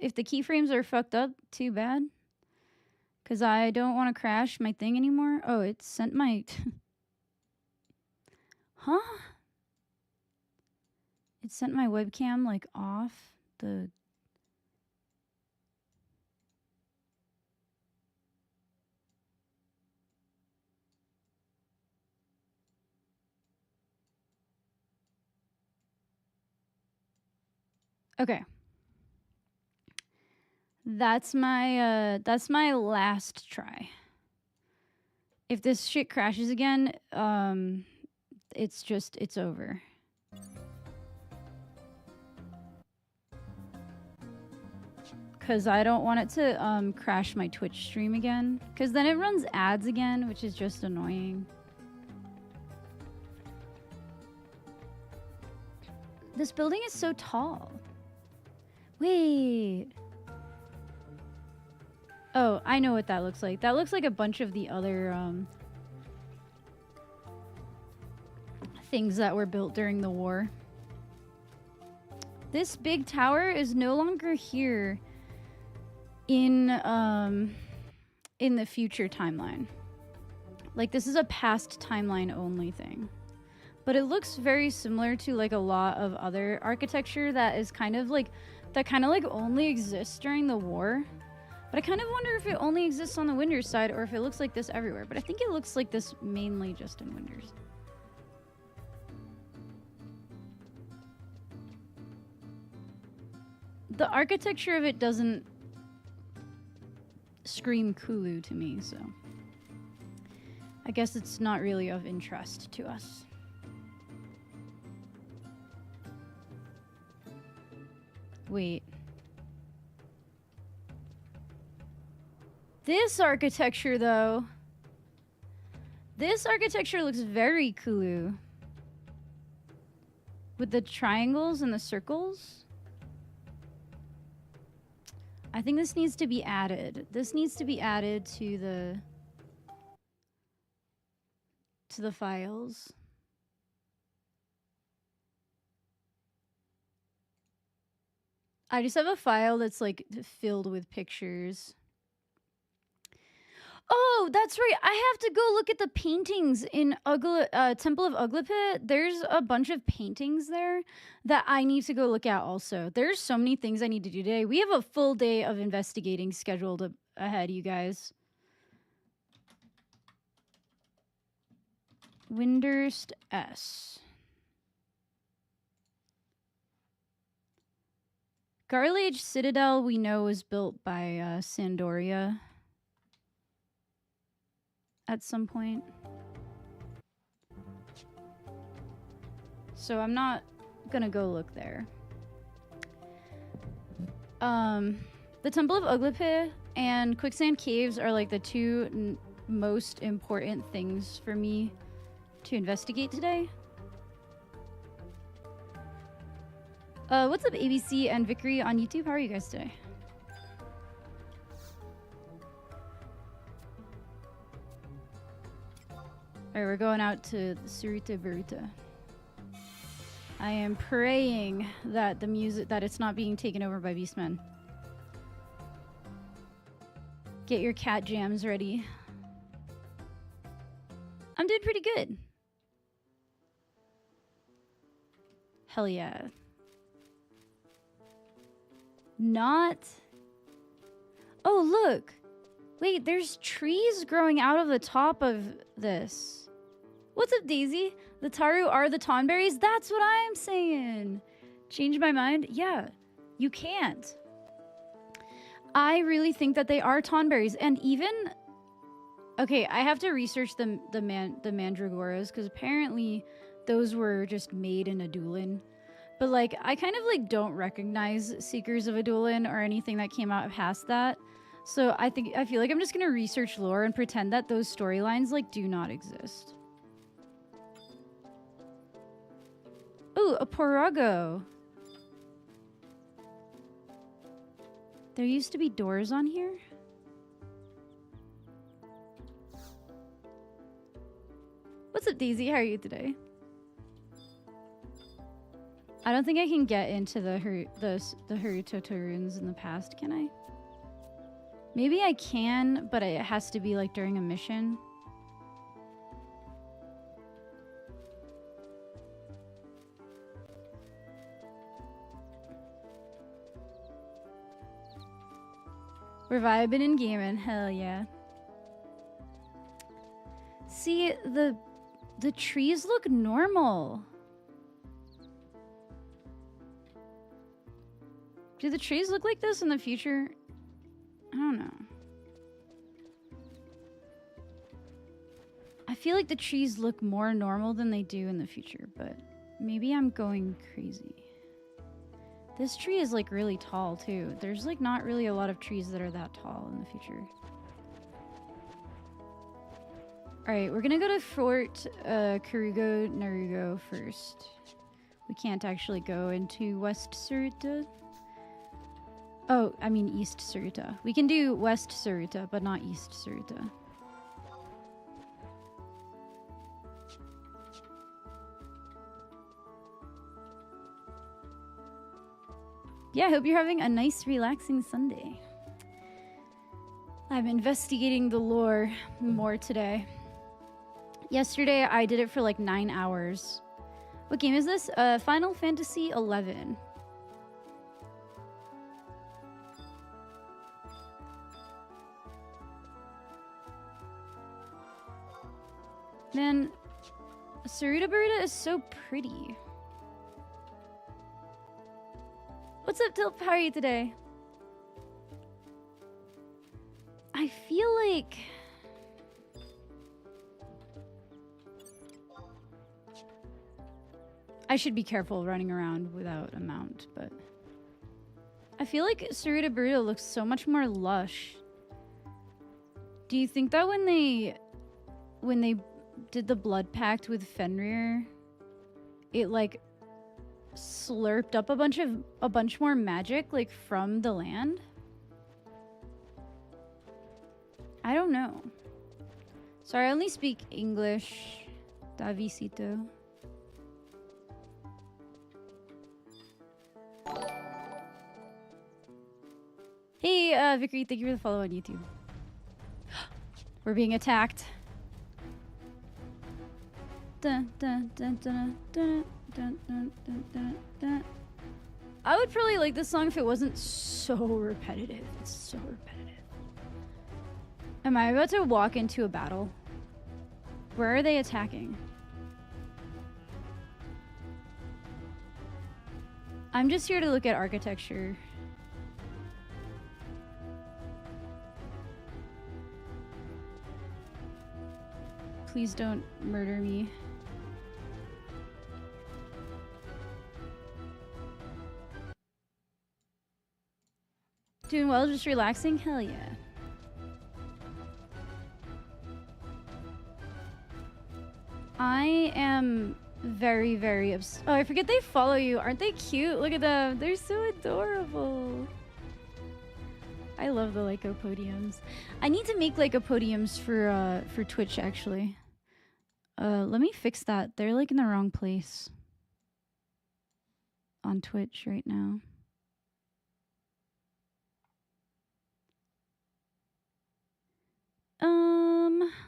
If the keyframes are fucked up, too bad. Because I don't want to crash my thing anymore. Oh, it sent my... huh? It sent my webcam, like, off the... Okay. That's my last try. If this shit crashes again, it's over. Because I don't want it to crash my Twitch stream again. Because then it runs ads again, which is just annoying. This building is so tall. Wait. Oh, I know what that looks like. That looks like a bunch of the other things that were built during the war. This big tower is no longer here in the future timeline. Like, this is a past timeline only thing. But it looks very similar to like a lot of other architecture that is kind of like only exists during the war. But I kind of wonder if it only exists on the Winders side or if it looks like this everywhere. But I think it looks like this mainly just in Winders. The architecture of it doesn't scream Cthulhu to me, so I guess it's not really of interest to us. Wait. This architecture, though. This architecture looks very Cthulhu. With the triangles and the circles. I think this needs to be added. This needs to be added to the files. I just have a file that's like filled with pictures. Oh, that's right. I have to go look at the paintings in Temple of Uglapit. There's a bunch of paintings there that I need to go look at also. There's so many things I need to do today. We have a full day of investigating scheduled ahead, you guys. Windurst S. Garlage Citadel, we know, was built by Sandoria at some point. So I'm not gonna go look there. The Temple of Uglapit and Quicksand Caves are like the two most important things for me to investigate today. What's up, ABC and Vickery on YouTube? How are you guys today? Alright, we're going out to Surita Veruta. I am praying that the music, that it's not being taken over by Beastmen. Get your cat jams ready. I'm doing pretty good. Hell yeah. Not. Oh, look. Wait, there's trees growing out of the top of this. What's up, Daisy? The Taru are the Tonberries? That's what I'm saying. Change my mind? Yeah, you can't. I really think that they are Tonberries. And even... Okay, I have to research the Mandragoras, because apparently those were just made in Adulan. But, like, I kind of, like, don't recognize Seekers of Adulan or anything that came out past that. So I feel like I'm just going to research lore and pretend that those storylines, like, do not exist. Ooh, a Porago. There used to be doors on here? What's up, Daisy? How are you today? I don't think I can get into the Harutoto runes in the past, can I? Maybe I can, but it has to be like during a mission. We're vibing and gaming, hell yeah. See, the trees look normal. Do the trees look like this in the future? I don't know. I feel like the trees look more normal than they do in the future, but maybe I'm going crazy. This tree is like really tall too. There's like not really a lot of trees that are that tall in the future. Alright, we're gonna go to Fort Karugo Narugo first. We can't actually go into West Suruta. Oh, I mean East Suruta. We can do West Suruta, but not East Suruta. Yeah, I hope you're having a nice, relaxing Sunday. I'm investigating the lore more today. Yesterday, I did it for like 9 hours. What game is this? Final Fantasy XI. Man, Saruta Burita is so pretty. What's up, Tilp? How are you today? I feel like... I should be careful running around without a mount, but... I feel like Saruta Burita looks so much more lush. Do you think that when they did the blood pact with Fenrir, it like slurped up a bunch more magic like from the land? I don't know. Sorry, I only speak English. Davisito. Hey, Vickery, thank you for the follow on YouTube. We're being attacked. Dun, dun, dun, dun, dun, dun, dun, dun, dun, dun. I would probably like this song if it wasn't so repetitive. It's so repetitive. Am I about to walk into a battle? Where are they attacking? I'm just here to look at architecture. Please don't murder me. Doing well, just relaxing? Hell yeah. I am very, very obsessed. Oh, I forget they follow you. Aren't they cute? Look at them. They're so adorable. I love the lycopodiums. I need to make lycopodiums for Twitch, actually. Let me fix that. They're like in the wrong place on Twitch right now.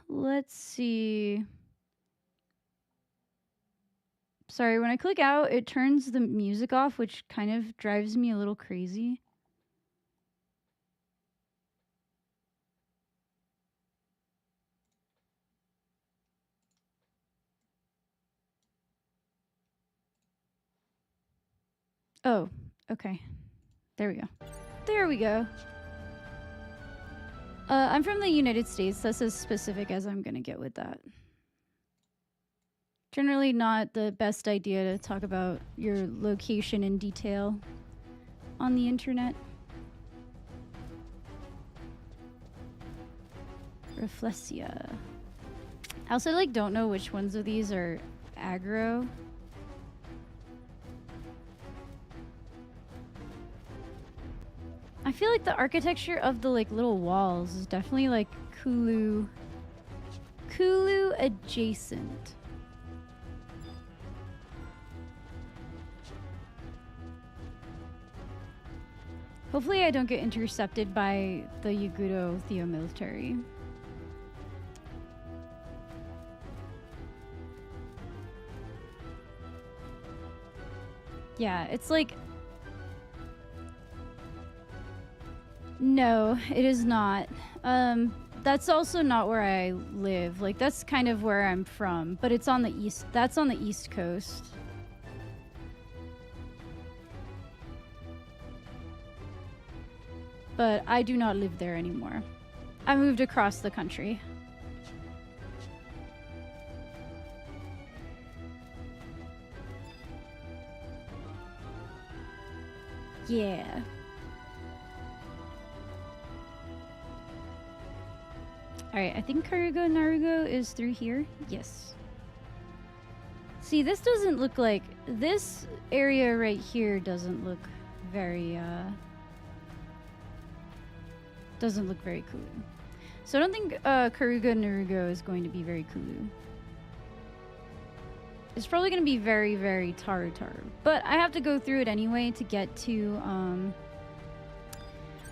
Let's see. Sorry, when I click out, it turns the music off, which kind of drives me a little crazy. Oh, okay. There we go. There we go. I'm from the United States. That's as specific as I'm gonna get with that. Generally not the best idea to talk about your location in detail on the internet. Reflexia. I also like don't know which ones of these are aggro. I feel like the architecture of the like little walls is definitely like Kulu adjacent. Hopefully I don't get intercepted by the Yagudo Theo military. Yeah, it's like... No, it is not. That's also not where I live. Like, that's kind of where I'm from, but it's on the east. That's on the east coast. But I do not live there anymore. I moved across the country. Yeah. Alright, I think Karugo Narugo is through here. Yes. See, this doesn't look like... This area right here doesn't look very, doesn't look very cool. So I don't think Karugo Narugo is going to be very cool. It's probably going to be very, very Taru. But I have to go through it anyway to get to...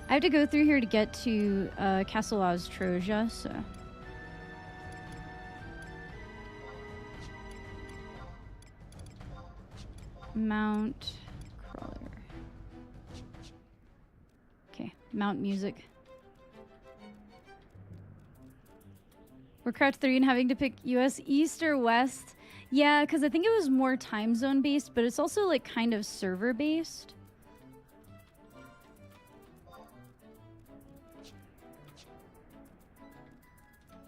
I have to go through here to get to Castle Ostroja, so... Mount Crawler. Okay, Mount Music. Warcraft 3 and having to pick US East or West. Yeah, because I think it was more time zone based, but it's also like kind of server based.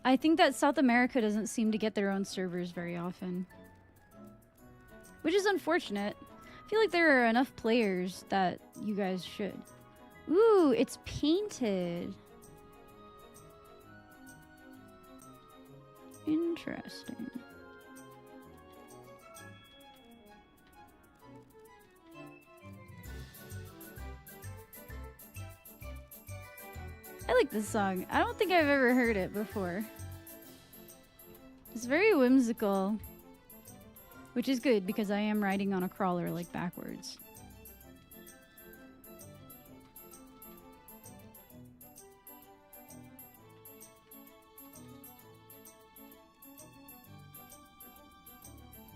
I think that South America doesn't seem to get their own servers very often. Which is unfortunate. I feel like there are enough players that you guys should. Ooh, it's painted. Interesting. I like this song. I don't think I've ever heard it before. It's very whimsical. Which is good because I am riding on a crawler like backwards.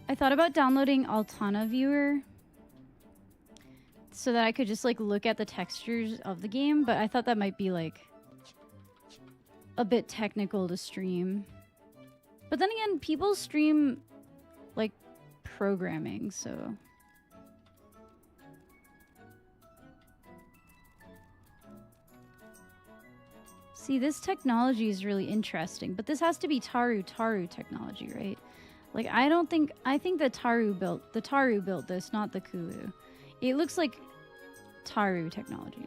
I thought about downloading Altana Viewer so that I could just like look at the textures of the game, but I thought that might be like a bit technical to stream. But then again, people stream like programming, so see, this technology is really interesting, but this has to be Taru technology, right? Like, I think the Taru built this, not the Kulu. It looks like Taru technology.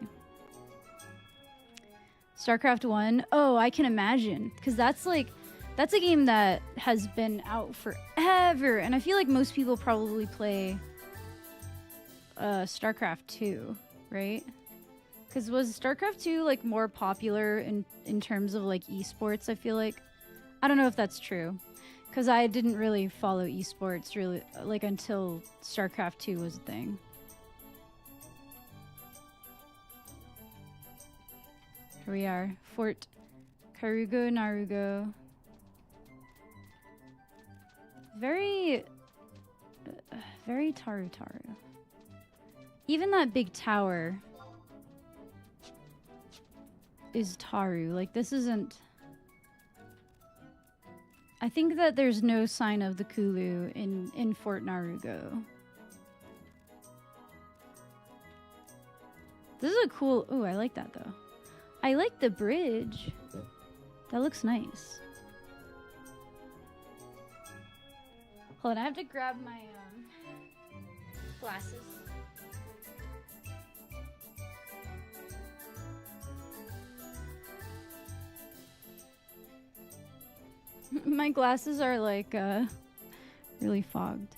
StarCraft 1. Oh, I can imagine, because that's a game that has been out forever, and I feel like most people probably play StarCraft 2, right? Because was StarCraft 2 like more popular in terms of like esports? I feel like, I don't know if that's true, because I didn't really follow esports really like until StarCraft 2 was a thing. Here we are, Fort Karugo Narugo. Very Taru. Even that big tower is Taru. Like, this isn't... I think that there's no sign of the Kulu in Fort Narugo. This is a cool... Ooh, I like that, though. I like the bridge. That looks nice. Hold on, I have to grab my glasses. My glasses are like really fogged.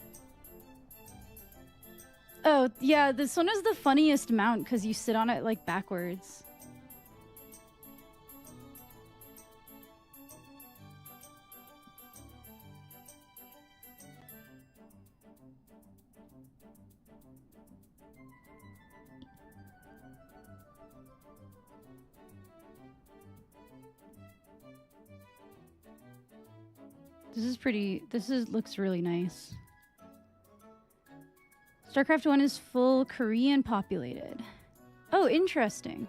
Oh, yeah, this one is the funniest mount because you sit on it like backwards. This is pretty. Looks really nice. StarCraft 1 is full Korean populated. Oh, interesting.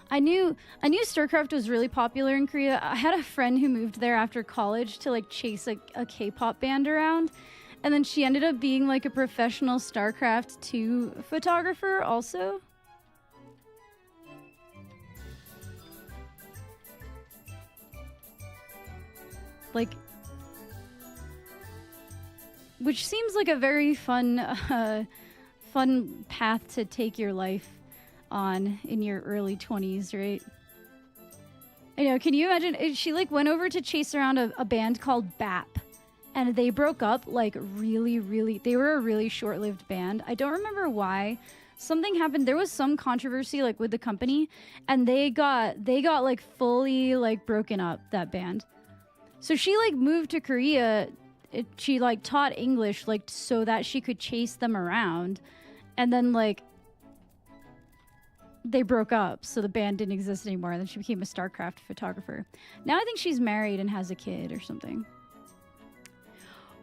I knew StarCraft was really popular in Korea. I had a friend who moved there after college to like chase a K-pop band around. And then she ended up being like a professional StarCraft 2 photographer also. Like, which seems like a very fun path to take your life on in your early 20s, right? I know, can you imagine? She like went over to chase around a band called BAP, and they broke up like really, they were a really short-lived band. I don't remember why. Something happened. There was some controversy like with the company, and they got like fully like broken up, that band. So she like moved to Korea. She like taught English like so that she could chase them around, and then like they broke up, so the band didn't exist anymore, and then she became a StarCraft photographer. Now I think she's married and has a kid or something.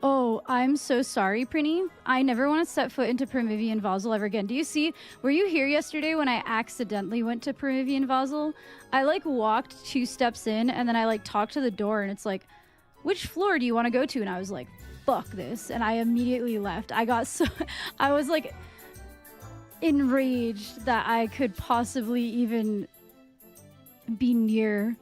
Oh, I'm so sorry, Prinny. I never want to set foot into Promethean Vassal ever again. Do you see? Were you here yesterday when I accidentally went to Promethean Vassal? I like walked 2 steps in, and then I like talked to the door, and it's like, which floor do you want to go to? And I was like, fuck this. And I immediately left. I was like enraged that I could possibly even be near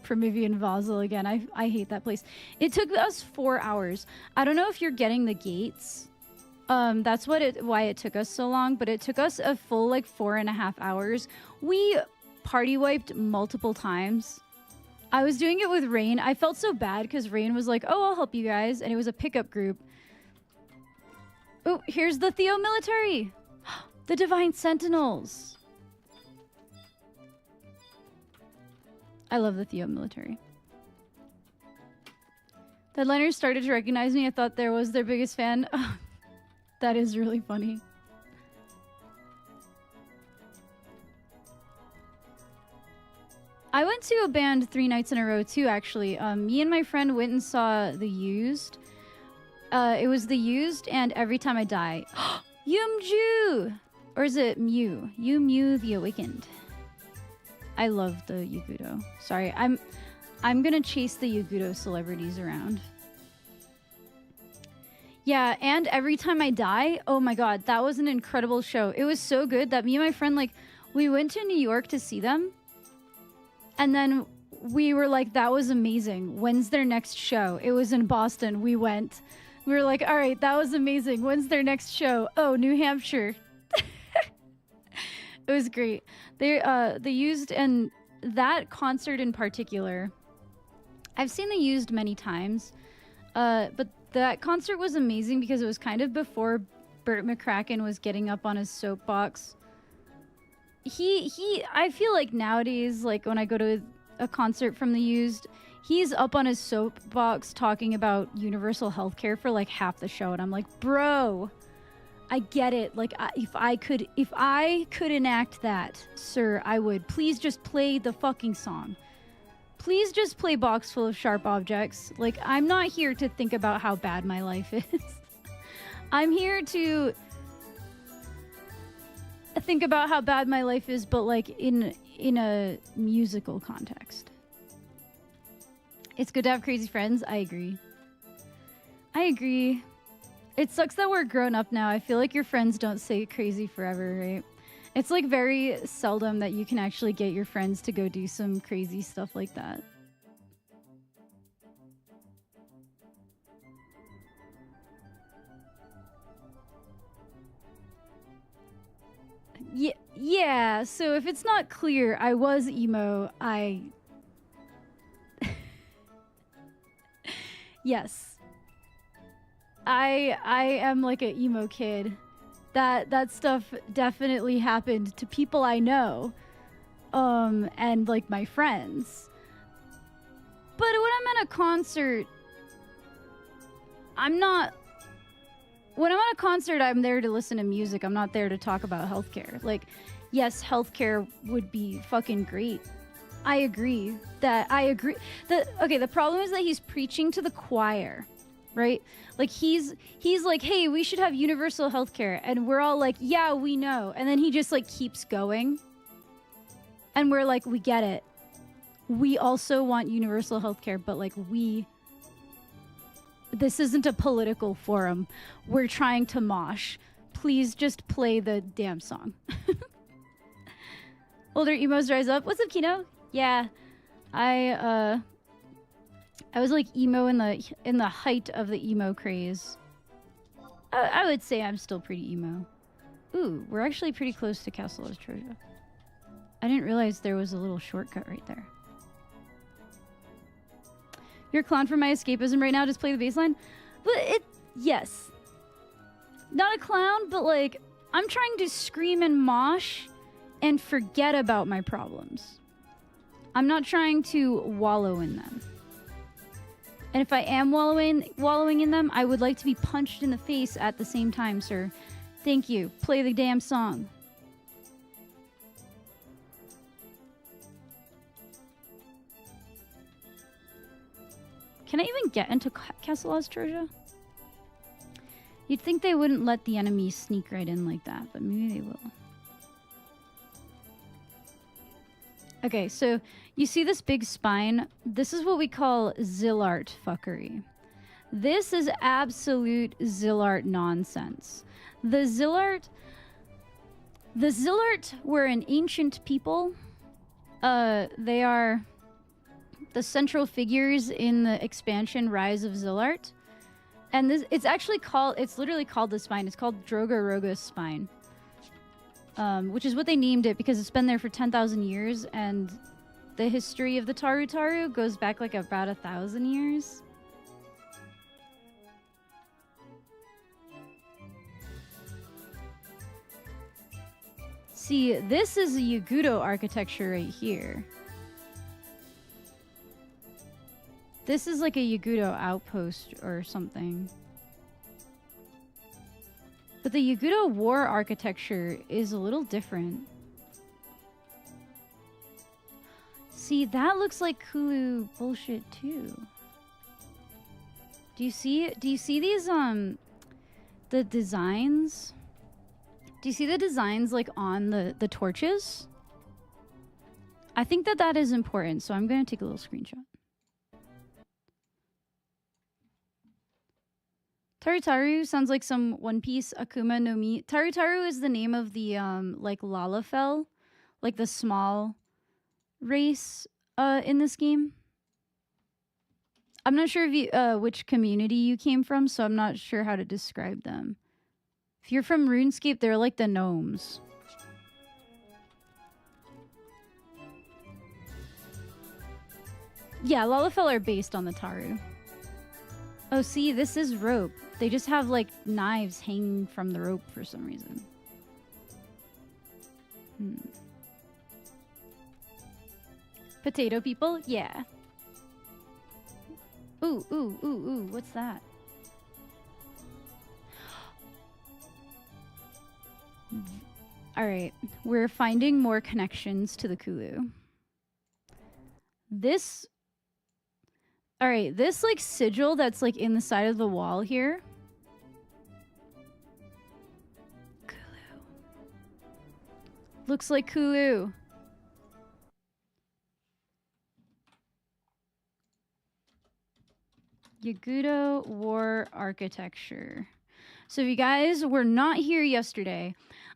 Promethean Vassal again. I hate that place. It took us 4 hours. I don't know if you're getting the gates. That's why it took us so long, but it took us a full like 4.5 hours. We party wiped multiple times. I was doing it with Rain. I felt so bad because Rain was like, oh, I'll help you guys. And it was a pickup group. Oh, here's the Theo military. The Divine Sentinels. I love the Theo military. The headliners started to recognize me. I thought there was their biggest fan. Oh, that is really funny. I went to a band 3 nights in a row too, actually. Me and my friend went and saw The Used. It was The Used and Every Time I Die. Yumju! Or is it Mew? Mew the Awakened. I love the Yagudo. Sorry, I'm gonna chase the Yagudo celebrities around. Yeah, and Every Time I Die, oh my god, that was an incredible show. It was so good that me and my friend, like, we went to New York to see them. And then we were like, that was amazing. When's their next show? It was in Boston. We went. We were like, all right, that was amazing. When's their next show? Oh, New Hampshire. It was great. They used, and that concert in particular, I've seen they used many times, but that concert was amazing because it was kind of before Burt McCracken was getting up on his soapbox. I feel like nowadays, like when I go to a concert from The Used, he's up on his soapbox talking about universal healthcare for like half the show, and I'm like, bro, I get it. Like, if I could enact that, sir, I would. Please just play the fucking song. Please just play Box Full of Sharp Objects. Like, I'm not here to think about how bad my life is. I'm here to think about how bad my life is, but like in a musical context. It's good to have crazy friends. I agree. It sucks that we're grown up now. I feel like your friends don't stay crazy forever, right? It's like very seldom that you can actually get your friends to go do some crazy stuff like that. Yeah, so if it's not clear, I was emo. Yes. I am like an emo kid. That stuff definitely happened to people I know. And like my friends. But when I'm at a concert, when I'm at a concert, I'm there to listen to music. I'm not there to talk about healthcare. Like, yes, healthcare would be fucking great. I agree. Okay, the problem is that he's preaching to the choir, right? Like he's like, hey, we should have universal healthcare, and we're all like, yeah, we know. And then he just like keeps going. And we're like, we get it. We also want universal healthcare, but like this isn't a political forum. We're trying to mosh. Please just play the damn song. Older emos rise up. What's up, Kino? Yeah, I was like emo in the height of the emo craze. I would say I'm still pretty emo. Ooh, we're actually pretty close to Castle Ostroja. I didn't realize there was a little shortcut right there. You're a clown for my escapism right now. Just play the bass line. But yes. Not a clown, but like, I'm trying to scream and mosh and forget about my problems. I'm not trying to wallow in them. And if I am wallowing in them, I would like to be punched in the face at the same time, sir. Thank you. Play the damn song. Can I even get into Castle Ostroja? You'd think they wouldn't let the enemy sneak right in like that, but maybe they will. Okay, so you see this big spine? This is what we call Zillart fuckery. This is absolute Zillart nonsense. The Zillart were an ancient people. They are the central figures in the expansion Rise of Zillart. And it's literally called the spine. It's called Drogaroga's spine. Which is what they named it because it's been there for 10,000 years, and the history of the Taru goes back like about 1,000 years. See, this is a Yagudo architecture right here. This is like a Yagudo outpost or something. But the Yagudo war architecture is a little different. See, that looks like Kulu bullshit too. Do you see these the designs? Do you see the designs like on the torches? I think that is important, so I'm going to take a little screenshot. Tarutaru sounds like some One Piece Akuma no Mi. Tarutaru is the name of the like Lalafell, like the small race in this game. I'm not sure if you which community you came from, so I'm not sure how to describe them. If you're from RuneScape, they're like the gnomes. Yeah, Lalafell are based on the Taru. Oh, see, this is rope. They just have, like, knives hanging from the rope for some reason. Potato people? Yeah. Ooh, ooh, ooh, ooh. What's that? Alright. We're finding more connections to the Kulu. This... Alright, this, like, sigil that's, like, in the side of the wall here. Kulu. Looks like Kulu. Yagudo War Architecture. So if you guys were not here yesterday,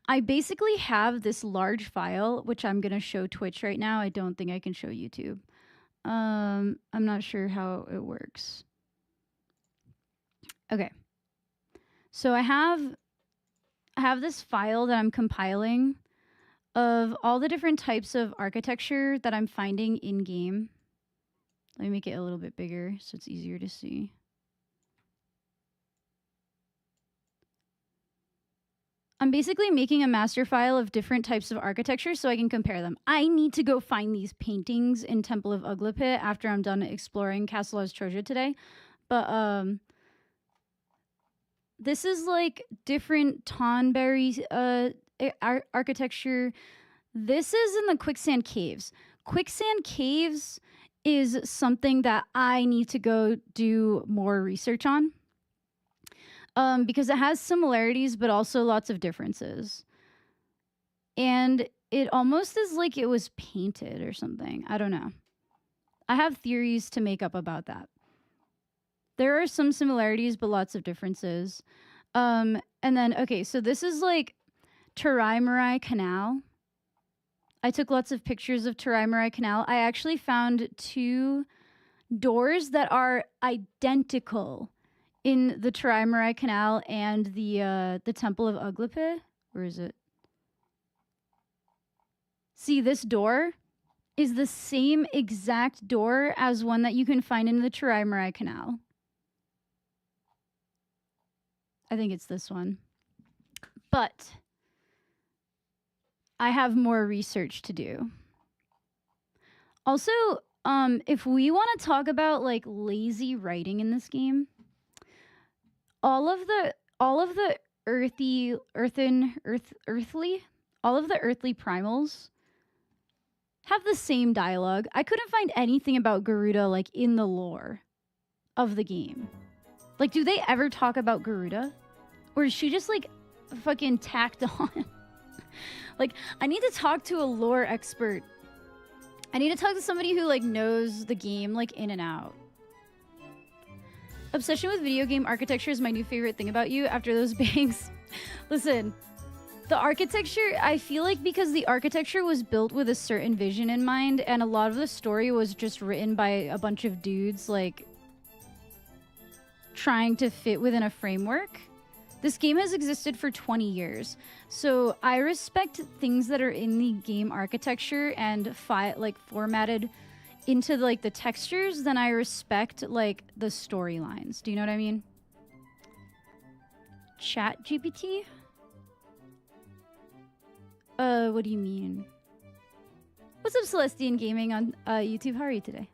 I basically have this large file, which I'm going to show Twitch right now. I don't think I can show YouTube. I'm not sure how it works. Okay. So I have this file that I'm compiling of all the different types of architecture that I'm finding in game. Let me make it a little bit bigger so it's easier to see. I'm basically making a master file of different types of architecture so I can compare them. I need to go find these paintings in Temple of Uglapit after I'm done exploring Castle Ostroja today. But this is like different Tonberry architecture. This is in the quicksand caves. quicksand caves is something that I need to go do more research on. Because it has similarities, but also lots of differences. And it almost is like it was painted or something. I don't know. I have theories to make up about that. There are some similarities, but lots of differences. And then, okay, so this is like Tarai Canal. I took lots of pictures of Tarai Canal. I actually found 2 doors that are identical in the Tarai Canal and the Temple of Uglape. Where is it? See, this door is the same exact door as one that you can find in the Tarai Canal. I think it's this one. But I have more research to do. Also, if we want to talk about like lazy writing in this game, all of the earthly primals have the same dialogue. I couldn't find anything about Garuda like in the lore of the game. Like, do they ever talk about Garuda? Or is she just like fucking tacked on? Like, I need to talk to a lore expert. I need to talk to somebody who like knows the game like in and out. Obsession with video game architecture is my new favorite thing about you after those bangs. Listen, the architecture, I feel like because the architecture was built with a certain vision in mind, and a lot of the story was just written by a bunch of dudes like trying to fit within a framework. This game has existed for 20 years, so I respect things that are in the game architecture and formatted into like the textures, then I respect like the storylines. Do you know what I mean? Chat GPT? What do you mean? What's up, Celestian Gaming on YouTube? How are you today?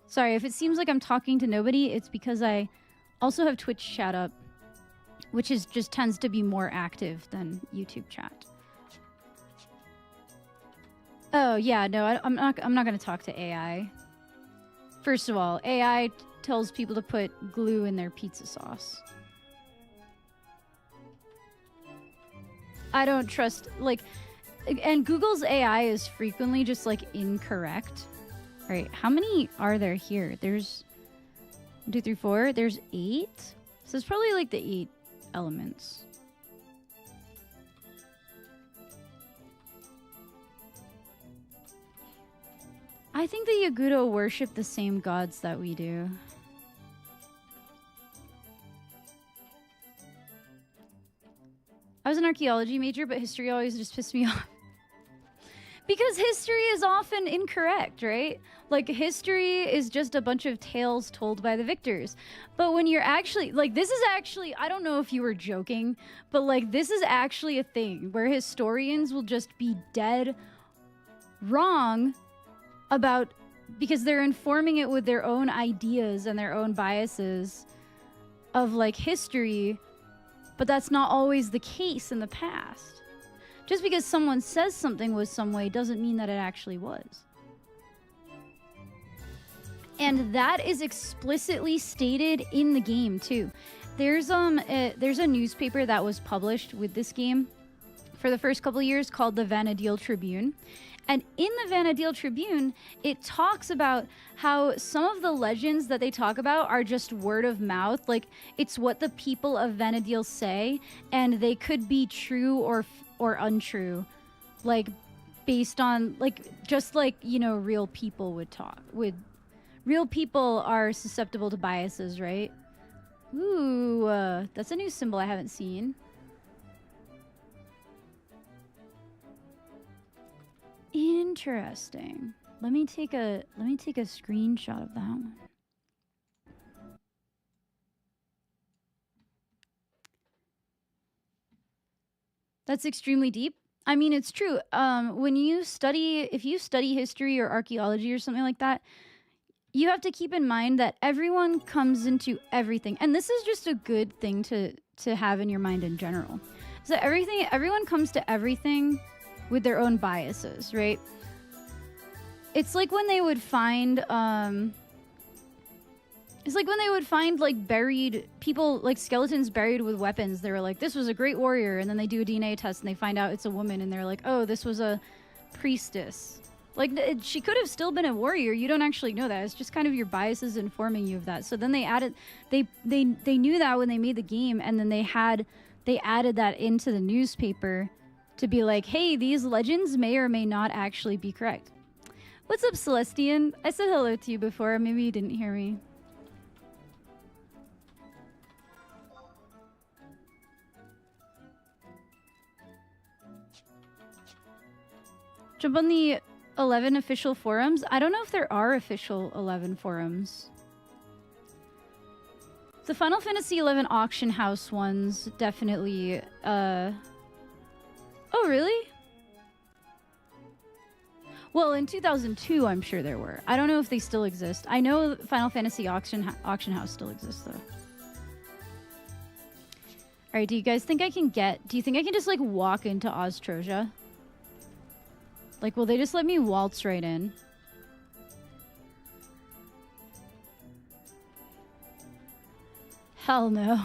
Sorry, if it seems like I'm talking to nobody, it's because I also have Twitch chat up, which is just tends to be more active than YouTube chat. Oh yeah, no, I'm not gonna talk to AI. First of all, AI tells people to put glue in their pizza sauce. I don't trust, like, and Google's AI is frequently just like incorrect. All right, how many are there here? There's 1, 2, 3, 4. There's 8. So it's probably like the 8 elements. I think the Yagudo worship the same gods that we do. I was an archaeology major, but history always just pissed me off. Because history is often incorrect, right? Like, history is just a bunch of tales told by the victors. But when you're actually, like, this is actually, I don't know if you were joking, but, like, this is actually a thing where historians will just be dead wrong about, because they're informing it with their own ideas and their own biases of, like, history, but that's not always the case in the past. Just because someone says something was some way doesn't mean that it actually was. And that is explicitly stated in the game too. There's a newspaper that was published with this game for the first couple of years called the Vanadil Tribune. And in the Vanadil Tribune, it talks about how some of the legends that they talk about are just word of mouth. Like, it's what the people of Vanadil say, and they could be true or untrue. Like, based on, like, just like, you know, real people would talk. Real people are susceptible to biases, right? Ooh, that's a new symbol I haven't seen. Interesting. Let me take a screenshot of that one. That's extremely deep. I mean, it's true. When you study, if you study history or archaeology or something like that, you have to keep in mind that everyone comes into everything. And this is just a good thing to have in your mind in general. So everyone comes to everything with their own biases, right? It's like when they would find, it's like when they would find, like, buried people, like, skeletons buried with weapons. They were like, this was a great warrior. And then they do a DNA test and they find out it's a woman. And they're like, oh, this was a priestess. Like, she could have still been a warrior. You don't actually know that. It's just kind of your biases informing you of that. So then they added, they knew that when they made the game, and then they added that into the newspaper to be like, hey, these legends may or may not actually be correct. What's up, Celestian? I said hello to you before. Maybe you didn't hear me. Jump on the 11 official forums. I don't know if there are official 11 forums. The Final Fantasy 11 auction house ones definitely. Oh, really? Well, in 2002, I'm sure there were. I don't know if they still exist. I know Final Fantasy auction house still exists, though. All right, do you guys think I can get... Do you think I can just, like, walk into Ostrosia? Like, will they just let me waltz right in? Hell no.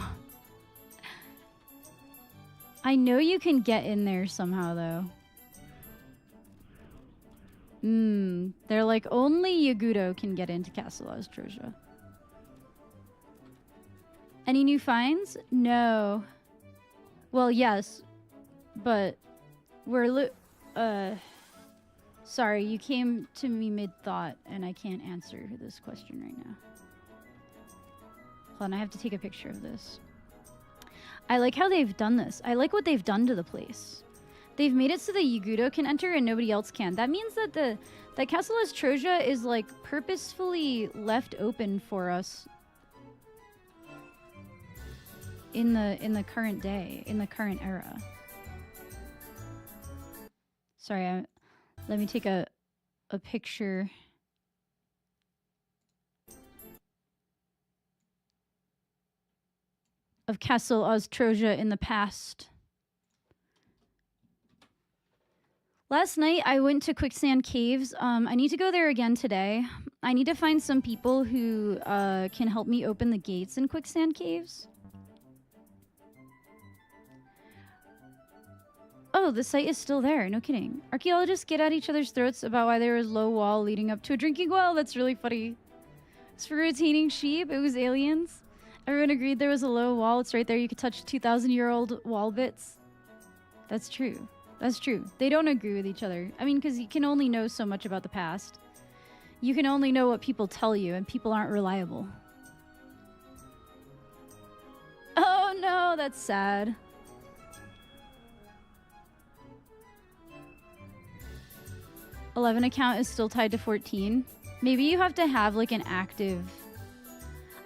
I know you can get in there somehow, though. They're like, only Yagudo can get into Castle Ostrosia. Any new finds? No. Well, yes. But we're sorry, you came to me mid-thought, and I can't answer this question right now. Hold on, I have to take a picture of this. I like how they've done this. I like what they've done to the place. They've made it so that Yagudo can enter and nobody else can. That means that that Castle Ostrosia is, like, purposefully left open for us in the current day, in the current era. Sorry, let me take a picture. Of Castle Ostrosia in the past. Last night I went to Quicksand Caves. I need to go there again today. I need to find some people who can help me open the gates in Quicksand Caves. Oh, the site is still there. No kidding. Archaeologists get at each other's throats about why there was low wall leading up to a drinking well. That's really funny. It's for retaining sheep. It was aliens. Everyone agreed there was a low wall. It's right there. You could touch 2,000-year-old wall bits. That's true. That's true. They don't agree with each other. I mean, because you can only know so much about the past. You can only know what people tell you, and people aren't reliable. Oh, no. That's sad. '11 account is still tied to 14. Maybe you have to have, like, an active...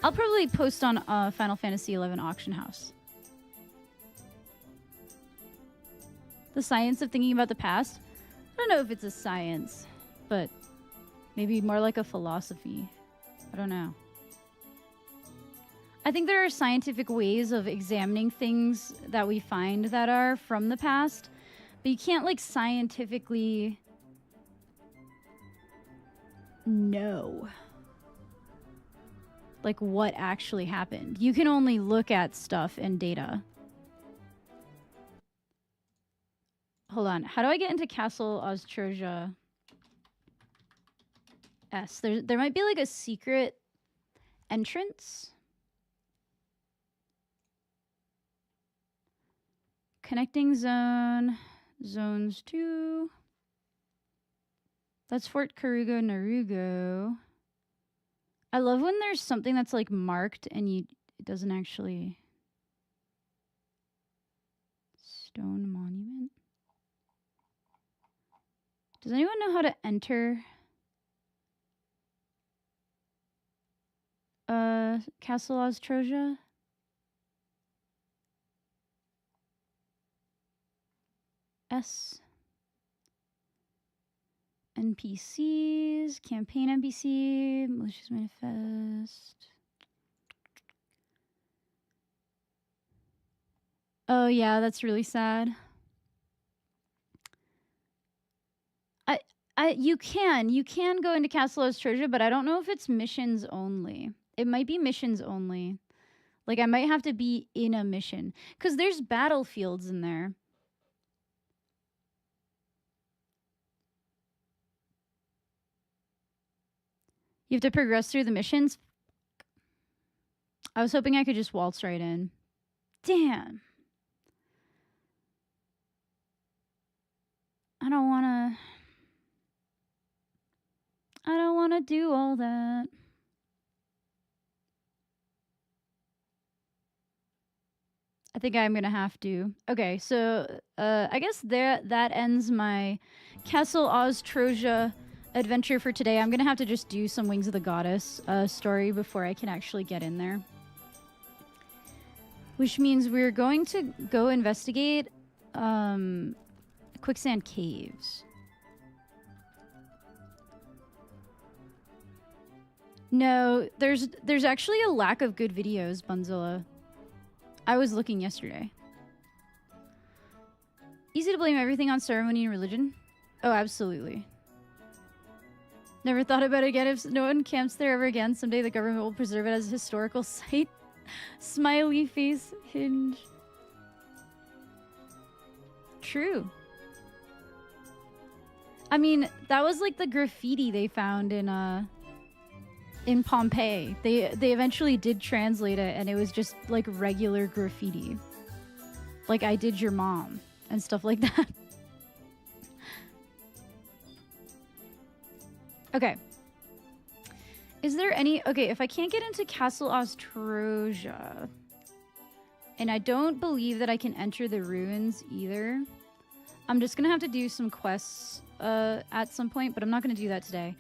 I'll probably post on Final Fantasy XI auction house. The science of thinking about the past? I don't know if it's a science, but maybe more like a philosophy. I don't know. I think there are scientific ways of examining things that we find that are from the past, but you can't, like, scientifically know, like, what actually happened. You can only look at stuff and data. Hold on. How do I get into Castle Ostrosia S? There might be, like, a secret entrance. Connecting zone. Zones 2. That's Fort Karugo Narugo. I love when there's something that's, like, marked and it doesn't actually... Stone monument. Does anyone know how to enter Castle Ostrosia? S. NPCs, campaign NPC, malicious manifest. Oh yeah, that's really sad. You can go into Castle Ostroja, but I don't know if it's missions only. It might be missions only. Like, I might have to be in a mission. Because there's battlefields in there. You have to progress through the missions? I was hoping I could just waltz right in. Damn. I don't want to do all that. I think I'm going to have to. Okay, so I guess that ends my Castle Ostroja adventure for today. I'm going to have to just do some Wings of the Goddess story before I can actually get in there. Which means we're going to go investigate quicksand caves. No, there's actually a lack of good videos, Bunzilla. I was looking yesterday. Easy to blame everything on ceremony and religion? Oh, absolutely. Never thought about it again. If no one camps there ever again, someday the government will preserve it as a historical site. Smiley face hinge. True. I mean, that was like the graffiti they found in Pompeii. They eventually did translate it, and it was just like regular graffiti. Like, I did your mom and stuff like that. Okay. Is there any... Okay, if I can't get into Castle Ostroja, and I don't believe that I can enter the ruins either, I'm just gonna have to do some quests at some point, but I'm not gonna do that today.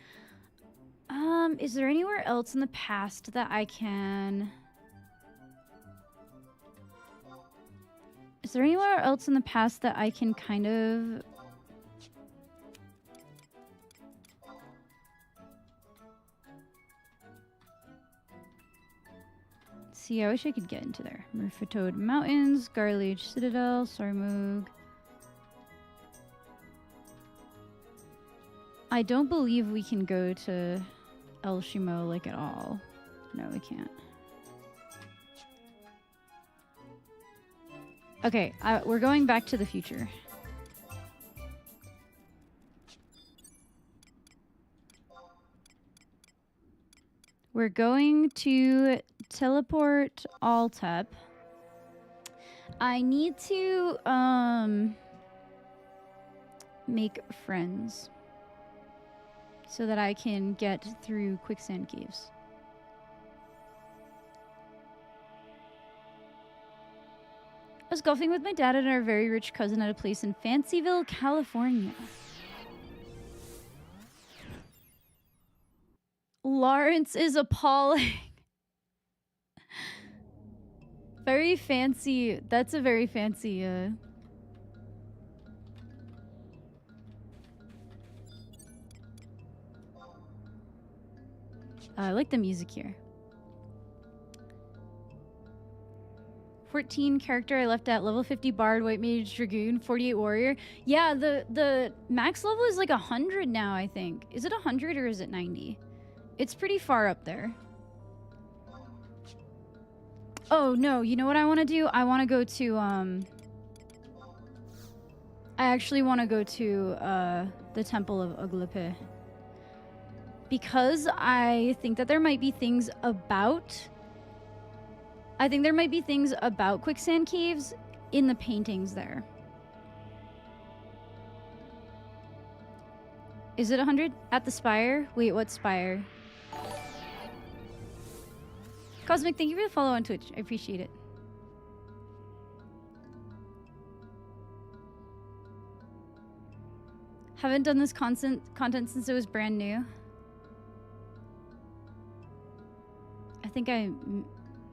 Is there anywhere else in the past that I can... Is there anywhere else in the past that I can kind of... See, I wish I could get into there. Murfatoad Mountains, Garlage Citadel, Sarmoog. I don't believe we can go to El Shimo, like, at all. No, we can't. Okay, we're going back to the future. We're going to teleport Altep. I need to, make friends so that I can get through quicksand caves. I was golfing with my dad and our very rich cousin at a place in Fancyville, California. Lawrence is appalling. Very fancy. That's a very fancy, I like the music here. 14 character I left at level 50 Bard, White Mage, Dragoon, 48 Warrior. Yeah, the max level is like 100 now, I think. Is it 100 or is it 90? It's pretty far up there. Oh, no. You know what I want to do? I want to go to, I actually want to go to, the Temple of Uglape. Because I think that there might be things about... I think there might be things about quicksand caves in the paintings there. Is it 100? At the spire? Wait, what spire? Cosmic, thank you for the follow on Twitch. I appreciate it. Haven't done this content since it was brand new. I think I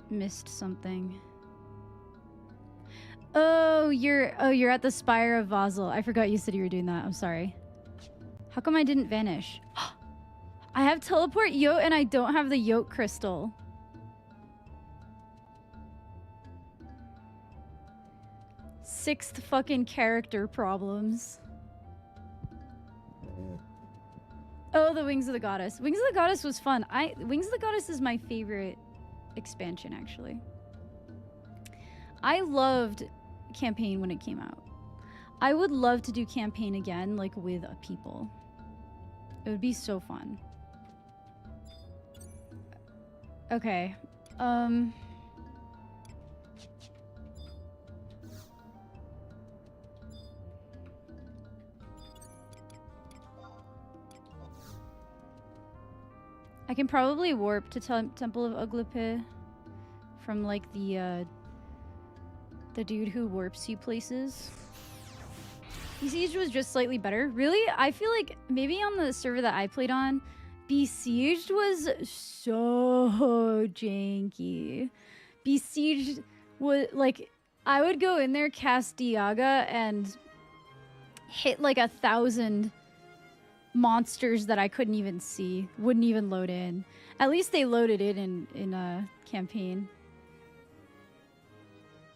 missed something. Oh, you're at the Spire of Vazel. I forgot you said you were doing that. I'm sorry. How come I didn't vanish? I have teleport yote and I don't have the yote crystal. Sixth fucking character problems. Oh, the Wings of the Goddess. Wings of the Goddess was fun. Wings of the Goddess is my favorite expansion, actually. I loved campaign when it came out. I would love to do campaign again, like with people. It would be so fun. Okay. I can probably warp to Temple of Uglape from like the dude who warps you places. Besieged was just slightly better. Really? I feel like maybe on the server that I played on, Besieged was so janky. Besieged was like, I would go in there, cast Diaga, and hit like 1,000 monsters that I couldn't even see. Wouldn't even load in. At least they loaded it in a campaign.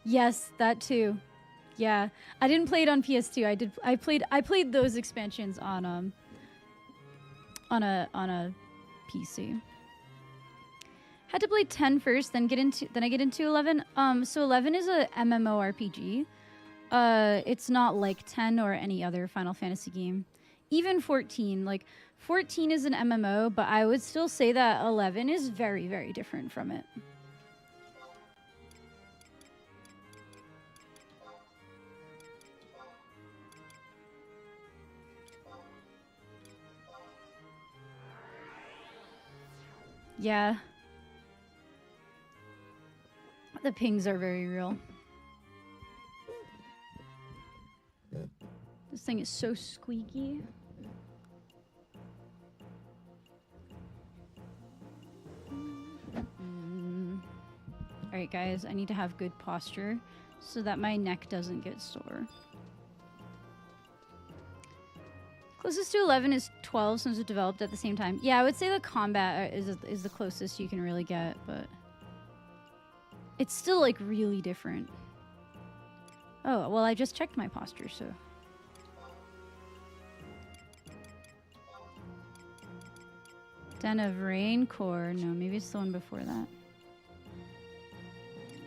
Yes, that too. Yeah, I didn't play it on PS2. I played those expansions on a PC. Had to play 10 first, then I get into 11. So 11 is a MMORPG. It's not like 10 or any other Final Fantasy game. Even 14, like 14 is an MMO, but I would still say that 11 is very, very different from it. Yeah. The pings are very real. This thing is so squeaky. Alright guys, I need to have good posture so that my neck doesn't get sore. Closest to 11 is 12 since it developed at the same time. Yeah, I would say the combat is the closest you can really get, but it's still like really different. Oh, well I just checked my posture, so. Den of Raincore. No, maybe it's the one before that.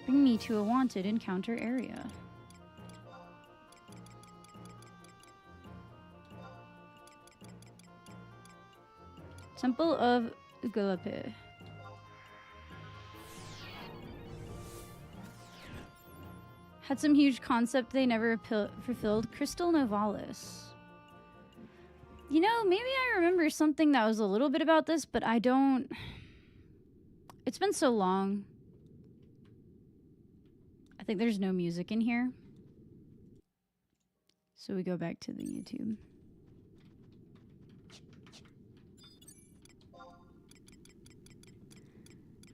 Bring me to a wanted encounter area. Temple of Uglape. Had some huge concept they never fulfilled. Crystal Novalis. You know, maybe I remember something that was a little bit about this, but I don't... It's been so long. I think there's no music in here. So we go back to the YouTube.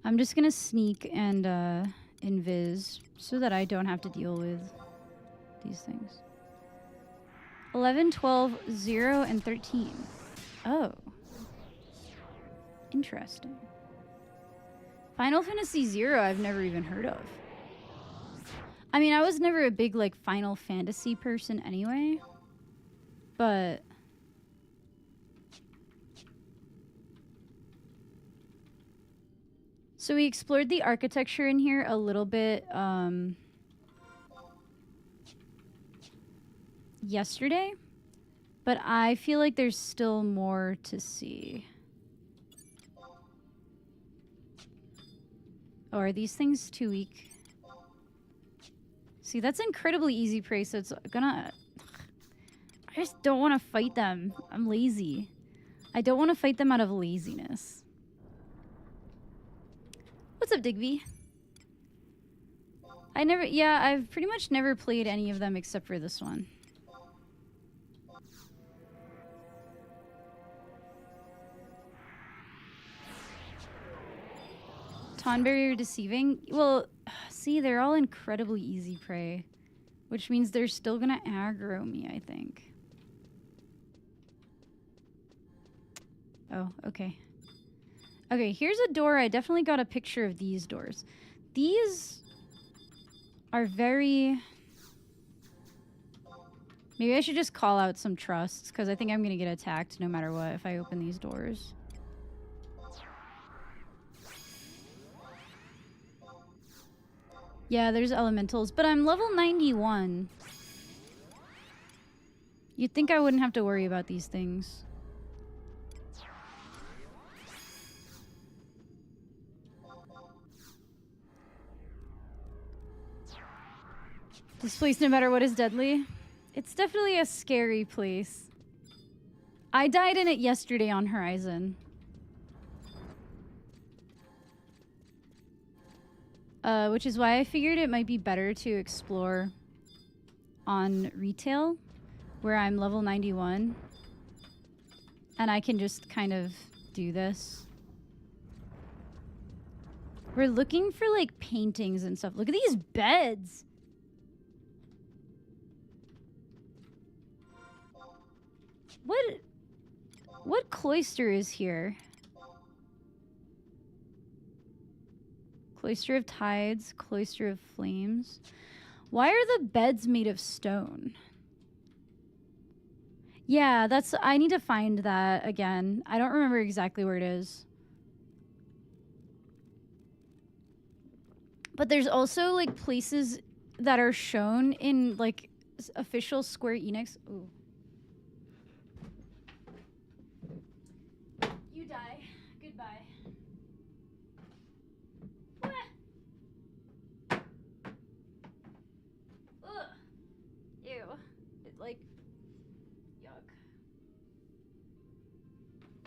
I'm just gonna sneak and invis so that I don't have to deal with these things. 11, 12, 0, and 13. Oh. Interesting. Final Fantasy 0 I've never even heard of. I mean, I was never a big, like, Final Fantasy person anyway. But... So we explored the architecture in here a little bit yesterday, but I feel like there's still more to see. Oh, are these things too weak? See, that's incredibly easy prey, so it's gonna... I just don't want to fight them. I'm lazy. I don't want to fight them out of laziness. What's up, Digby? I've pretty much never played any of them except for this one. Tonberry deceiving? Well, see, they're all incredibly easy prey, which means they're still gonna aggro me, I think. Oh, okay. Okay, here's a door. I definitely got a picture of these doors. These are very... Maybe I should just call out some trusts, because I think I'm going to get attacked no matter what if I open these doors. Yeah, there's elementals, but I'm level 91. You'd think I wouldn't have to worry about these things. This place, no matter what, is deadly. It's definitely a scary place. I died in it yesterday on Horizon. Which is why I figured it might be better to explore on retail, where I'm level 91. And I can just kind of do this. We're looking for, like, paintings and stuff. Look at these beds! What cloister is here? Cloister of Tides, Cloister of Flames. Why are the beds made of stone? Yeah, I need to find that again. I don't remember exactly where it is. But there's also, like, places that are shown in, like, official Square Enix. Ooh. You die. Goodbye. Ugh. Ew. Like, yuck.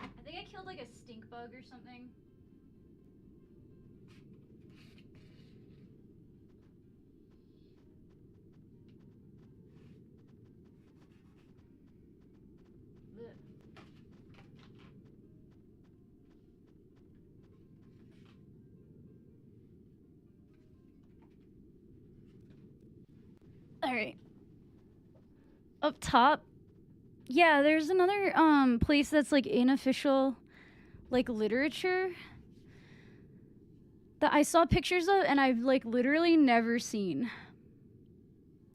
I think I killed, like, a stink bug or something. All right. Up top. Yeah, there's another place that's like unofficial, like, literature that I saw pictures of and I've, like, literally never seen,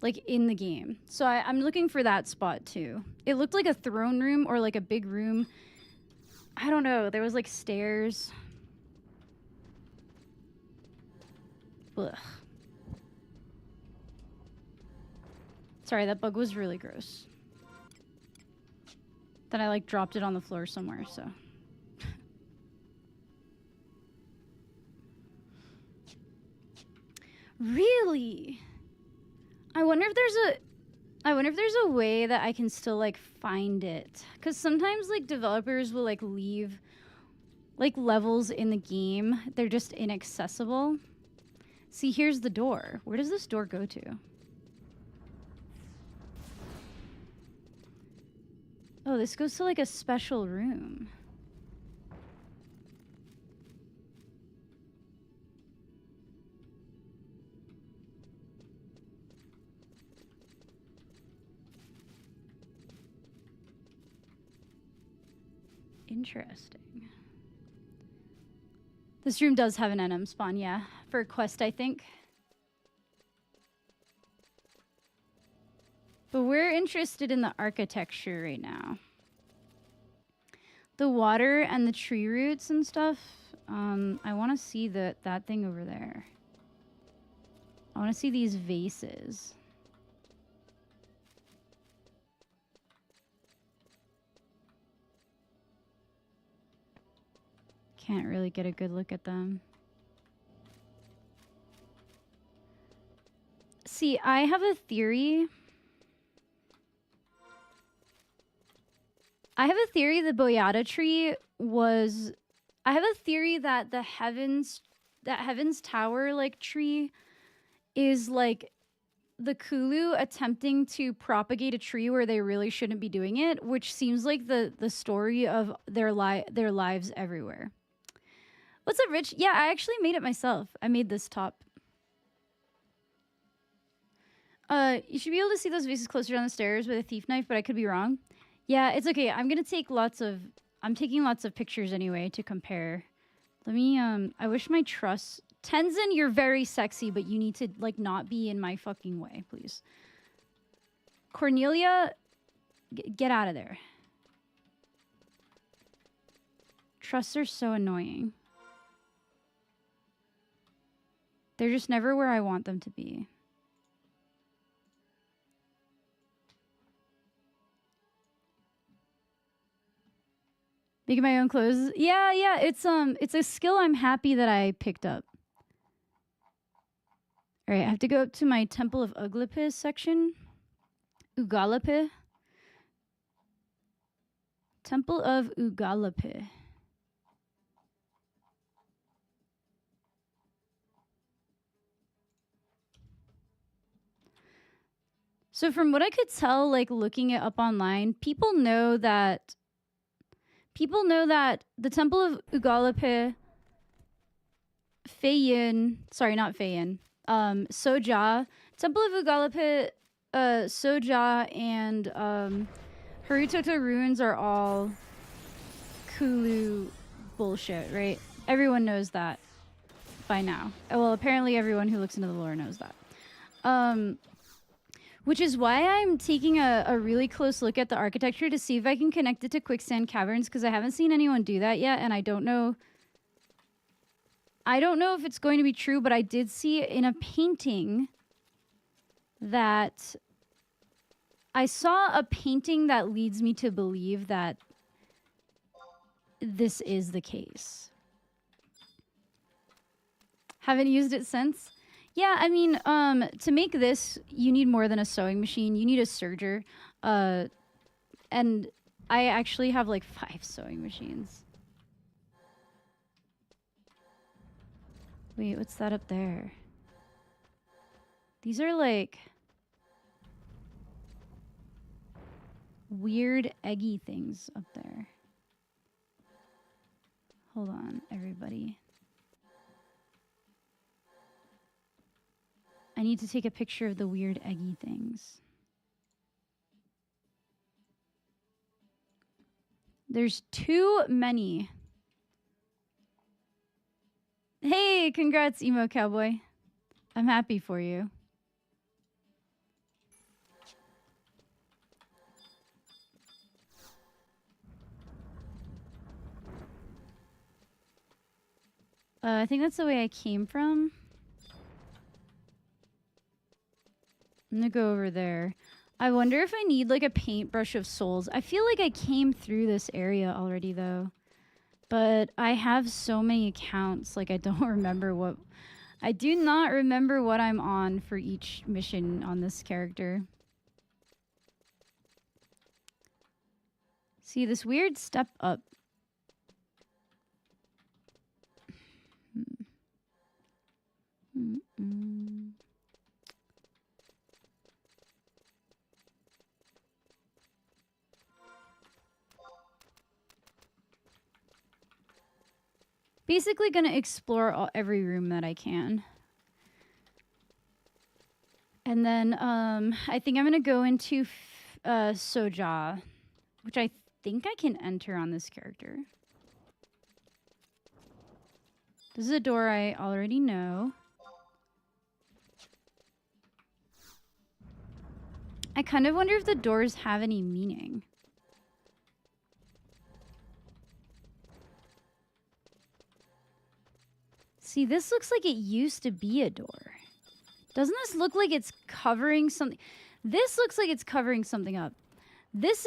like, in the game. So I'm looking for that spot too. It looked like a throne room or like a big room. I don't know. There was, like, stairs. Ugh. Sorry, that bug was really gross. Then I, like, dropped it on the floor somewhere, so. Really? I wonder if there's a way that I can still, like, find it. Because sometimes, like, developers will, like, leave, like, levels in the game. They're just inaccessible. See, here's the door. Where does this door go to? Oh, this goes to, like, a special room. Interesting. This room does have an NM spawn, yeah. For a quest, I think. But we're interested in the architecture right now. The water and the tree roots and stuff. I want to see that thing over there. I want to see these vases. Can't really get a good look at them. See, I have a theory. I have a theory the Boyata tree was... I have a theory that the Heaven's Tower, like, tree is, like, the Kulu attempting to propagate a tree where they really shouldn't be doing it, which seems like the story of their lives everywhere. What's up, Rich? Yeah, I actually made it myself. I made this top. You should be able to see those vases closer down the stairs with a thief knife, but I could be wrong. Yeah, it's okay. I'm taking lots of pictures anyway to compare. Let me, I wish my trust... Tenzin, you're very sexy, but you need to, like, not be in my fucking way, please. Cornelia, get out of there. Trusts are so annoying. They're just never where I want them to be. Making my own clothes. Yeah, it's a skill I'm happy that I picked up. All right, I have to go up to my Temple of Uglapis section. Ugalape. Temple of Ugalape. So from what I could tell, like looking it up online, people know that the Temple of Ugalape, Feiyin, sorry, not Feiyin, Soja, Temple of Ugalape, Soja, and Harutoto ruins are all Kulu bullshit, right? Everyone knows that by now. Well, apparently everyone who looks into the lore knows that. Which is why I'm taking a really close look at the architecture to see if I can connect it to quicksand caverns, because I haven't seen anyone do that yet, and I don't know if it's going to be true, but I did see in a painting that I saw a painting that leads me to believe that this is the case. Haven't used it since. Yeah, I mean, to make this, you need more than a sewing machine. You need a serger. And I actually have like 5 sewing machines. Wait, what's that up there? These are like weird eggy things up there. Hold on, everybody. I need to take a picture of the weird eggy things. There's too many. Hey, congrats, Emo Cowboy. I'm happy for you. I think that's the way I came from. I'm gonna go over there. I wonder if I need like a paintbrush of souls. I feel like I came through this area already though. But I have so many accounts, like I don't remember what... I do not remember what I'm on for each mission on this character. See, this weird step up. Basically gonna explore every room that I can. And then I think I'm gonna go into Soja, which I think I can enter on this character. This is a door I already know. I kind of wonder if the doors have any meaning. See, this looks like it used to be a door. Doesn't this look like it's covering something? This looks like it's covering something up. This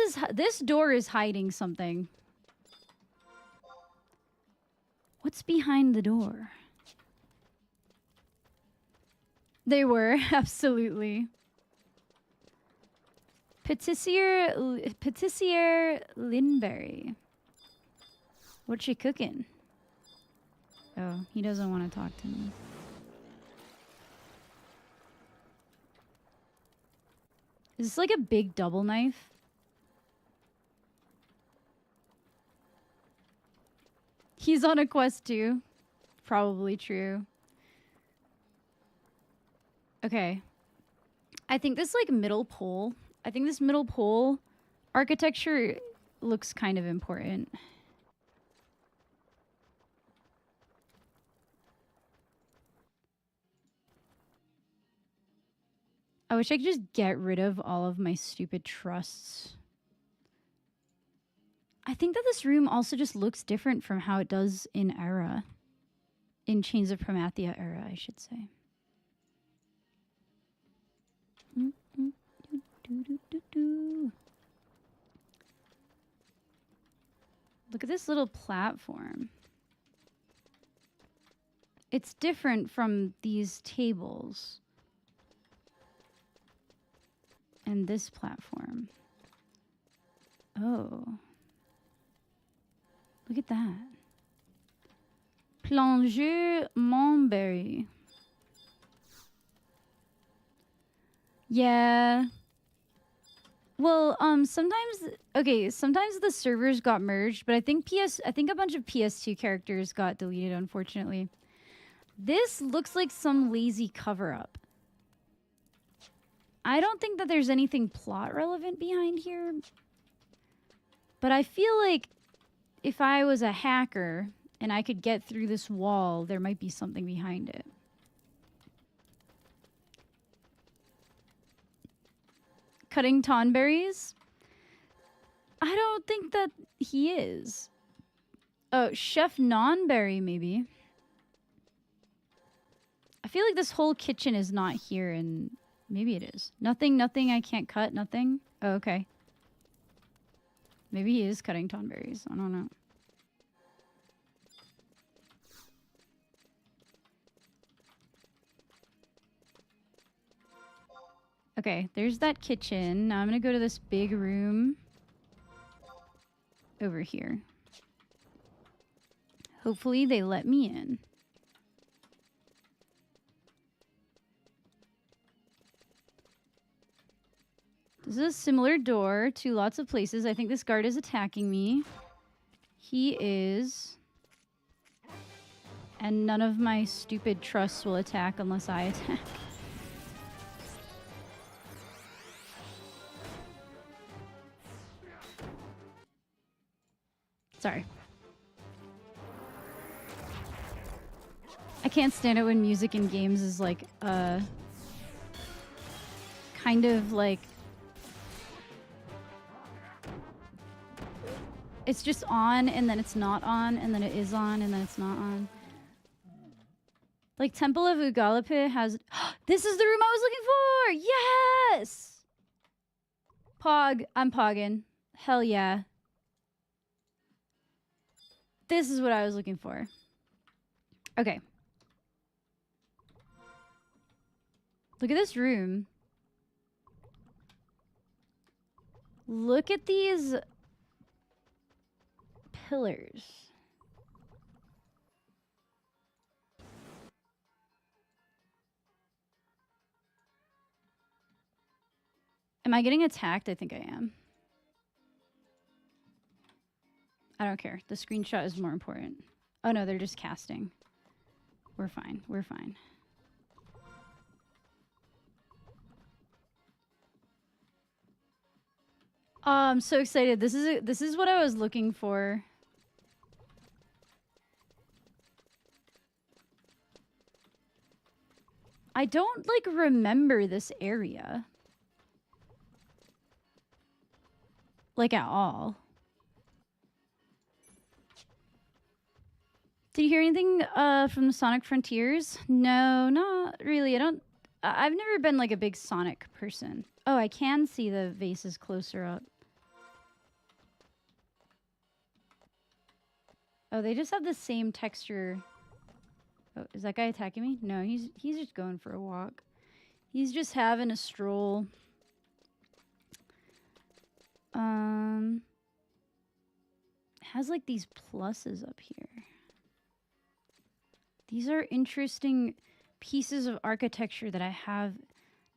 door is hiding something. What's behind the door? They were, absolutely. Patissier Lindberry. What's she cooking? Oh, he doesn't want to talk to me. Is this like a big double knife? He's on a quest too. Probably true. Okay. I think this like middle pole. I think this middle pole architecture looks kind of important. I wish I could just get rid of all of my stupid trusts. I think that this room also just looks different from how it does in Era. In Chains of Promathia Era, I should say. Look at this little platform. It's different from these tables. And this platform. Oh. Look at that. Plongeur Montberry. Yeah. Well, sometimes the servers got merged, but I think a bunch of PS2 characters got deleted, unfortunately. This looks like some lazy cover-up. I don't think that there's anything plot relevant behind here. But I feel like if I was a hacker and I could get through this wall, there might be something behind it. Cutting tonberries? I don't think that he is. Oh, Chef Nonberry, maybe. I feel like this whole kitchen is not here, and maybe it is. Nothing, I can't cut, nothing. Oh, okay. Maybe he is cutting tonberries. I don't know. Okay, there's that kitchen. Now I'm gonna go to this big room over here. Hopefully they let me in. This is a similar door to lots of places. I think this guard is attacking me. He is. And none of my stupid trusts will attack unless I attack. Sorry. I can't stand it when music in games is like, kind of like... It's just on, and then it's not on, and then it is on, and then it's not on. Like, Temple of Ugalape has... This is the room I was looking for! Yes! Pog. I'm pogging. Hell yeah. This is what I was looking for. Okay. Look at this room. Look at these pillars. Am I getting attacked? I think I am. I don't care. The screenshot is more important. Oh no, they're just casting. We're fine. We're fine. Oh, I'm so excited. This is what I was looking for. I don't like remember this area. Like at all. Did you hear anything from Sonic Frontiers? No, not really. I've never been like a big Sonic person. Oh, I can see the vases closer up. Oh, they just have the same texture. Oh, is that guy attacking me? No, he's just going for a walk. He's just having a stroll. Has like these pluses up here. These are interesting pieces of architecture that I have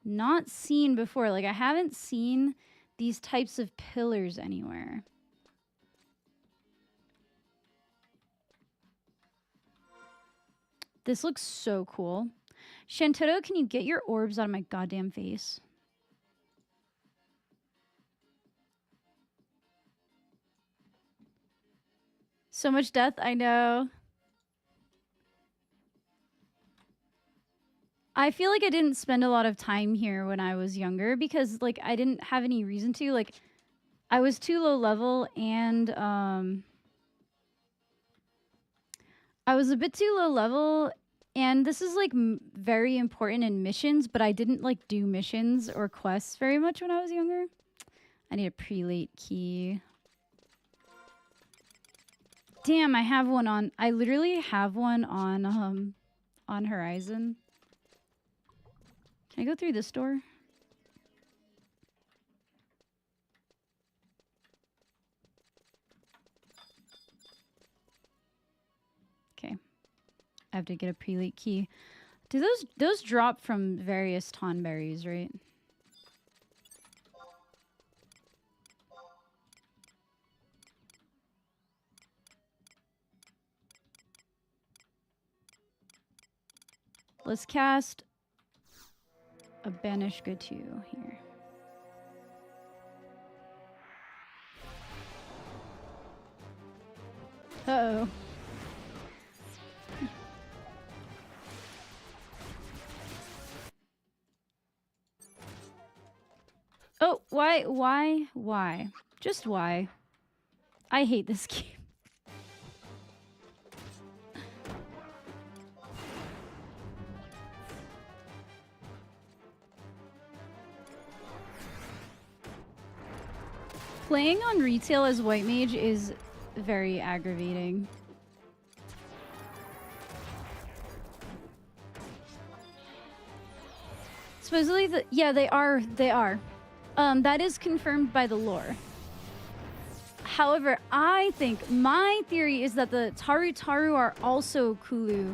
not seen before. Like, I haven't seen these types of pillars anywhere. This looks so cool. Shantaro, can you get your orbs out of my goddamn face? So much death, I know. I feel like I didn't spend a lot of time here when I was younger because, like, I didn't have any reason to. Like, I was too low level and, I was a bit too low level, and this is, like, very important in missions, but I didn't, like, do missions or quests very much when I was younger. I need a prelate key. Damn, I have one on... I literally have one on Horizon. Can I go through this door? Okay. I have to get a prelate key. Do those drop from various tonberries, right? Let's cast a Banish Gatu here. Uh-oh. Oh, why? Just why? I hate this game. Playing on retail as White Mage is very aggravating. Supposedly, yeah, they are. That is confirmed by the lore. However, I think my theory is that the Taru are also Kulu,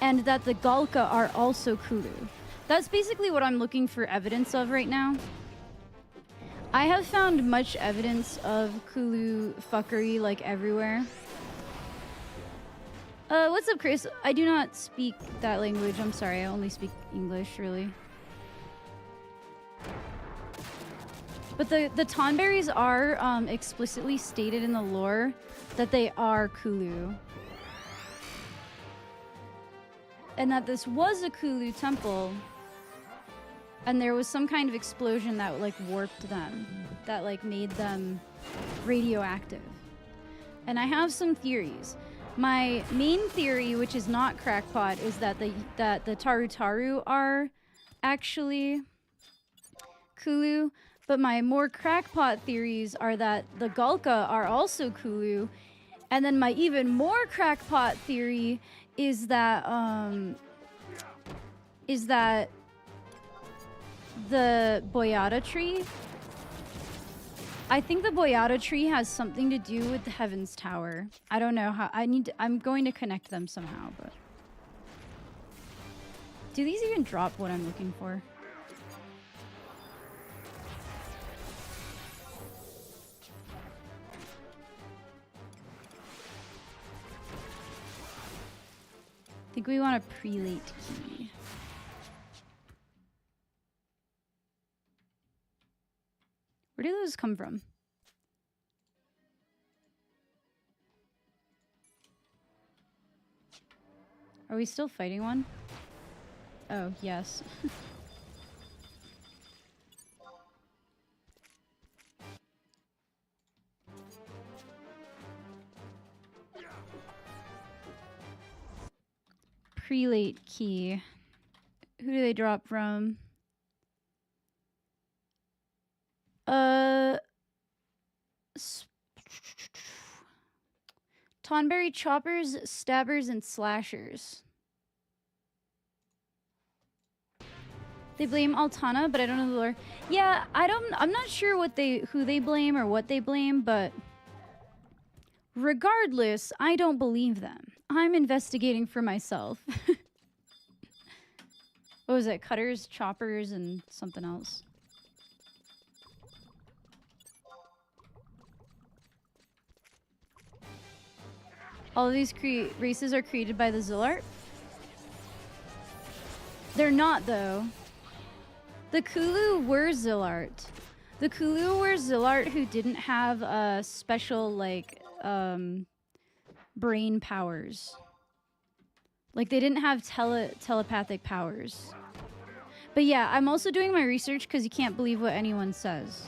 and that the Galka are also Kulu. That's basically what I'm looking for evidence of right now. I have found much evidence of Kulu fuckery, like, everywhere. What's up, Chris? I do not speak that language. I'm sorry, I only speak English, really. But the Tonberries are explicitly stated in the lore that they are Kulu. And that this was a Kulu temple, and there was some kind of explosion that, like, warped them, that, like, made them radioactive. And I have some theories. My main theory, which is not crackpot, is that the Taru are actually Kulu. But my more crackpot theories are that the Galka are also Kulu. And then my even more crackpot theory is that the Boyata tree, I think the Boyata tree has something to do with the Heaven's Tower. I don't know how. I'm going to connect them somehow, but do these even drop what I'm looking for? I think we want a prelate key. Where do those come from? Are we still fighting one? Oh, yes. Prelate key. Who do they drop from? Tonberry choppers, stabbers, and slashers. They blame Altana, but I don't know the lore. Yeah, I'm not sure who they blame or what they blame, but regardless, I don't believe them. I'm investigating for myself. What was it? Cutters, choppers, and something else. All of these races are created by the Zillart. They're not, though. The Kulu were Zillart. The Kulu were Zillart who didn't have special, like, brain powers. Like, they didn't have telepathic powers. But yeah, I'm also doing my research because you can't believe what anyone says.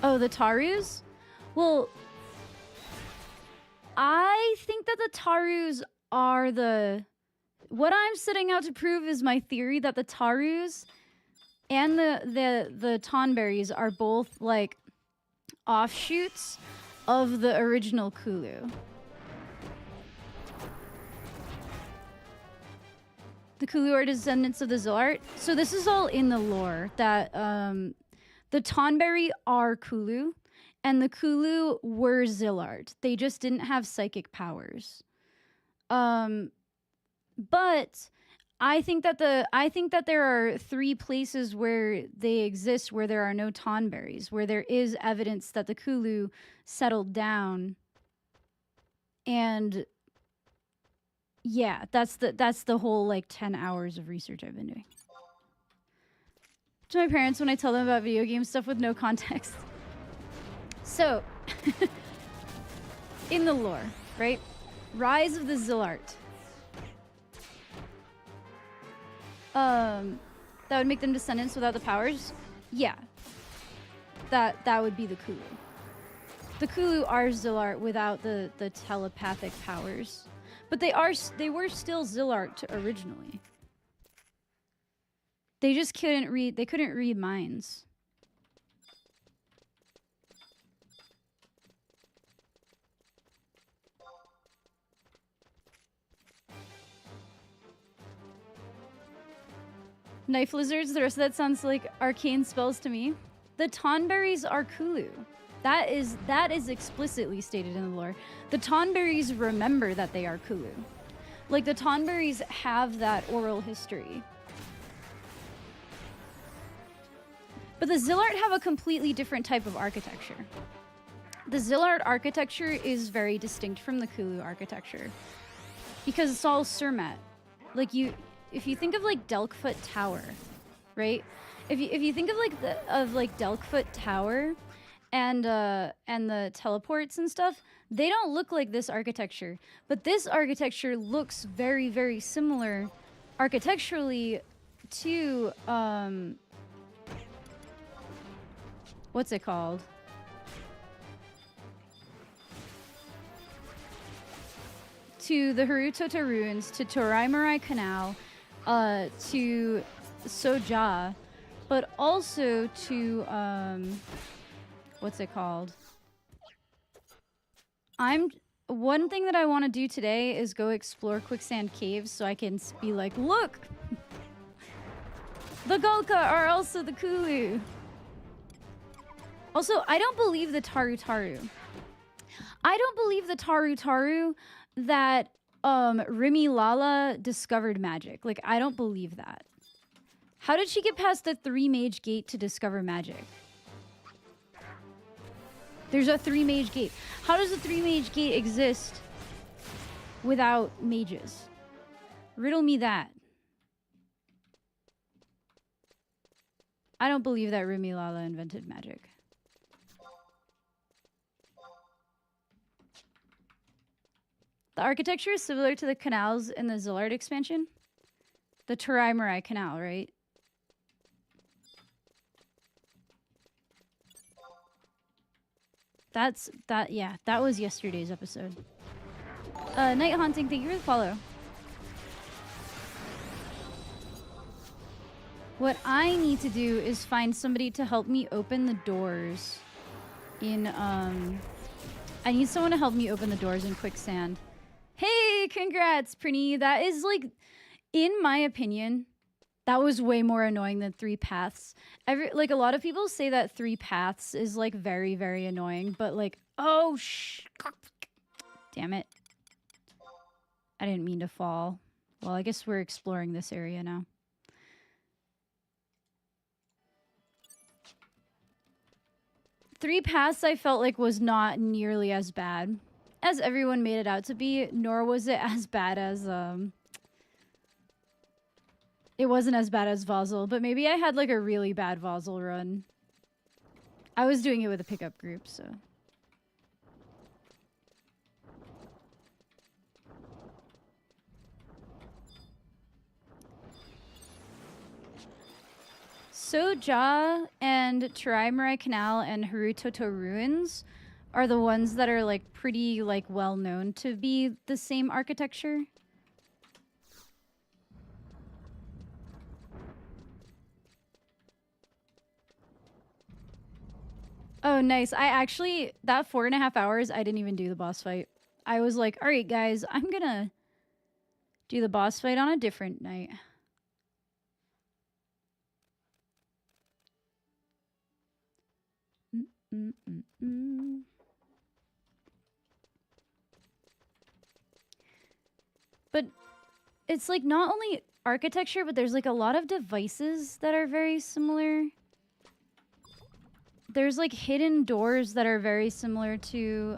Oh, the Tarus? Well, I think that the Tarus are the... What I'm setting out to prove is my theory that the Tarus and the Tonberries are both, like, offshoots of the original Kulu. The Kulu are descendants of the Zilart. So this is all in the lore that the Tonberry are Kulu and the Kulu were Zilart. They just didn't have psychic powers. But I think that there are 3 places where they exist where there are no Tonberries, where there is evidence that the Kulu settled down. And yeah, that's the whole like 10 hours of research I've been doing. To my parents when I tell them about video game stuff with no context. So, in the lore, right? Rise of the Zilart. That would make them descendants without the powers? Yeah. That would be the Kulu. The Kulu are Zilart without the telepathic powers. But they were still Zilart originally. They just couldn't read minds. Knife lizards, the rest of that sounds like arcane spells to me. The Tonberries are Kulu. That is explicitly stated in the lore. The Tonberries remember that they are Kulu. Like, the Tonberries have that oral history. But the Zilart have a completely different type of architecture. The Zilart architecture is very distinct from the Kulu architecture. Because it's all Surmat. Like, if you think of, like, Delkfoot Tower, right? If you think of, like, Delkfoot Tower... and the teleports and stuff, they don't look like this architecture. But this architecture looks very, very similar architecturally to, what's it called? To the Harutota ruins, to Torai Canal, to Soja, but also to, what's it called? One thing that I want to do today is go explore quicksand caves so I can be like, look! The Golka are also the Kulu! Also, I don't believe the Taru Taru. I don't believe the Taru Taru that Rimi Lala discovered magic. Like, I don't believe that. How did she get past the 3-mage gate to discover magic? There's a 3-mage gate. How does a 3-mage gate exist without mages? Riddle me that. I don't believe that Rimi Lala invented magic. The architecture is similar to the canals in the Zilart expansion. The Torai Canal, right? Yeah, that was yesterday's episode. Night Haunting, thank you for the follow. What I need to do is find somebody to help me open the doors in, I need someone to help me open the doors in quicksand. Hey, congrats, Prinny. That is, like, in my opinion, that was way more annoying than 3 paths. Like, a lot of people say that 3 paths is, like, very, very annoying, but, like, oh, damn it. I didn't mean to fall. Well, I guess we're exploring this area now. Three paths I felt like was not nearly as bad as everyone made it out to be, nor was it as bad as, it wasn't as bad as Vozzle, but maybe I had like a really bad Vozzle run. I was doing it with a pickup group, so. Soja and Taraimari Canal and Harutoto Ruins are the ones that are like pretty like well known to be the same architecture. Oh, nice. I actually, that 4.5 hours, I didn't even do the boss fight. I was like, all right, guys, I'm gonna do the boss fight on a different night. But it's like not only architecture, but there's like a lot of devices that are very similar. There's like hidden doors that are very similar to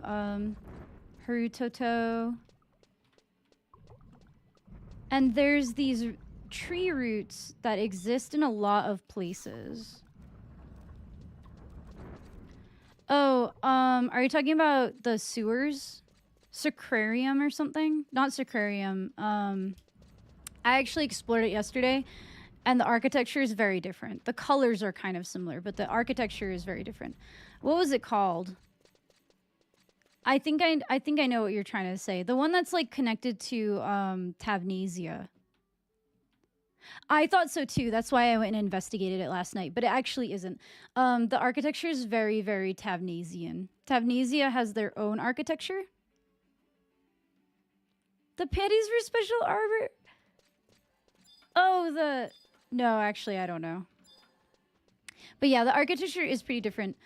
Harutoto. And there's these tree roots that exist in a lot of places. Oh, are you talking about the sewers? Sacrarium or something? Not Sacrarium. I actually explored it yesterday, and the architecture is very different. The colors are kind of similar, but the architecture is very different. What was it called? I think I know what you're trying to say. The one that's like connected to Tavnesia. I thought so too. That's why I went and investigated it last night, but it actually isn't. The architecture is very, very Tavnesian. Tavnesia has their own architecture. The panties for special arbor. Oh, no, actually, I don't know. But yeah, the architecture is pretty different.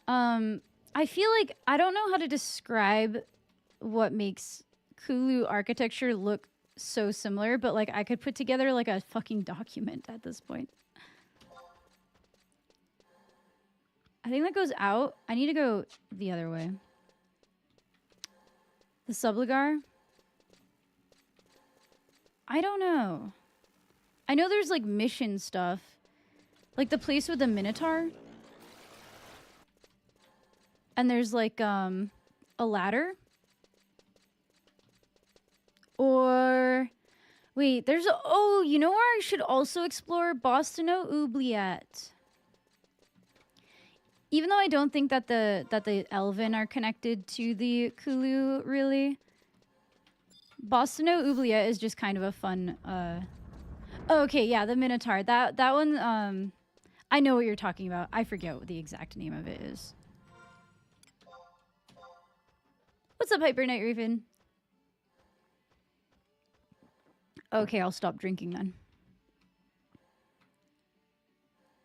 I feel like I don't know how to describe what makes Kulu architecture look so similar, but like I could put together like a fucking document at this point. I think that goes out. I need to go the other way. The subligar? I don't know. I know there's like mission stuff. Like the place with the Minotaur. And there's like a ladder. Or wait, there's a, oh, you know where I should also explore? Bostono Oubliette. Even though I don't think that the Elven are connected to the Kulu really. Bostono Oubliette is just kind of a fun oh, okay, yeah, the Minotaur. That one I know what you're talking about. I forget what the exact name of it is. What's up, Hyper Night Raven? Okay, I'll stop drinking then.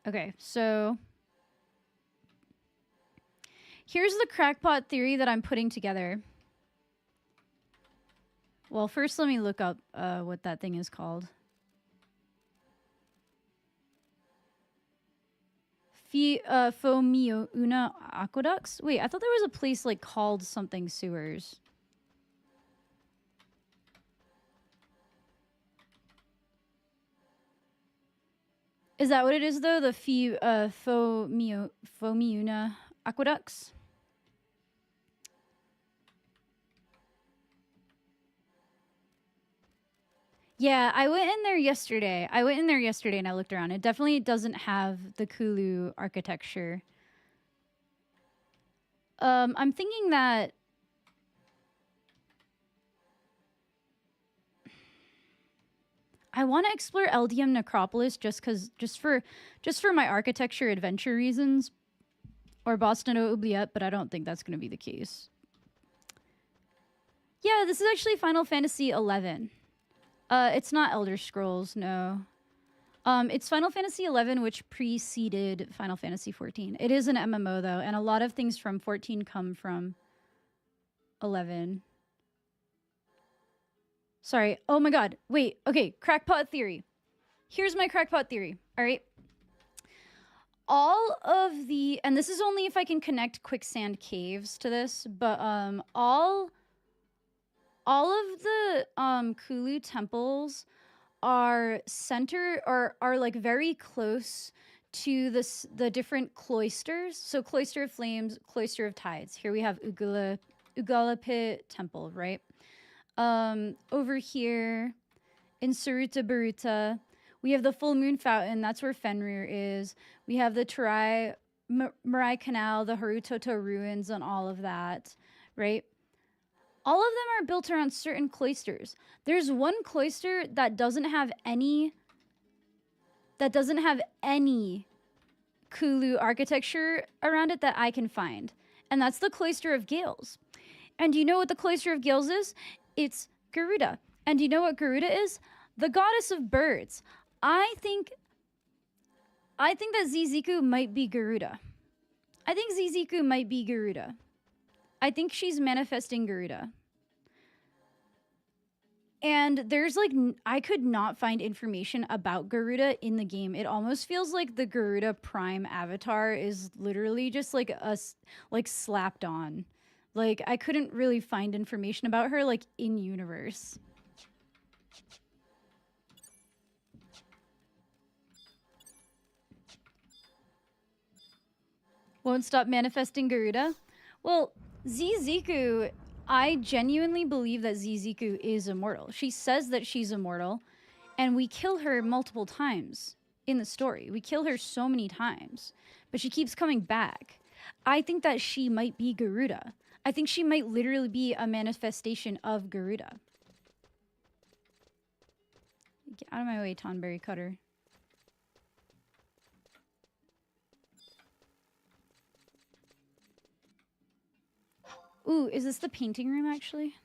Okay, so here's the crackpot theory that I'm putting together. Well, first let me look up what that thing is called. Fomiuna Aqueducts? Wait, I thought there was a place like called something sewers. Is that what it is though? The Fomiuna Aqueducts? Yeah, I went in there yesterday. And I looked around. It definitely doesn't have the Kulu architecture. I'm thinking that I want to explore LDM Necropolis just for my architecture adventure reasons, or Boston Oubliette, but I don't think that's going to be the case. Yeah, this is actually Final Fantasy 11. It's not Elder Scrolls, no. It's Final Fantasy 11, which preceded Final Fantasy 14. It is an MMO, though, and a lot of things from 14 come from 11. Sorry. Oh my god. Wait. Okay, crackpot theory. Here's my crackpot theory, all right? All of the... And this is only if I can connect quicksand caves to this, but all of the Kulu temples are are like very close to the different cloisters. So Cloister of Flames, Cloister of Tides. Here we have Ugalapit Temple, right? Over here in Saruta Baruta, We have the Full Moon Fountain. That's where Fenrir is. We have the Mirai Canal, the Harutoto ruins, and all of that, right? All of them are built around certain cloisters. There's one cloister that doesn't have any Kulu architecture around it that I can find. And that's the Cloister of Gales. And do you know what the Cloister of Gales is? It's Garuda. And do you know what Garuda is? The goddess of birds. I think that Ziziku might be Garuda. I think Ziziku might be Garuda. I think she's manifesting Garuda. And there's like, I could not find information about Garuda in the game. It almost feels like the Garuda Prime avatar is literally just like slapped on. Like, I couldn't really find information about her like in universe. Won't stop manifesting Garuda? Well, Ziziku, I genuinely believe that Ziziku is immortal. She says that she's immortal, and we kill her multiple times in the story. We kill her so many times, but she keeps coming back. I think that she might be Garuda. I think she might literally be a manifestation of Garuda. Get out of my way, Tonberry Cutter. Ooh, is this the painting room, actually?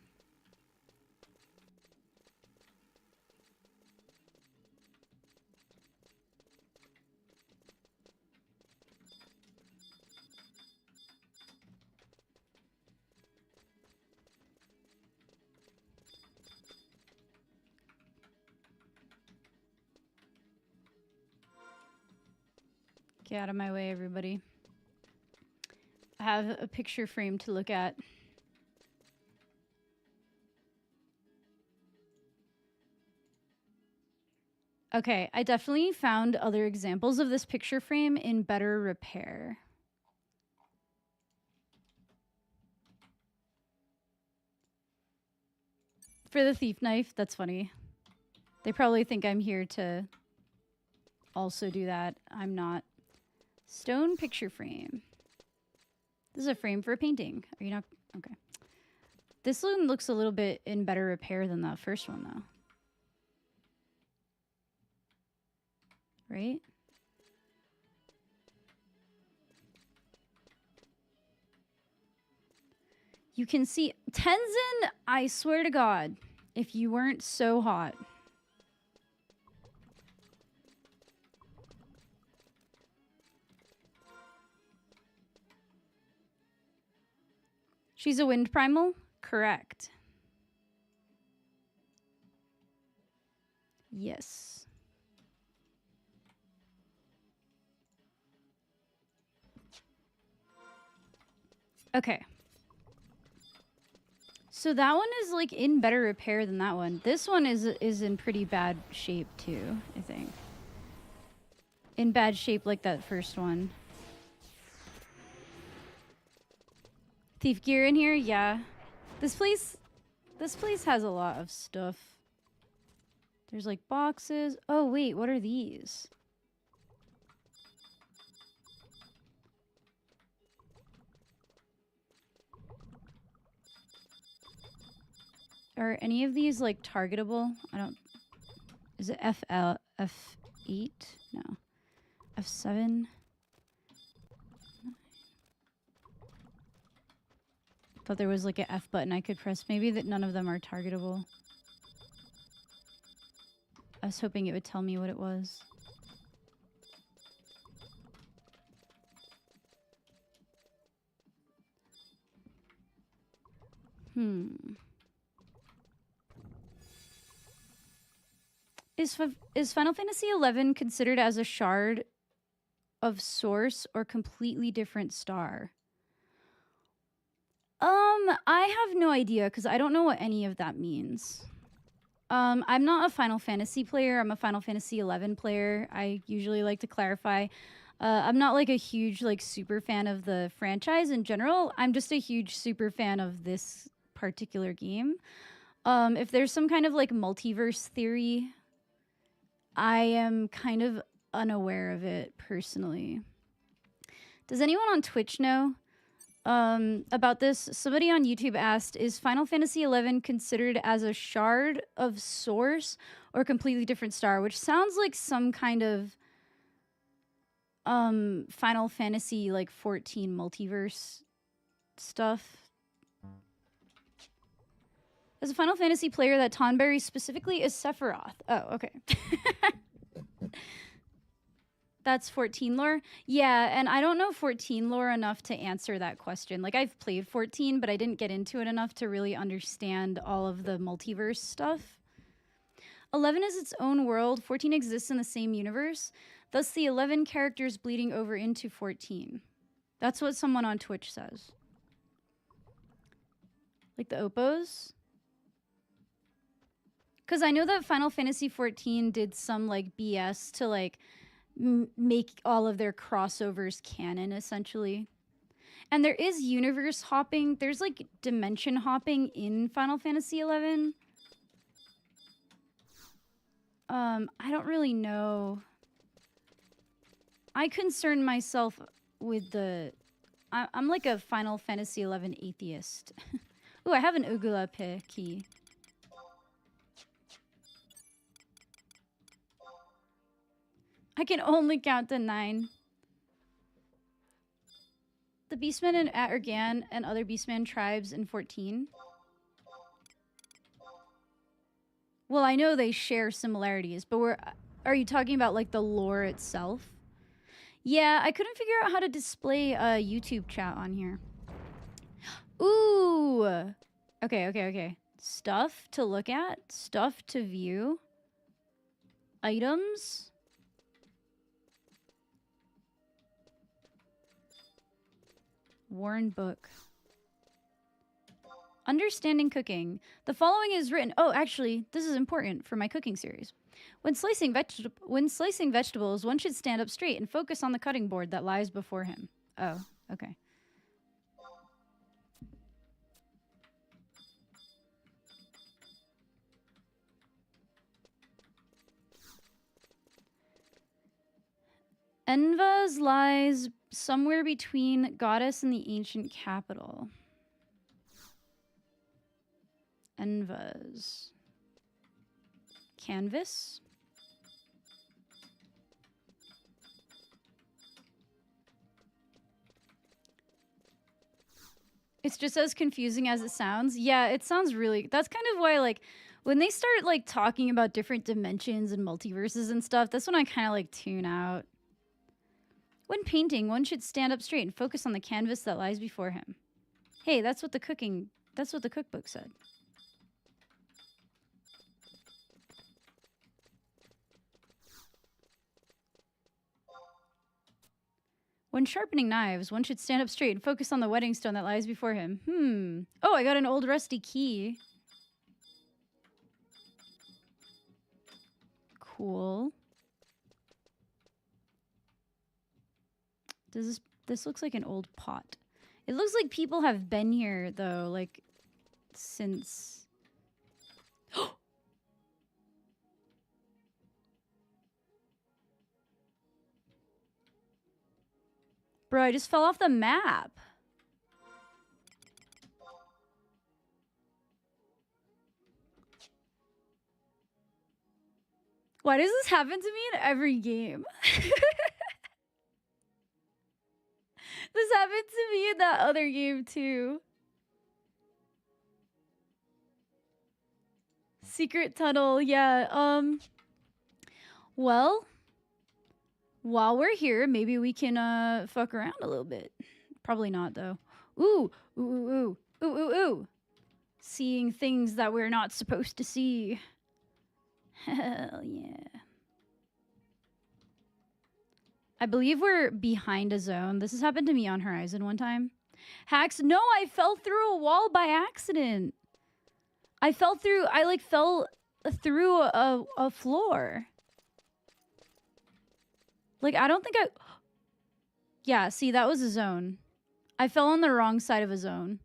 Get out of my way, everybody. I have a picture frame to look at. Okay, I definitely found other examples of this picture frame in better repair. For the thief knife, that's funny. They probably think I'm here to also do that. I'm not. Stone picture frame. This is a frame for a painting. Are you not? Okay. This one looks a little bit in better repair than that first one, though. Right? You can see Tenzin, I swear to God, if you weren't so hot. She's a wind primal? Correct. Yes. Okay. So that one is like in better repair than that one. This one is in pretty bad shape too, I think. In bad shape like that first one. Thief gear in here? Yeah. This place has a lot of stuff. There's like boxes. Oh wait, what are these? Are any of these like targetable? I don't. Is it F8? No. F7? Thought there was like an F button I could press. Maybe that none of them are targetable. I was hoping it would tell me what it was. Is Final Fantasy XI considered as a shard of source or completely different star? I have no idea because I don't know what any of that means. I'm not a Final Fantasy player. I'm a Final Fantasy XI player. I usually like to clarify. I'm not like a huge like super fan of the franchise in general. I'm just a huge super fan of this particular game. If there's some kind of like multiverse theory, I am kind of unaware of it personally. Does anyone on Twitch know about this? Somebody on YouTube asked, is Final Fantasy XI considered as a shard of source or a completely different star? Which sounds like some kind of Final Fantasy like 14 multiverse stuff. As a Final Fantasy player, that Tonberry specifically is Sephiroth. Oh, okay. That's 14 lore? Yeah, and I don't know 14 lore enough to answer that question. Like, I've played 14, but I didn't get into it enough to really understand all of the multiverse stuff. 11 is its own world. 14 exists in the same universe. Thus, the 11 characters bleeding over into 14. That's what someone on Twitch says. Like the Oppos? Because I know that Final Fantasy 14 did some, like, BS to, like, make all of their crossovers canon, essentially. And there is universe hopping. There's, like, dimension hopping in Final Fantasy XI. I don't really know. I concern myself with the... I'm like a Final Fantasy XI atheist. Ooh, I have an Ugulape key. I can only count to 9. The Beastmen in Atergan and other Beastman tribes in 14. Well, I know they share similarities, but are you talking about, like, the lore itself? Yeah, I couldn't figure out how to display a YouTube chat on here. Ooh! Okay. Stuff to look at. Stuff to view. Items. Worn book. Understanding cooking. The following is written... Oh, actually, this is important for my cooking series. When slicing vegetables, one should stand up straight and focus on the cutting board that lies before him. Oh, okay. Envas lies somewhere between Goddess and the ancient capital. Envas. Canvas? It's just as confusing as it sounds. Yeah, it sounds really... That's kind of why, like, when they start, like, talking about different dimensions and multiverses and stuff, that's when I kind of, like, tune out. When painting, one should stand up straight and focus on the canvas that lies before him. Hey, that's what the cookbook said. When sharpening knives, one should stand up straight and focus on the wedding stone that lies before him. Oh, I got an old rusty key. Cool. This looks like an old pot. It looks like people have been here, though, like, since... Bro, I just fell off the map. Why does this happen to me in every game? This happened to me in that other game, too. Secret tunnel, yeah. Well, while we're here, maybe we can, fuck around a little bit. Probably not, though. Ooh. Seeing things that we're not supposed to see. Hell yeah. I believe we're behind a zone. This has happened to me on Horizon one time. Hacks? No, I fell through a wall by accident. I fell through a floor. Like, I don't think I... Yeah, see, that was a zone. I fell on the wrong side of a zone.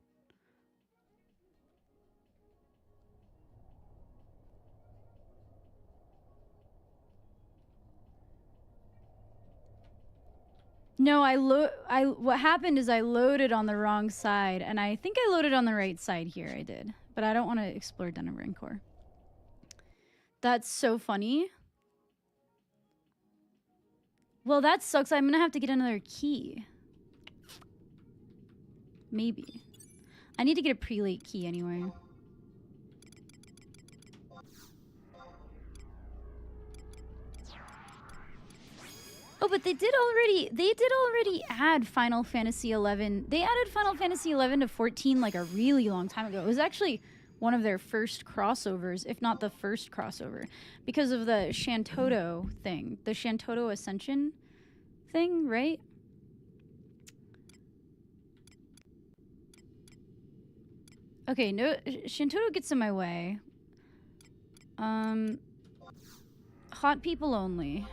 No, what happened is I loaded on the wrong side, and I think I loaded on the right side here. I did, but I don't want to explore Denim Rancor. That's so funny. Well, that sucks. I'm gonna have to get another key. Maybe. I need to get a prelate key anyway. Oh, but they did already add Final Fantasy 11. They added Final Fantasy 11 to 14 like a really long time ago. It was actually one of their first crossovers, if not the first crossover, because of the Shantoto thing, the Shantoto Ascension thing, right? Okay, no, Shantoto gets in my way. Hot people only.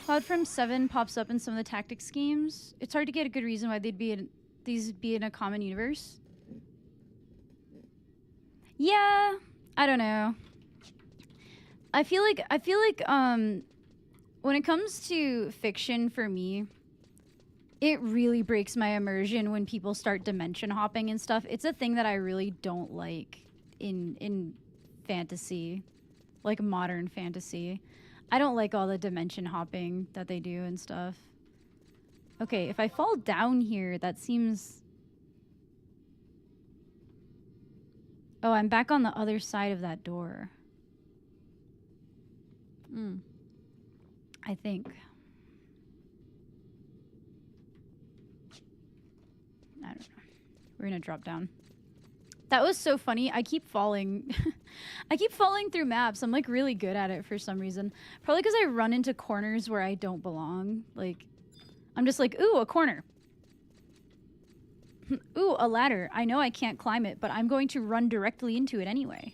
Cloud from 7 pops up in some of the tactic schemes. It's hard to get a good reason why these be in a common universe. Yeah, I don't know. I feel like when it comes to fiction for me, it really breaks my immersion when people start dimension hopping and stuff. It's a thing that I really don't like in fantasy, like modern fantasy. I don't like all the dimension hopping that they do and stuff. Okay, if I fall down here, that seems... Oh, I'm back on the other side of that door. I think. I don't know. We're gonna drop down. That was so funny. I keep falling. I keep falling through maps. I'm like really good at it for some reason. Probably because I run into corners where I don't belong. Like, I'm just like, ooh, a corner. Ooh, a ladder. I know I can't climb it, but I'm going to run directly into it anyway.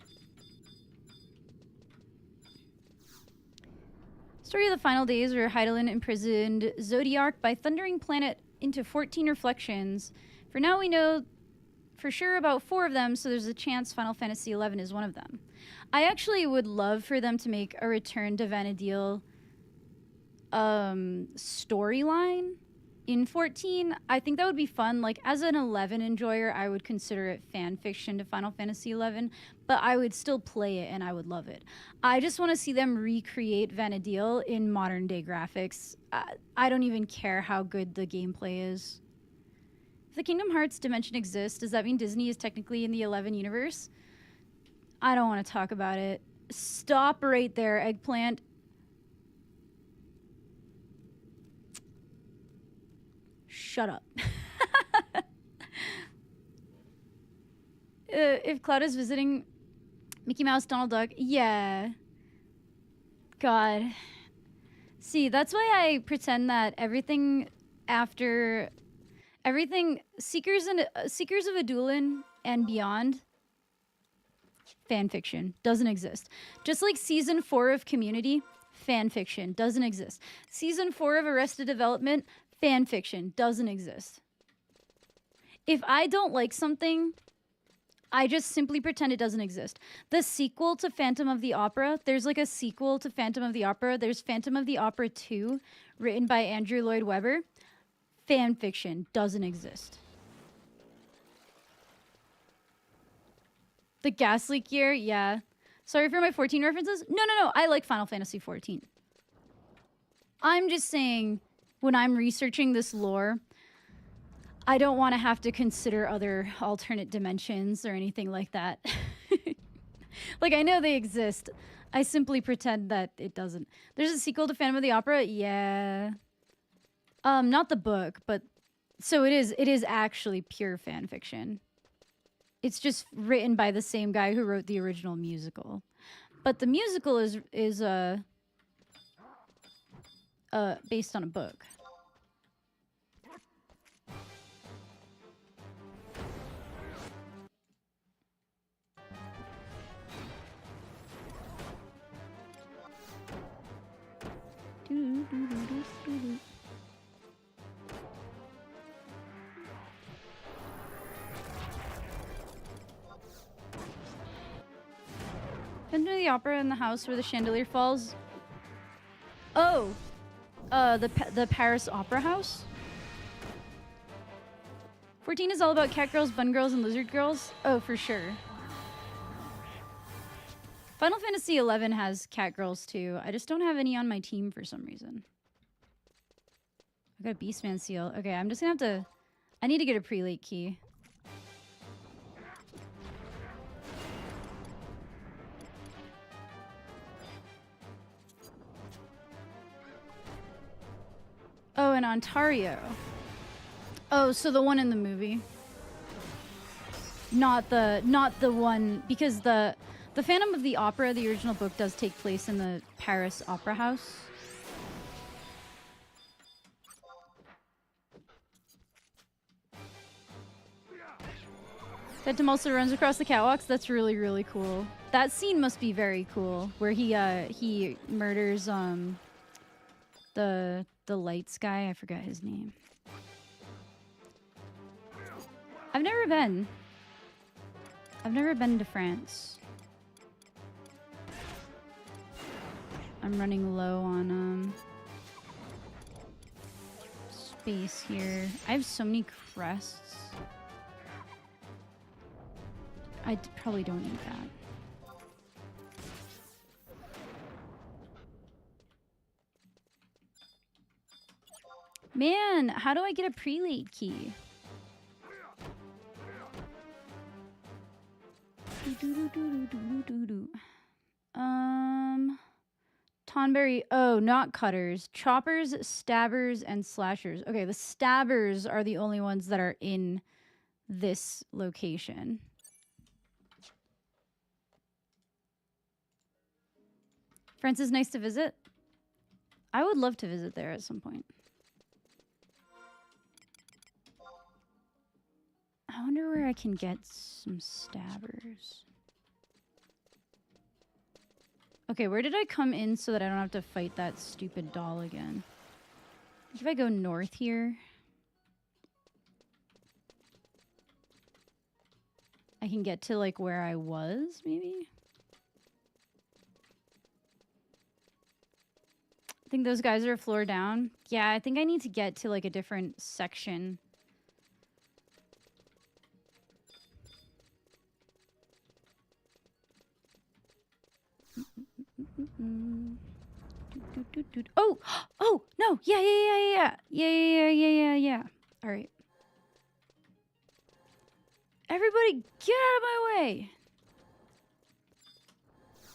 Story of the final days where Hydaelyn imprisoned Zodiark by thundering planet into 14 reflections. For now we know for sure about 4 of them, so there's a chance Final Fantasy XI is one of them. I actually would love for them to make a Return to Vana'diel storyline in 14. I think that would be fun. Like, as an 11 enjoyer, I would consider it fan fiction to Final Fantasy XI, but I would still play it and I would love it. I just want to see them recreate Vana'diel in modern day graphics. I don't even care how good the gameplay is. If the Kingdom Hearts dimension exists, does that mean Disney is technically in the 11 universe? I don't want to talk about it. Stop right there, Eggplant. Shut up. If Cloud is visiting Mickey Mouse, Donald Duck, yeah. God. See, that's why I pretend that everything after... Everything, Seekers of Adulin and beyond, fanfiction, doesn't exist. Just like Season 4 of Community, fanfiction, doesn't exist. Season 4 of Arrested Development, fanfiction, doesn't exist. If I don't like something, I just simply pretend it doesn't exist. The sequel to Phantom of the Opera, there's like a sequel to Phantom of the Opera. There's Phantom of the Opera 2, written by Andrew Lloyd Webber. Fan fiction doesn't exist. The gas leak year, yeah. Sorry for my 14 references. No. I like Final Fantasy 14. I'm just saying, when I'm researching this lore, I don't want to have to consider other alternate dimensions or anything like that. Like, I know they exist. I simply pretend that it doesn't. There's a sequel to Phantom of the Opera? Yeah. Not the book, but so it is actually pure fan fiction. It's just written by the same guy who wrote the original musical. But the musical is based on a book. Phantom of the Opera in the house where the chandelier falls. Oh, the Paris Opera House. 14 is all about cat girls, bun girls, and lizard girls. Oh, for sure. Final Fantasy XI has cat girls too. I just don't have any on my team for some reason. I got a Beastman seal. Okay, I'm just gonna have to... I need to get a prelate key. Oh, in Ontario. Oh, so the one in the movie. Not the one... Because the Phantom of the Opera, the original book, does take place in the Paris Opera House. Phantom also runs across the catwalks. That's really, really cool. That scene must be very cool, where he murders the lights guy. I forgot his name. I've never been to France. I'm running low on space here. I have so many crests. I probably don't need that. Man, how do I get a prelate key? Tonberry. Oh, not cutters. Choppers, stabbers, and slashers. Okay, the stabbers are the only ones that are in this location. France is nice to visit. I would love to visit there at some point. I wonder where I can get some stabbers. Okay, where did I come in so that I don't have to fight that stupid doll again? If I go north here... I can get to, like, where I was, maybe? I think those guys are a floor down. Yeah, I think I need to get to, like, a different section. Oh! Oh! No! Yeah. All right. Everybody, get out of my way!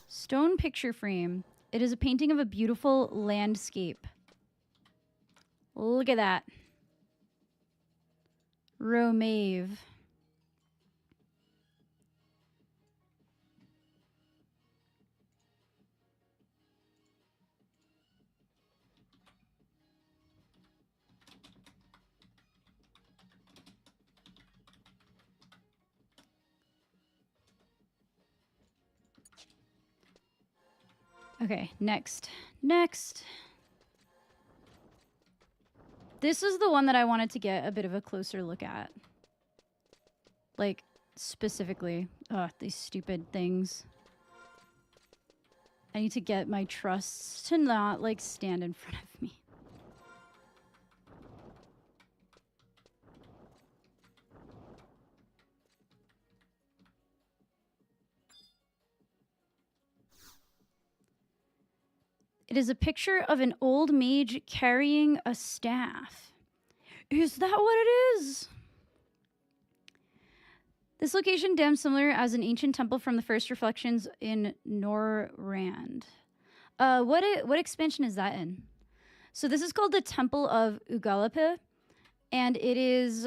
Stone picture frame. It is a painting of a beautiful landscape. Look at that. Romave. Okay, next. This is the one that I wanted to get a bit of a closer look at. Like, specifically. Ugh, these stupid things. I need to get my trusts to not, like, stand in front of me. It is a picture of an old mage carrying a staff. Is that what it is? This location damn similar as an ancient temple from the first reflections in Norrand. What expansion is that in? So this is called the Temple of Ugalape, and it is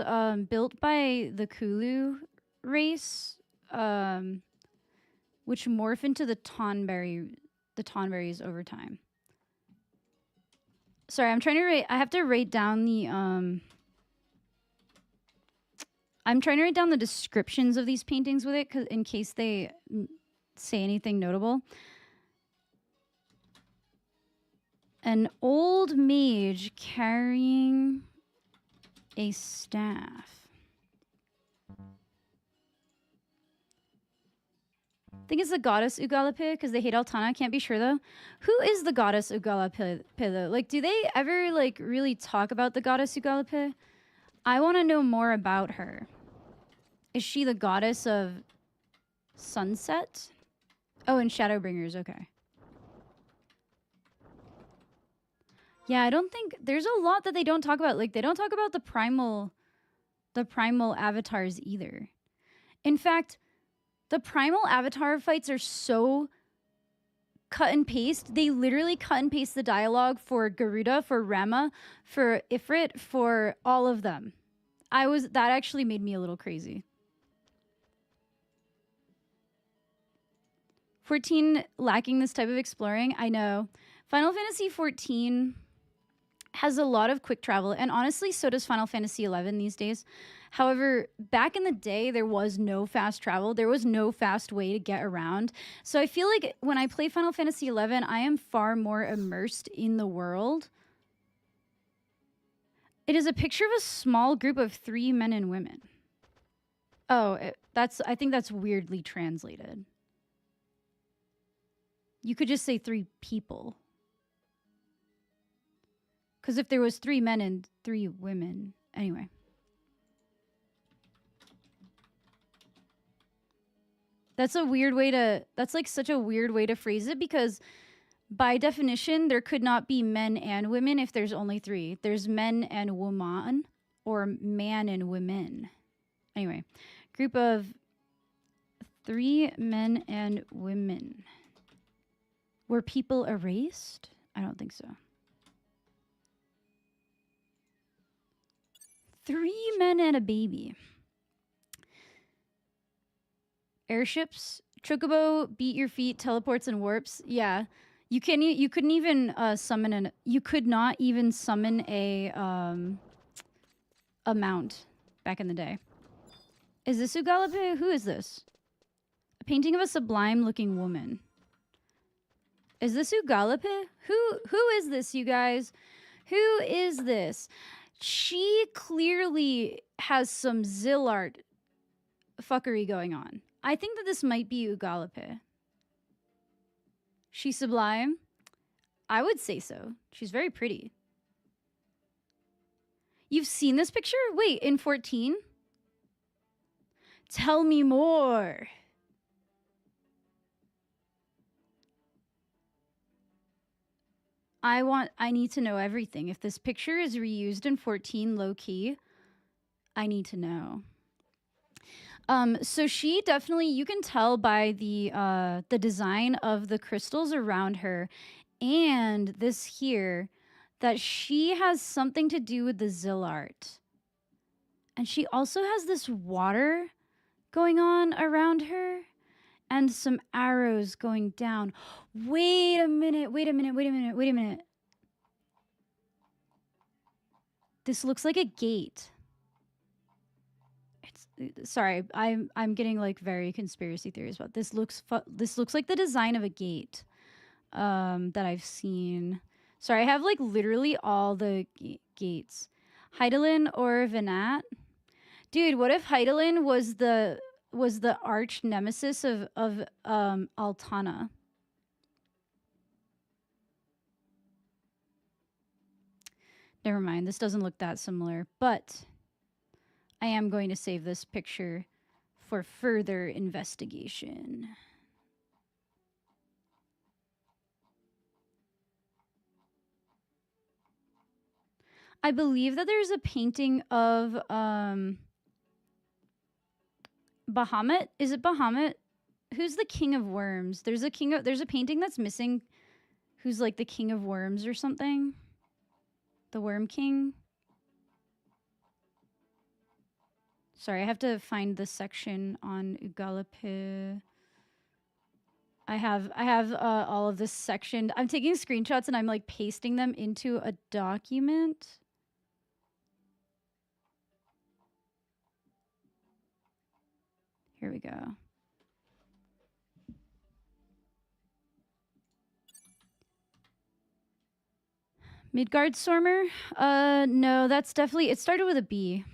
built by the Kulu race, which morph into the Tonberries over time. Sorry, I'm trying to write. I have to write down the. I'm trying to write down the descriptions of these paintings with it, in case they say anything notable. An old mage carrying a staff. think it's the goddess Ugalape because they hate Altana. Can't be sure though. Who is the goddess Ugalape though? Like, do they ever like really talk about the goddess Ugalape? I want to know more about her. Is she the goddess of sunset? Oh, and Shadowbringers. Okay. Yeah, I don't think there's a lot that they don't talk about. Like, they don't talk about the primal avatars either. In fact, the primal avatar fights are so cut and paste. They literally cut and paste the dialogue for Garuda, for Rama, for Ifrit, for all of them. That actually made me a little crazy. 14 lacking this type of exploring. I know. Final Fantasy 14 has a lot of quick travel, and honestly, so does Final Fantasy 11 these days. However, back in the day, there was no fast travel. There was no fast way to get around. So I feel like when I play Final Fantasy 11, I am far more immersed in the world. It is a picture of a small group of 3 men and women. Oh, I think that's weirdly translated. You could just say 3 people. Because if there was 3 men and 3 women, anyway. That's like such a weird way to phrase it, because by definition, there could not be men and women if there's only 3. There's men and woman, or man and women. Anyway, group of 3 men and women. Were people erased? I don't think so. 3 men and a baby. Airships, Chocobo, beat your feet, teleports and warps. Yeah, you couldn't even summon an. You could not even summon a mount back in the day. Is this Ugalape? Who is this? A painting of a sublime-looking woman. Is this Ugalape? Who is this, you guys? Who is this? She clearly has some Zillart fuckery going on. I think that this might be Ugalape. She's sublime? I would say so. She's very pretty. You've seen this picture? Wait, in 14? Tell me more. I need to know everything. If this picture is reused in 14 low-key, I need to know. So she definitely, you can tell by the design of the crystals around her and this here that she has something to do with the Zillart. And she also has this water going on around her and some arrows going down. Wait a minute. This looks like a gate. Sorry, I'm getting like very conspiracy theories about this. This looks like the design of a gate that I've seen. Sorry, I have like literally all the gates. Hydaelyn or Venat? Dude, what if Hydaelyn was the arch nemesis of Altana? Never mind, this doesn't look that similar, but I am going to save this picture for further investigation. I believe that there's a painting of Bahamut. Is it Bahamut? Who's the king of worms? There's a painting that's missing who's like the king of worms or something. The Worm King. Sorry, I have to find the section on Ugalape. I have all of this section. I'm taking screenshots and I'm like pasting them into a document. Here we go. Midgardstormer? No, that's definitely, it started with a B.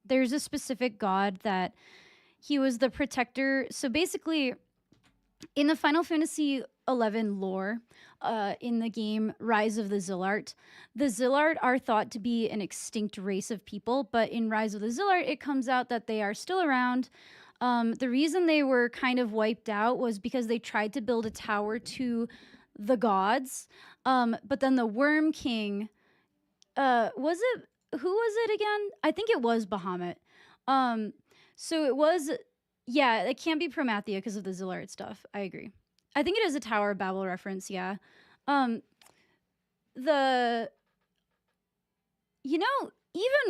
There's a specific god that he was the protector. So basically, In the Final Fantasy XI lore, in the game Rise of the Zillart are thought to be an extinct race of people, but in Rise of the Zillart, it comes out that they are still around. The reason they were kind of wiped out was because they tried to build a tower to the gods, but then the Worm King, who was it again? I think it was Bahamut. So it was, yeah, it can't be Promathia because of the Zillart stuff. I agree. I think it is a Tower of Babel reference, yeah. Even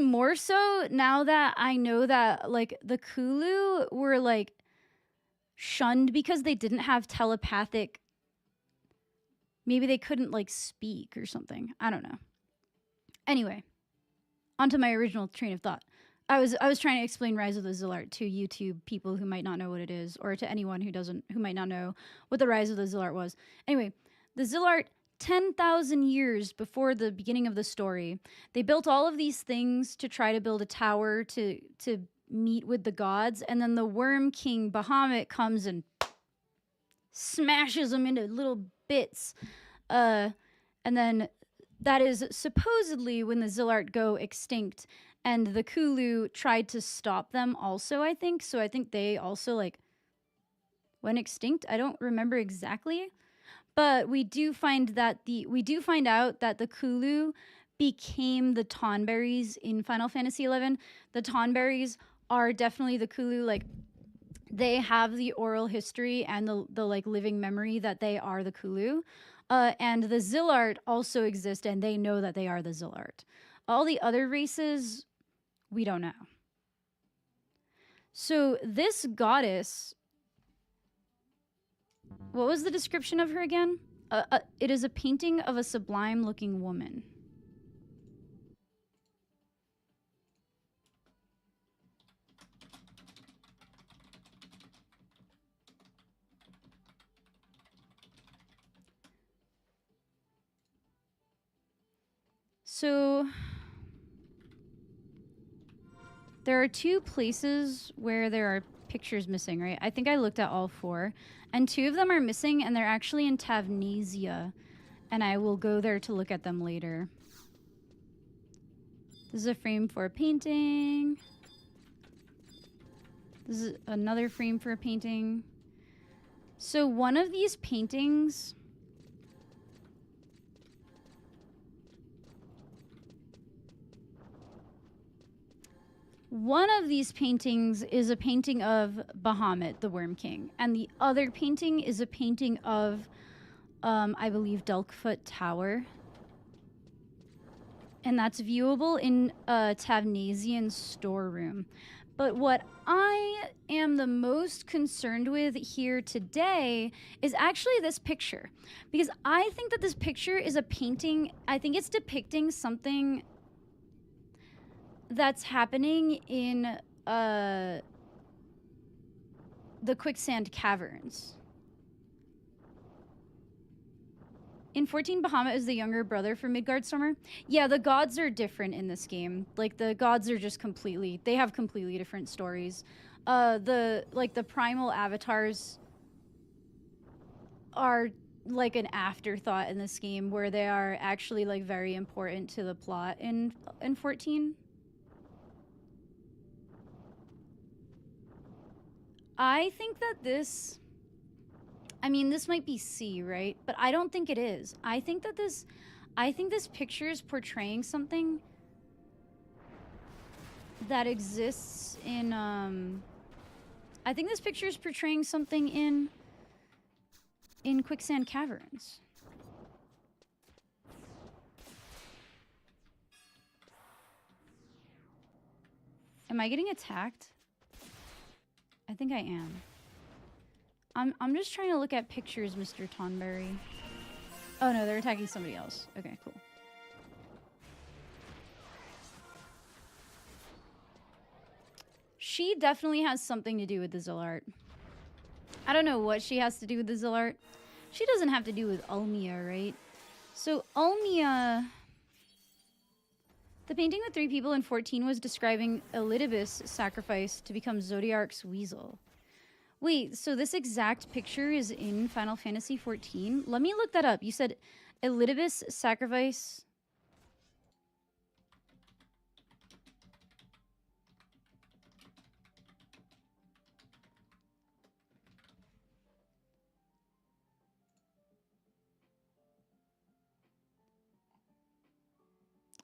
more so now that I know that, like, the Kulu were, like, shunned because they didn't have telepathic, maybe they couldn't, like, speak or something. I don't know. Anyway, onto my original train of thought. I was trying to explain Rise of the Zillart to YouTube people who might not know what it is, or to anyone who might not know what the Rise of the Zillart was. Anyway, the Zillart, 10,000 years before the beginning of the story, they built all of these things to try to build a tower to meet with the gods, and then the Worm King Bahamut comes and smashes them into little bits. And then that is supposedly when the Zillart go extinct. And the Kulu tried to stop them also, I think. So I think they also, like, went extinct. I don't remember exactly. But we do find out that the Kulu became the Tonberries in Final Fantasy XI. The Tonberries are definitely the Kulu. Like, they have the oral history and the like living memory that they are the Kulu. And the Zillart also exist, and they know that they are the Zillart. All the other races, we don't know. So this goddess, what was the description of her again? It is a painting of a sublime-looking woman. So there are 2 places where there are pictures missing, right? I think I looked at all 4, and 2 of them are missing, and they're actually in Tavnesia, and I will go there to look at them later. This is a frame for a painting. This is another frame for a painting. So one of these paintings, is a painting of Bahamut, the Worm King. And the other painting is a painting of, I believe, Delkfoot Tower. And that's viewable in a Tavnesian storeroom. But what I am the most concerned with here today is actually this picture. Because I think that this picture is a painting, I think it's depicting something that's happening in the Quicksand Caverns. In 14, Bahamut is the younger brother for Midgardstormer. Yeah, the gods are different in this game. Like, the gods are just they have completely different stories. The primal avatars are like an afterthought in this game, where they are actually, like, very important to the plot in 14. I think that this might be C, right? But I don't think it is. I think this picture is portraying something that exists in, I think this picture is portraying something in Quicksand Caverns. Am I getting attacked? I think I am. I'm just trying to look at pictures, Mr. Tonberry. Oh no, they're attacking somebody else. Okay, cool. She definitely has something to do with the Zillart. I don't know what she has to do with the Zillart. She doesn't have to do with Ulmia, right? So Ulmia... The painting with 3 people in 14 was describing Elidibus' sacrifice to become Zodiark's weasel. Wait, so this exact picture is in Final Fantasy 14? Let me look that up. You said Elidibus sacrifice.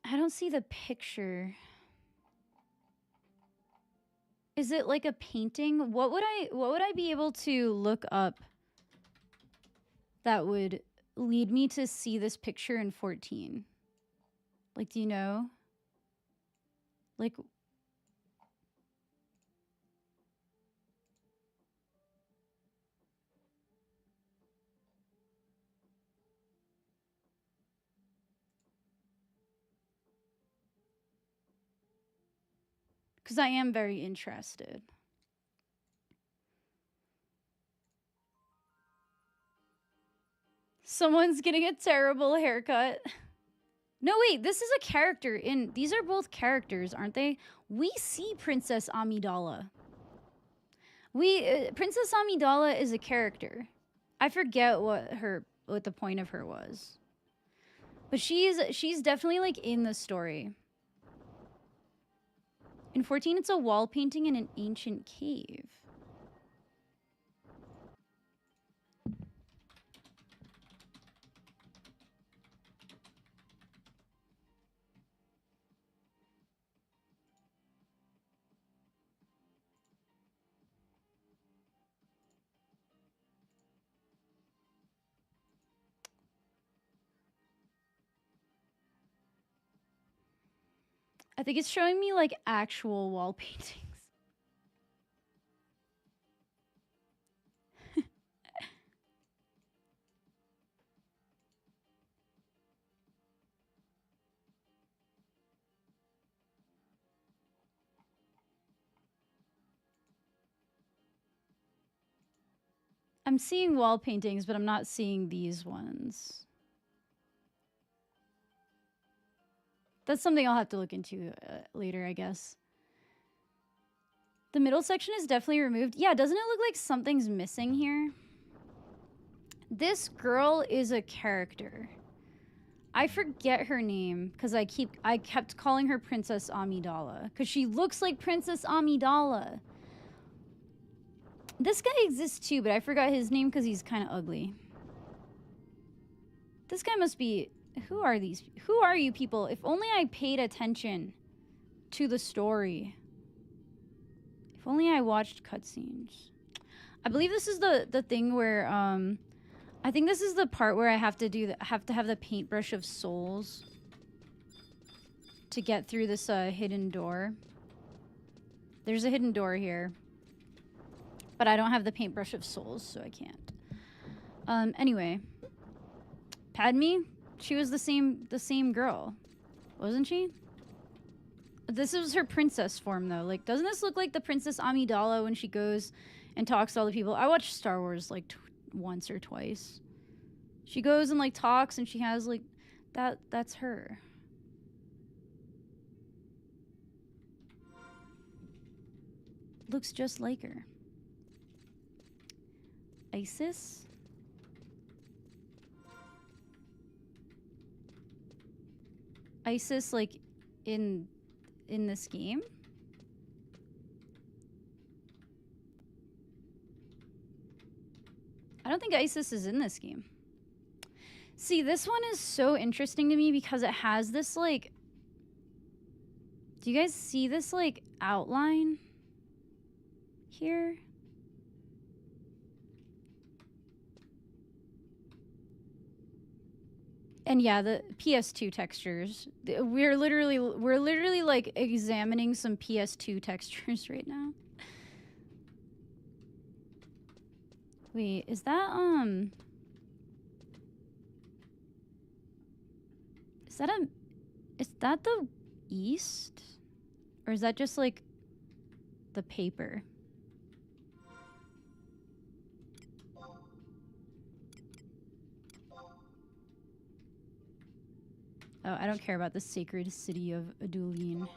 I don't see the picture. Is it like a painting? What would I be able to look up that would lead me to see this picture in 14? Like, do you know? Like, because I am very interested. Someone's getting a terrible haircut. No, wait, this is a character in... These are both characters, aren't they? We see Princess Amidala. Princess Amidala is a character. I forget what the point of her was. But she's definitely, like, in the story. In 14, it's a wall painting in an ancient cave. I think it's showing me, like, actual wall paintings. I'm seeing wall paintings, but I'm not seeing these ones. That's something I'll have to look into later, I guess. The middle section is definitely removed. Yeah, doesn't it look like something's missing here? This girl is a character. I forget her name because I kept calling her Princess Amidala because she looks like Princess Amidala. This guy exists too, but I forgot his name because he's kind of ugly. This guy must be... Who are these? Who are you people? If only I paid attention to the story. If only I watched cutscenes. I believe this is the thing where I think this is the part where I have to have the paintbrush of souls to get through this hidden door. There's a hidden door here. But I don't have the paintbrush of souls, so I can't. Anyway. Padme? She was the same girl. Wasn't she? This is her princess form, though. Like, doesn't this look like the Princess Amidala when she goes and talks to all the people? I watched Star Wars, like, once or twice. She goes and, like, talks, and she has, like... That's her. Looks just like her. Isis? Isis, like, in this game? I don't think Isis is in this game. See, this one is so interesting to me because it has this, like... Do you guys see this, like, outline here? And yeah, the PS2 textures. We're literally like examining some PS2 textures right now. Wait, is that is that the east? Or is that just like the paper? Oh, I don't care about the sacred city of Adulin.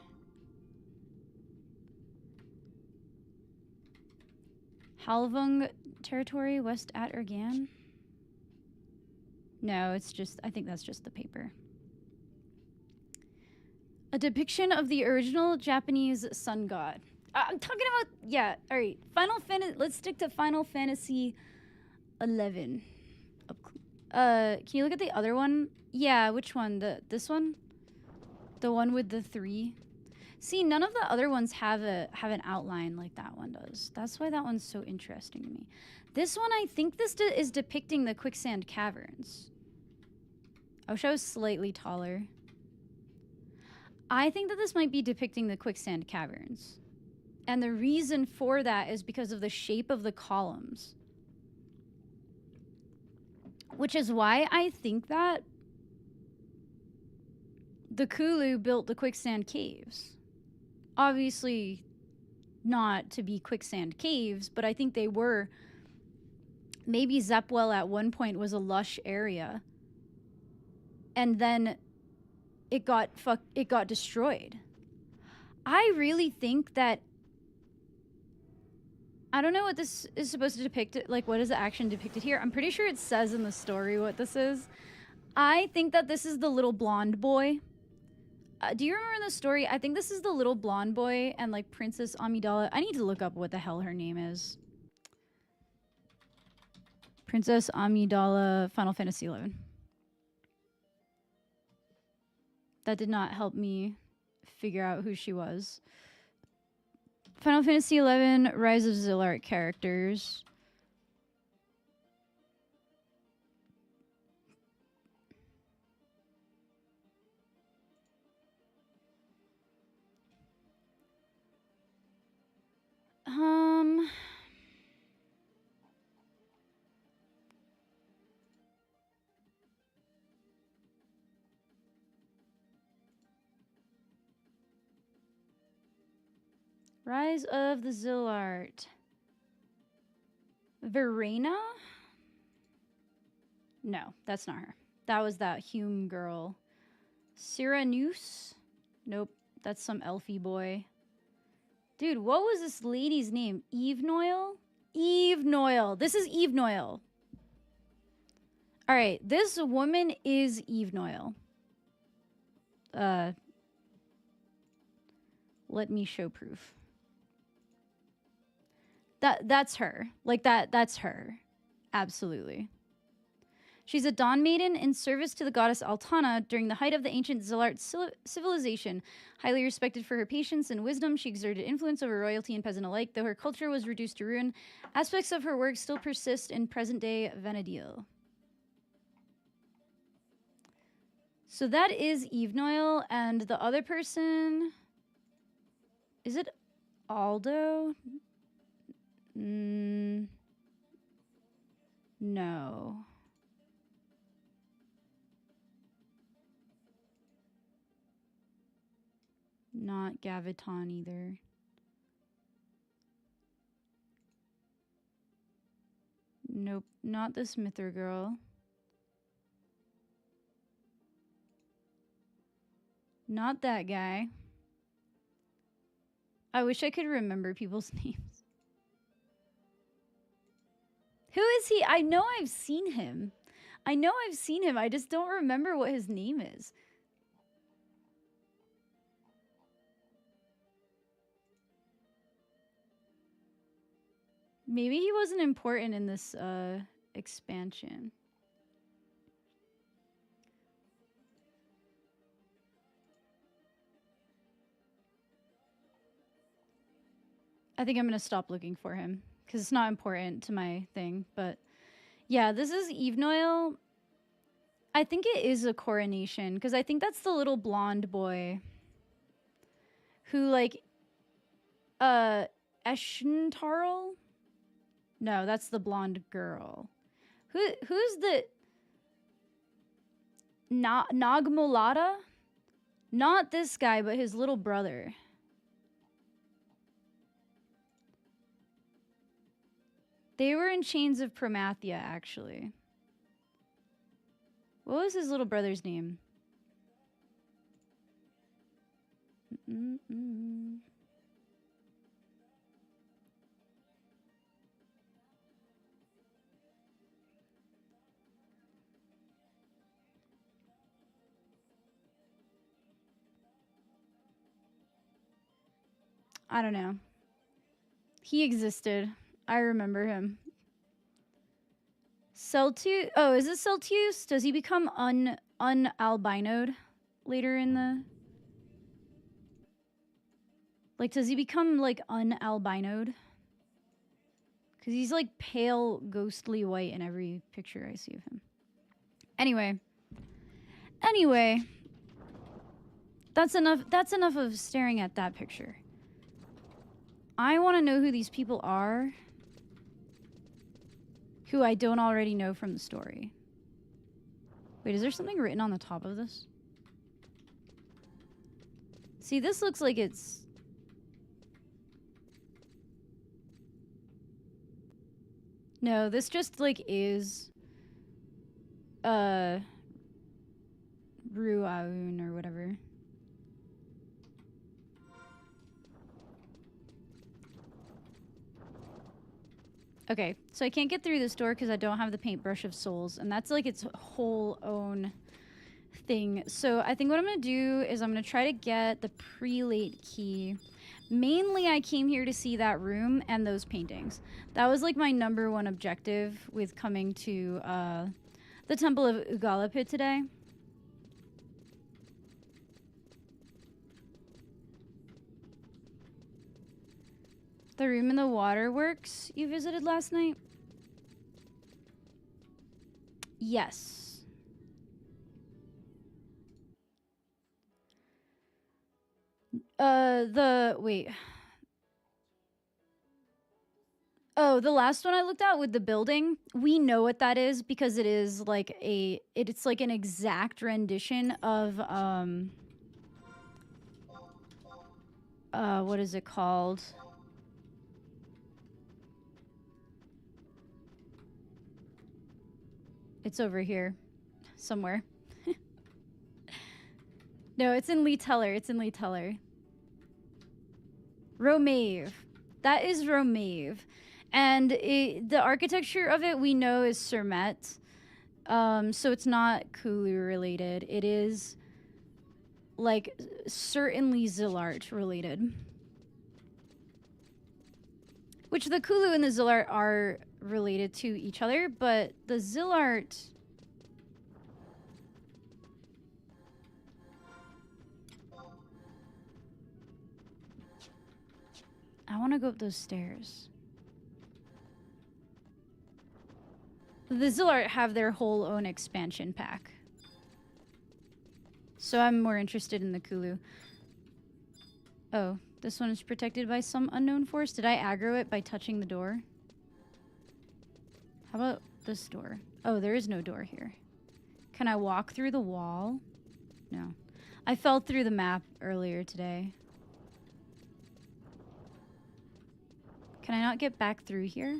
Halvung territory west at Ergan? No, it's just, I think that's just the paper. A depiction of the original Japanese sun god. I'm talking about, yeah, all right. Final Fantasy, let's stick to Final Fantasy 11. Can you look at the other one? Yeah, which one? This one? The one with the 3? See, none of the other ones have an outline like that one does. That's why that one's so interesting to me. This one, I think this is depicting the quicksand caverns. I wish I was slightly taller. I think that this might be depicting the quicksand caverns. And the reason for that is because of the shape of the columns. Which is why I think that the Kulu built the quicksand caves. Obviously not to be quicksand caves, but I think they were. Maybe Zepwell at one point was a lush area. And then it got destroyed. I really think that, I don't know what this is supposed to depict, like what is the action depicted here? I'm pretty sure it says in the story what this is. I think that this is the little blonde boy. Do you remember in the story? I think this is the little blonde boy and like Princess Amidala. I need to look up what the hell her name is. Princess Amidala, Final Fantasy XI. That did not help me figure out who she was. Final Fantasy XI, Rise of Zilart characters. Rise of the Zilart. Verena? No, that's not her. That was that Hume girl. Cyranus? Nope, that's some elfie boy. Dude, what was this lady's name? Eve Noyle? Eve Noyle. This is Eve Noyle. All right, this woman is Eve Noyle. Let me show proof. That's her. Like that's her. Absolutely. She's a dawn maiden in service to the goddess Altana during the height of the ancient Zilart civilization. Highly respected for her patience and wisdom, she exerted influence over royalty and peasant alike. Though her culture was reduced to ruin, aspects of her work still persist in present-day Vanadil. So that is Eve Noyle, and the other person... Is it Aldo? No. Not Gaviton either. Nope, not the Smither girl. Not that guy. I wish I could remember people's names. Who is he? I know I've seen him. I know I've seen him. I just don't remember what his name is. Maybe he wasn't important in this expansion. I think I'm going to stop looking for him because it's not important to my thing. But yeah, this is Eve Noyle. I think it is a coronation because I think that's the little blonde boy who like Eschentarl? No, that's the blonde girl. Who's the Nagmolata? Not this guy, but his little brother. They were in Chains of Promathia, actually. What was his little brother's name? I don't know. He existed. I remember him. Celtius. Oh, is it Celtius? Does he become un-albinoed later in the... Like, does he become, like, un-albinoed? Because he's, like, pale, ghostly white in every picture I see of him. Anyway. That's enough of staring at that picture. I want to know who these people are. Who I don't already know from the story. Wait, is there something written on the top of this? See, this looks like it's... No, this just, like, is... Ruaun or whatever. Okay, so I can't get through this door because I don't have the paintbrush of souls, and that's like its whole own thing. So I think what I'm gonna do is I'm gonna try to get the prelate key. Mainly I came here to see that room and those paintings. That was like my #1 objective with coming to the Temple of Ugalapit today. The room in the waterworks you visited last night? Yes. Wait. Oh, the last one I looked at with the building, we know what that is because it is like it's like an exact rendition of, what is it called? It's over here somewhere. No, it's in Lee Teller. It's in Lee Teller. Romave. That is Romave. And the architecture of it we know is Surmet. So it's not Kulu related. It is like certainly Zilart related. Which the Kulu and the Zilart are related to each other, but the Zilart... I want to go up those stairs. The Zilart have their whole own expansion pack. So I'm more interested in the Kulu. Oh, this one is protected by some unknown force. Did I aggro it by touching the door? How about this door? Oh, there is no door here. Can I walk through the wall? No. I fell through the map earlier today. Can I not get back through here?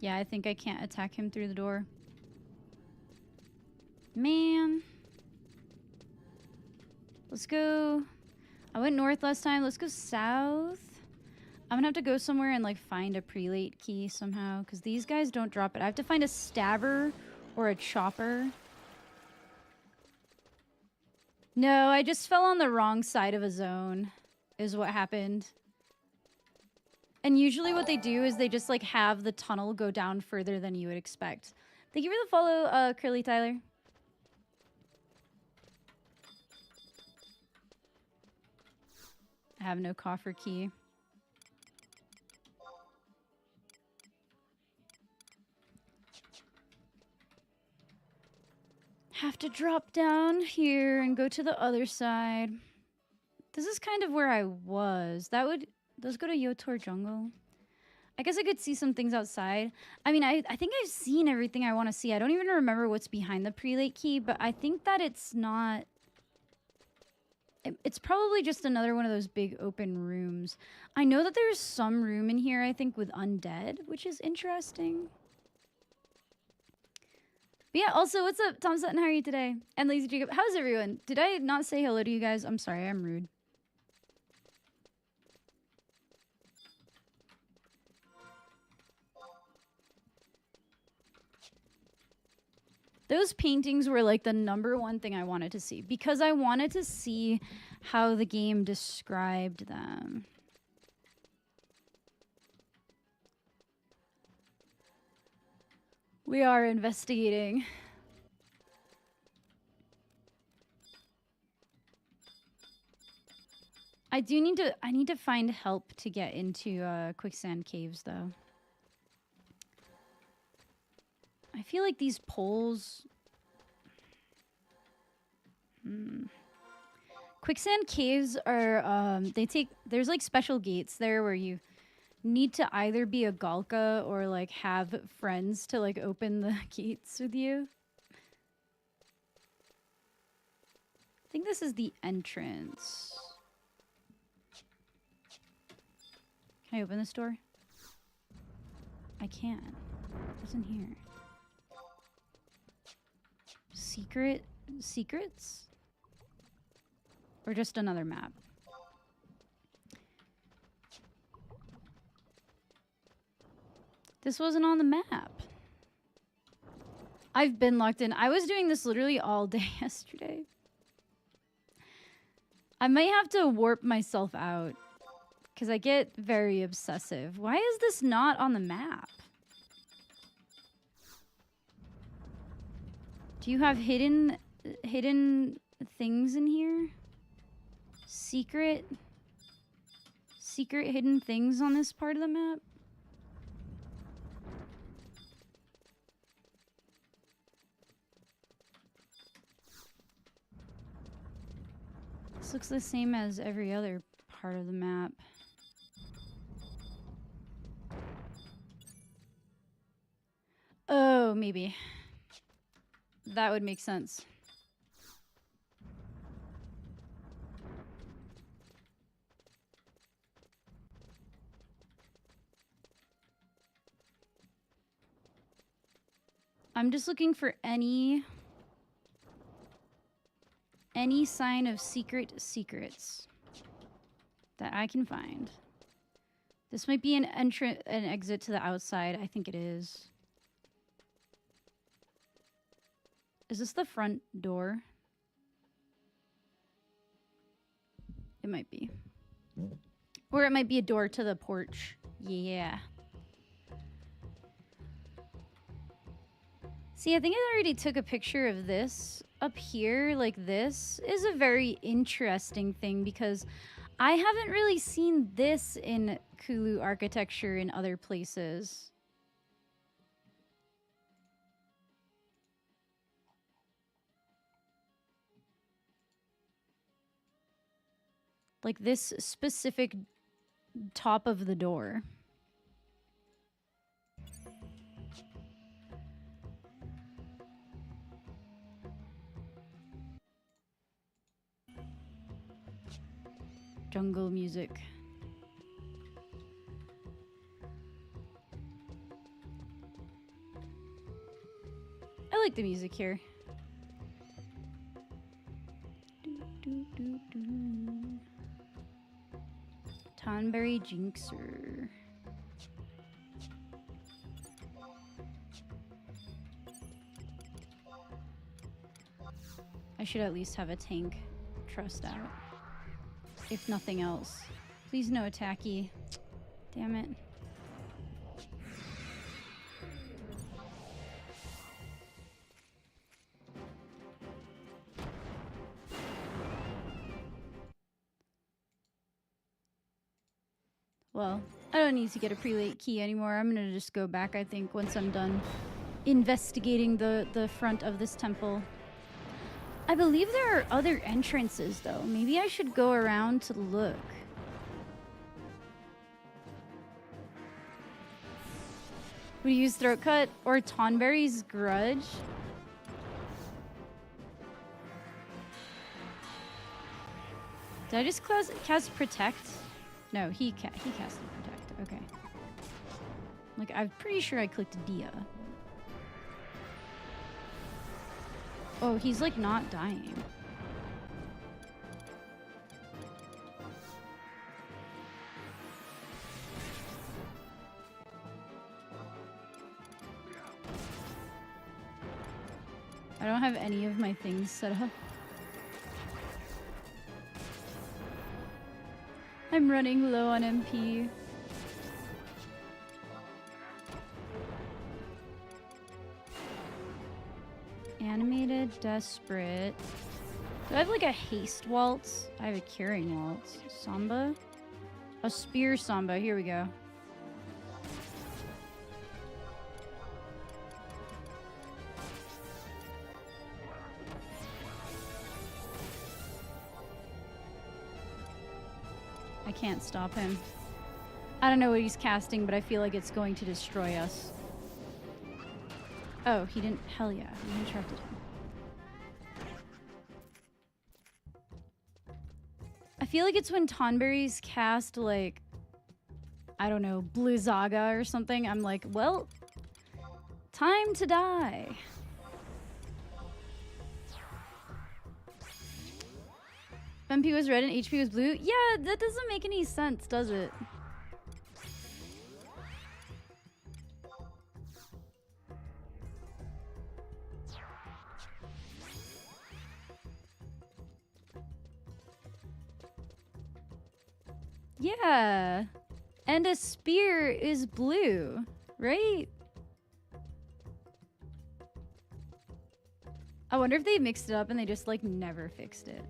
Yeah, I think I can't attack him through the door. Man. Let's go. I went north last time. Let's go south. I'm gonna have to go somewhere and like find a prelate key somehow because these guys don't drop it. I have to find a stabber or a chopper. No, I just fell on the wrong side of a zone is what happened. And usually what they do is they just like have the tunnel go down further than you would expect. Thank you for the follow, Curly Tyler. I have no coffer key. Have to drop down here and go to the other side. This is kind of where I was. Those go to Yotor Jungle. I guess I could see some things outside. I mean, I think I've seen everything I want to see. I don't even remember what's behind the prelate key, but I think that it's not... It's probably just another one of those big open rooms. I know that there's some room in here, I think, with undead, which is interesting. But yeah, also, what's up, Tom Sutton? How are you today? And Lazy Jacob, how's everyone? Did I not say hello to you guys? I'm sorry, I'm rude. Those paintings were like the #1 thing I wanted to see because I wanted to see how the game described them. We are investigating. I need to find help to get into quicksand caves though. I feel like these poles... Quicksand caves are, there's like special gates there where you need to either be a Galka or like have friends to like open the gates with you. I think this is the entrance. Can I open this door? I can. What's in here? Secrets? Or just another map? This wasn't on the map. I've been locked in. I was doing this literally all day yesterday. I might have to warp myself out because I get very obsessive. Why is this not on the map? Do you have hidden things in here? Secret hidden things on this part of the map? This looks the same as every other part of the map. Oh, maybe. That would make sense. I'm just looking for any sign of secrets that I can find. This might be an exit to the outside. I think it is. Is this the front door? It might be. Or it might be a door to the porch. Yeah. See, I think I already took a picture of this. Up here, like this, is a very interesting thing because I haven't really seen this in Kulu architecture in other places. Like this specific top of the door. Jungle music. I like the music here. Tonberry Jinxer. I should at least have a tank trust out. If nothing else. Please no attacky. Damn it. Well, I don't need to get a prelate key anymore. I'm gonna just go back, I think, once I'm done investigating the front of this temple. I believe there are other entrances, though. Maybe I should go around to look. Would you use Throat Cut or Tonberry's Grudge? Did I just cast Protect? No, he casted Protect. Okay. Like, I'm pretty sure I clicked Dia. Oh, he's like not dying. I don't have any of my things set up. I'm running low on MP. Animated, desperate. Do I have like a haste waltz? I have a curing waltz. Samba? A spear samba. Here we go. I can't stop him. I don't know what he's casting, but I feel like it's going to destroy us. Oh, he didn't. Hell yeah. We interrupted him. I feel like it's when Tonberries cast, like, I don't know, Blizzaga or something. I'm like, well, time to die. MP was red and HP was blue? Yeah, that doesn't make any sense, does it? Yeah. And a spear is blue, right? I wonder if they mixed it up and they just, like, never fixed it.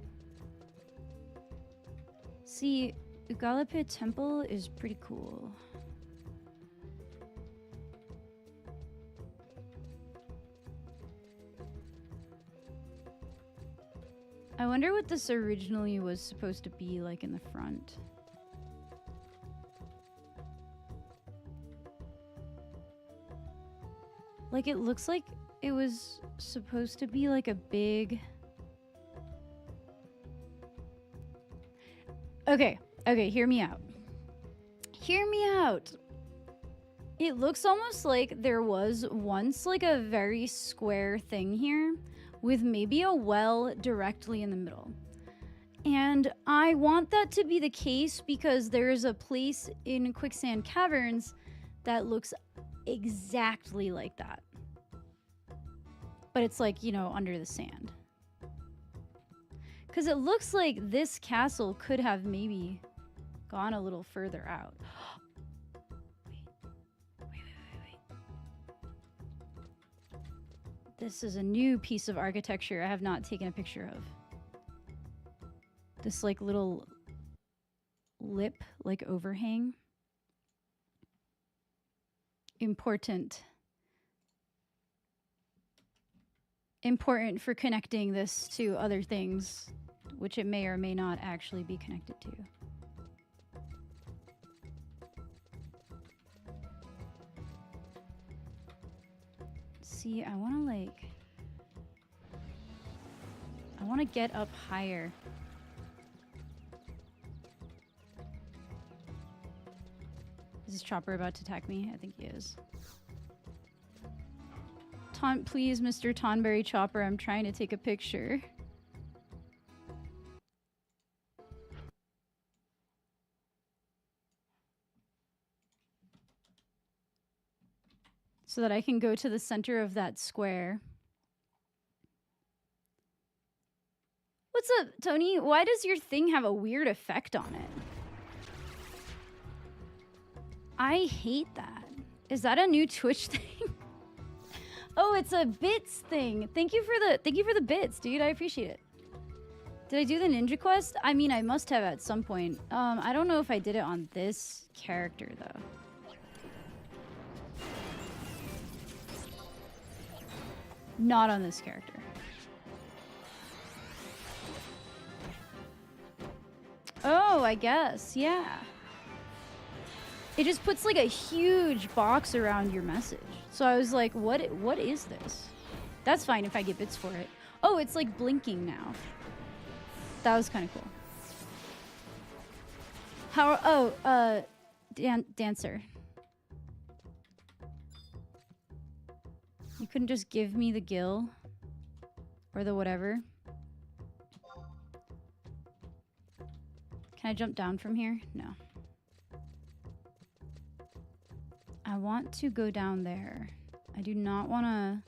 See, Ugalape Temple is pretty cool. I wonder what this originally was supposed to be like in the front. Like, it looks like it was supposed to be like a big... Okay, hear me out. Hear me out. It looks almost like there was once like a very square thing here with maybe a well directly in the middle. And I want that to be the case because there is a place in Quicksand Caverns that looks exactly like that. But it's like, you know, under the sand. Because it looks like this castle could have maybe gone a little further out. Wait. This is a new piece of architecture I have not taken a picture of. This like little lip, like overhang. Important for connecting this to other things, which it may or may not actually be connected to. See, I want to get up higher. Is this Chopper about to attack me? I think he is. Please, Mr. Tonberry Chopper, I'm trying to take a picture. So that I can go to the center of that square. What's up, Tony? Why does your thing have a weird effect on it? I hate that. Is that a new Twitch thing? Oh, it's a bits thing. Thank you for the bits, dude. I appreciate it. Did I do the ninja quest? I mean, I must have at some point. I don't know if I did it on this character though. Not on this character. Oh, I guess. Yeah. It just puts like a huge box around your message. So I was like, what is this? That's fine if I get bits for it. Oh, it's like blinking now. That was kind of cool. Dancer. You couldn't just give me the gill or the whatever. Can I jump down from here? No. I want to go down there. I do not want to...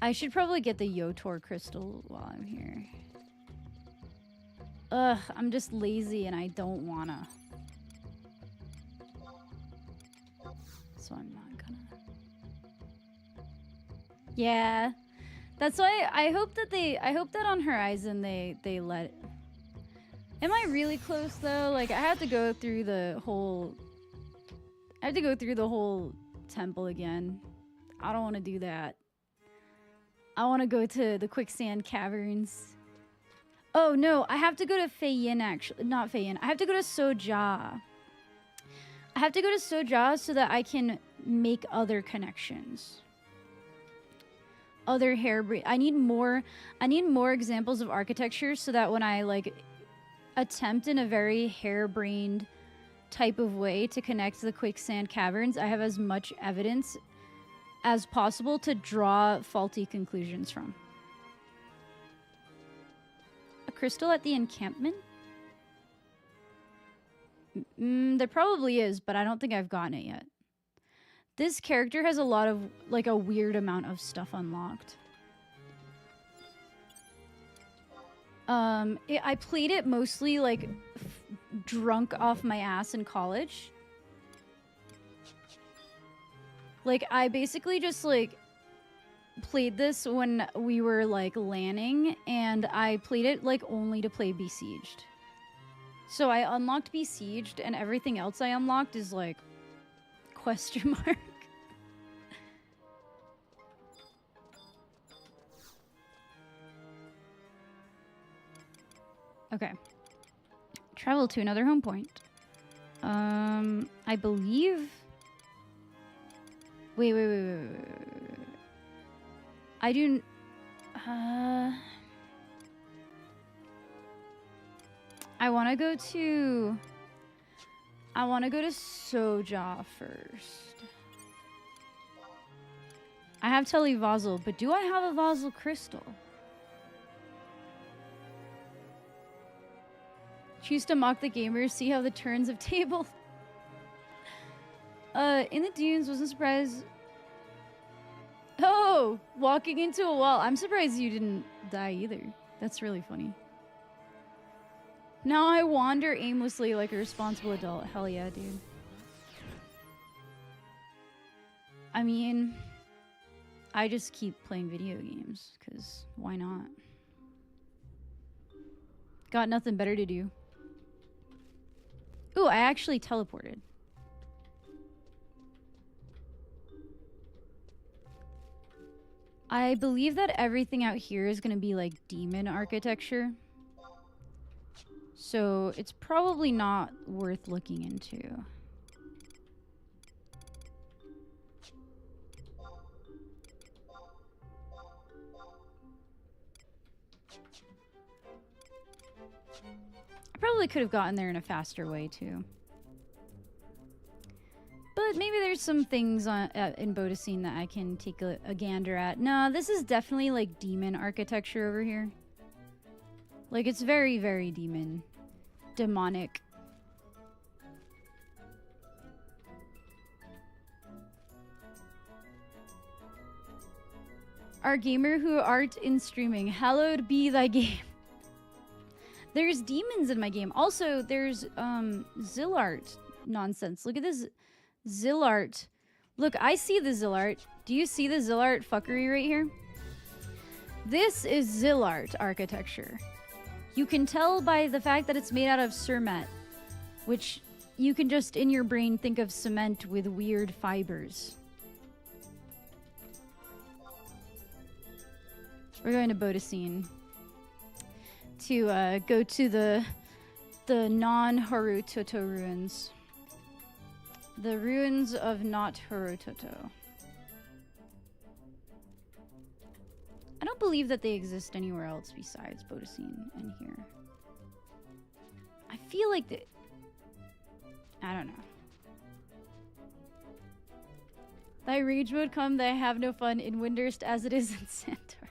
I should probably get the Yotor crystal while I'm here. Ugh, I'm just lazy and I don't wanna. So I'm not gonna. Yeah. That's why I hope that on Horizon they let. Am I really close though? Like I have to go through the whole temple again. I don't want to do that. I want to go to the quicksand caverns. Oh no, I have to go to Feiyin actually. Not Feiyin. I have to go to Soja. I have to go to Soja so that I can make other connections. Other hairbrain. I need more examples of architecture so that when I like attempt in a very harebrained type of way to connect the quicksand caverns, I have as much evidence as possible to draw faulty conclusions from. A crystal at the encampment? There probably is, but I don't think I've gotten it yet. This character has a lot of, like, a weird amount of stuff unlocked. I played it mostly, like, drunk off my ass in college. Like, I basically just, like, played this when we were, like, LANing, and I played it, like, only to play Besieged. So I unlocked Besieged, and everything else I unlocked is, like, question mark. Okay. Travel to another home point. I believe... Wait. I do... I want to go to Soja first. I have Televazel, but do I have a Vazel crystal? Choose to mock the gamers, see how the turns of table. In the dunes, wasn't surprised. Oh, walking into a wall. I'm surprised you didn't die either. That's really funny. Now I wander aimlessly like a responsible adult. Hell yeah, dude. I mean, I just keep playing video games, because why not? Got nothing better to do. Ooh, I actually teleported. I believe that everything out here is going to be like demon architecture. So it's probably not worth looking into. I probably could have gotten there in a faster way too. But maybe there's some things in Bodicene that I can take a gander at. No, this is definitely like demon architecture over here. Like it's very, very demonic. Our gamer who art in streaming, hallowed be thy game. There's demons in my game. Also, there's Zillart nonsense. Look at this Zillart. Look, I see the Zillart. Do you see the Zillart fuckery right here? This is Zillart architecture. You can tell by the fact that it's made out of Surmet, which you can just in your brain think of cement with weird fibers. We're going to Bodicene to go to the non-Harutoto ruins. The ruins of not Harutoto. I don't believe that they exist anywhere else besides Bodicene and here. I feel like that... I don't know. Thy rage mode come, thy have no fun in Windurst as it is in Santori.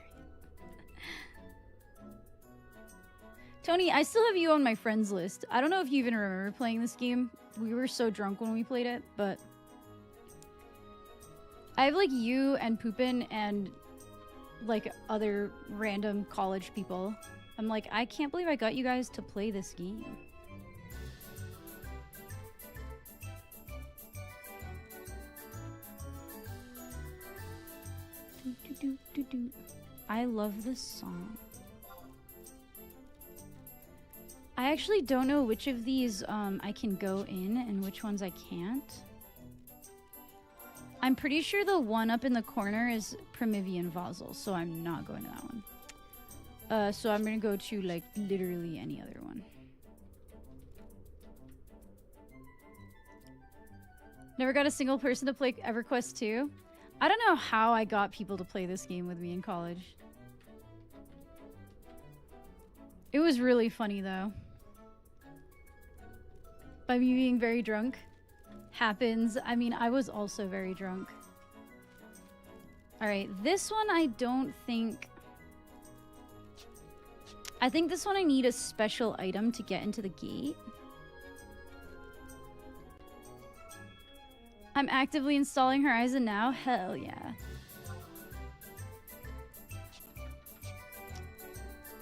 Tony, I still have you on my friends list. I don't know if you even remember playing this game. We were so drunk when we played it, but... I have like you and Poopin and like other random college people. I'm like, I can't believe I got you guys to play this game. I love this song. I actually don't know which of these I can go in and which ones I can't. I'm pretty sure the one up in the corner is Primivian Vassal, so I'm not going to that one. So I'm gonna go to like literally any other one. Never got a single person to play EverQuest 2. I don't know how I got people to play this game with me in college. It was really funny though. By me being very drunk. Happens. I mean, I was also very drunk. Alright, this one I don't think... I think this one I need a special item to get into the gate. I'm actively installing Horizon now? Hell yeah.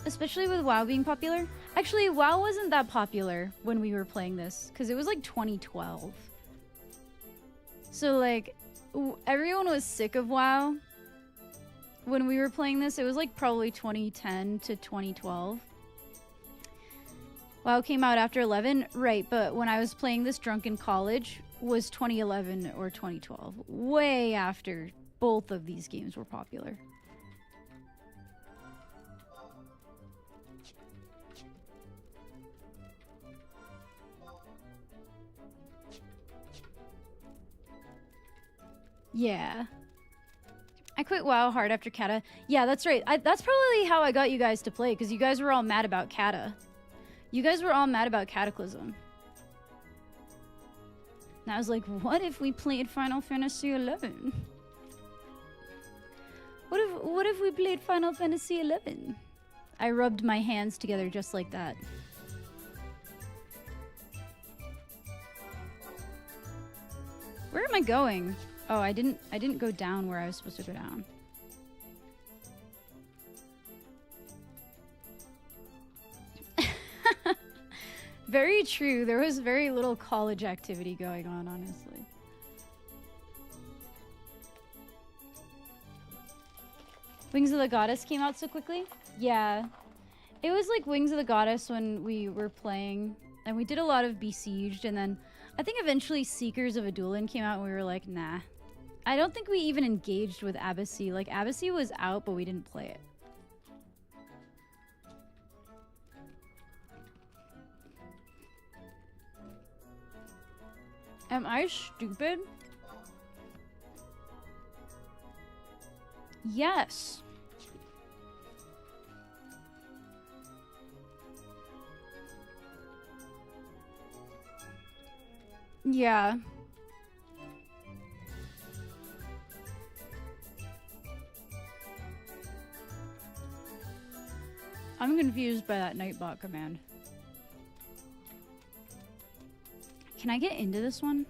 Especially with WoW being popular. Actually, WoW wasn't that popular when we were playing this, because it was like 2012. So like, everyone was sick of WoW when we were playing this. It was like probably 2010 to 2012. WoW came out after 11, right, but when I was playing this drunk in college was 2011 or 2012. Way after both of these games were popular. Yeah. I quit WoW hard after Kata. Yeah, that's right. That's probably how I got you guys to play, because you guys were all mad about Kata. You guys were all mad about Cataclysm. And I was like, what if we played Final Fantasy XI? What if we played Final Fantasy XI? I rubbed my hands together just like that. Where am I going? Oh, I didn't go down where I was supposed to go down. Very true. There was very little college activity going on, honestly. Wings of the Goddess came out so quickly? Yeah. It was like Wings of the Goddess when we were playing, and we did a lot of Besieged, and then I think eventually Seekers of Adulan came out and we were like, nah. I don't think we even engaged with Abyssy. Like, Abyssy was out, but we didn't play it. Am I stupid? Yes. Yeah. I'm confused by that Nightbot command. Can I get into this one?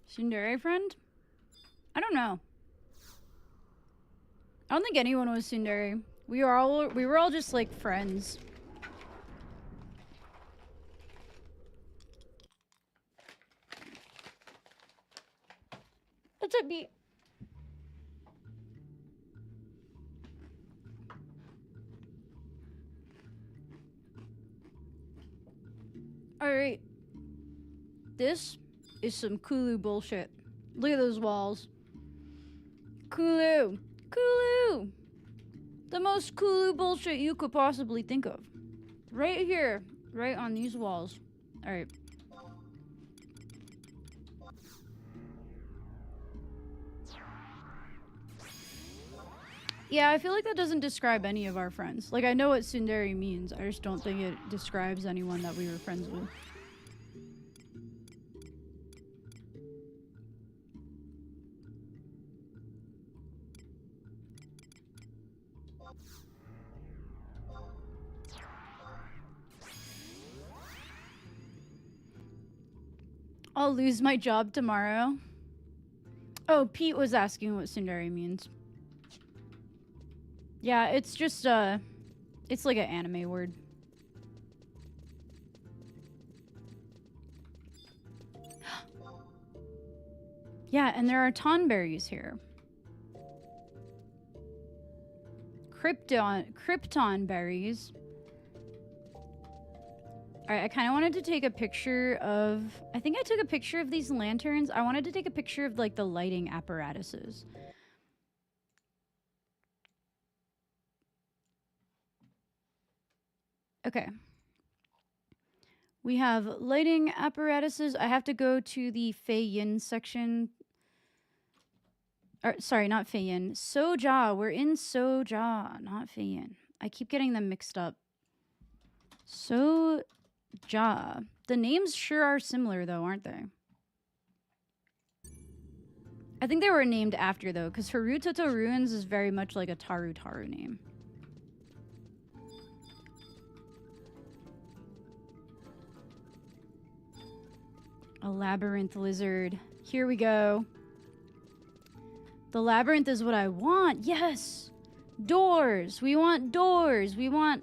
Tsundere friend? I don't know. I don't think anyone was Tsundere. We were all just like friends. That's a beat. Alright. This is some Kulu bullshit. Look at those walls. Kulu! Kulu! The most Kulu bullshit you could possibly think of. Right here. Right on these walls. Alright. Yeah, I feel like that doesn't describe any of our friends. Like, I know what Tsundere means. I just don't think it describes anyone that we were friends with. I'll lose my job tomorrow. Oh, Pete was asking what tsundere means. Yeah, it's just, it's like an anime word. Yeah, and there are tonberries here. Krypton berries. Alright, I kind of wanted to take a picture of... I think I took a picture of these lanterns. I wanted to take a picture of, like, the lighting apparatuses. Okay. We have lighting apparatuses. I have to go to the Fei-Yin section. Or, sorry, not Fei-Yin. Soja. We're in Soja, not Fei-Yin. I keep getting them mixed up. Soja. The names sure are similar, though, aren't they? I think they were named after, though, because Harutoto Ruins is very much like a Taru name. A labyrinth lizard. Here we go. The labyrinth is what I want. Yes! Doors! We want doors! We want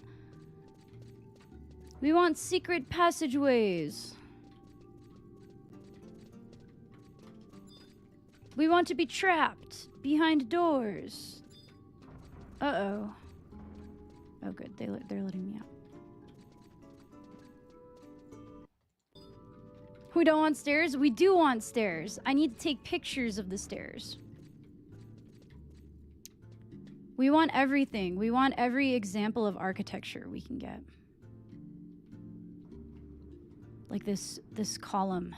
secret passageways. We want to be trapped behind doors. Uh-oh. Oh, good. They're letting me out. We don't want stairs? We do want stairs. I need to take pictures of the stairs. We want everything. We want every example of architecture we can get. Like this column.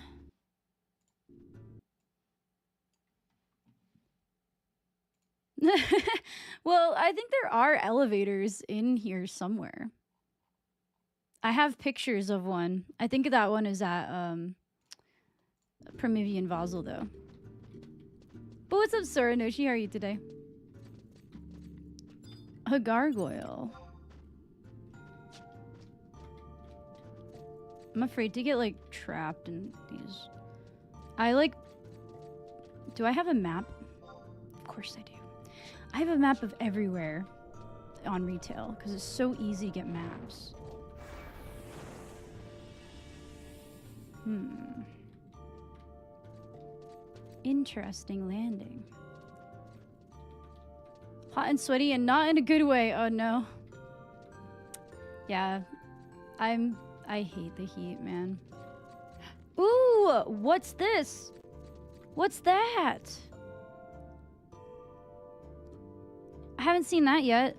Well, I think there are elevators in here somewhere. I have pictures of one. I think that one is at Promethean Vassal, though. But what's up, Soranoshi? How are you today? A gargoyle. I'm afraid to get, like, trapped in these. Do I have a map? Of course I do. I have a map of everywhere on retail, because it's so easy to get maps. Interesting landing. Hot and sweaty and not in a good way. Oh no. Yeah. I hate the heat, man. Ooh, what's this? What's that? I haven't seen that yet.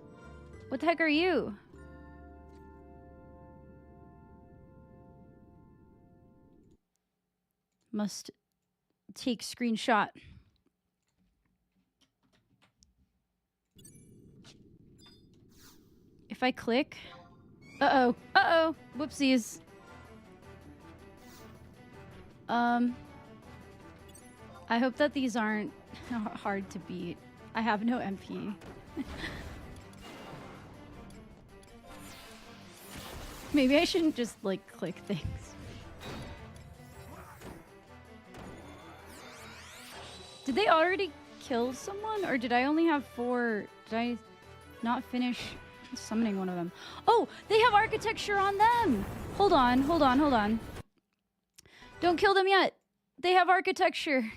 What the heck are you? Must take screenshot. If I click... Uh-oh. Uh-oh. Whoopsies. I hope that these aren't hard to beat. I have no MP. Maybe I shouldn't just, like, click things. Did they already kill someone? Or did I only have 4? Did I not finish summoning one of them? Oh, they have architecture on them! Hold on, hold on, hold on. Don't kill them yet. They have architecture.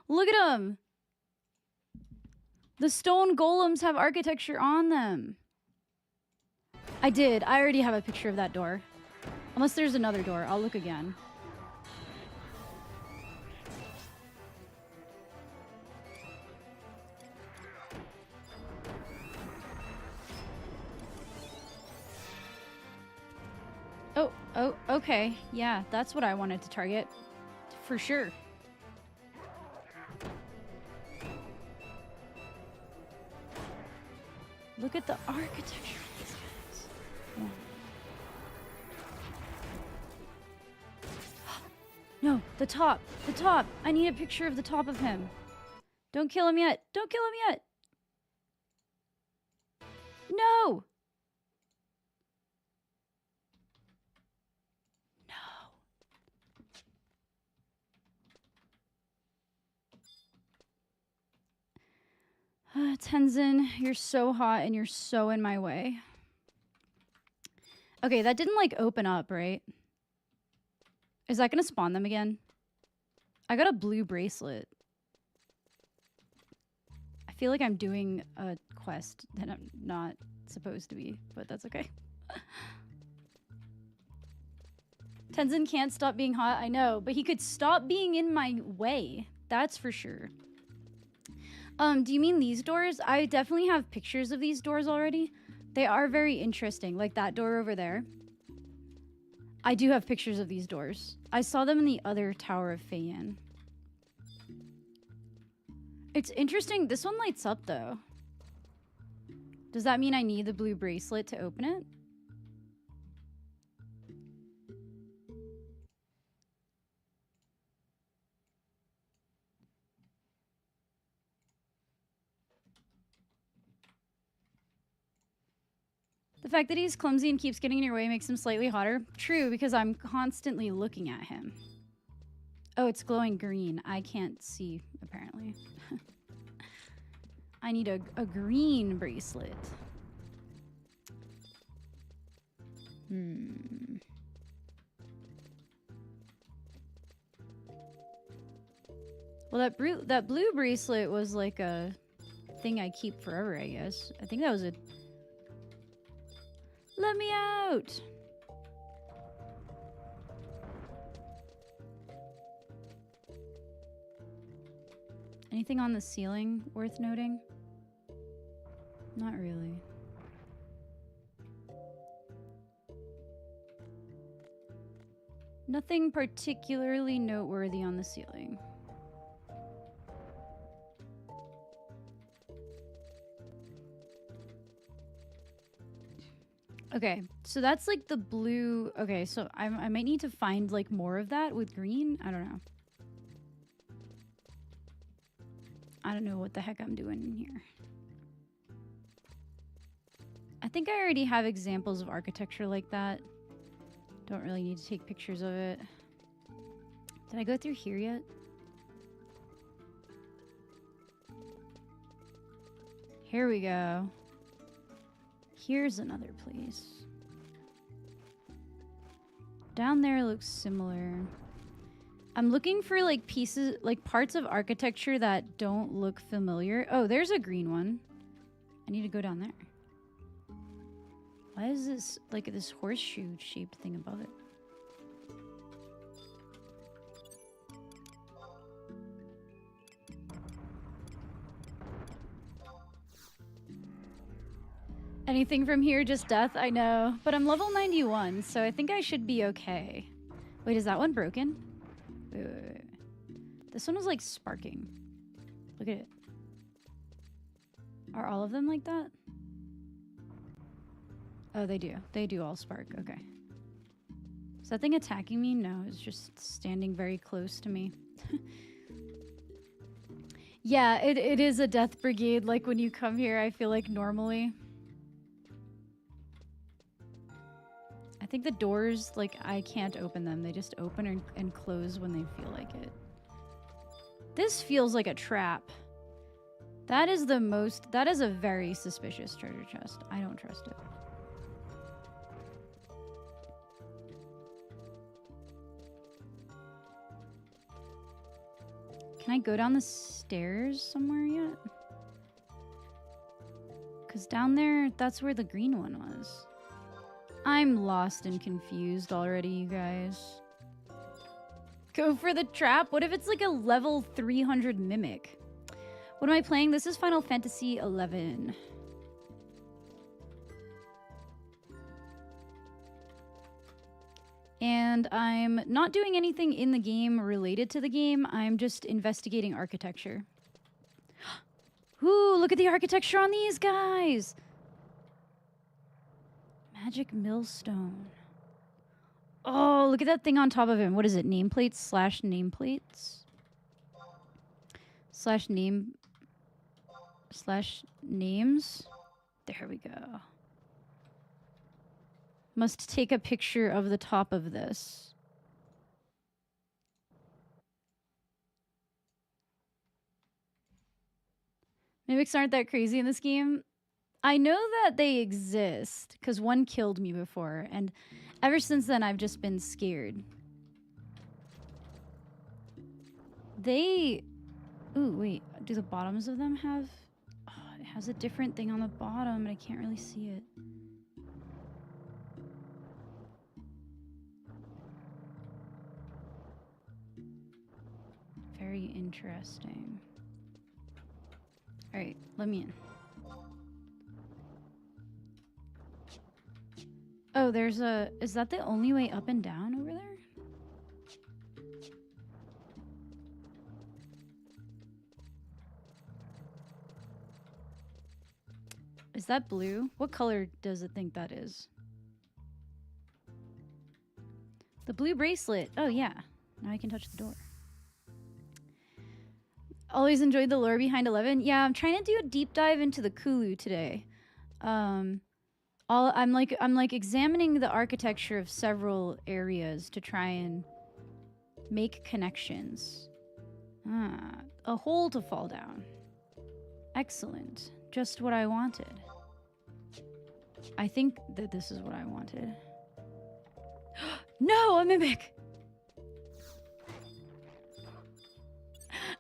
Look at them. The stone golems have architecture on them. I did. I already have a picture of that door. Unless there's another door. I'll look again. Oh, okay. Yeah, that's what I wanted to target. For sure. Look at the architecture of these guys. Yeah. No, the top. The top. I need a picture of the top of him. Don't kill him yet. Don't kill him yet. No. No. Tenzin, you're so hot and you're so in my way. Okay, that didn't like open up, right? Is that gonna spawn them again? I got a blue bracelet. I feel like I'm doing a quest that I'm not supposed to be, but that's okay. Tenzin can't stop being hot, I know, but he could stop being in my way. That's for sure. Do you mean these doors? I definitely have pictures of these doors already. They are very interesting, like that door over there. I do have pictures of these doors. I saw them in the other Tower of Feiyan. It's interesting. This one lights up, though. Does that mean I need the blue bracelet to open it? The fact that he's clumsy and keeps getting in your way makes him slightly hotter. True, because I'm constantly looking at him. Oh, it's glowing green. I can't see, apparently. I need a green bracelet. Well, that blue bracelet was like a thing I keep forever, I guess. I think that was a... Let me out! Anything on the ceiling worth noting? Not really. Nothing particularly noteworthy on the ceiling. Okay, so that's like the blue. Okay, so I might need to find like more of that with green. I don't know. I don't know what the heck I'm doing in here. I think I already have examples of architecture like that. Don't really need to take pictures of it. Did I go through here yet? Here we go. Here's another place. Down there looks similar. I'm looking for like pieces, like parts of architecture that don't look familiar. Oh, there's a green one. I need to go down there. Why is this like this horseshoe shaped thing above it? Anything from here, just death, I know. But I'm level 91, so I think I should be okay. Wait, is that one broken? Wait. This one was like sparking. Look at it. Are all of them like that? Oh, they do. They do all spark. Okay. Is that thing attacking me? No, it's just standing very close to me. Yeah, it is a death brigade. Like when you come here, I feel like normally. I think the doors, like, I can't open them. They just open and close when they feel like it. This feels like a trap. That is a very suspicious treasure chest. I don't trust it. Can I go down the stairs somewhere yet? Because down there, that's where the green one was. I'm lost and confused already, you guys. Go for the trap? What if it's like a level 300 mimic? What am I playing? This is Final Fantasy 11. And I'm not doing anything in the game related to the game. I'm just investigating architecture. Ooh, look at the architecture on these guys! Magic millstone. Oh, look at that thing on top of him. What is it? Nameplates slash nameplates? Slash name... Slash names? There we go. Must take a picture of the top of this. Mimics aren't that crazy in this game. I know that they exist because one killed me before, and ever since then I've just been scared. They... Ooh, wait. Do the bottoms of them have... Oh, it has a different thing on the bottom, and I can't really see it. Very interesting. Alright, let me in. Oh, there's a... Is that the only way up and down over there? Is that blue? What color does it think that is? The blue bracelet. Oh, yeah. Now I can touch the door. Always enjoyed the lore behind 11. Yeah, I'm trying to do a deep dive into the Kulu today. I'm like examining the architecture of several areas to try and make connections. A hole to fall down. Excellent. Just what I wanted. I think that this is what I wanted. No, a mimic!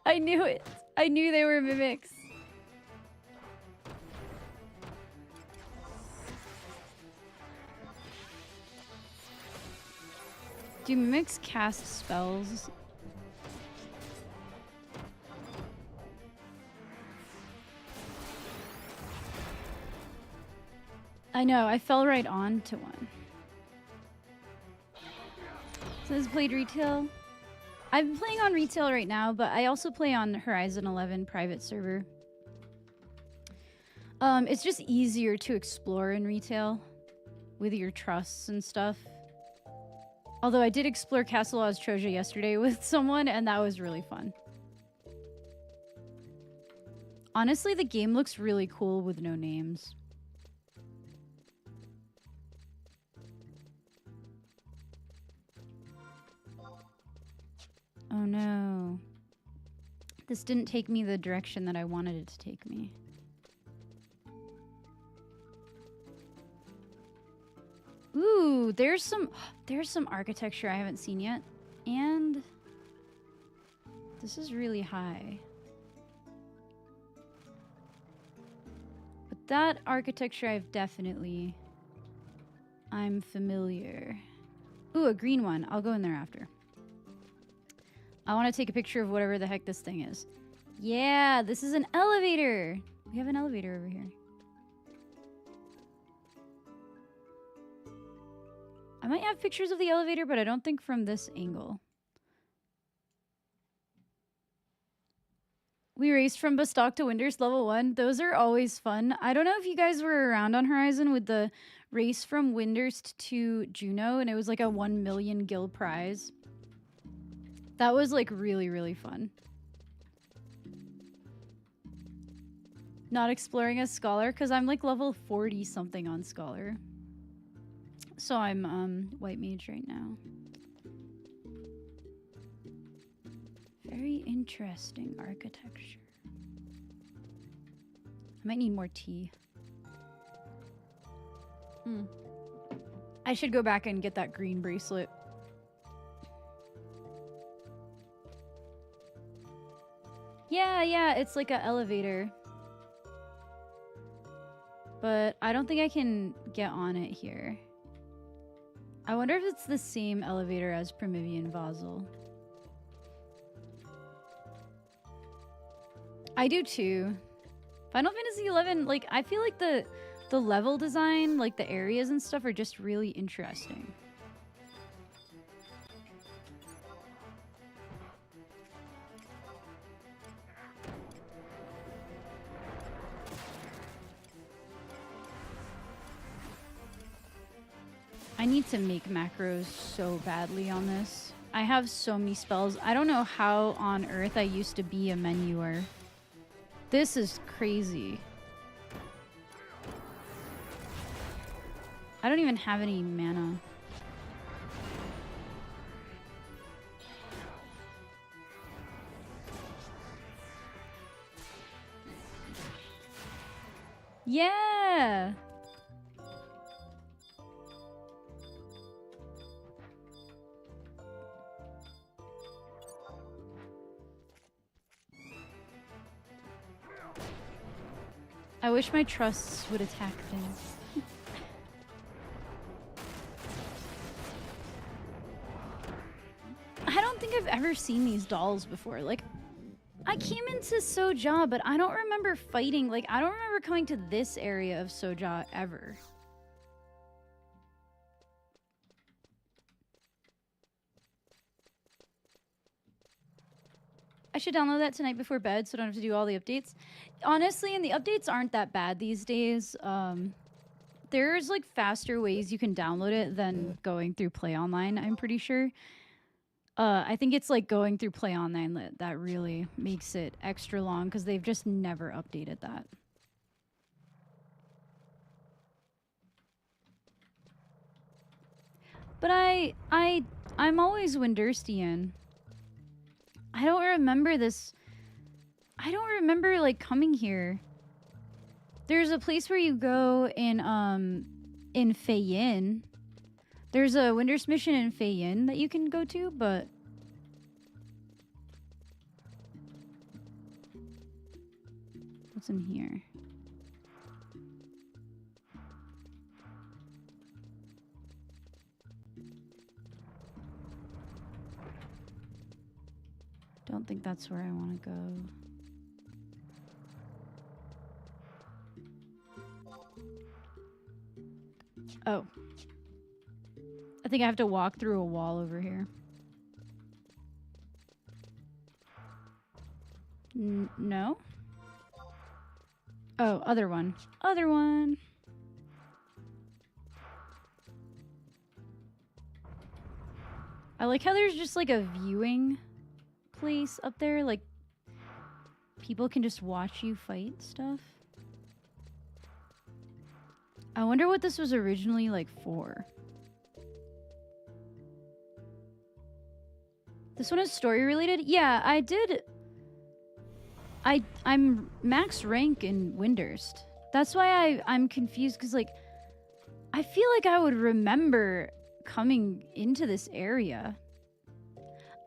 I knew it. I knew they were mimics. Do mimics cast spells? I know, I fell right onto one. So this played retail. I'm playing on retail right now, but I also play on Horizon 11 private server. It's just easier to explore in retail with your trusts and stuff. Although I did explore Castle Ostroja yesterday with someone, and that was really fun. Honestly, the game looks really cool with no names. Oh no. This didn't take me the direction that I wanted it to take me. Ooh, there's some architecture I haven't seen yet. And this is really high. But that architecture I'm familiar. Ooh, a green one. I'll go in there after. I want to take a picture of whatever the heck this thing is. Yeah, this is an elevator. We have an elevator over here. I might have pictures of the elevator, but I don't think from this angle. We raced from Bostock to Winders level 1. Those are always fun. I don't know if you guys were around on Horizon with the race from Winders to Juneau, and it was like a 1 million gil prize. That was like really, really fun. Not exploring as Scholar, because I'm like level 40 something on Scholar. So I'm white mage right now. Very interesting architecture. I might need more tea. I should go back and get that green bracelet. Yeah, it's like an elevator. But I don't think I can get on it here. I wonder if it's the same elevator as Primivian Vassal. I do too. Final Fantasy XI, like, I feel like the level design, like the areas and stuff are just really interesting. I need to make macros so badly on this. I have so many spells. I don't know how on earth I used to be a menuer. This is crazy. I don't even have any mana. Yeah. I wish my trusts would attack things. I don't think I've ever seen these dolls before. Like, I came into Soja, but I don't remember fighting. Like, I don't remember coming to this area of Soja ever. I should download that tonight before bed so I don't have to do all the updates. Honestly, and the updates aren't that bad these days. There's like faster ways you can download it than going through Play Online, I'm pretty sure. I think it's like going through Play Online that really makes it extra long because they've just never updated that. But I'm always Windurstian. I don't remember this. I don't remember like coming here. There's a place where you go in Feiyin. There's a Windurst mission in Feiyin that you can go to, but what's in here? Don't think that's where I want to go. Oh. I think I have to walk through a wall over here. No? Oh, other one. Other one. I like how there's just like a viewing place up there. Like, people can just watch you fight stuff. I wonder what this was originally like for. This one is story related? Yeah, I did. I'm max rank in Windurst. That's why I'm confused, because like I feel like I would remember coming into this area.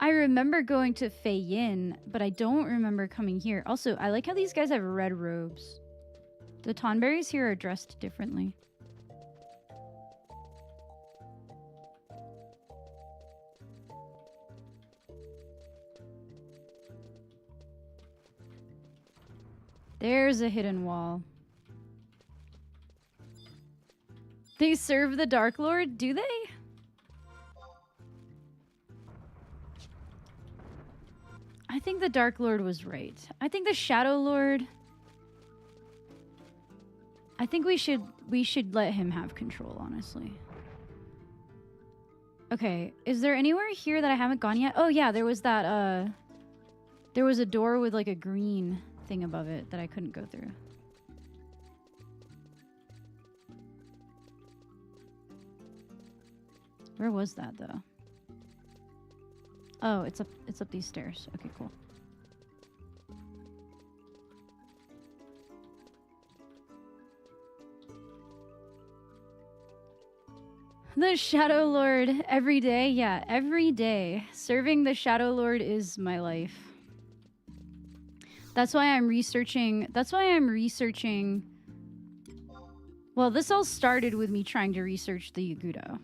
I remember going to Feiyin, but I don't remember coming here. Also, I like how these guys have red robes. The Tonberries here are dressed differently. There's a hidden wall. They serve the Dark Lord, do they? I think the Dark Lord was right. I think the Shadow Lord... I think we should let him have control, honestly. Okay, is there anywhere here that I haven't gone yet? Oh yeah, there was that, there was a door with like a green thing above it that I couldn't go through. Where was that though? Oh, it's up these stairs. Okay, cool. The Shadow Lord every day. Yeah, every day. Serving the Shadow Lord is my life. That's why I'm researching. Well, this all started with me trying to research the Yagudo.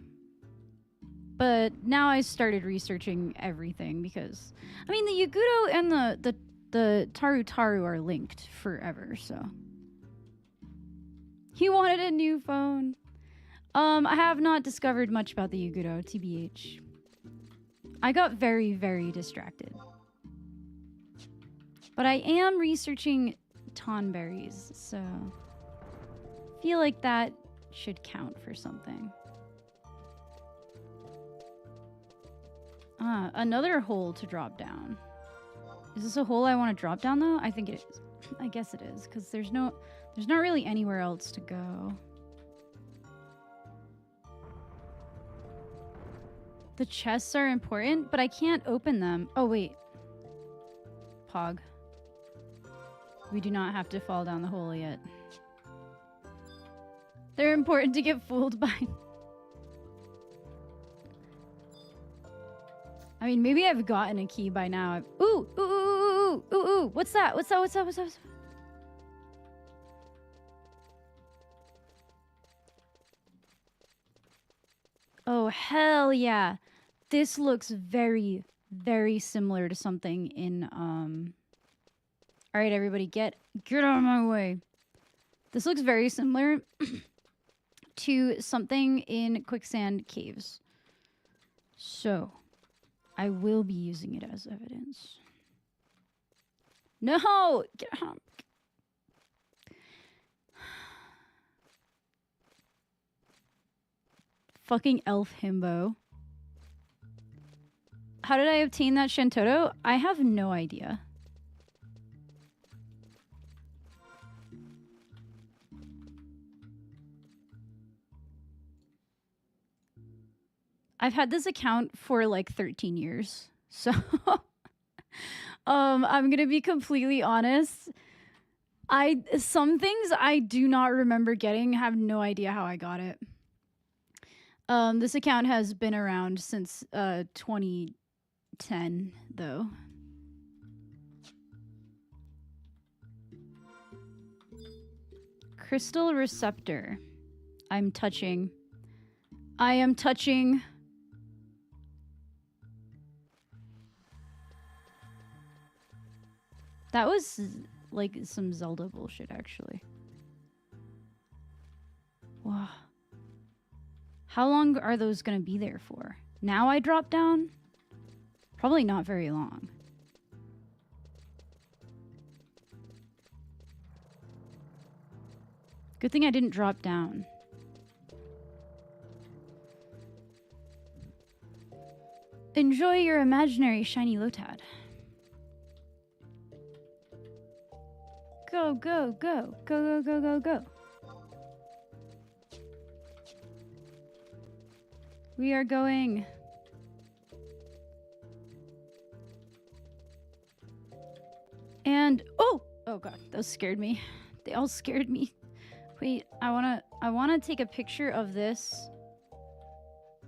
But now I started researching everything because, I mean, the Yagudo and the Taru are linked forever, so. He wanted a new phone. I have not discovered much about the Yagudo, TBH. I got very, very distracted. But I am researching Tonberries, so I feel like that should count for something. Ah, another hole to drop down. Is this a hole I want to drop down though? I think it is. I guess it is, because there's not really anywhere else to go. The chests are important, but I can't open them. Oh, wait. Pog. We do not have to fall down the hole yet. They're important to get fooled by. I mean, maybe I've gotten a key by now. Ooh, ooh, ooh, ooh, ooh, ooh. What's that? What's that? What's that? What's that? What's that? Oh, hell yeah. This looks very, very similar to something in, All right, everybody, get out of my way. This looks very similar to something in quicksand caves. So, I will be using it as evidence. No! Get out. Fucking elf himbo. How did I obtain that Shantoto? I have no idea. I've had this account for like 13 years. So I'm gonna be completely honest. Some things I do not remember getting, have no idea how I got it. This account has been around since 2010 though. Crystal receptor. I'm touching. I am touching. That was like some Zelda bullshit, actually. Wow. How long are those gonna be there for? Now I drop down? Probably not very long. Good thing I didn't drop down. Enjoy your imaginary shiny Lotad. Go, go, go. Go, go, go, go, go. We are going. And oh god, those scared me. They all scared me. Wait, I wanna take a picture of this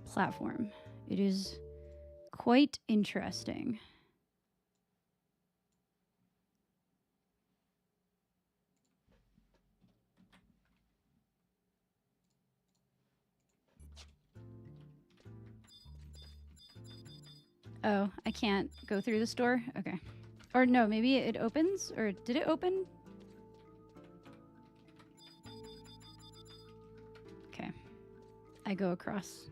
platform. It is quite interesting. Oh, I can't go through this door? Okay. Or no, maybe it opens? Or did it open? Okay. I go across.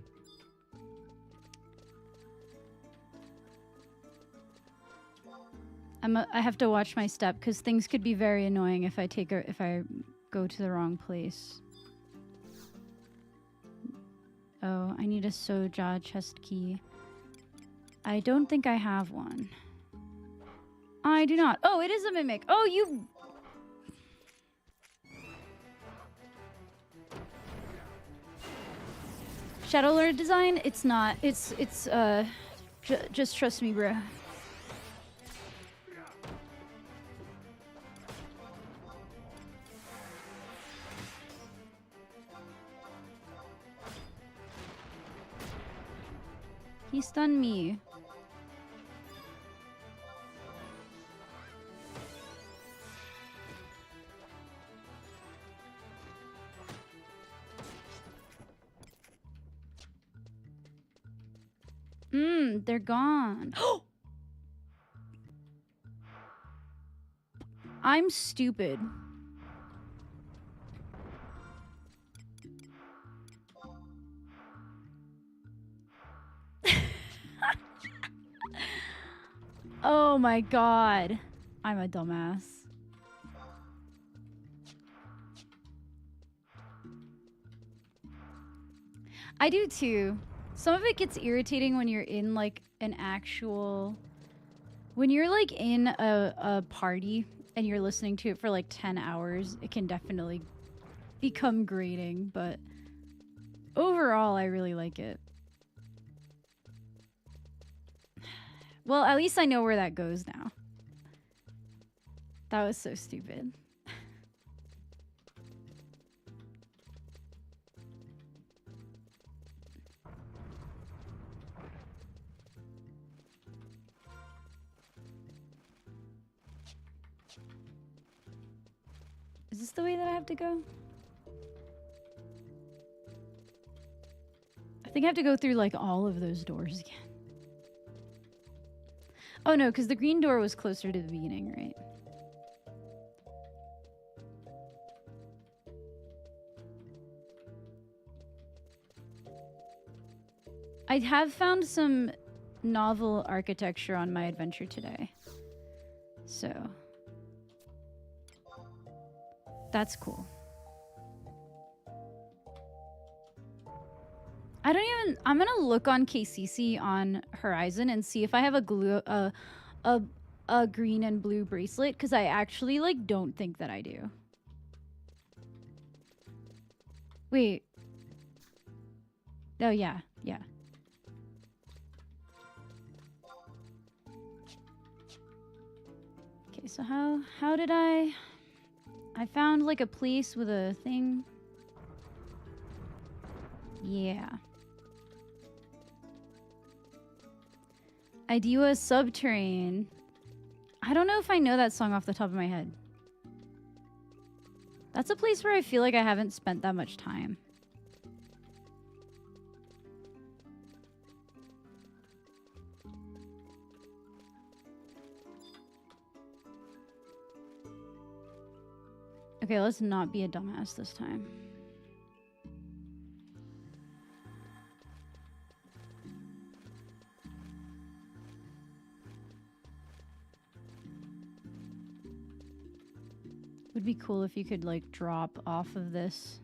I have to watch my step because things could be very annoying if I go to the wrong place. Oh, I need a Soja chest key. I don't think I have one. I do not. Oh, it is a mimic. Oh, you... Shadow Lord design? It's not. It's just trust me, bro. He stunned me. They're gone. I'm stupid. Oh my god. I'm a dumbass. I do too. Some of it gets irritating when you're in like an actual... When you're like in a party and you're listening to it for like 10 hours, it can definitely become grating, but overall I really like it. Well, at least I know where that goes now. That was so stupid. Is this the way that I have to go? I think I have to go through like all of those doors again. Oh no, because the green door was closer to the beginning, right? I have found some novel architecture on my adventure today. So that's cool. I don't even, I'm gonna look on KCC on Horizon and see if I have a green and blue bracelet, because I actually like don't think that I do. Wait. Oh yeah, yeah. Okay, so how did I found like a place with a thing. Yeah. Idewa Subterrane. I don't know if I know that song off the top of my head. That's a place where I feel like I haven't spent that much time. Okay, let's not be a dumbass this time. Would be cool if you could like drop off of this.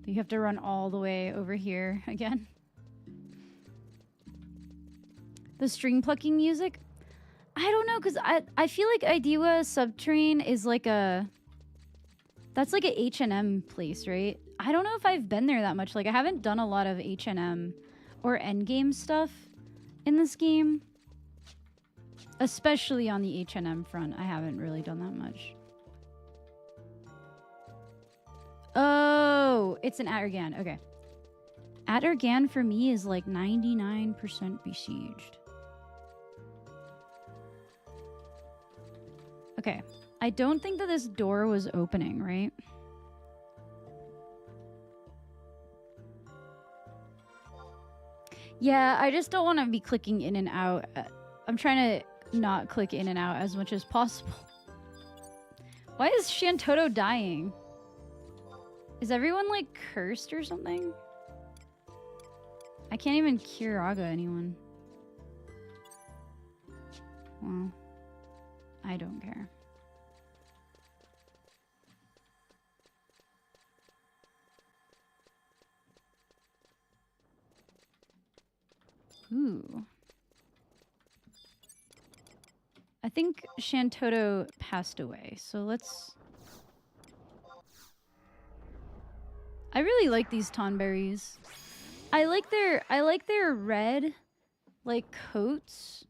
But you have to run all the way over here again. The string plucking music? I don't know, because I feel like Idewa Subterrane is like a... That's like a H&M place, right? I don't know if I've been there that much. Like, I haven't done a lot of H&M or endgame stuff in this game. Especially on the H&M front, I haven't really done that much. Oh, it's an Atergan. Okay. Atergan for me is like 99% besieged. Okay. I don't think that this door was opening, right? Yeah, I just don't want to be clicking in and out. I'm trying to not click in and out as much as possible. Why is Shantoto dying? Is everyone like cursed or something? I can't even Kiraga anyone. Well, I don't care. Ooh. I think Shantoto passed away, so let's... I really like these tonberries. I like their red, like, coats.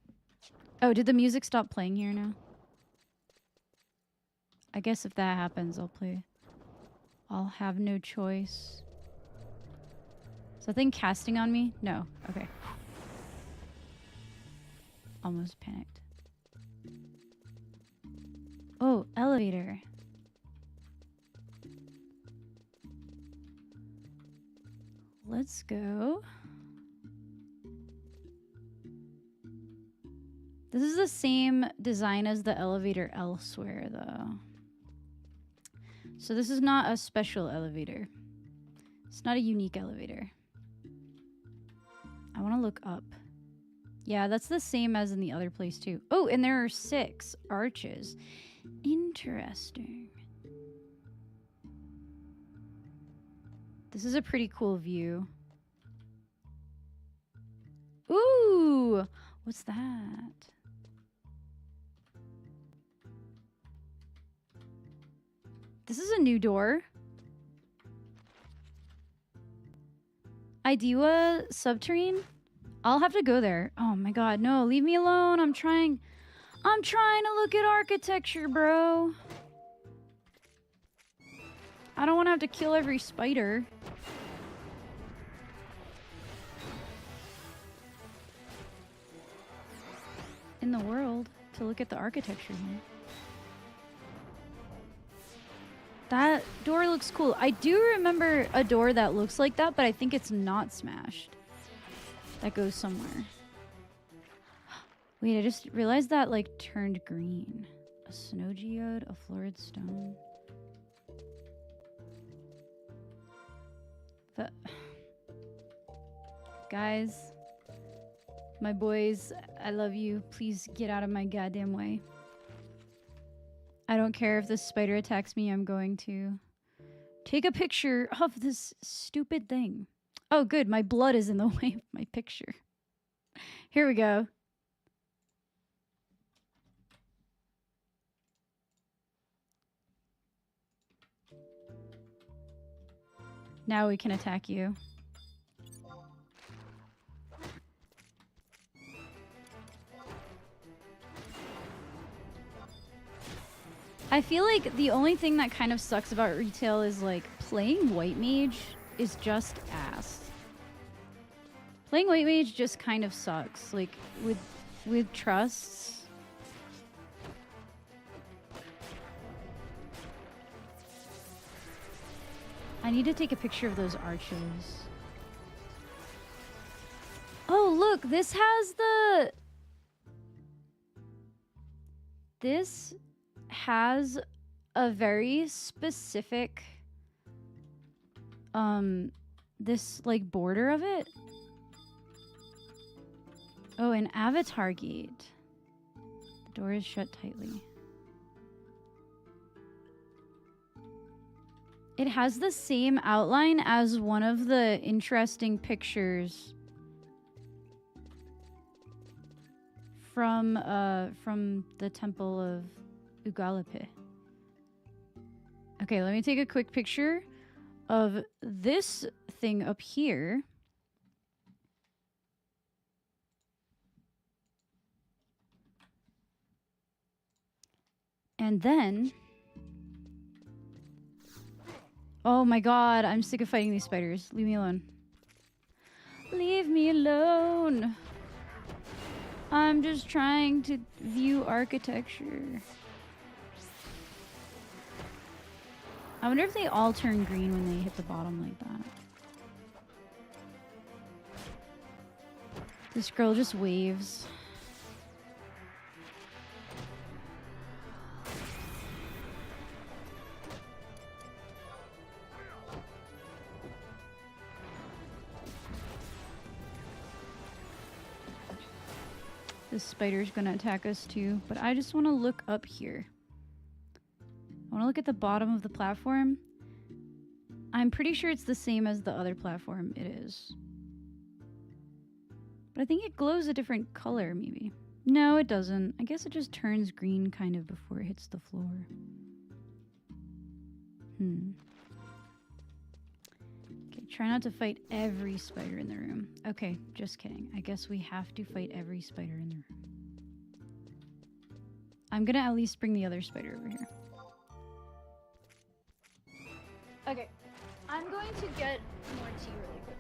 Oh, did the music stop playing here now? I guess if that happens, I'll play. I'll have no choice. Is that thing casting on me? No. Okay. Almost panicked. Oh, elevator. Let's go. This is the same design as the elevator elsewhere, though. So this is not a special elevator. It's not a unique elevator. I want to look up. Yeah, that's the same as in the other place, too. Oh, and there are 6 arches. Interesting. This is a pretty cool view. Ooh! What's that? This is a new door. Idewa Subterrane? I'll have to go there. Oh my god, no, leave me alone. I'm trying to look at architecture, bro. I don't want to have to kill every spider. In the world to look at the architecture here. That door looks cool. I do remember a door that looks like that, but I think it's not smashed. That goes somewhere. Wait, I just realized that, like, turned green. A snow geode, a florid stone. But... Guys, my boys, I love you. Please get out of my goddamn way. I don't care if this spider attacks me, I'm going to take a picture of this stupid thing. Oh, good, my blood is in the way of my picture. Here we go. Now we can attack you. I feel like the only thing that kind of sucks about retail is, like, playing white mage is just ass. Playing white mage just kind of sucks, like, with trusts. I need to take a picture of those arches. Oh, look, this has the... This has a very specific, this, like, border of it. Oh, an avatar gate. The door is shut tightly. It has the same outline as one of the interesting pictures from the Temple of Ugalape. Okay, let me take a quick picture of this thing up here. And then... Oh my god, I'm sick of fighting these spiders. Leave me alone. Leave me alone. I'm just trying to view architecture. I wonder if they all turn green when they hit the bottom like that. This girl just waves. This spider's gonna attack us too, but I just want to look up here. I want to look at the bottom of the platform. I'm pretty sure it's the same as the other platform. It is. But I think it glows a different color, maybe. No, it doesn't. I guess it just turns green kind of before it hits the floor. Okay, try not to fight every spider in the room. Okay, just kidding. I guess we have to fight every spider in the room. I'm gonna at least bring the other spider over here. Okay, I'm going to get more tea really quick.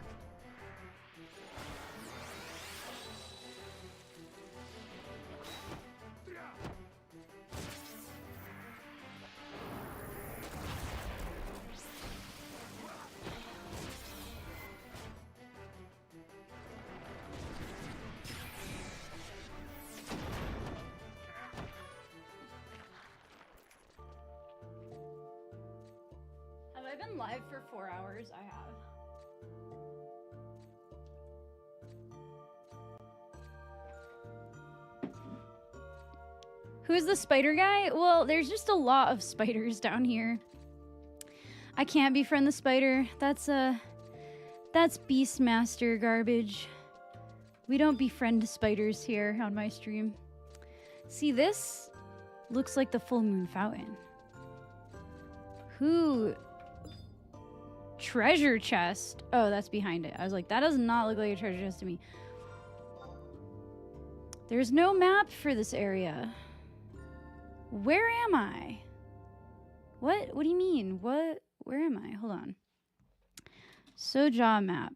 Have I been live for 4 hours? I have. Who's the spider guy? Well, there's just a lot of spiders down here. I can't befriend the spider. That's Beastmaster garbage. We don't befriend spiders here on my stream. See, this looks like the full moon fountain. Who? Treasure chest. Oh, that's behind it. I was like, that does not look like a treasure chest to me. There's no map for this area. Where am I? What? What do you mean? What? Where am I? Hold on. Soja map.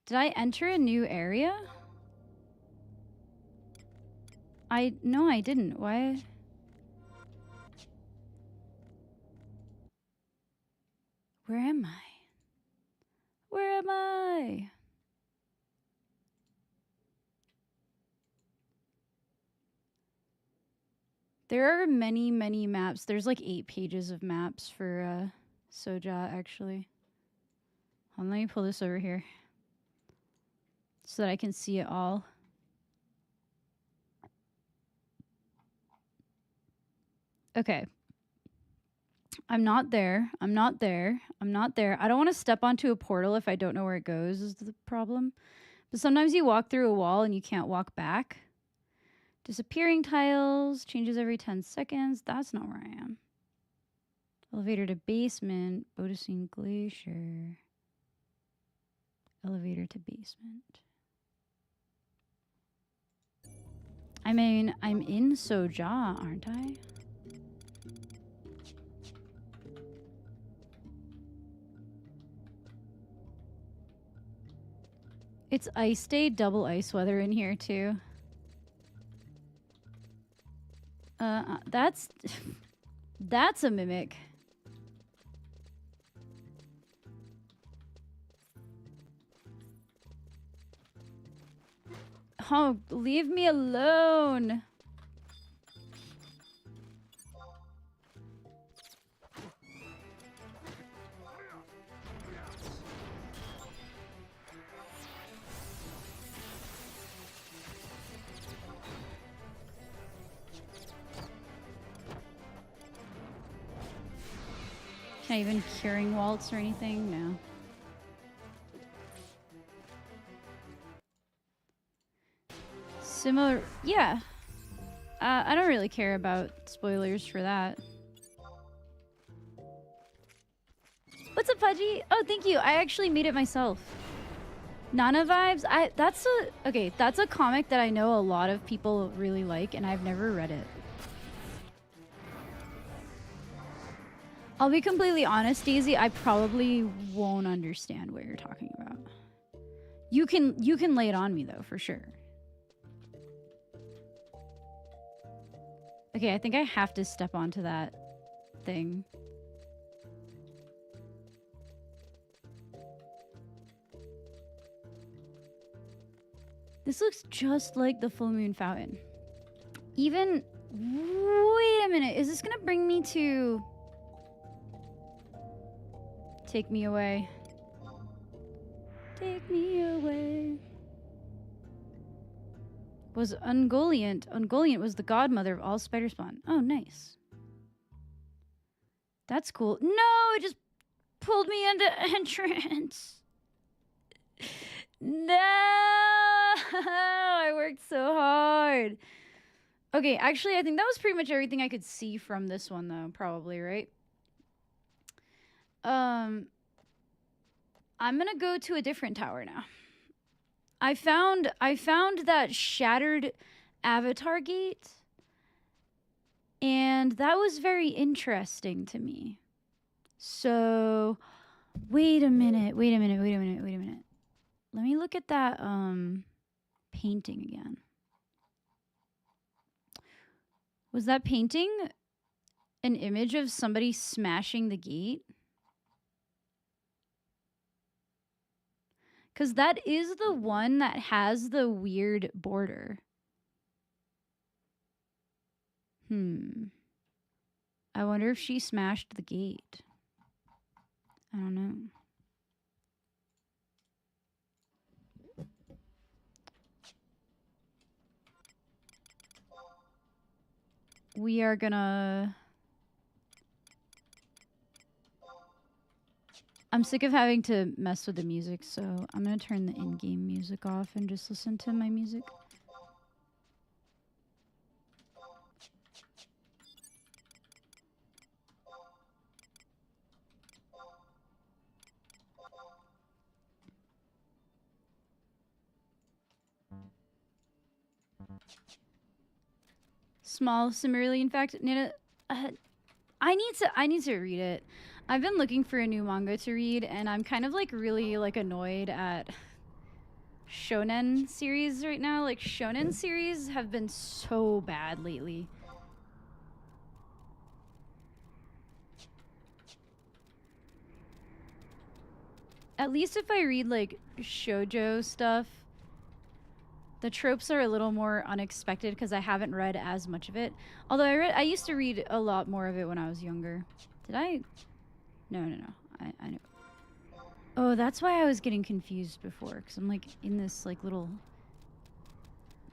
Did I enter a new area? No, I didn't. Why? Where am I? Where am I? There are many, many maps. There's like 8 pages of maps for Soja, actually. Hold on, let me pull this over here so that I can see it all. Okay. I'm not there. I'm not there. I'm not there. I don't want to step onto a portal if I don't know where it goes is the problem. But sometimes you walk through a wall and you can't walk back. Disappearing tiles. Changes every 10 seconds. That's not where I am. Elevator to basement. Bodicine Glacier. Elevator to basement. I mean, I'm in Soja, aren't I? It's ice day, double ice weather in here too. That's that's a mimic. Oh, leave me alone. Can I even curing waltz or anything? No. Similar, yeah. I don't really care about spoilers for that. What's up, Pudgy? Oh, thank you. I actually made it myself. Nana vibes. That's a comic that I know a lot of people really like, and I've never read it. I'll be completely honest, Daisy. I probably won't understand what you're talking about. You can lay it on me though, for sure. Okay, I think I have to step onto that thing. This looks just like the full moon fountain. Even, wait a minute, is this gonna bring me to... Take me away. Take me away. Was Ungoliant. Ungoliant was the godmother of all spider spawn. Oh, nice. That's cool. No, it just pulled me into entrance. No, I worked so hard. Okay, actually, I think that was pretty much everything I could see from this one, though. Probably, right? I'm gonna go to a different tower now. I found that shattered avatar gate, and that was very interesting to me. So, wait a minute. Let me look at that painting again. Was that painting an image of somebody smashing the gate? Because that is the one that has the weird border. I wonder if she smashed the gate. I don't know. We are gonna... I'm sick of having to mess with the music, so I'm gonna turn the in-game music off and just listen to my music. Small, similarly, in fact, Nina, I need to read it. I've been looking for a new manga to read, and I'm kind of like really like annoyed at shonen series right now. Like shonen series have been so bad lately. At least if I read like shoujo stuff, the tropes are a little more unexpected because I haven't read as much of it. Although I used to read a lot more of it when I was younger. Did I? No. I know. Oh, that's why I was getting confused before, because I'm like in this like little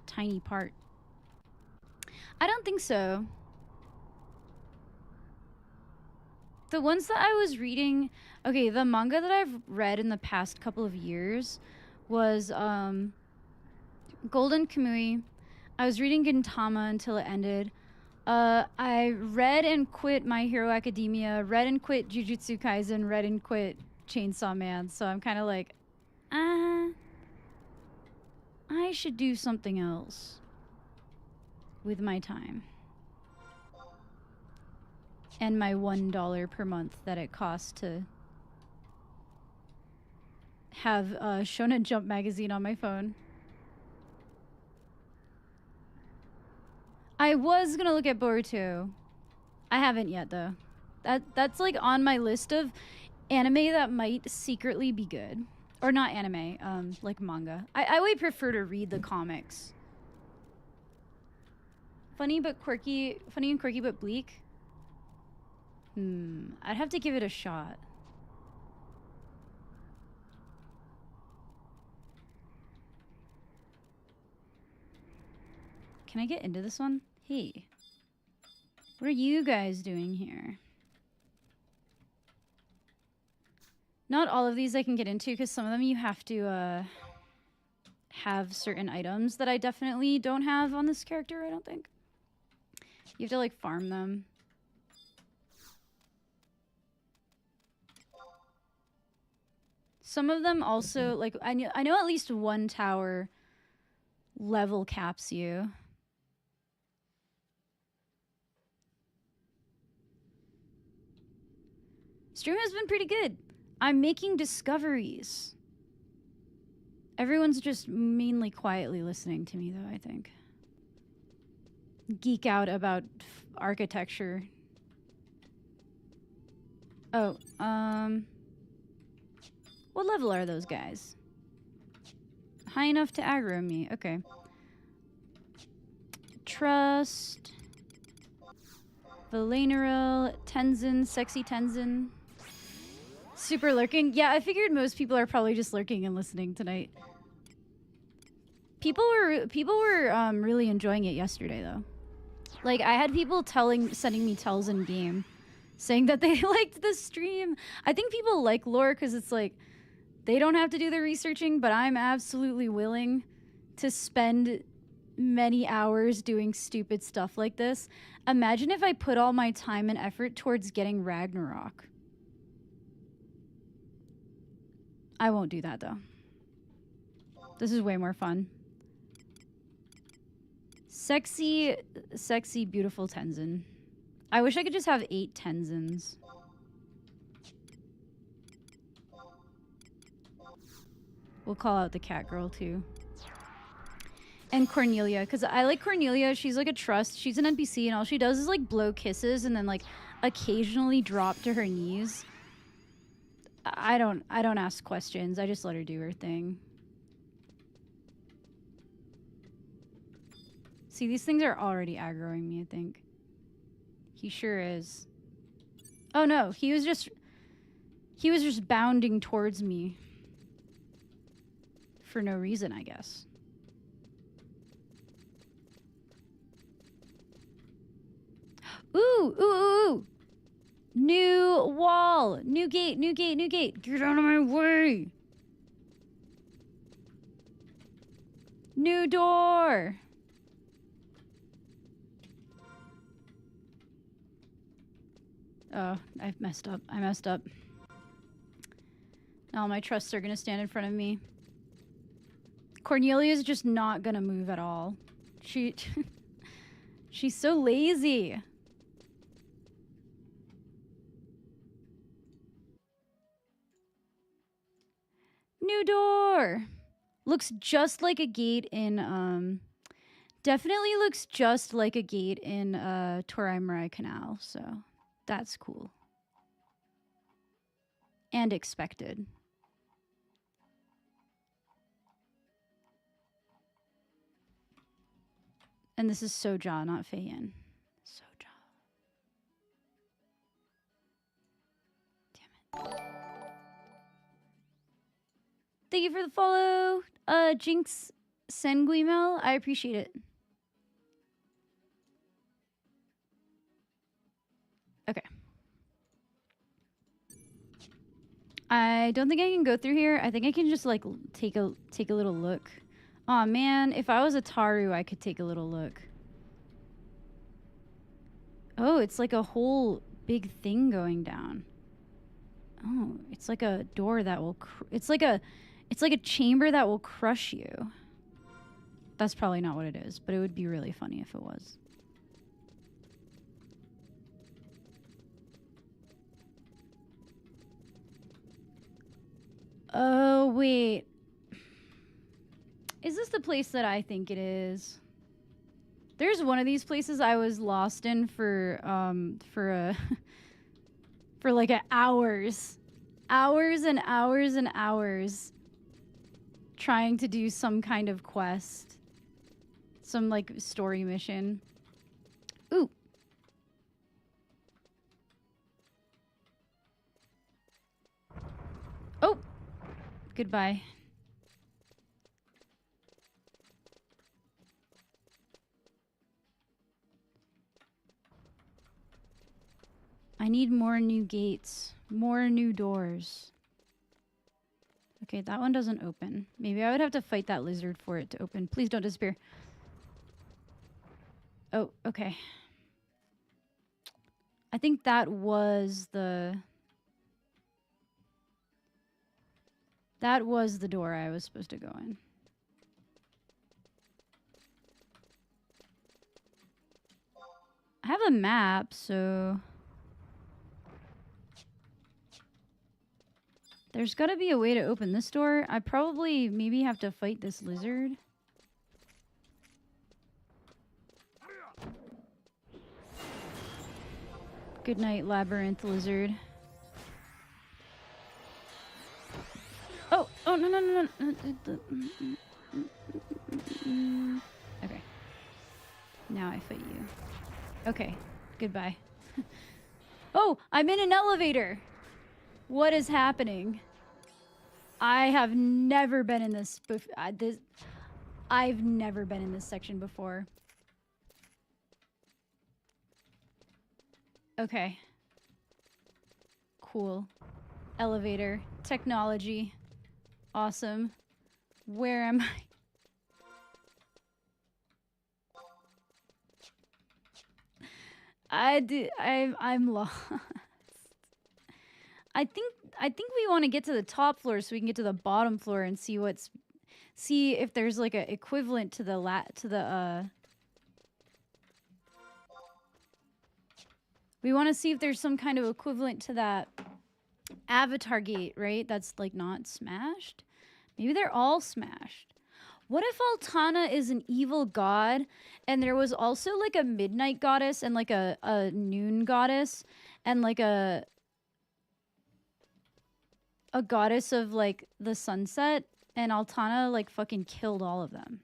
tiny part. I don't think so. The ones that I was reading, okay, the manga that I've read in the past couple of years was Golden Kamui. I was reading Gintama until it ended. I read and quit My Hero Academia, read and quit Jujutsu Kaisen, read and quit Chainsaw Man. So I'm kind of like, I should do something else with my time. And my $1 per month that it costs to have Shonen Jump magazine on my phone. I was gonna look at Boruto. I haven't yet though. That's like on my list of anime that might secretly be good. Or not anime, like manga. I would prefer to read the comics. Funny and quirky but bleak. I'd have to give it a shot. Can I get into this one? Hey. What are you guys doing here? Not all of these I can get into because some of them you have to have certain items that I definitely don't have on this character, I don't think. You have to like farm them. Some of them also, like, I know at least one tower level caps you. Stream has been pretty good. I'm making discoveries. Everyone's just mainly quietly listening to me, though, I think. Geek out about architecture. Oh, what level are those guys? High enough to aggro me. Okay. Trust. Valenaril. Tenzin. Sexy Tenzin. Super lurking. Yeah, I figured most people are probably just lurking and listening tonight. People were really enjoying it yesterday, though. Like, I had people sending me tells in game saying that they liked the stream. I think people like lore because it's like, they don't have to do the researching, but I'm absolutely willing to spend many hours doing stupid stuff like this. Imagine if I put all my time and effort towards getting Ragnarok. I won't do that, though. This is way more fun. Sexy, beautiful Tenzin. I wish I could just have 8 Tenzins. We'll call out the cat girl, too. And Cornelia, because I like Cornelia. She's like a trust. She's an NPC, and all she does is, like, blow kisses and then, like, occasionally drop to her knees. I don't ask questions. I just let her do her thing. See, these things are already aggroing me, I think. He sure is. Oh, no. He was just bounding towards me. For no reason, I guess. Ooh. New wall. New gate. Get out of my way. New door. Oh, I've messed up. I messed up. Now my trusts are gonna stand in front of me. Cornelia's just not gonna move at all. She's so lazy. New door. Looks just like a gate in definitely looks just like a gate in Torai Marai Canal, so that's cool. And expected. And this is Soja, not Feiyin. Soja. Damn it. Thank you for the follow, Jinx Senguimel. I appreciate it. Okay. I don't think I can go through here. I think I can just like take a little look. Aw, man, if I was a Taru, I could take a little look. Oh, it's like a whole big thing going down. Oh, it's like a door that will it's like a chamber that will crush you. That's probably not what it is, but it would be really funny if it was. Oh, wait. Is this the place that I think it is? There's one of these places I was lost in for like hours. Hours and hours and hours trying to do some kind of quest. Some like story mission. Ooh. Oh. Goodbye. I need more new gates. More new doors. Okay, that one doesn't open. Maybe I would have to fight that lizard for it to open. Please don't disappear. Oh, okay. I think that was the... That was the door I was supposed to go in. I have a map, so... There's gotta be a way to open this door. I probably maybe have to fight this lizard. Good night, labyrinth lizard. Oh, oh, no, no, no, no. Okay. Now I fight you. Okay, goodbye. Oh, I'm in an elevator. What is happening? I have never been in this. I've never been in this section before. Okay. Cool. Elevator. Technology. Awesome. Where am I? I'm lost. I think we want to get to the top floor so we can get to the bottom floor and see if there's like a equivalent to the we want to see if there's some kind of equivalent to that Avatar gate, right? That's like not smashed. Maybe they're all smashed. What if Altana is an evil god and there was also like a midnight goddess and like a noon goddess and like a goddess of like the sunset, and Altana like fucking killed all of them?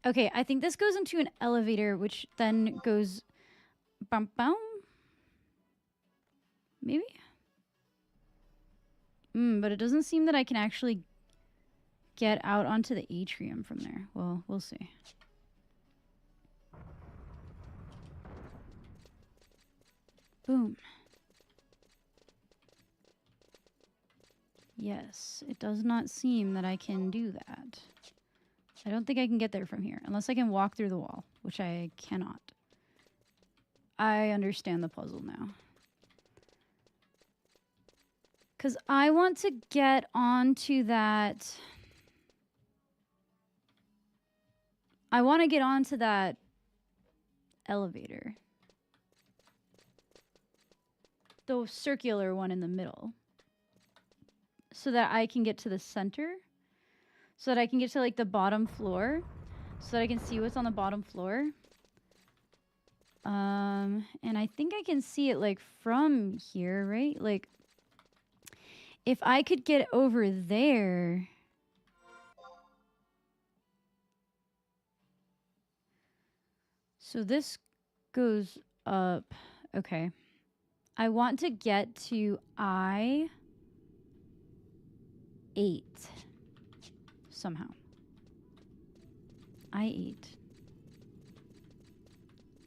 Okay, I think this goes into an elevator, which then goes bum bum. Maybe? But it doesn't seem that I can actually get out onto the atrium from there. Well, we'll see. Boom. Yes, it does not seem that I can do that. I don't think I can get there from here, unless I can walk through the wall, which I cannot. I understand the puzzle now. Because I want to get onto that... I want to get onto that elevator. The circular one in the middle. So that I can get to the center. So that I can get to like the bottom floor. So that I can see what's on the bottom floor. And I think I can see it like from here, right? Like, if I could get over there... So this goes up. Okay. I want to get to I-8 somehow. I-8.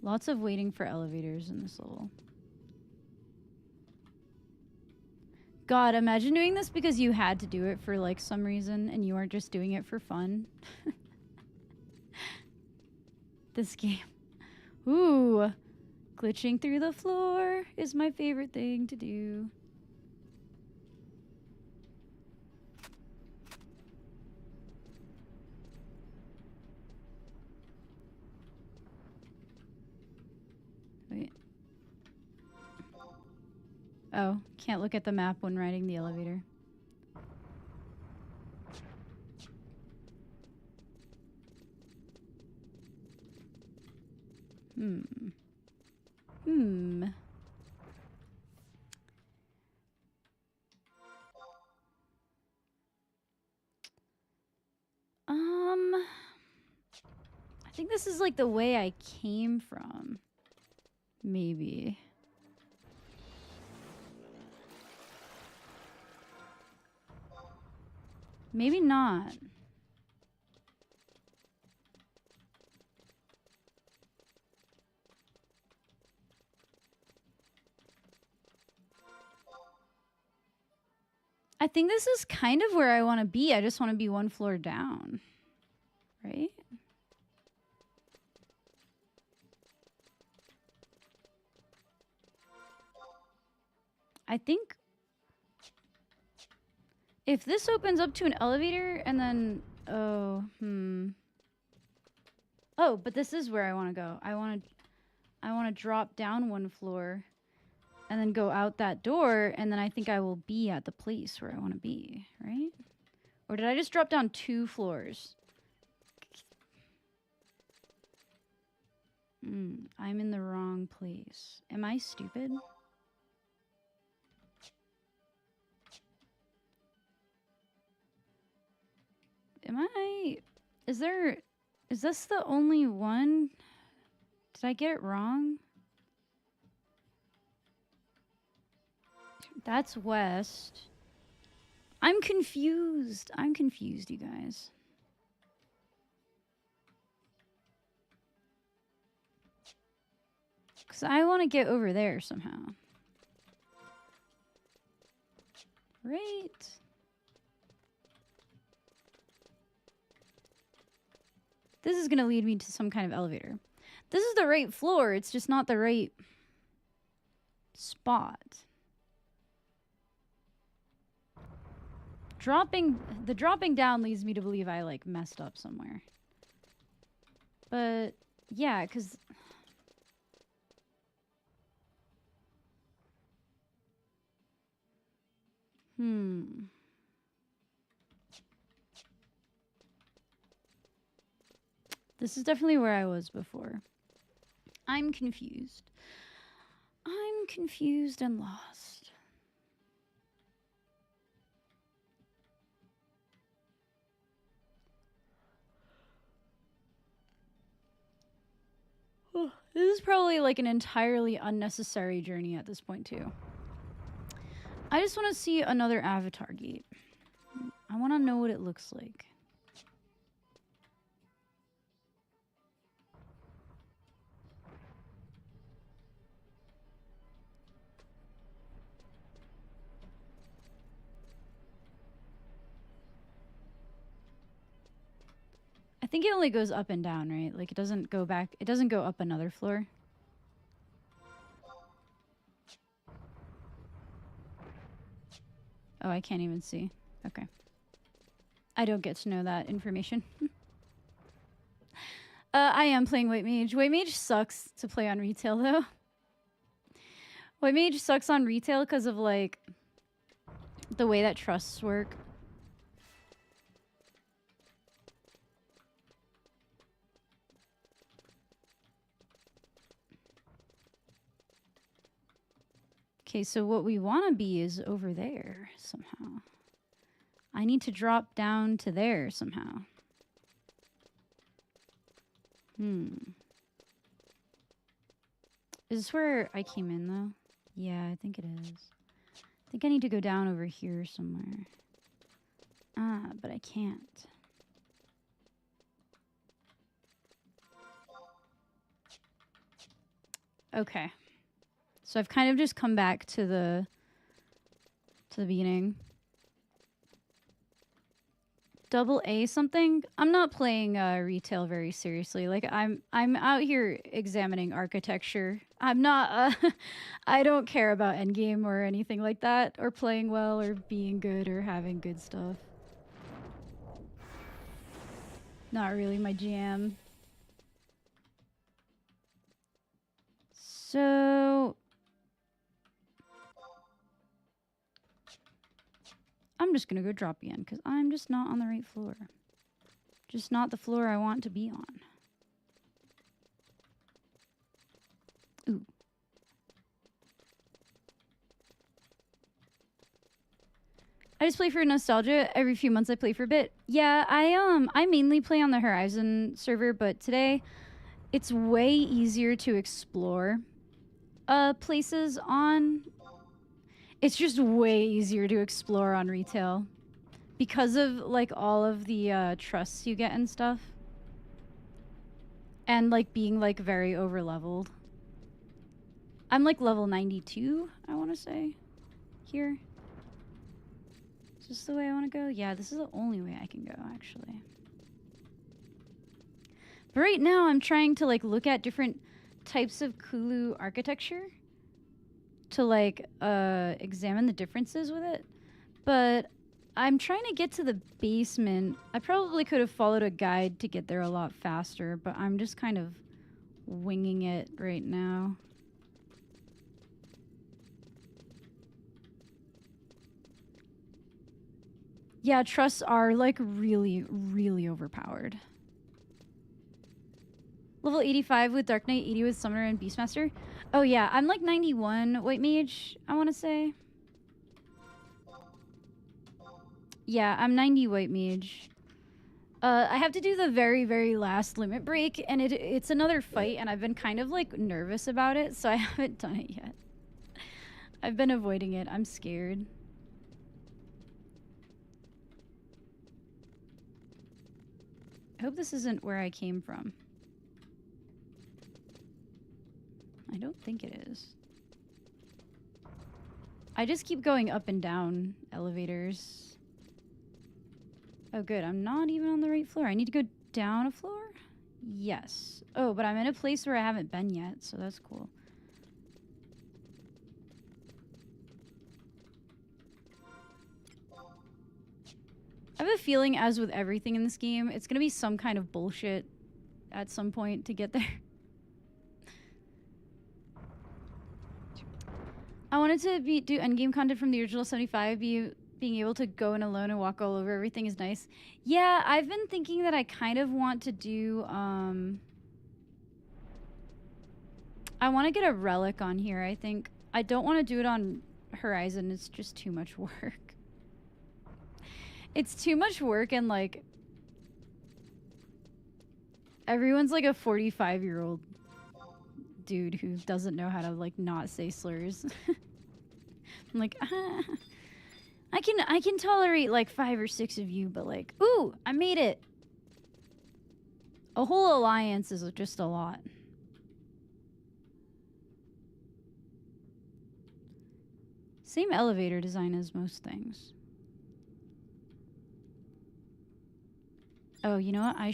Lots of waiting for elevators in this level. God, imagine doing this because you had to do it for like some reason and you weren't just doing it for fun. This game. Ooh. Glitching through the floor is my favorite thing to do. Wait. Oh, can't look at the map when riding the elevator. I think this is like the way I came from. Maybe. Maybe not. I think this is kind of where I want to be. I just want to be one floor down. Right? I think if this opens up to an elevator and then oh, but this is where I want to go. I want to drop down one floor and then go out that door, and then I think I will be at the place where I want to be, right? Or did I just drop down 2 floors? I'm in the wrong place. Am I stupid? Is this the only one? Did I get it wrong? That's west. I'm confused. I'm confused, you guys. Because I want to get over there somehow. Right. This is going to lead me to some kind of elevator. This is the right floor. It's just not the right spot. The dropping down leads me to believe I like messed up somewhere. But yeah, because this is definitely where I was before. I'm confused. I'm confused and lost. Oh, this is probably like an entirely unnecessary journey at this point too. I just want to see another avatar gate. I want to know what it looks like. I think it only goes up and down, right? Like it doesn't go back. It doesn't go up another floor. Oh, I can't even see. Okay. I don't get to know that information. I am playing White Mage. White Mage sucks to play on retail, though. White Mage sucks on retail because of, like, the way that trusts work. Okay, so what we want to be is over there somehow. I need to drop down to there somehow. Is this where I came in, though? Yeah, I think it is. I think I need to go down over here somewhere. Ah, but I can't. Okay. So I've kind of just come back to the beginning. Double A something? I'm not playing retail very seriously. Like I'm out here examining architecture. I'm not I don't care about endgame or anything like that, or playing well or being good or having good stuff. Not really my jam. So I'm just gonna go drop again because I'm just not on the right floor. Just not the floor I want to be on. Ooh. I just play for nostalgia. Every few months I play for a bit. Yeah, I mainly play on the Horizon server, but today it's way easier to explore places on. It's just way easier to explore on retail because of like all of the trusts you get and stuff, and like being like very over leveled. I'm like level 92, I want to say, here. Is this the way I want to go? Yeah, this is the only way I can go, actually. But right now, I'm trying to like look at different types of Kulu architecture to like examine the differences with it. But I'm trying to get to the basement. I probably could have followed a guide to get there a lot faster, but I'm just kind of winging it right now. Yeah, trusts are like really, really overpowered. Level 85 with Dark Knight, 80 with Summoner and Beastmaster. Oh yeah, I'm like 91 White Mage, I want to say. Yeah, I'm 90 White Mage. I have to do the very, very last limit break, and it's another fight, and I've been kind of like nervous about it, so I haven't done it yet. I've been avoiding it. I'm scared. I hope this isn't where I came from. I don't think it is. I just keep going up and down elevators. Oh, good. I'm not even on the right floor. I need to go down a floor? Yes. Oh, but I'm in a place where I haven't been yet, so that's cool. I have a feeling, as with everything in this game, it's gonna be some kind of bullshit at some point to get there. I wanted to do endgame content from the original 75. Being able to go in alone and walk all over everything is nice. Yeah, I've been thinking that I kind of want to do, I want to get a relic on here, I think. I don't want to do it on Horizon. It's just too much work. It's too much work, and like everyone's like a 45-year-old dude who doesn't know how to like not say slurs. I'm like, I can tolerate like 5 or 6 of you, but like, ooh, I made it. A whole alliance is just a lot. Same elevator design as most things. Oh, you know what? I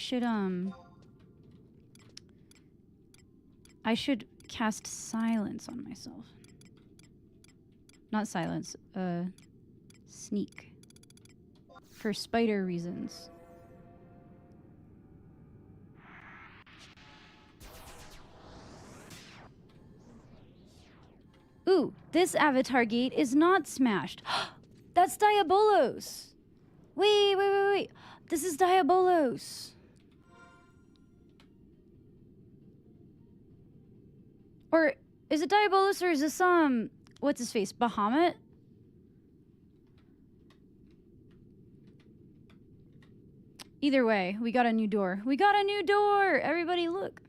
should cast silence on myself. Not silence, sneak. For spider reasons. Ooh, this avatar gate is not smashed. That's Diabolos! Wait. This is Diabolos. Or is it Diabolos, or is this what's his face? Bahamut? Either way, we got a new door. We got a new door! Everybody look.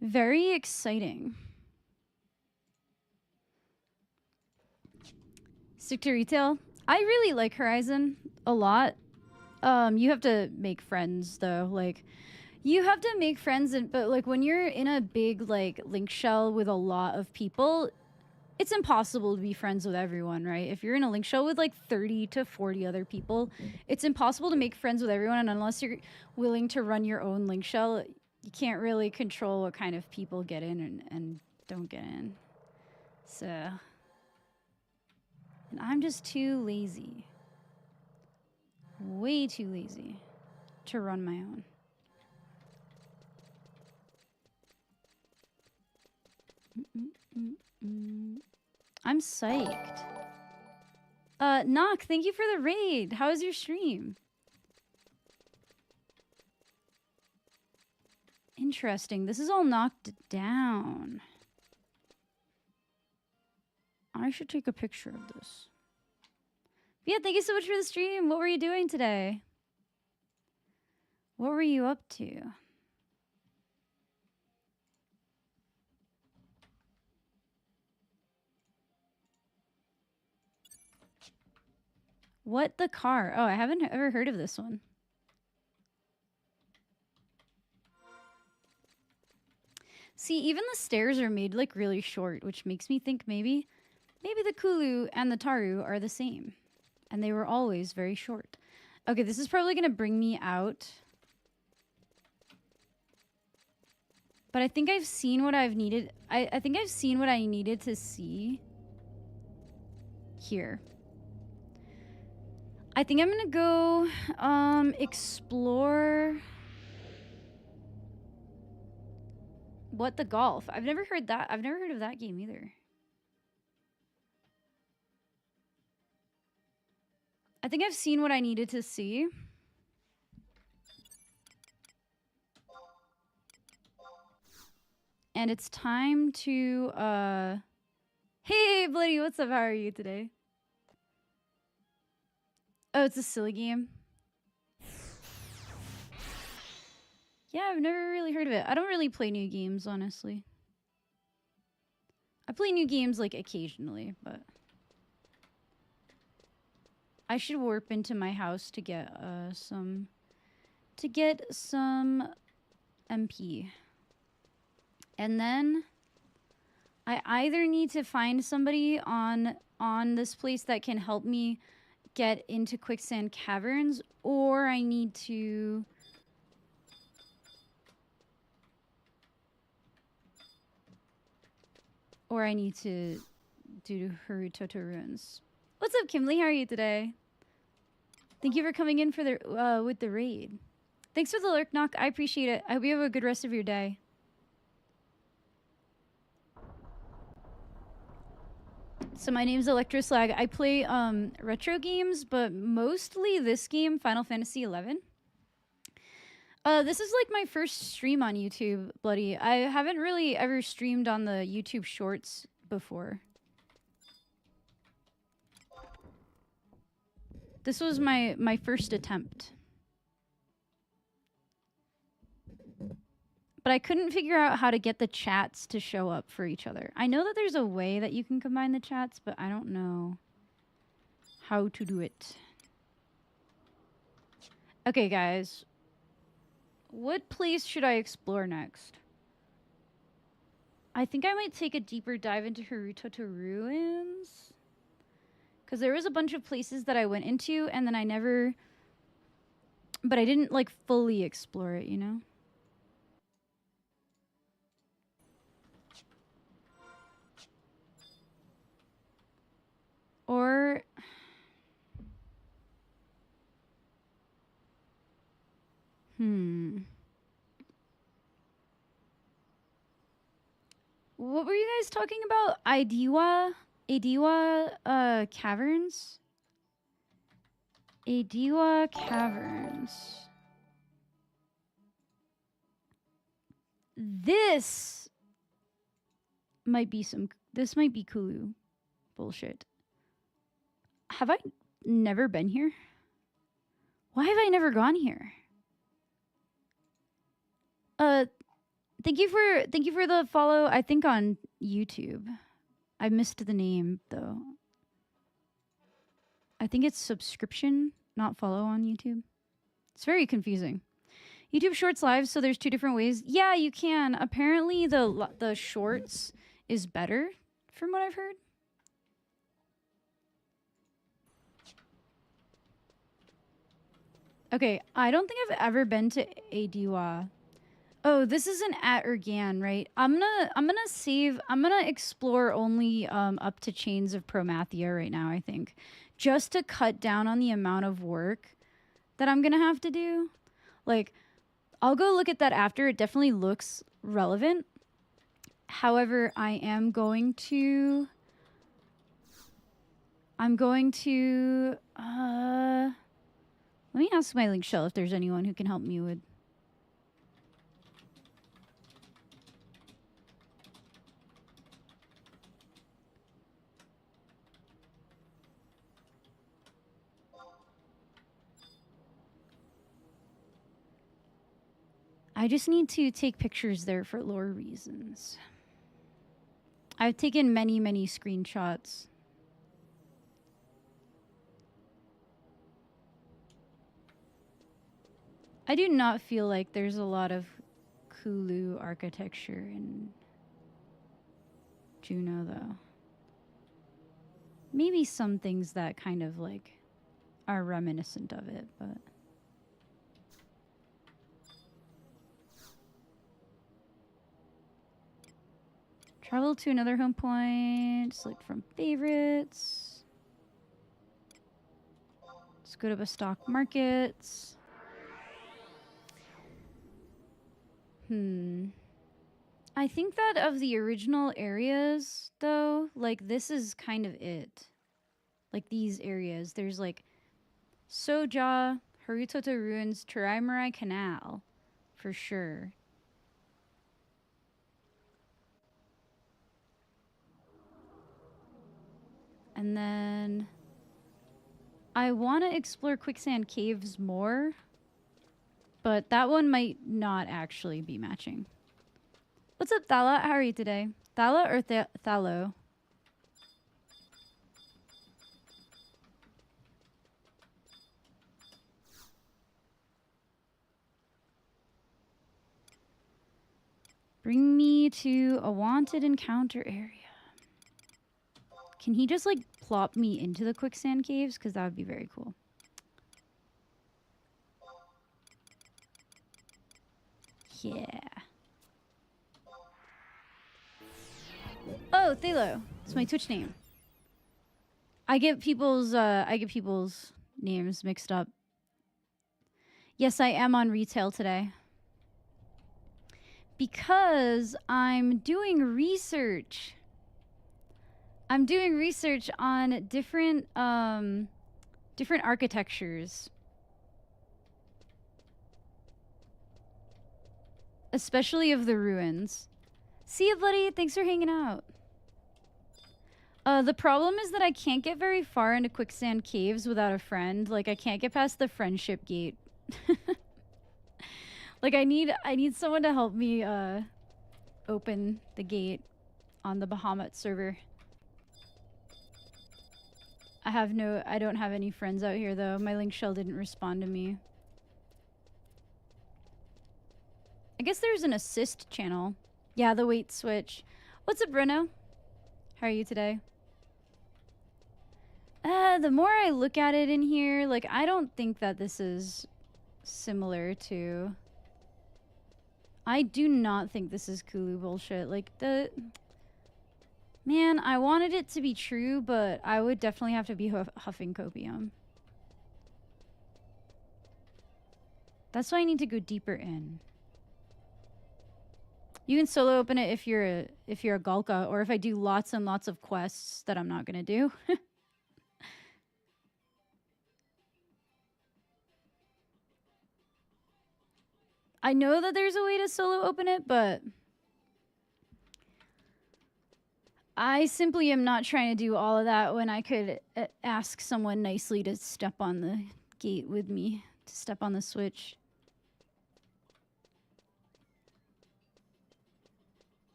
Very exciting. Stick to retail. I really like Horizon a lot. You have to make friends though. Like, you have to make friends, but like when you're in a big like link shell with a lot of people, it's impossible to be friends with everyone, right? If you're in a link shell with like 30 to 40 other people, it's impossible to make friends with everyone. And unless you're willing to run your own link shell, you can't really control what kind of people get in and don't get in. So, and I'm just too lazy. Way too lazy to run my own. I'm psyched. Knock, thank you for the raid. How was your stream? Interesting. This is all knocked down. I should take a picture of this. But yeah, thank you so much for the stream. What were you doing today? What were you up to? What the car? Oh, I haven't ever heard of this one. See, even the stairs are made like really short, which makes me think maybe the Kulu and the Taru are the same. And they were always very short. Okay, this is probably gonna bring me out. But I think I've seen what I've needed. I think I've seen what I needed to see here. I think I'm gonna go explore What the Golf. I've never heard that. I've never heard of that game either. I think I've seen what I needed to see. And it's time to hey Bloody, what's up? How are you today? Oh, it's a silly game. Yeah, I've never really heard of it. I don't really play new games, honestly. I play new games like occasionally, but I should warp into my house to get some MP. And then I either need to find somebody on this place that can help me get into quicksand caverns, or I need to do Harutoto ruins. What's up, Kimley? How are you today? Thank you for coming in for the with the raid. Thanks for the lurk, Knock. I appreciate it. I hope you have a good rest of your day. So my name's Electroslag. I play retro games, but mostly this game, Final Fantasy XI. This is like my first stream on YouTube, Bloody. I haven't really ever streamed on the YouTube Shorts before. This was my first attempt. But I couldn't figure out how to get the chats to show up for each other. I know that there's a way that you can combine the chats, but I don't know how to do it. Okay, guys. What place should I explore next? I think I might take a deeper dive into Harutoto ruins. Because there was a bunch of places that I went into, and then I never... But I didn't, like, fully explore it, you know? Or... What were you guys talking about? Adiwa Caverns? Adiwa Caverns. This might be Kulu bullshit. Have I never been here? Why have I never gone here? Thank you for the follow, I think on YouTube. I missed the name though. I think it's subscription, not follow on YouTube. It's very confusing. YouTube Shorts live, so there's two different ways. Yeah, you can. Apparently the Shorts is better from what I've heard. Okay, I don't think I've ever been to Adiwa. Oh, this is an at Urgan, right? I'm gonna explore only up to Chains of Promathia right now, I think. Just to cut down on the amount of work that I'm gonna have to do. Like, I'll go look at that after. It definitely looks relevant. However, I'm going to let me ask my link shell if there's anyone who can help me with. I just need to take pictures there for lore reasons. I've taken many, many screenshots. I do not feel like there's a lot of Kulu architecture in Juno, though. Maybe some things that kind of like are reminiscent of it, but... Travel to another home point, select from favorites. Let's go to the stock markets. I think that of the original areas, though, like this is kind of it. Like these areas, there's like Soja, Harutoto Ruins, Turaimirai Canal, for sure. And then I want to explore Quicksand Caves more, but that one might not actually be matching. What's up, Thala? How are you today? Thala or Thalo? Bring me to a wanted encounter area. Can he just like plop me into the quicksand caves? Because that would be very cool. Yeah. Oh, Thalo. It's my Twitch name. I get people's names mixed up. Yes, I am on retail today. Because I'm doing research. I'm doing research on different architectures. Especially of the ruins. See you, buddy. Thanks for hanging out. The problem is that I can't get very far into quicksand caves without a friend. Like, I can't get past the friendship gate. Like, I need someone to help me open the gate on the Bahamut server. I don't have any friends out here, though. My link shell didn't respond to me. I guess there's an assist channel. Yeah, the weight switch. What's up, Bruno? How are you today? The more I look at it in here, like, I don't think that this is similar to... I do not think this is Kulu bullshit. Like, Man, I wanted it to be true, but I would definitely have to be huffing copium. That's why I need to go deeper in. You can solo open it if you're a Galka, or if I do lots and lots of quests that I'm not gonna do. I know that there's a way to solo open it, but I simply am not trying to do all of that when I could ask someone nicely to step on the gate with me, to step on the switch.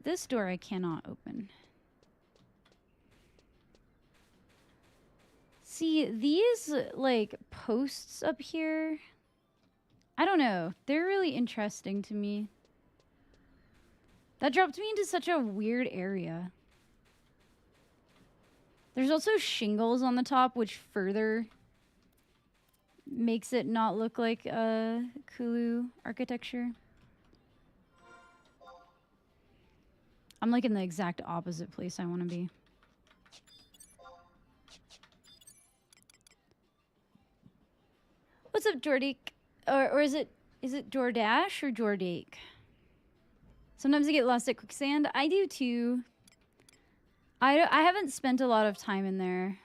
This door I cannot open. See, these, like, posts up here, I don't know. They're really interesting to me. That dropped me into such a weird area. There's also shingles on the top, which further makes it not look like Kulu architecture. I'm like in the exact opposite place I want to be. What's up, Jordik? Or is it Jordash or Jordake? Sometimes I get lost at quicksand. I do too. I haven't spent a lot of time in there.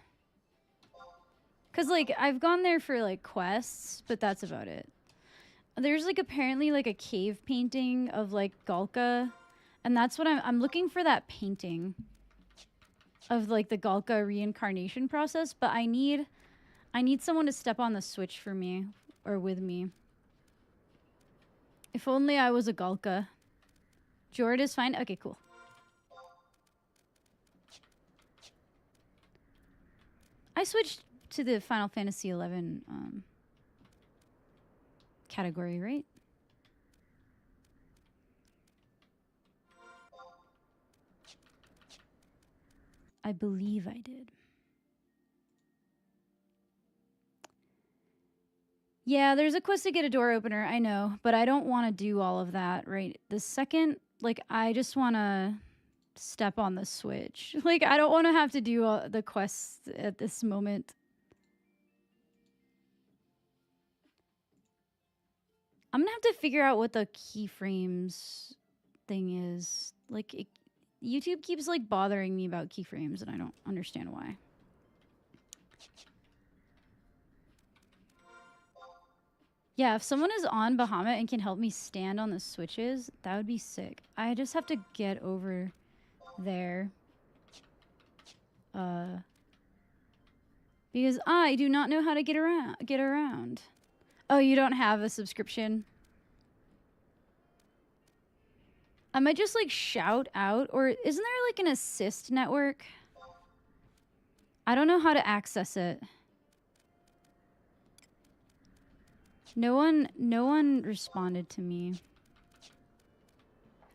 Cause like I've gone there for like quests, but that's about it. There's like apparently like a cave painting of like Galka, and that's what I'm looking for, that painting of like the Galka reincarnation process, but I need someone to step on the switch for me or with me. If only I was a Galka. Jord is fine. Okay, cool. I switched to the Final Fantasy XI category, right? I believe I did. Yeah, there's a quest to get a door opener, I know, but I don't want to do all of that right the second. Like, I just want to step on the switch. Like, I don't want to have to do the quests at this moment. I'm gonna have to figure out what the keyframes thing is. Like, YouTube keeps, like, bothering me about keyframes, and I don't understand why. Yeah, if someone is on Bahamut and can help me stand on the switches, that would be sick. I just have to get over there. Because I do not know how to get around. Oh, you don't have a subscription? I might just like shout out, or isn't there like an assist network? I don't know how to access it. No one responded to me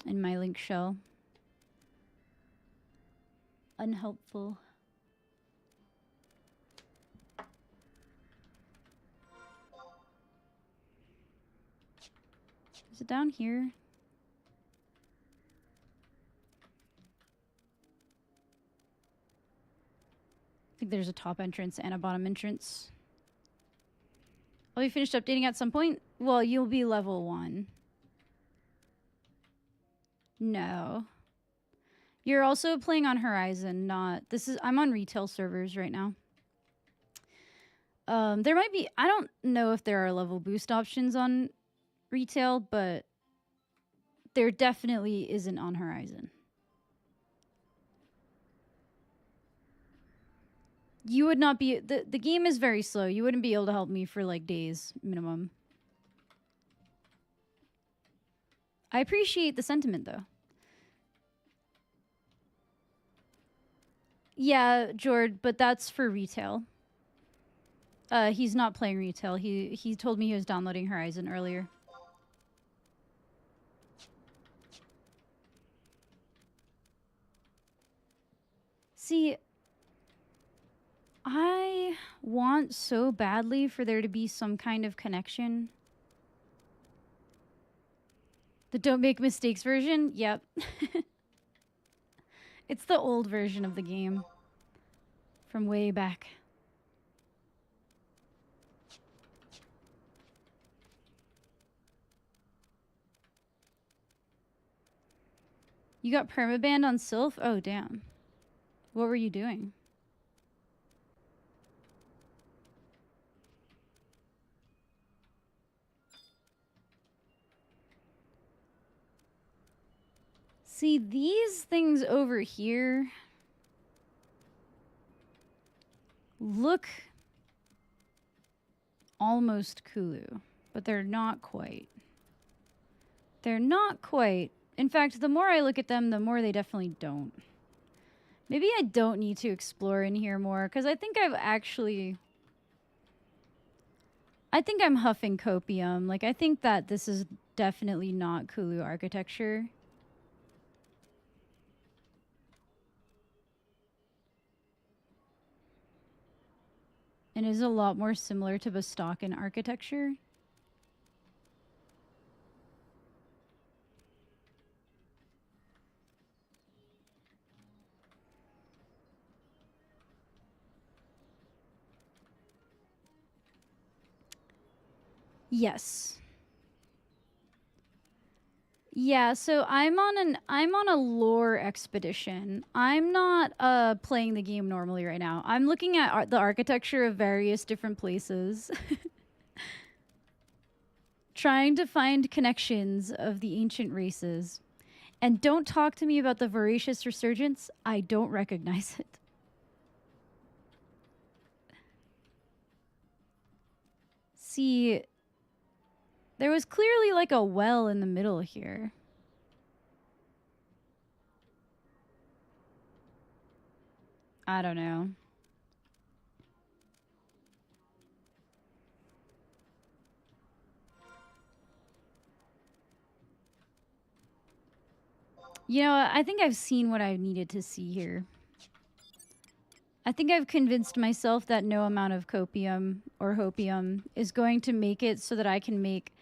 in my link shell. Unhelpful. Is it down here? I think there's a top entrance and a bottom entrance. Will you finish updating at some point? Well, you'll be level 1. No. You're also playing on Horizon, not... I'm on retail servers right now. There might be... I don't know if there are level boost options on retail, but there definitely isn't on Horizon. You would not be... The game is very slow. You wouldn't be able to help me for, like, days minimum. I appreciate the sentiment, though. Yeah, Jord, but that's for retail. He's not playing retail. He told me he was downloading Horizon earlier. See... I want so badly for there to be some kind of connection. The don't make mistakes version? Yep. It's the old version of the game. From way back. You got permabanned on Sylph? Oh, damn. What were you doing? See, these things over here look almost Kulu, but they're not quite. They're not quite. In fact, the more I look at them, the more they definitely don't. Maybe I don't need to explore in here more, because I think I'm huffing copium. Like, I think that this is definitely not Kulu architecture. And is a lot more similar to Bastakan architecture. Yes. Yeah, so I'm on a lore expedition. I'm not playing the game normally right now. I'm looking at the architecture of various different places. Trying to find connections of the ancient races. And don't talk to me about the voracious resurgence. I don't recognize it. See, there was clearly like a well in the middle here. I don't know. You know, I think I've seen what I needed to see here. I think I've convinced myself that no amount of copium or hopium is going to make it so that I can make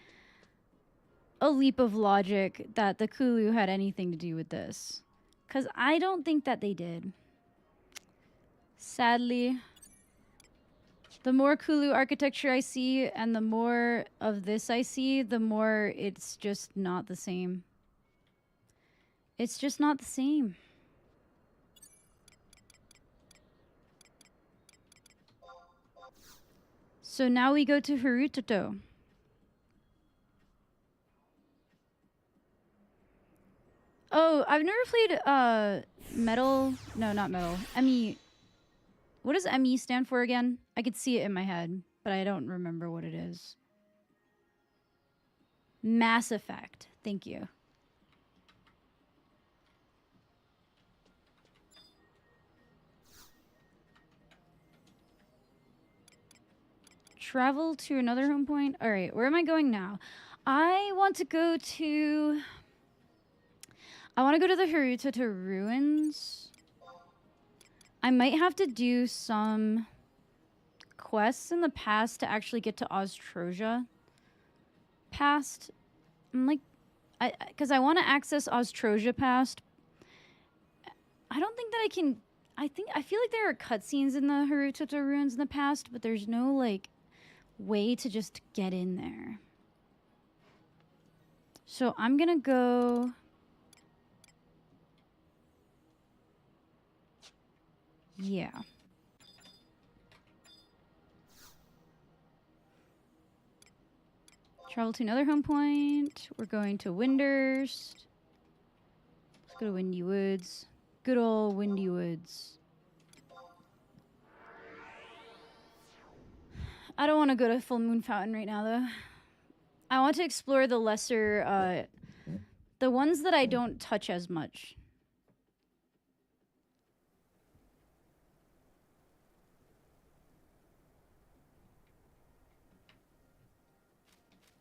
a leap of logic that the Kulu had anything to do with this. Because I don't think that they did. Sadly, the more Kulu architecture I see and the more of this I see, the more it's just not the same. It's just not the same. So now we go to Harutoto. Oh, I've never played Metal. No, not Metal. ME. What does ME stand for again? I could see it in my head, but I don't remember what it is. Mass Effect. Thank you. Travel to another home point. All right, where am I going now? I want to go to the Harutoto ruins. I might have to do some quests in the past to actually get to Ostrosia. Past, I'm like, because I want to access Ostrosia past. I don't think that I can. I feel like there are cutscenes in the Harutoto ruins in the past, but there's no like way to just get in there. So I'm gonna go. Yeah. Travel to another home point. We're going to Windurst. Let's go to Windy Woods. Good old Windy Woods. I don't want to go to Full Moon Fountain right now, though. I want to explore the lesser, the ones that I don't touch as much.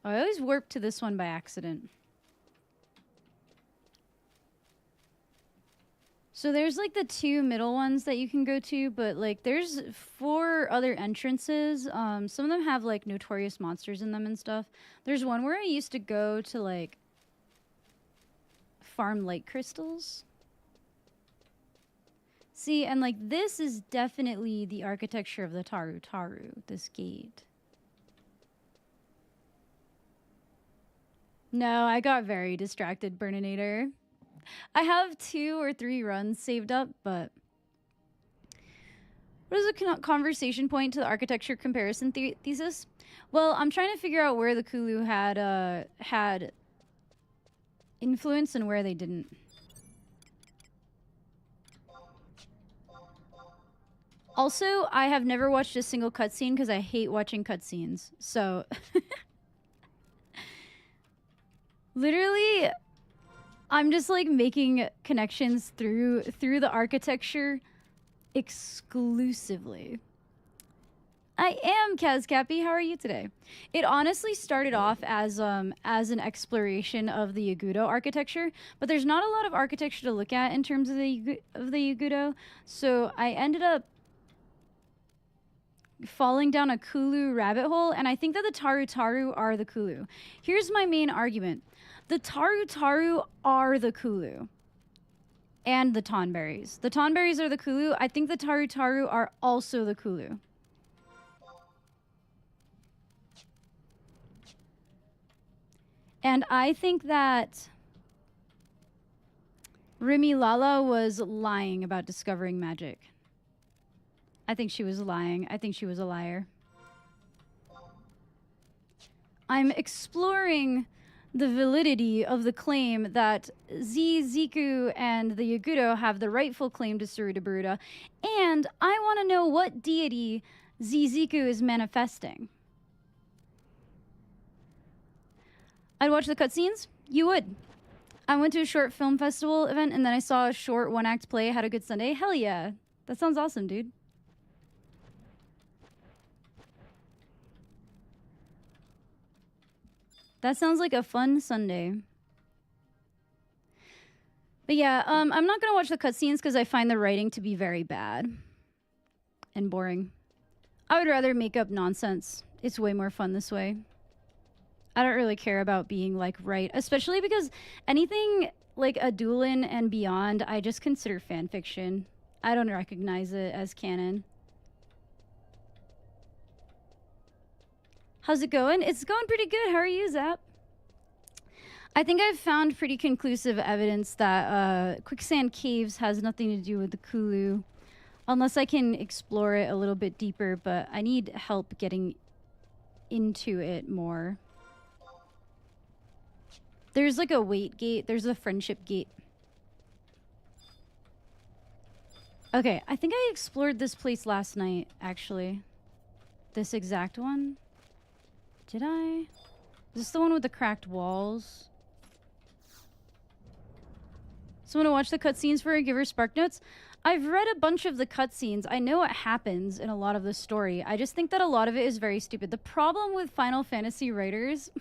I always warp to this one by accident. So there's like the 2 middle ones that you can go to, but like there's 4 other entrances. Some of them have like notorious monsters in them and stuff. There's one where I used to go to like farm light crystals. See, and like this is definitely the architecture of the Taru, this gate. No, I got very distracted, Burninator. I have 2 or 3 runs saved up, but what is a conversation point to the architecture comparison thesis? Well, I'm trying to figure out where the Kulu had influence and where they didn't. Also, I have never watched a single cutscene because I hate watching cutscenes. So, literally, I'm just like making connections through the architecture exclusively. I am Kazcappy. How are you today? It honestly started off as an exploration of the Yagudo architecture, but there's not a lot of architecture to look at in terms of the Yagudo, so I ended up falling down a Kulu rabbit hole, and I think that the Taru Taru are the Kulu. Here's my main argument. The Taru Taru are the Kulu. And the Tonberries. The Tonberries are the Kulu. I think the Taru Taru are also the Kulu. And I think that Rimi Lala was lying about discovering magic. I think she was lying. I think she was a liar. I'm exploring the validity of the claim that Ziku and the Yagudo have the rightful claim to Surudaburuda, and I want to know what deity Ziku is manifesting. I'd watch the cutscenes? You would. I went to a short film festival event and then I saw a short one-act play, had a good Sunday. Hell yeah. That sounds awesome, dude. That sounds like a fun Sunday. But yeah, I'm not gonna watch the cutscenes because I find the writing to be very bad and boring. I would rather make up nonsense. It's way more fun this way. I don't really care about being like right, especially because anything like Adulin and beyond, I just consider fan fiction. I don't recognize it as canon. How's it going? It's going pretty good. How are you, Zap? I think I've found pretty conclusive evidence that Quicksand Caves has nothing to do with the Kulu. Unless I can explore it a little bit deeper, but I need help getting into it more. There's like a wait gate. There's a friendship gate. Okay, I think I explored this place last night, actually. This exact one. Did I? Is this the one with the cracked walls? Someone to watch the cutscenes for her, give her spark notes? I've read a bunch of the cutscenes. I know what happens in a lot of the story. I just think that a lot of it is very stupid. The problem with Final Fantasy writers...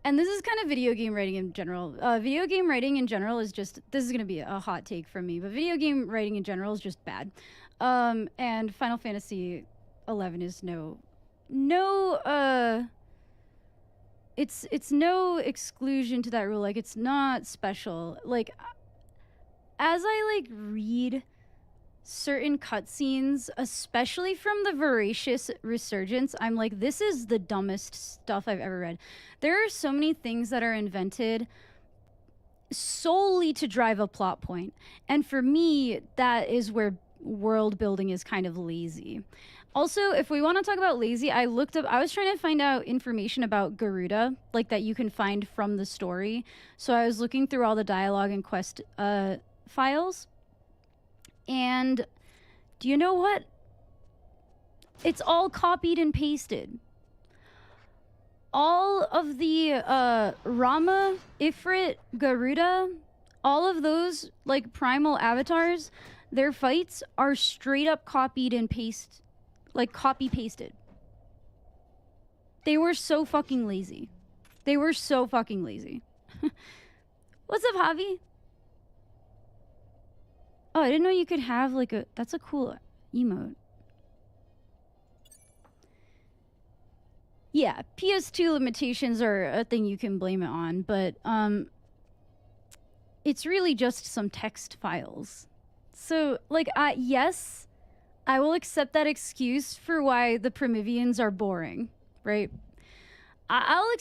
And this is kind of video game writing in general. Video game writing in general is just... This is going to be a hot take from me. But video game writing in general is just bad. And Final Fantasy 11 is it's no exclusion to that rule. Like, it's not special. Like, as I, like, read certain cutscenes, especially from the Voracious Resurgence, I'm like, this is the dumbest stuff I've ever read. There are so many things that are invented solely to drive a plot point. And for me, that is where world building is kind of lazy. Also, if we want to talk about lazy, I was trying to find out information about Garuda, like that you can find from the story. So I was looking through all the dialogue and quest files. And do you know what? It's all copied and pasted. All of the Rama, Ifrit, Garuda, all of those like primal avatars, their fights are straight up copied and pasted. Like, copy-pasted. They were so fucking lazy. They were so fucking lazy. What's up, Javi? Oh, I didn't know you could have, like, that's a cool emote. Yeah, PS2 limitations are a thing you can blame it on, but, it's really just some text files. So, like, yes... I will accept that excuse for why the Primivians are boring, right? I'll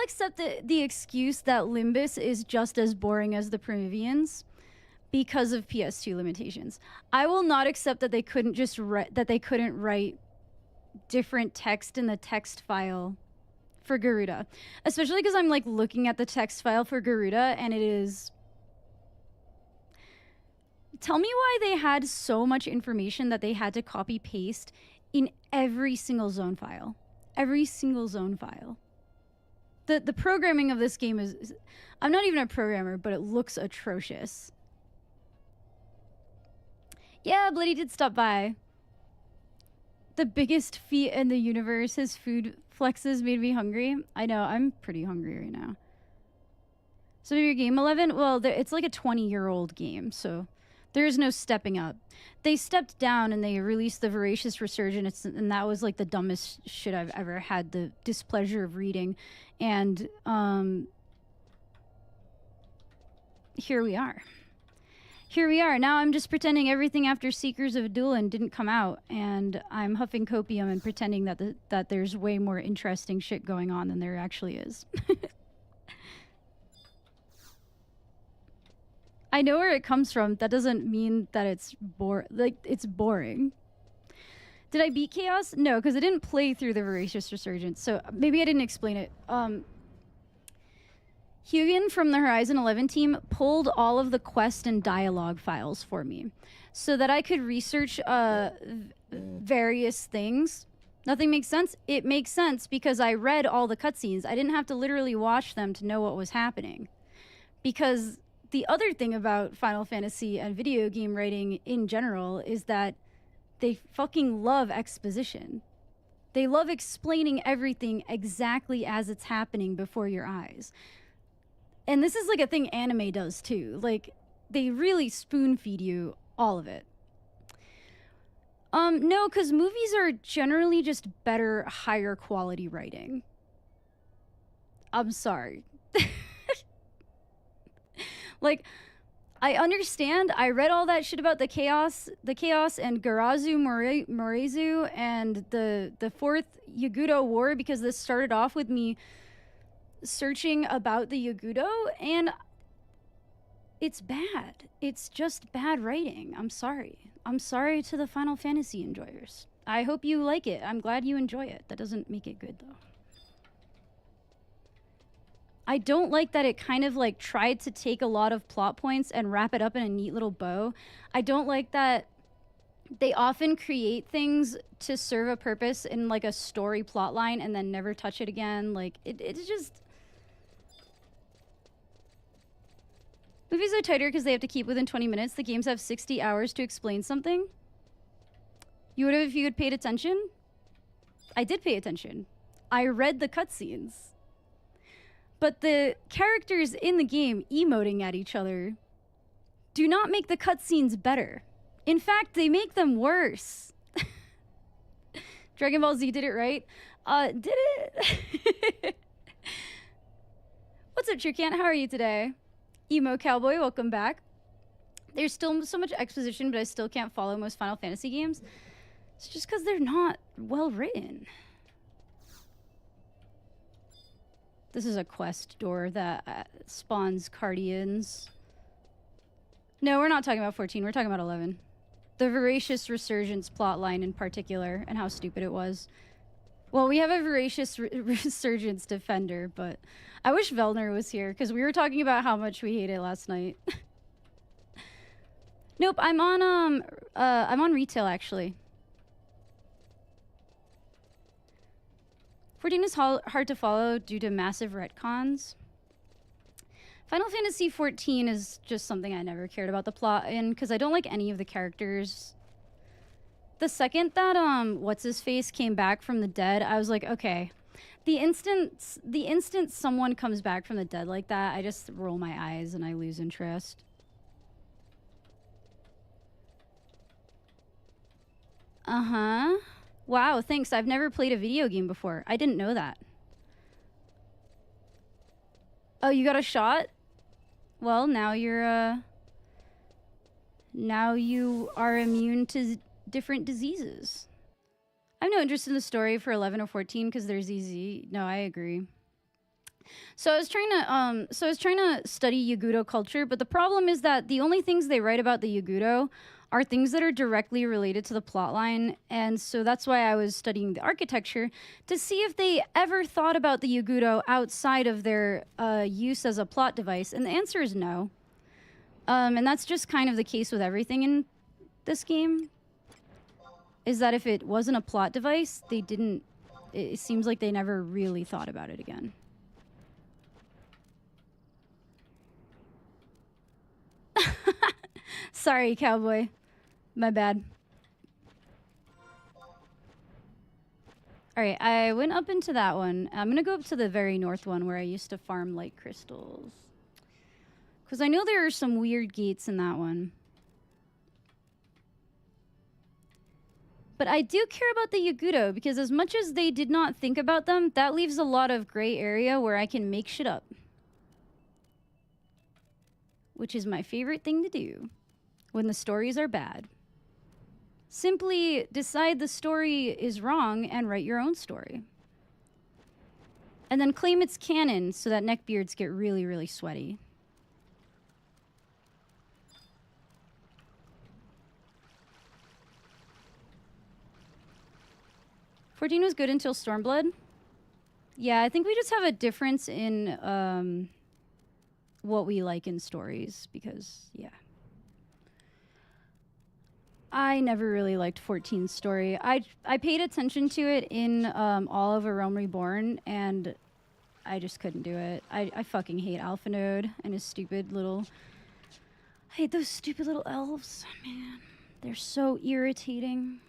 accept the excuse that Limbus is just as boring as the Primivians because of PS2 limitations. I will not accept that they couldn't just write different text in the text file for Garuda, especially because I'm like looking at the text file for Garuda and it is. Tell me why they had so much information that they had to copy paste in every single zone file. Every single zone file. The programming of this game is... I'm not even a programmer, but it looks atrocious. Yeah, Bloody did stop by. The biggest feat in the universe, his food flexes made me hungry. I know, I'm pretty hungry right now. So your game 11? Well, it's like a 20-year-old game, so there's no stepping up. They stepped down and they released the Voracious Resurgence, and that was like the dumbest shit I've ever had the displeasure of reading. And here we are. Here we are. Now I'm just pretending everything after Seekers of Duelan didn't come out, and I'm huffing copium and pretending that there's way more interesting shit going on than there actually is. I know where it comes from. That doesn't mean that it's it's boring. Did I beat Chaos? No, because I didn't play through the Voracious Resurgence, so maybe I didn't explain it. Hugin from the Horizon 11 team pulled all of the quest and dialogue files for me so that I could research various things. Nothing makes sense? It makes sense because I read all the cutscenes. I didn't have to literally watch them to know what was happening. Because the other thing about Final Fantasy and video game writing in general is that they fucking love exposition. They love explaining everything exactly as it's happening before your eyes. And this is like a thing anime does too. Like, they really spoon feed you all of it. No, because movies are generally just better, higher quality writing. I'm sorry. Like, I understand. I read all that shit about the chaos and Garazu Morezu and the fourth Yagudo war because this started off with me searching about the Yagudo, and it's bad. It's just bad writing. I'm sorry. I'm sorry to the Final Fantasy enjoyers. I hope you like it. I'm glad you enjoy it. That doesn't make it good, though. I don't like that it kind of like tried to take a lot of plot points and wrap it up in a neat little bow. I don't like that they often create things to serve a purpose in like a story plot line and then never touch it again. Like, it's just... Movies are tighter because they have to keep within 20 minutes. The games have 60 hours to explain something. You would have if you had paid attention? I did pay attention. I read the cutscenes. But the characters in the game emoting at each other do not make the cutscenes better. In fact, they make them worse. Dragon Ball Z did it right. Did it? What's up, Tricant? How are you today? Emo Cowboy, welcome back. There's still so much exposition, but I still can't follow most Final Fantasy games. It's just because they're not well written. This is a quest door that spawns Cardians. No, we're not talking about 14. We're talking about 11. The Voracious Resurgence plotline in particular, and how stupid it was. Well, we have a Voracious Resurgence defender, but I wish Velner was here, because we were talking about how much we hate it last night. Nope, I'm on retail, actually. 14 is hard to follow due to massive retcons. Final Fantasy 14 is just something I never cared about the plot in, because I don't like any of the characters. The second that, what's-his-face came back from the dead, I was like, okay. The instant someone comes back from the dead like that, I just roll my eyes and I lose interest. Uh-huh. Wow, thanks. I've never played a video game before. I didn't know that. Oh, you got a shot? Well, now you're, now you are immune to different diseases. I have no interest in the story for 11 or 14 because there's easy. No, I agree. So I was trying to study Yagudo culture, but the problem is that the only things they write about the Yagudo are things that are directly related to the plotline, and so that's why I was studying the architecture to see if they ever thought about the Yagudo outside of their use as a plot device, and the answer is no. And that's just kind of the case with everything in this game, is that if it wasn't a plot device, they didn't... It seems like they never really thought about it again. Sorry, cowboy. My bad. Alright, I went up into that one. I'm gonna go up to the very north one where I used to farm light crystals. Because I know there are some weird gates in that one. But I do care about the Yagudo, because as much as they did not think about them, that leaves a lot of gray area where I can make shit up. Which is my favorite thing to do when the stories are bad. Simply decide the story is wrong and write your own story. And then claim it's canon so that neckbeards get really, really sweaty. "14 was good until Stormblood." Yeah, I think we just have a difference in what we like in stories, because, yeah. I never really liked 14's story. I paid attention to it in all of A Realm Reborn, and I just couldn't do it. I fucking hate Alpha Node and his stupid little... I hate those stupid little elves. Man, they're so irritating.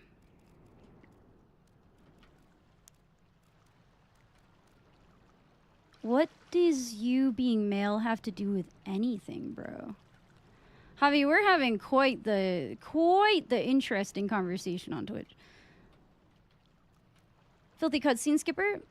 What does you being male have to do with anything, bro? Javi, we're having quite the interesting conversation on Twitch. Filthy cutscene skipper?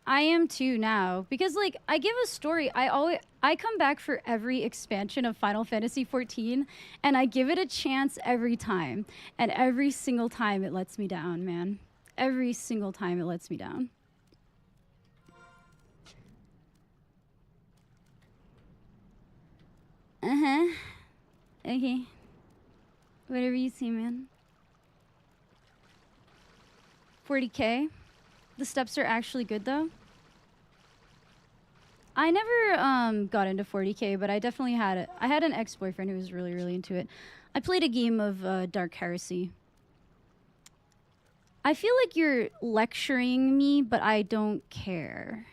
I am too now, because like I give a story. I come back for every expansion of Final Fantasy XIV, and I give it a chance every time, and every single time it lets me down, man. Every single time it lets me down. Okay. Whatever you see, man. 40K. The steps are actually good, though. I never got into 40K, but I definitely had it. I had an ex-boyfriend who was really, really into it. I played a game of Dark Heresy. I feel like you're lecturing me, but I don't care.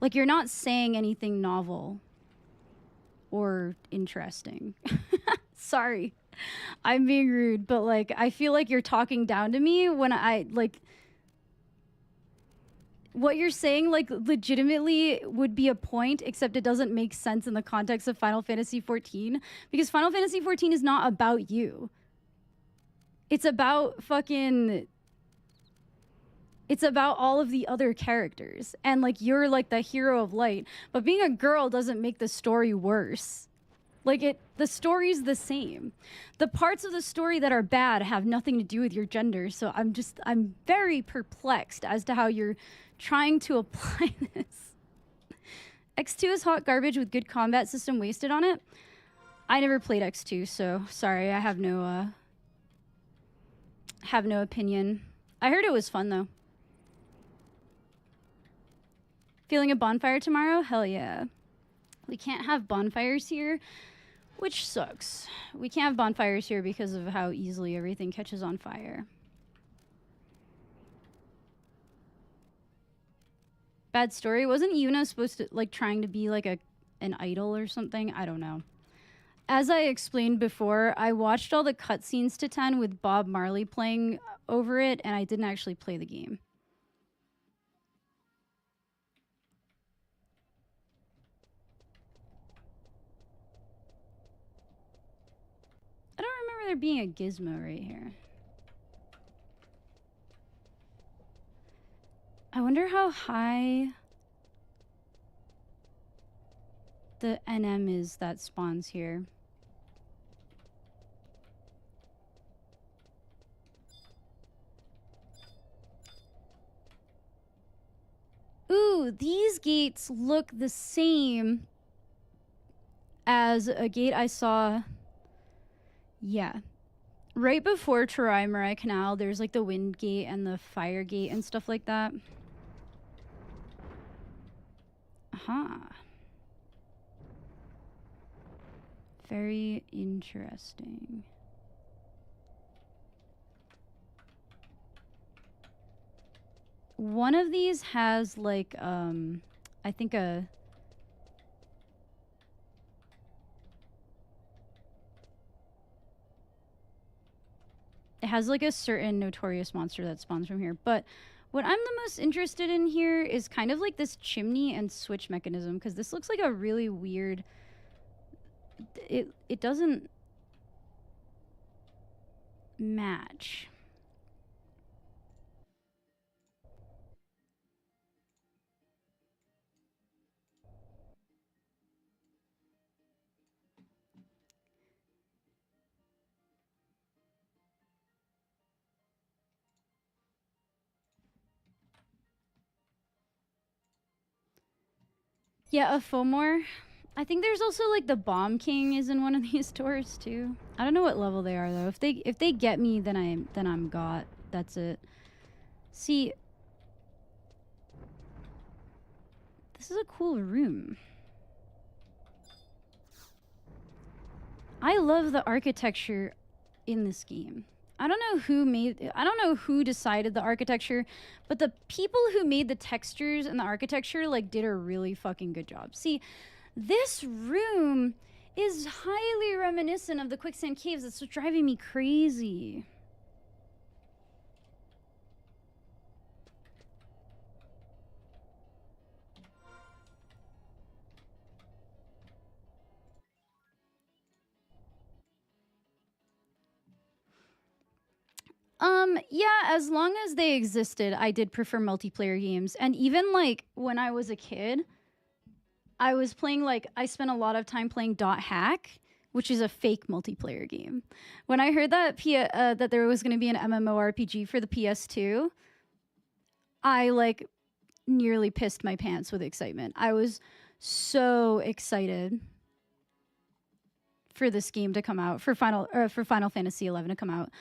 Like, you're not saying anything novel or interesting. Sorry, I'm being rude, but like I feel like you're talking down to me when I like what you're saying like legitimately would be a point, except it doesn't make sense in the context of Final Fantasy XIV, because Final Fantasy XIV is not about you. It's about it's about all of the other characters, and like you're like the hero of light, but being a girl doesn't make the story worse. Like the story's the same. The parts of the story that are bad have nothing to do with your gender, so I'm very perplexed as to how you're trying to apply this. X2 is hot garbage with good combat system wasted on it. I never played X2, so sorry, I have no opinion. I heard it was fun though. Feeling a bonfire tomorrow? Hell yeah. We can't have bonfires here, which sucks. We can't have bonfires here because of how easily everything catches on fire. Bad story. Wasn't Yuna supposed to, like, trying to be, like, an idol or something? I don't know. As I explained before, I watched all the cutscenes to 10 with Bob Marley playing over it, and I didn't actually play the game. I don't remember there being a gizmo right here. I wonder how high the NM is that spawns here. Ooh, these gates look the same as a gate I saw. Yeah. Right before Terai Canal, there's like the wind gate and the fire gate and stuff like that. Aha. Very interesting. One of these has like, I think It has like a certain notorious monster that spawns from here. But what I'm the most interested in here is kind of like this chimney and switch mechanism, because this looks like a really weird... It doesn't match. Yeah, a Fomor. I think there's also like the Bomb King is in one of these stores too. I don't know what level they are though. If they get me, then I'm got. That's it. See, this is a cool room. I love the architecture in this game. I don't know who decided the architecture, but the people who made the textures and the architecture like did a really fucking good job. See, this room is highly reminiscent of the quicksand caves. It's driving me crazy. Yeah, as long as they existed, I did prefer multiplayer games. And even like when I was a kid, I was playing like I spent a lot of time playing .hack, which is a fake multiplayer game. When I heard that that there was going to be an MMORPG for the PS2, I like nearly pissed my pants with excitement. I was so excited for this game to come out, for Final Fantasy 11 to come out,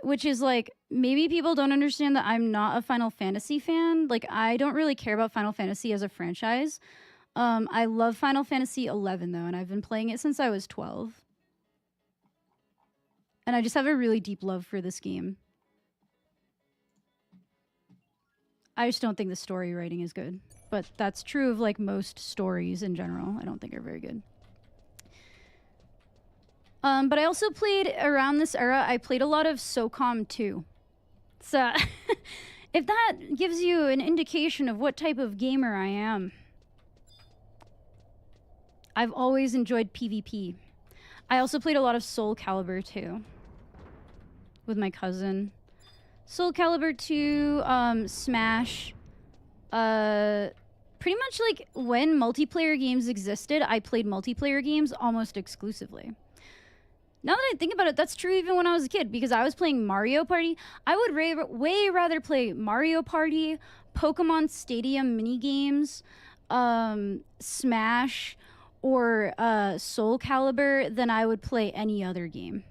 which is like, maybe people don't understand that I'm not a Final Fantasy fan. Like, I don't really care about Final Fantasy as a franchise. I love Final Fantasy 11 though, and I've been playing it since I was 12. And I just have a really deep love for this game. I just don't think the story writing is good, but that's true of like most stories in general. I don't think are very good. But I also played, around this era, I played a lot of SOCOM 2. So, if that gives you an indication of what type of gamer I am. I've always enjoyed PvP. I also played a lot of Soul Calibur 2 with my cousin. Soul Calibur 2, Smash. Pretty much like when multiplayer games existed, I played multiplayer games almost exclusively. Now that I think about it, that's true even when I was a kid, because I was playing Mario Party. I would way rather play Mario Party, Pokemon Stadium minigames, Smash, or Soul Calibur than I would play any other game.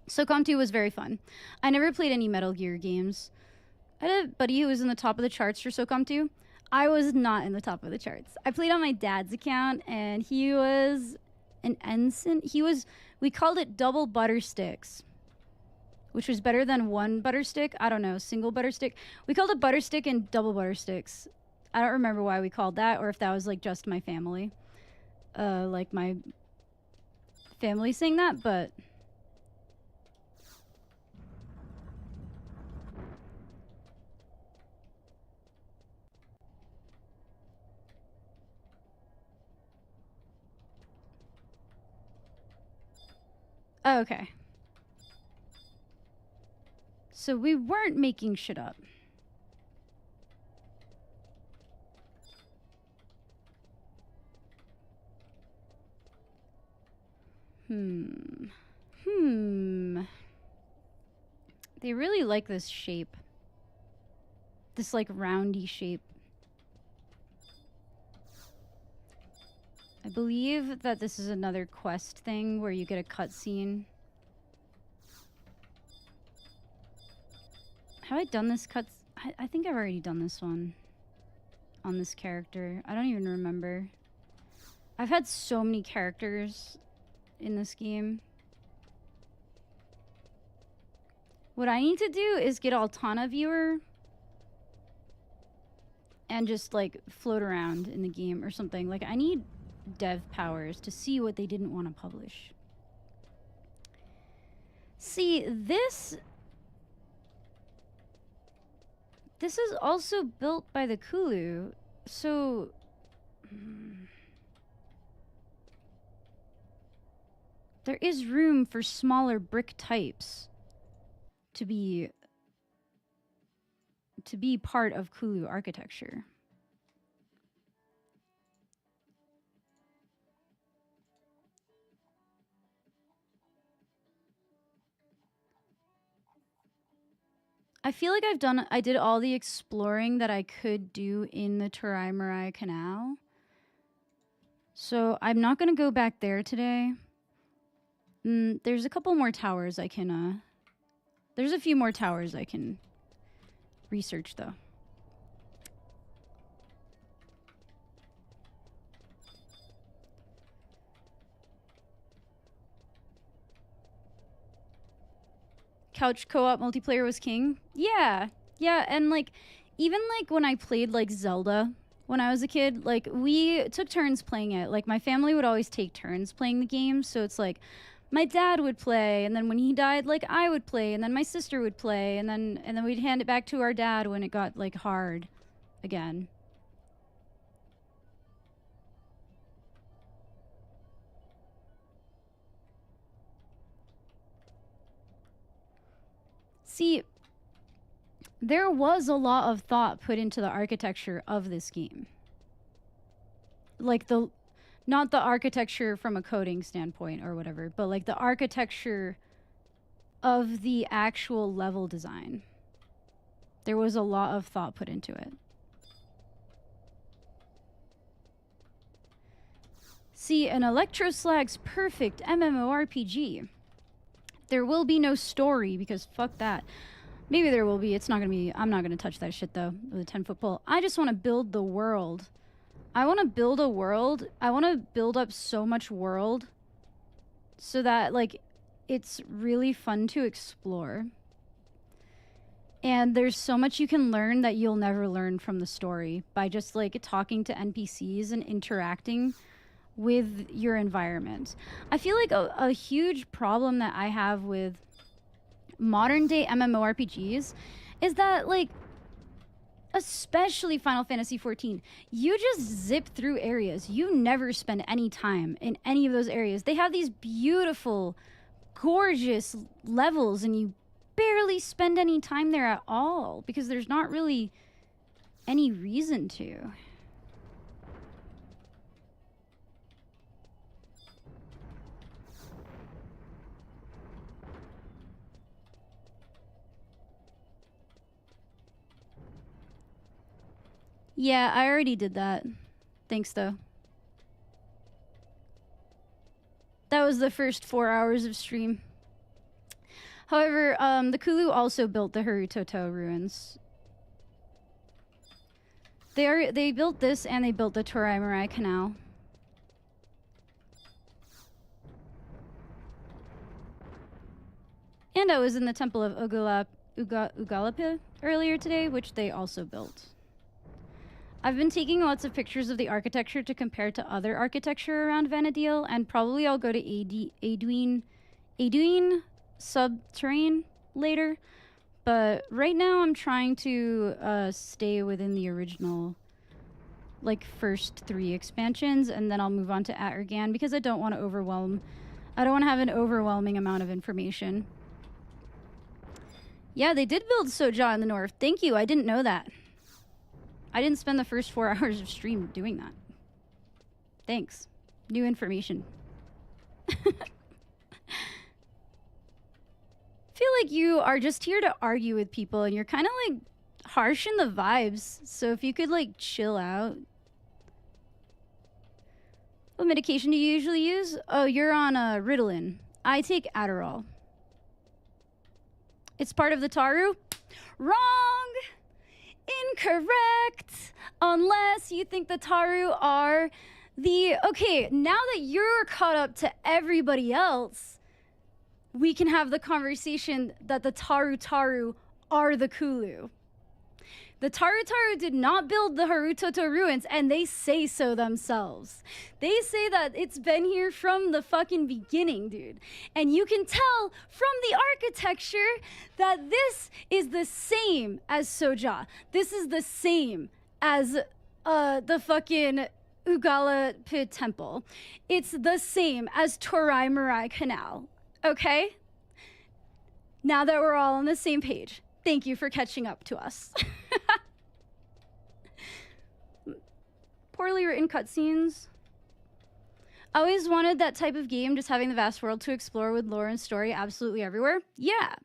SOCOM 2 was very fun. I never played any Metal Gear games. I had a buddy who was in the top of the charts for SOCOM 2. I was not in the top of the charts. I played on my dad's account, and he was an ensign. We called it double butter sticks, which was better than one butter stick. I don't know, single butter stick. We called it butter stick and double butter sticks. I don't remember why we called that, or if that was like just my family. Like my family saying that, but... Oh, okay. So we weren't making shit up. They really like this shape. This like roundy shape. I believe that this is another quest thing where you get a cutscene. Have I done this I think I've already done this one on this character. I don't even remember. I've had so many characters in this game. What I need to do is get Altana Viewer and just like float around in the game or something. Like, I need dev powers to see what they didn't want to publish. See, this is also built by the Kulu, so... There is room for smaller brick types to be part of Kulu architecture. I feel like I did all the exploring that I could do in the Tarai Canal. So I'm not going to go back there today. There's a couple more towers I can, there's a few more towers I can research though. Couch co-op multiplayer was king. Yeah, and like, even like when I played like Zelda when I was a kid, like we took turns playing it. Like my family would always take turns playing the game, so it's like my dad would play, and then when he died, like I would play, and then my sister would play, and then we'd hand it back to our dad when it got like hard again. See, there was a lot of thought put into the architecture of this game. Like not the architecture from a coding standpoint or whatever, but like the architecture of the actual level design. There was a lot of thought put into it. See, an Electroslag's perfect MMORPG. There will be no story because fuck that. Maybe there will be. It's not gonna be. I'm not gonna touch that shit though with a 10-foot pole. I just want to build the world. I want to build a world. I want to build up so much world so that like it's really fun to explore. And there's so much you can learn that you'll never learn from the story by just like talking to NPCs and interacting with your environment. I feel like a huge problem that I have with modern day MMORPGs is that like, especially Final Fantasy XIV, you just zip through areas. You never spend any time in any of those areas. They have these beautiful, gorgeous levels and you barely spend any time there at all because there's not really any reason to. Yeah, I already did that. Thanks, though. That was the first 4 hours of stream. However, the Kulu also built the Harutoto ruins. They built this and they built the Torai Canal. And I was in the Temple of Ugalapa earlier today, which they also built. I've been taking lots of pictures of the architecture to compare to other architecture around Vana'diel, and probably I'll go to Aduin Subterrane later. But right now I'm trying to stay within the original, like, first 3 expansions, and then I'll move on to Aturgan because I don't want to have an overwhelming amount of information. Yeah, they did build Soja in the north. Thank you, I didn't know that. I didn't spend the first 4 hours of stream doing that. Thanks. New information. Feel like you are just here to argue with people and you're kind of like harsh in the vibes. So if you could like chill out. What medication do you usually use? Oh, you're on Ritalin. I take Adderall. It's part of the Taru? Wrong! Incorrect! Unless you think the Taru are the... Okay, now that you're caught up to everybody else, we can have the conversation that the Taru are the Kulu. The Tarutaru did not build the Harutoto ruins, and they say so themselves. They say that it's been here from the fucking beginning, dude. And you can tell from the architecture that this is the same as Soja. This is the same as the fucking Ugala Pit Temple. It's the same as Torai Marai Canal. Okay? Now that we're all on the same page, thank you for catching up to us. Poorly written cutscenes. I always wanted that type of game, just having the vast world to explore with lore and story absolutely everywhere. Yeah.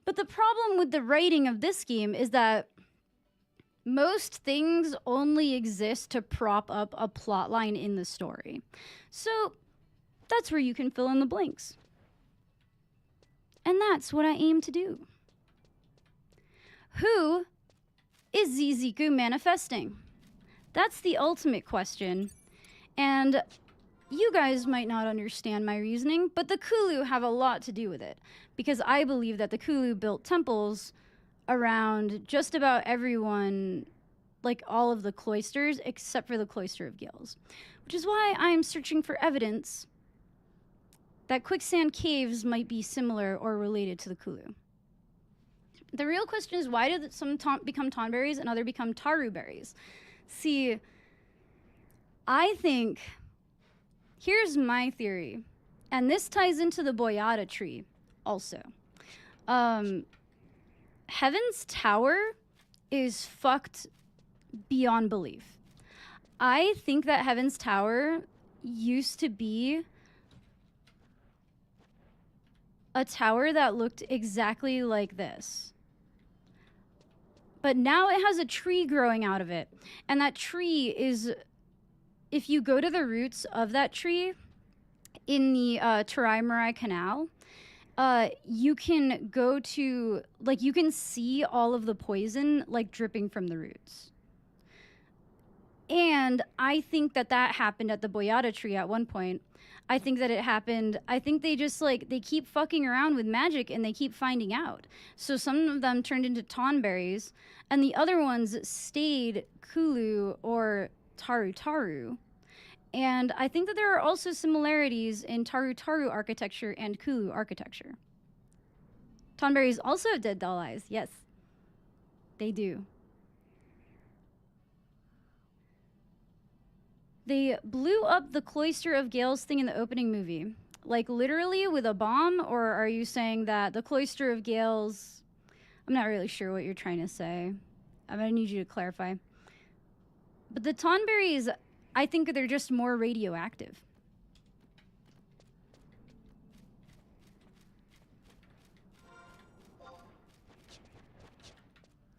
But the problem with the writing of this game is that most things only exist to prop up a plot line in the story. So that's where you can fill in the blanks. And that's what I aim to do. Who is Ziziku manifesting? That's the ultimate question. And you guys might not understand my reasoning, but the Kulu have a lot to do with it. Because I believe that the Kulu built temples around just about everyone, like all of the cloisters, except for the Cloister of Gales. Which is why I'm searching for evidence that quicksand caves might be similar or related to the Kulu. The real question is, why did some become tonberries and other become taru berries? See, I think, here's my theory, and this ties into the Boyata tree also. Heaven's Tower is fucked beyond belief. I think that Heaven's Tower used to be a tower that looked exactly like this. But now it has a tree growing out of it. And that tree is, if you go to the roots of that tree in the Torai Marai Canal, you can go to, like, you can see all of the poison, like, dripping from the roots. And I think that that happened at the Boyata tree at one point. I think that it happened, I think they just, like, they keep fucking around with magic and they keep finding out. So some of them turned into tonberries, and the other ones stayed Kulu or Taru. And I think that there are also similarities in Taru architecture and Kulu architecture. Tonberries also have dead doll eyes, yes. They do. They blew up the Cloister of Gales thing in the opening movie. Like, literally with a bomb? Or are you saying that the Cloister of Gales... I'm not really sure what you're trying to say. I'm gonna need you to clarify. But the tonberries, I think they're just more radioactive.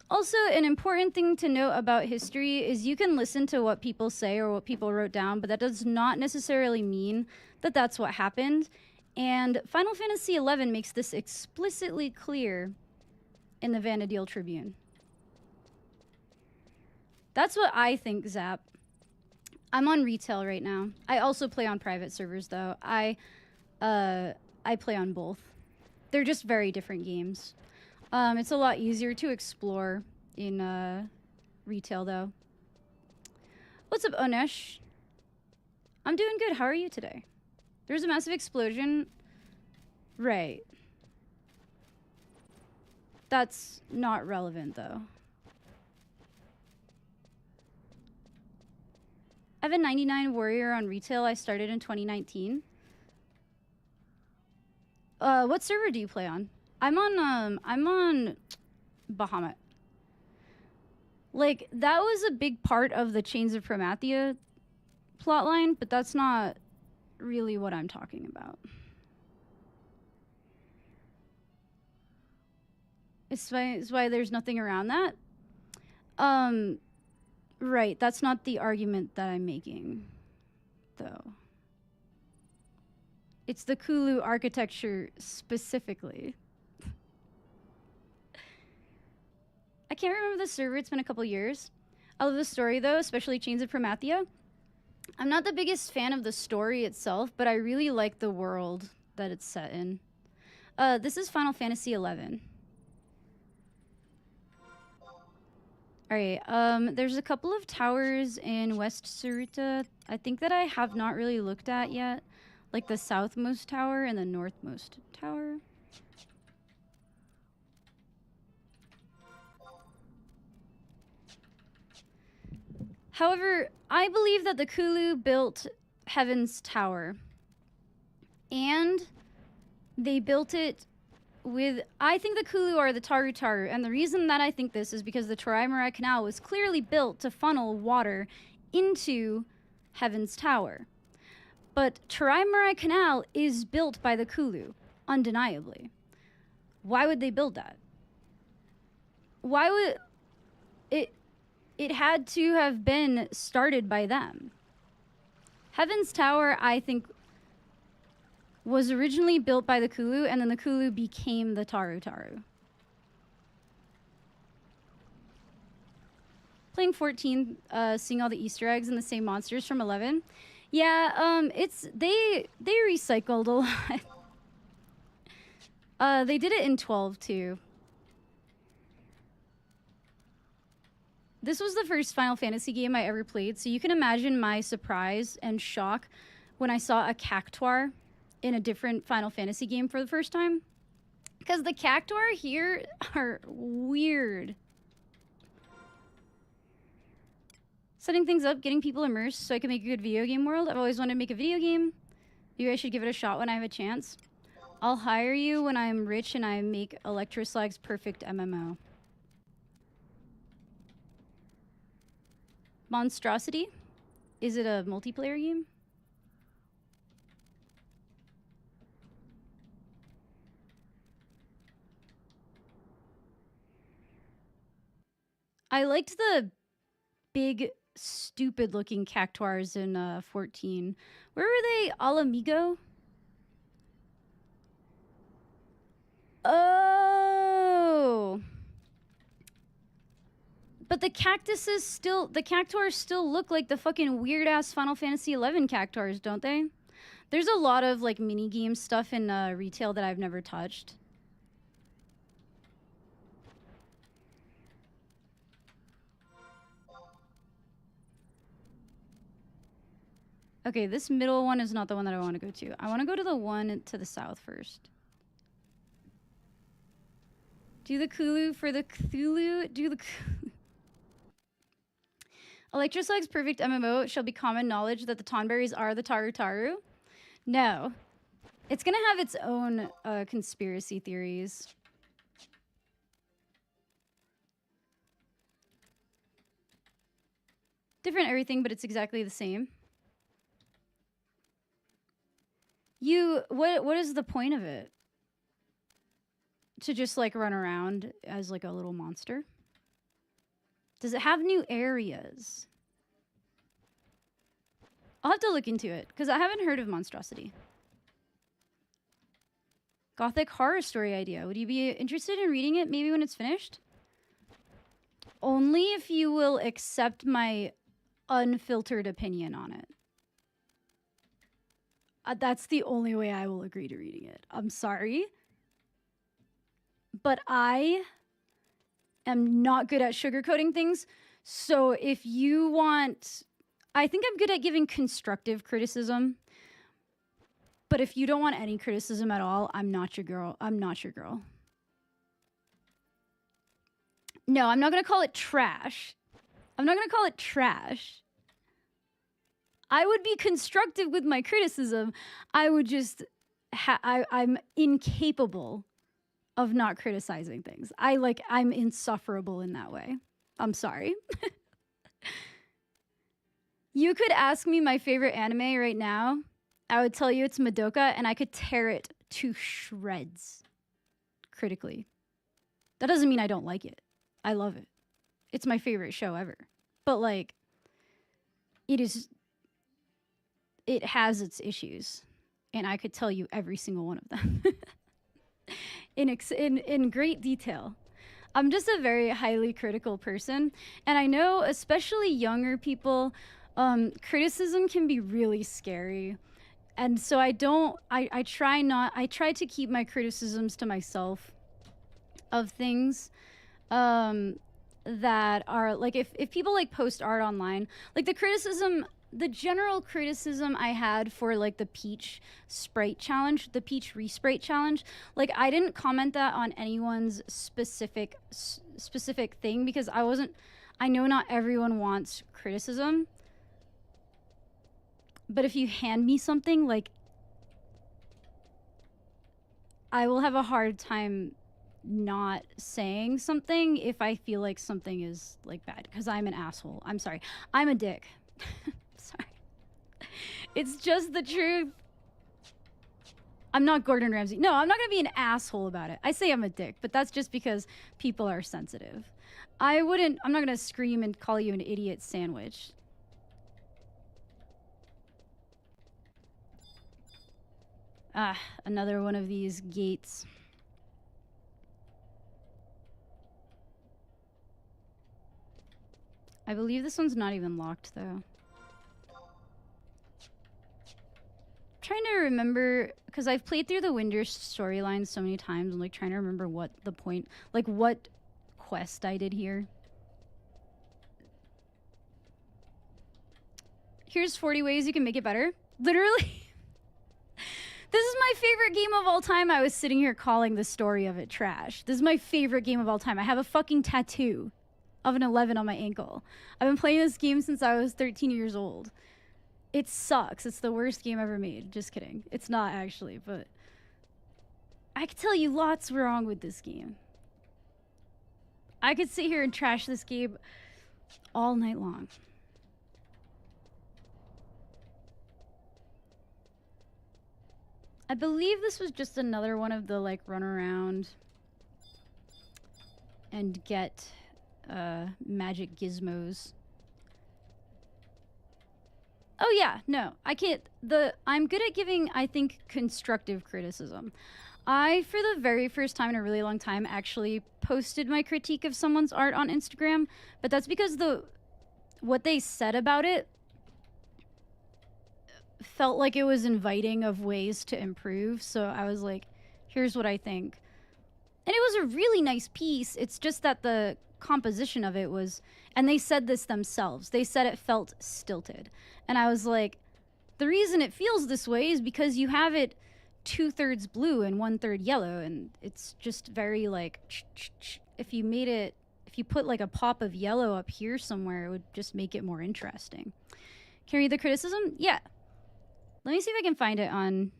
Also, an important thing to note about history is you can listen to what people say or what people wrote down, but that does not necessarily mean that that's what happened. And Final Fantasy XI makes this explicitly clear in the Vana'diel Tribune. That's what I think, Zap. I'm on retail right now. I also play on private servers, though. I play on both. They're just very different games. It's a lot easier to explore in retail, though. What's up, Onesh? I'm doing good. How are you today? There's a massive explosion. Right. That's not relevant, though. I have a 99 warrior on retail I started in 2019. What server do you play on? I'm on Bahamut. Like, that was a big part of the Chains of Promathia plotline, but that's not really what I'm talking about. It's why there's nothing around that. Right, that's not the argument that I'm making, though. It's the Kulu architecture specifically. I can't remember the server, it's been a couple years. I love the story though, especially Chains of Promathia. I'm not the biggest fan of the story itself, but I really like the world that it's set in. This is Final Fantasy XI. All right. There's a couple of towers in West Saruta. I think that I have not really looked at yet, like the southmost tower and the northmost tower. However, I believe that the Kulu built Heaven's Tower, and they built it with, I think the Kulu are the Taru Taru, and the reason that I think this is because the Torai Canal was clearly built to funnel water into Heaven's Tower. But Torai Canal is built by the Kulu, undeniably. Why would they build that? Why would it had to have been started by them. Heaven's Tower, I think, was originally built by the Kulu, and then the Kulu became the Taru Taru. Playing 14, seeing all the Easter eggs and the same monsters from 11. Yeah, they recycled a lot. They did it in 12 too. This was the first Final Fantasy game I ever played, so you can imagine my surprise and shock when I saw a Cactuar in a different Final Fantasy game for the first time. Because the Cactuar here are weird. Setting things up, getting people immersed so I can make a good video game world. I've always wanted to make a video game. Maybe I should give it a shot when I have a chance. I'll hire you when I'm rich and I make Electroslag's perfect MMO. Monstrosity? Is it a multiplayer game? I liked the big, stupid-looking Cactuars in 14. Where were they? Alamigo? Oh! But the cactuars still look like the fucking weird-ass Final Fantasy XI Cactuars, don't they? There's a lot of, like, mini-game stuff in retail that I've never touched. Okay, this middle one is not the one that I want to go to. I want to go to the one to the south first. Do the Kulu for the Cthulhu. Do the Cthulhu. Electroslag's perfect MMO shall be common knowledge that the Tonberries are the Taru Taru. No. It's gonna have its own conspiracy theories. Different everything, but it's exactly the same. What is the point of it? To just like run around as like a little monster? Does it have new areas? I'll have to look into it because I haven't heard of Monstrosity. Gothic horror story idea. Would you be interested in reading it maybe when it's finished? Only if you will accept my unfiltered opinion on it. That's the only way I will agree to reading it. I'm sorry. But I am not good at sugarcoating things. So if you want... I think I'm good at giving constructive criticism. But if you don't want any criticism at all, I'm not your girl. I'm not your girl. No, I'm not going to call it trash. I'm not going to call it trash. I would be constructive with my criticism. I would just... I'm incapable of not criticizing things. I'm insufferable in that way. I'm sorry. You could ask me my favorite anime right now. I would tell you it's Madoka, and I could tear it to shreds critically. That doesn't mean I don't like it. I love it. It's my favorite show ever. But like, it has its issues, and I could tell you every single one of them in great detail. I'm just a very highly critical person, and I know especially younger people, criticism can be really scary. And so I try to keep my criticisms to myself of things. that are like, if people like post art online, like the general criticism I had for like the peach sprite challenge, the peach resprite challenge, like I didn't comment that on anyone's specific thing because I know not everyone wants criticism. But if you hand me something, like, I will have a hard time not saying something if I feel like something is like bad, because I'm an asshole. I'm sorry. I'm a dick. Sorry. It's just the truth. I'm not Gordon Ramsay. No, I'm not gonna be an asshole about it. I say I'm a dick, but that's just because people are sensitive. I'm not gonna scream and call you an idiot sandwich. Ah, another one of these gates. I believe this one's not even locked, though. Trying to remember, because I've played through the Winder storyline so many times, I'm like trying to remember what the point, like what quest I did here. Here's 40 ways you can make it better. Literally. This is my favorite game of all time. I was sitting here calling the story of it trash. This is my favorite game of all time. I have a fucking tattoo of an 11 on my ankle. I've been playing this game since I was 13 years old. It sucks. It's the worst game ever made. Just kidding. It's not actually, but I could tell you lots wrong with this game. I could sit here and trash this game all night long. I believe this was just another one of the like run around and get magic gizmos. Oh yeah, no, I can't. I'm good at giving, I think, constructive criticism. I, for the very first time in a really long time, actually posted my critique of someone's art on Instagram, but that's because what they said about it felt like it was inviting of ways to improve. So I was like, here's what I think. And it was a really nice piece. It's just that the composition of it was, and they said this themselves, they said it felt stilted. And I was like, the reason it feels this way is because you have it 2/3 blue and 1/3 yellow, and it's just very like, if you put like a pop of yellow up here somewhere, it would just make it more interesting. Can you read the criticism? Yeah. Let me see if I can find it on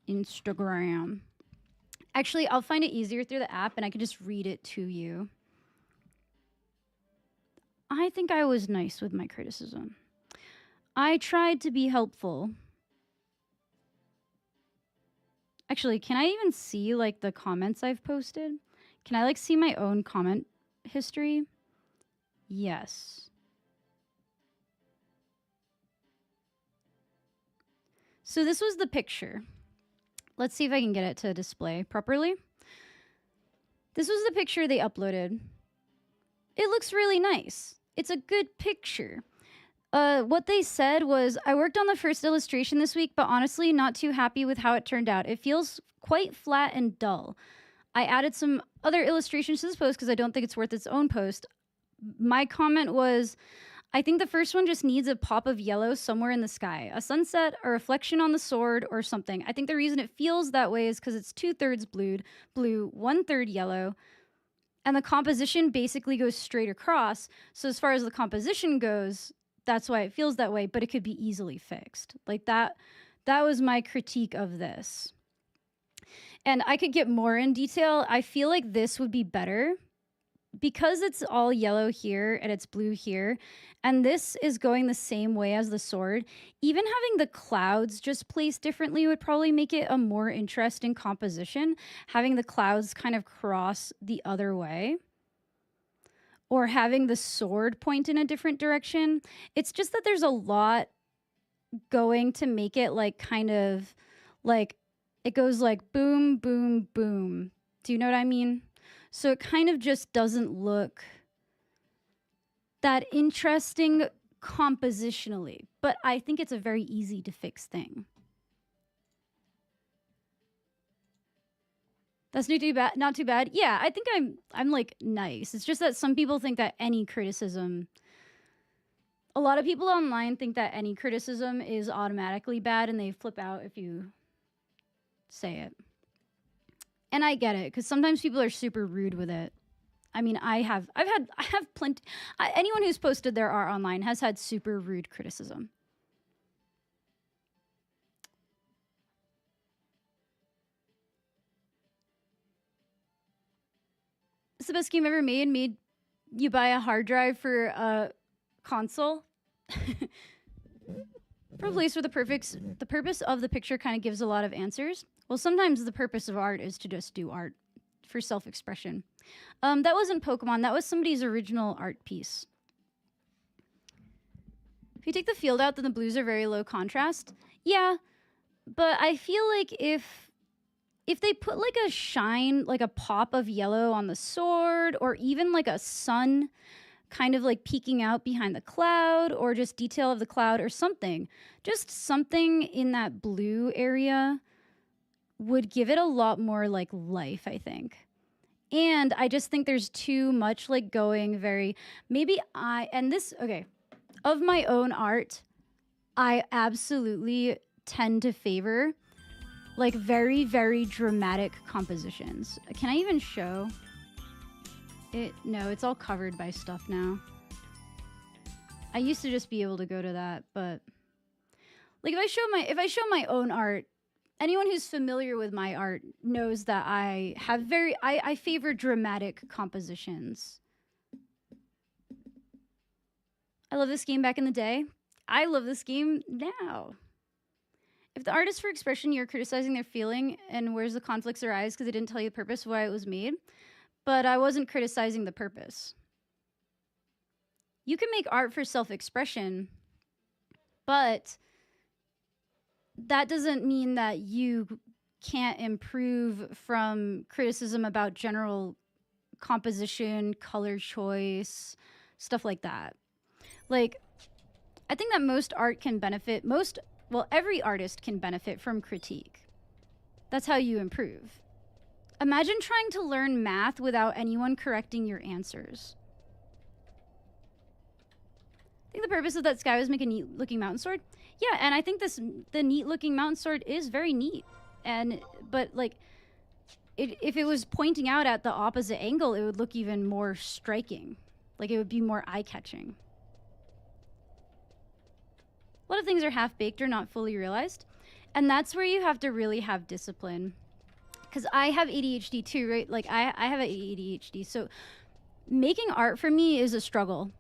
Instagram. Actually, I'll find it easier through the app and I can just read it to you. I think I was nice with my criticism. I tried to be helpful. Actually, can I even see like the comments I've posted? Can I like see my own comment history? Yes. So this was the picture. Let's see if I can get it to display properly. This was the picture they uploaded. It looks really nice. It's a good picture. What they said was, I worked on the first illustration this week, but honestly not too happy with how it turned out. It feels quite flat and dull. I added some other illustrations to this post because I don't think it's worth its own post. My comment was, I think the first one just needs a pop of yellow somewhere in the sky. A sunset, a reflection on the sword, or something. I think the reason it feels that way is because it's 2/3 blue, 1/3 yellow, and the composition basically goes straight across. So as far as the composition goes, that's why it feels that way, but it could be easily fixed. Like that was my critique of this. And I could get more in detail. I feel like this would be better because it's all yellow here and it's blue here, and this is going the same way as the sword. Even having the clouds just placed differently would probably make it a more interesting composition. Having the clouds kind of cross the other way, or having the sword point in a different direction. It's just that there's a lot going to make it like kind of like, it goes like boom, boom, boom. Do you know what I mean? So it kind of just doesn't look that interesting compositionally, but I think it's a very easy to fix thing. That's not too bad. Yeah, I think I'm like nice. It's just that some people think that any criticism, a lot of people online think that any criticism is automatically bad and they flip out if you say it. And I get it, because sometimes people are super rude with it. I mean, I have plenty. Anyone who's posted their art online has had super rude criticism. It's the best game ever made. Made you buy a hard drive for a console. For a place where the purpose of the picture kind of gives a lot of answers. Well, sometimes the purpose of art is to just do art for self-expression. That wasn't Pokemon. That was somebody's original art piece. If you take the field out, then the blues are very low contrast. Yeah, but I feel like if they put like a shine, like a pop of yellow on the sword, or even like a sun kind of like peeking out behind the cloud, or just detail of the cloud or something, just something in that blue area would give it a lot more like life, I think. And I just think there's too much like going very, okay, of my own art, I absolutely tend to favor like very, very dramatic compositions. Can I even show it? No, it's all covered by stuff now. I used to just be able to go to that, but like if I show my own art, anyone who's familiar with my art knows that I favor dramatic compositions. I love this game back in the day. I love this game now. If the art is for expression, you're criticizing their feeling, and where's the conflicts arise because they didn't tell you the purpose of why it was made. But I wasn't criticizing the purpose. You can make art for self-expression, but that doesn't mean that you can't improve from criticism about general composition, color choice, stuff like that. Like, I think that most art can benefit, every artist can benefit from critique. That's how you improve. Imagine trying to learn math without anyone correcting your answers. I think the purpose of that sky was make a neat looking mountain sword. Yeah, and I think the neat looking mountain sword is very neat. But like, if it was pointing out at the opposite angle, it would look even more striking. Like, it would be more eye-catching. A lot of things are half-baked or not fully realized. And that's where you have to really have discipline. Because I have ADHD too, right? Like, I have ADHD. So making art for me is a struggle.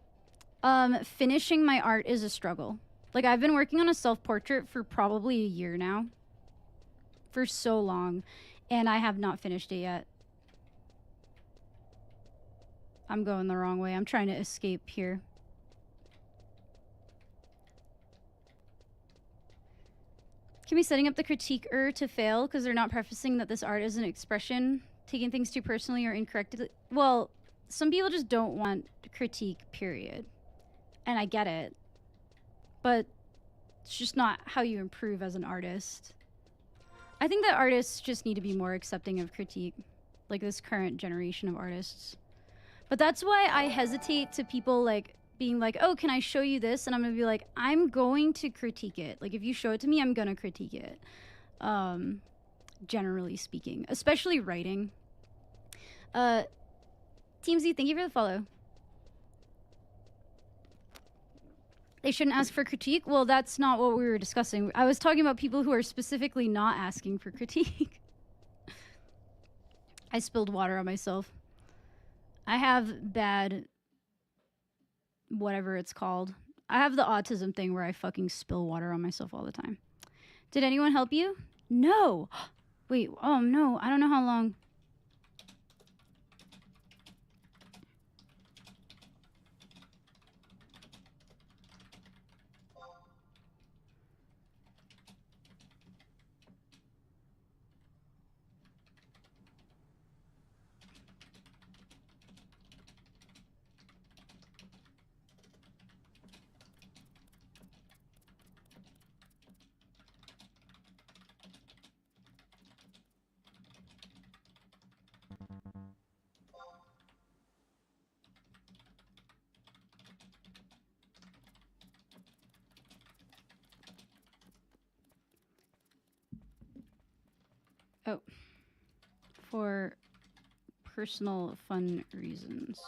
Finishing my art is a struggle. Like, I've been working on a self-portrait for probably a year now. For so long. And I have not finished it yet. I'm going the wrong way. I'm trying to escape here. Can be setting up the critiquer to fail because they're not prefacing that this art is an expression, taking things too personally or incorrectly. Well, some people just don't want critique, period. And I get it. But it's just not how you improve as an artist. I think that artists just need to be more accepting of critique, like this current generation of artists. But that's why I hesitate to people like being like, oh, can I show you this? And I'm gonna be like, I'm going to critique it. Like, if you show it to me, I'm gonna critique it. Generally speaking, especially writing. Team Z, thank you for the follow. They shouldn't ask for critique. Well, that's not what we were discussing. I was talking about people who are specifically not asking for critique. I spilled water on myself. I have bad, whatever it's called. I have the autism thing where I fucking spill water on myself all the time. Did anyone help you? No. Wait, oh no, I don't know how long. Oh. For personal fun reasons.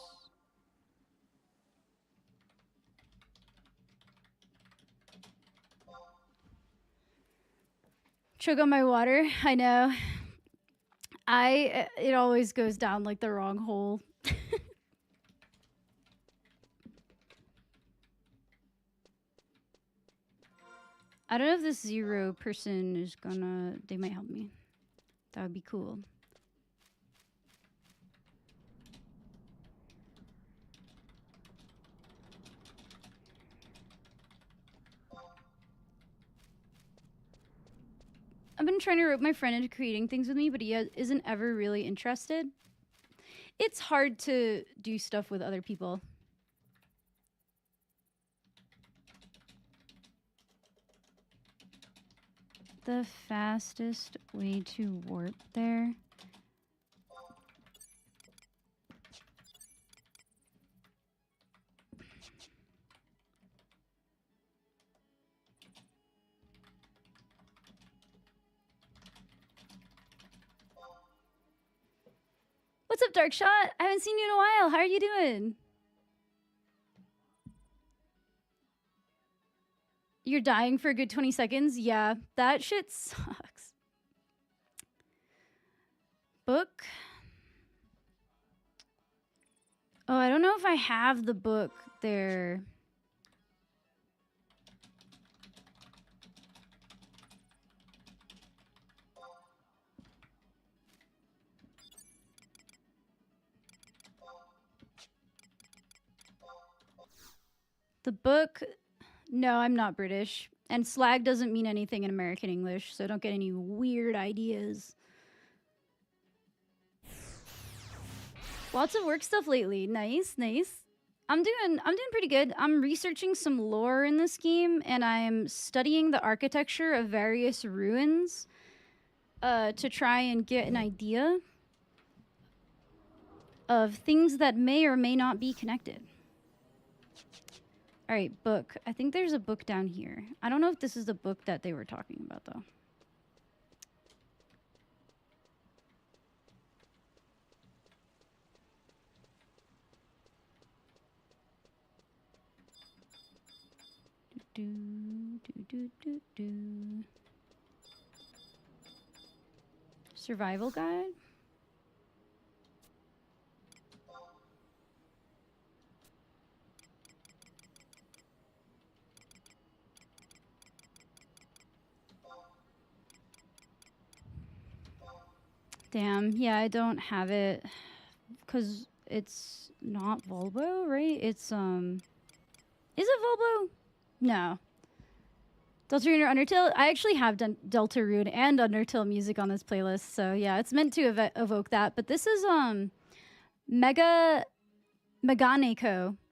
Choke on my water. I know. It always goes down like the wrong hole. I don't know if this 0 person is gonna... They might help me. That would be cool. I've been trying to rope my friend into creating things with me, but he isn't ever really interested. It's hard to do stuff with other people. The fastest way to warp there. What's up, Darkshot? I haven't seen you in a while. How are you doing? You're dying for a good 20 seconds? Yeah, that shit sucks. Book? Oh, I don't know if I have the book there. The book... No, I'm not British. And slag doesn't mean anything in American English, so don't get any weird ideas. Lots of work stuff lately. Nice, nice. I'm doing pretty good. I'm researching some lore in this game, and I'm studying the architecture of various ruins to try and get an idea of things that may or may not be connected. All right, book. I think there's a book down here. I don't know if this is the book that they were talking about, though. Survival guide? Damn, yeah, I don't have it because it's not Volvo, right? It's, is it Volvo? No. Deltarune or Undertale? I actually have done Deltarune and Undertale music on this playlist, so yeah, it's meant to evoke that. But this is, Meganeko.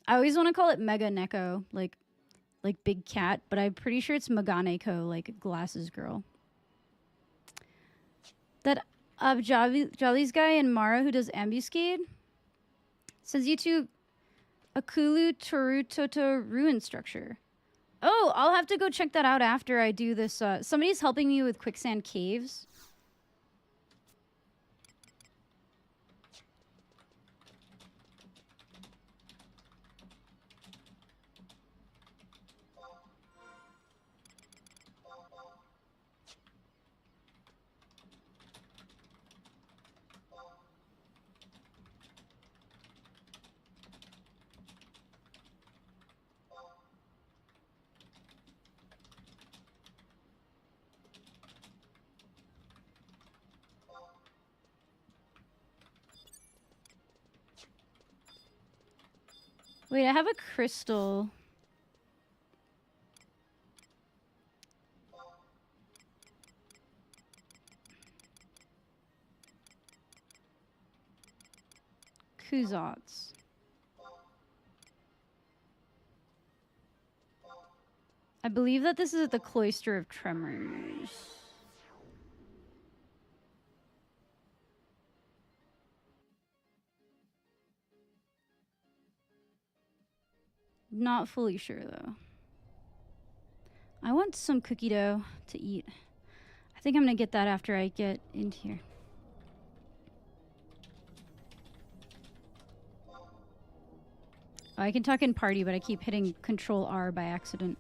I always want to call it Mega Neko, like Big Cat, but I'm pretty sure it's Meganeko, like Glasses Girl. That Jolly's guy and Mara who does Ambuscade says you to Akulu Torutoto ruin structure. Oh, I'll have to go check that out after I do this. Somebody's helping me with quicksand caves. Wait, I have a crystal. Kuzats. I believe that this is at the Cloister of Tremors. Not fully sure, though. I want some cookie dough to eat. I think I'm gonna get that after I get into here. Oh, I can talk in party, but I keep hitting Control R by accident.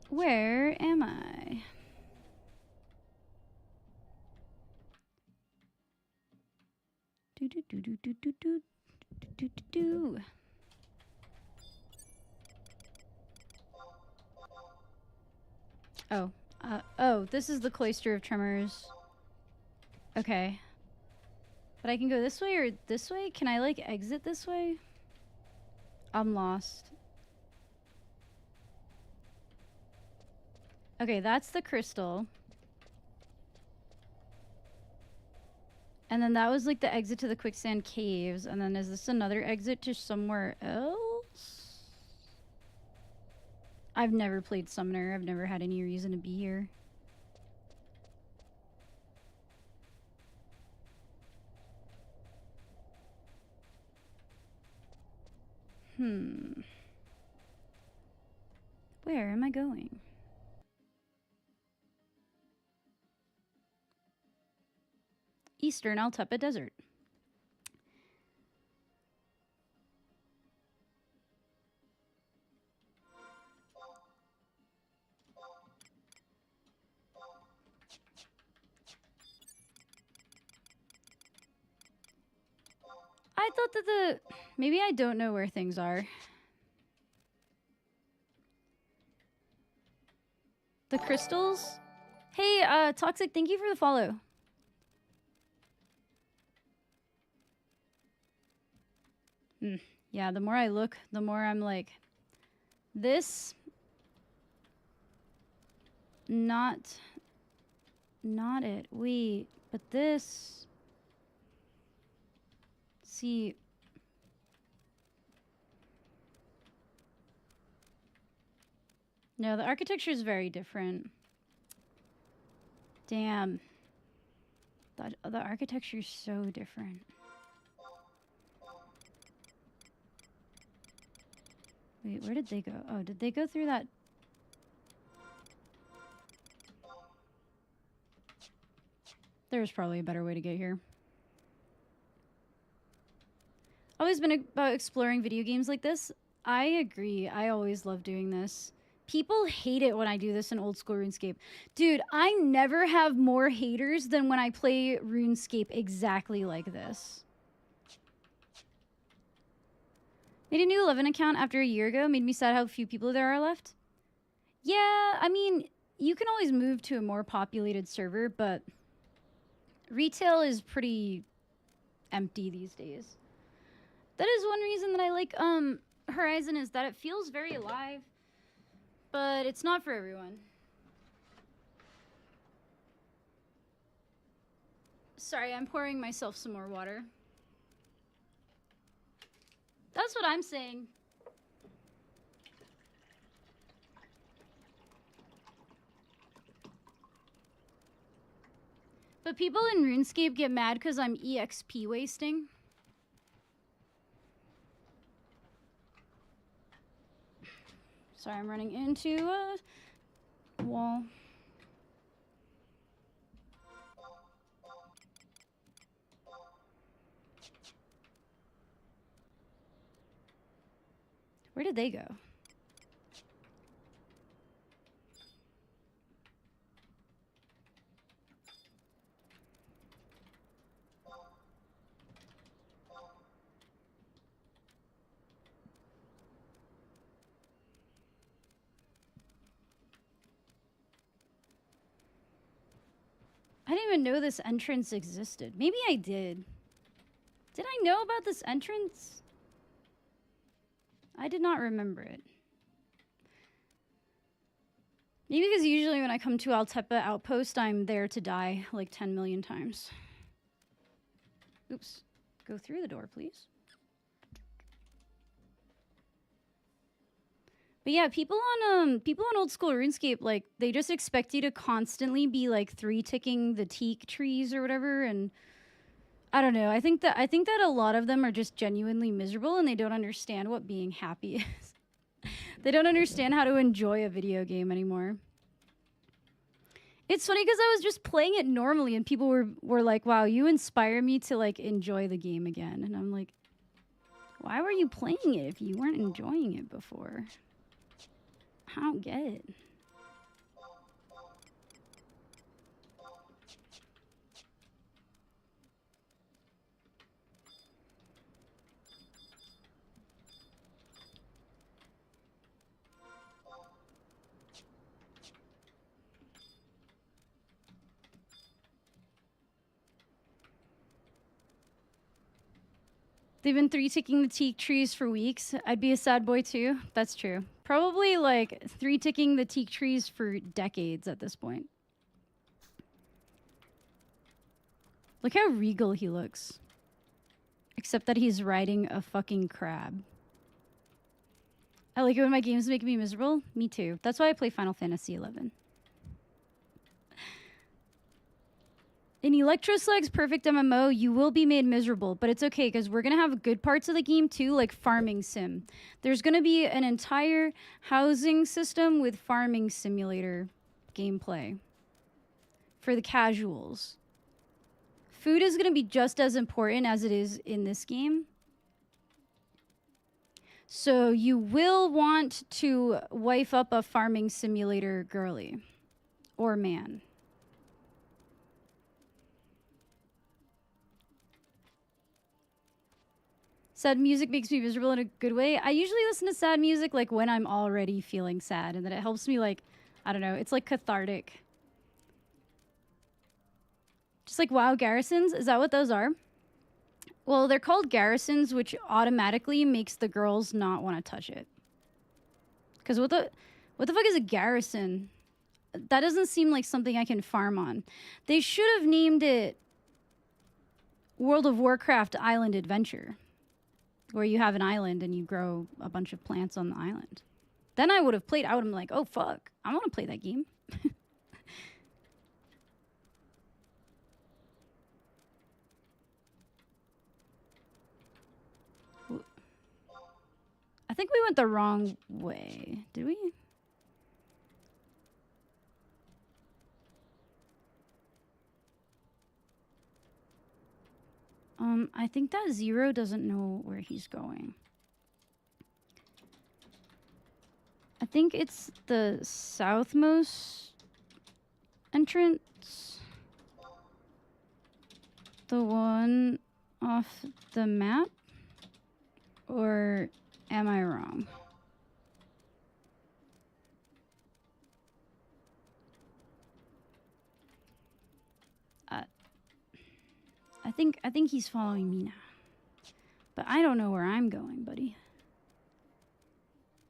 Where am I? Do do do do do do do do do do. Oh, oh, this is the Cloister of Tremors. Okay. But I can go this way or this way? Can I, like, exit this way? I'm lost. Okay, that's the crystal. And then that was, like, the exit to the quicksand caves. And then is this another exit to somewhere else? I've never played Summoner. I've never had any reason to be here. Where am I going? Eastern Altepa Desert. I thought that maybe I don't know where things are. The crystals? Hey, Toxic, thank you for the follow. Yeah, the more I look, the more I'm like, this... Not it. Wait, but this... See... No, the architecture is very different. Damn. The architecture is so different. Wait, where did they go? Oh, did they go through that? There's probably a better way to get here. Always been about exploring video games like this. I agree. I always love doing this. People hate it when I do this in old school RuneScape. Dude, I never have more haters than when I play RuneScape exactly like this. Made a new 11 account after a year ago. Made me sad how few people there are left. Yeah, I mean, you can always move to a more populated server, but retail is pretty empty these days. That is one reason that I like Horizon, is that it feels very alive, but it's not for everyone. Sorry, I'm pouring myself some more water. That's what I'm saying. But people in RuneScape get mad because I'm EXP wasting. Sorry, I'm running into a wall. Where did they go? I didn't even know this entrance existed. Maybe I did. Did I know about this entrance? I did not remember it. Maybe because usually when I come to Altepa Outpost, I'm there to die like 10 million times. Oops. Go through the door, please. But yeah, people on old school RuneScape, like, they just expect you to constantly be like 3-ticking the teak trees or whatever, and I don't know. I think that a lot of them are just genuinely miserable and they don't understand what being happy is. They don't understand how to enjoy a video game anymore. It's funny because I was just playing it normally and people were like, wow, you inspire me to like enjoy the game again. And I'm like, why were you playing it if you weren't enjoying it before? I don't get it. They've been three-ticking the teak trees for weeks. I'd be a sad boy too. That's true. Probably like three-ticking the teak trees for decades at this point. Look how regal he looks. Except that he's riding a fucking crab. I like it when my games make me miserable. Me too. That's why I play Final Fantasy XI. In Electroslag's perfect MMO, you will be made miserable, but it's okay because we're going to have good parts of the game too, like farming sim. There's going to be an entire housing system with farming simulator gameplay for the casuals. Food is going to be just as important as it is in this game. So you will want to wife up a farming simulator girly or man. Sad music makes me miserable in a good way. I usually listen to sad music like when I'm already feeling sad, and then it helps me like, I don't know, it's like cathartic. Just like WoW garrisons, is that what those are? Well, they're called garrisons, which automatically makes the girls not want to touch it. Because what the fuck is a garrison? That doesn't seem like something I can farm on. They should have named it World of Warcraft Island Adventure, where you have an island and you grow a bunch of plants on the island. Then I would have played. I would have been like, oh, fuck. I want to play that game. I think we went the wrong way. Did we? I think that Zero doesn't know where he's going. I think it's the southmost entrance. The one off the map? Or am I wrong? I think he's following me now. But I don't know where I'm going, buddy.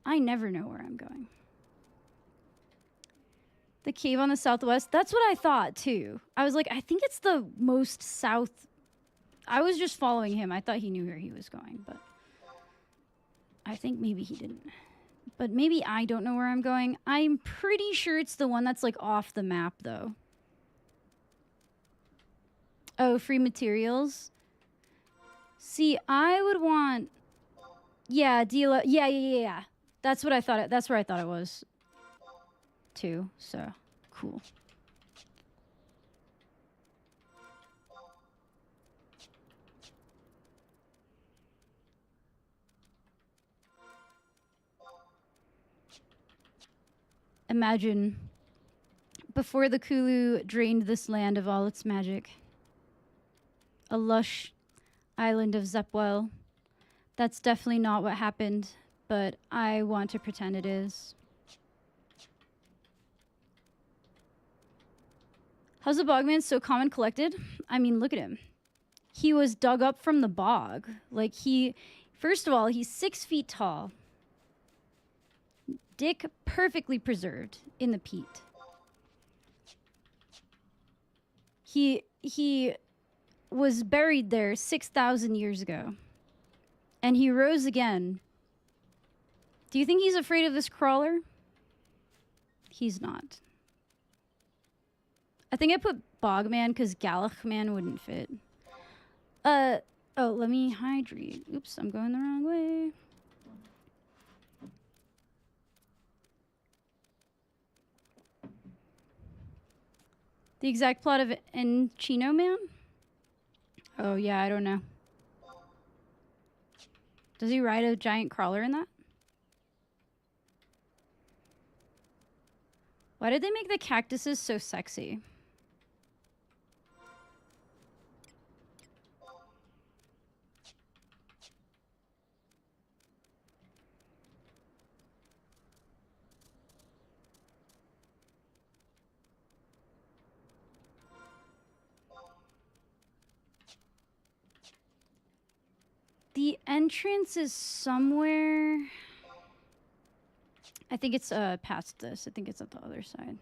I never know where I'm going. The cave on the southwest. That's what I thought too. I was like, I think it's the most south. I was just following him. I thought he knew where he was going, but I think maybe he didn't. But maybe I don't know where I'm going. I'm pretty sure it's the one that's like off the map though. Oh, free materials. See, I would want. Yeah, deal. Yeah. That's what I thought. That's where I thought it was. Too. So cool. Imagine before the Kulu drained this land of all its magic. A lush island of Zepwell. That's definitely not what happened, but I want to pretend it is. How's the Bogman so calm and collected? I mean, look at him. He was dug up from the bog. Like first of all, he's 6 feet tall. Dick perfectly preserved in the peat. He was buried there 6,000 years ago. And he rose again. Do you think he's afraid of this crawler? He's not. I think I put Bogman because Galachman wouldn't fit. Oh, let me hydrate. Oops, I'm going the wrong way. The exact plot of Encino Man? Oh, yeah, I don't know. Does he ride a giant crawler in that? Why did they make the cactuses so sexy? The entrance is somewhere. I think it's past this. I think it's at the other side.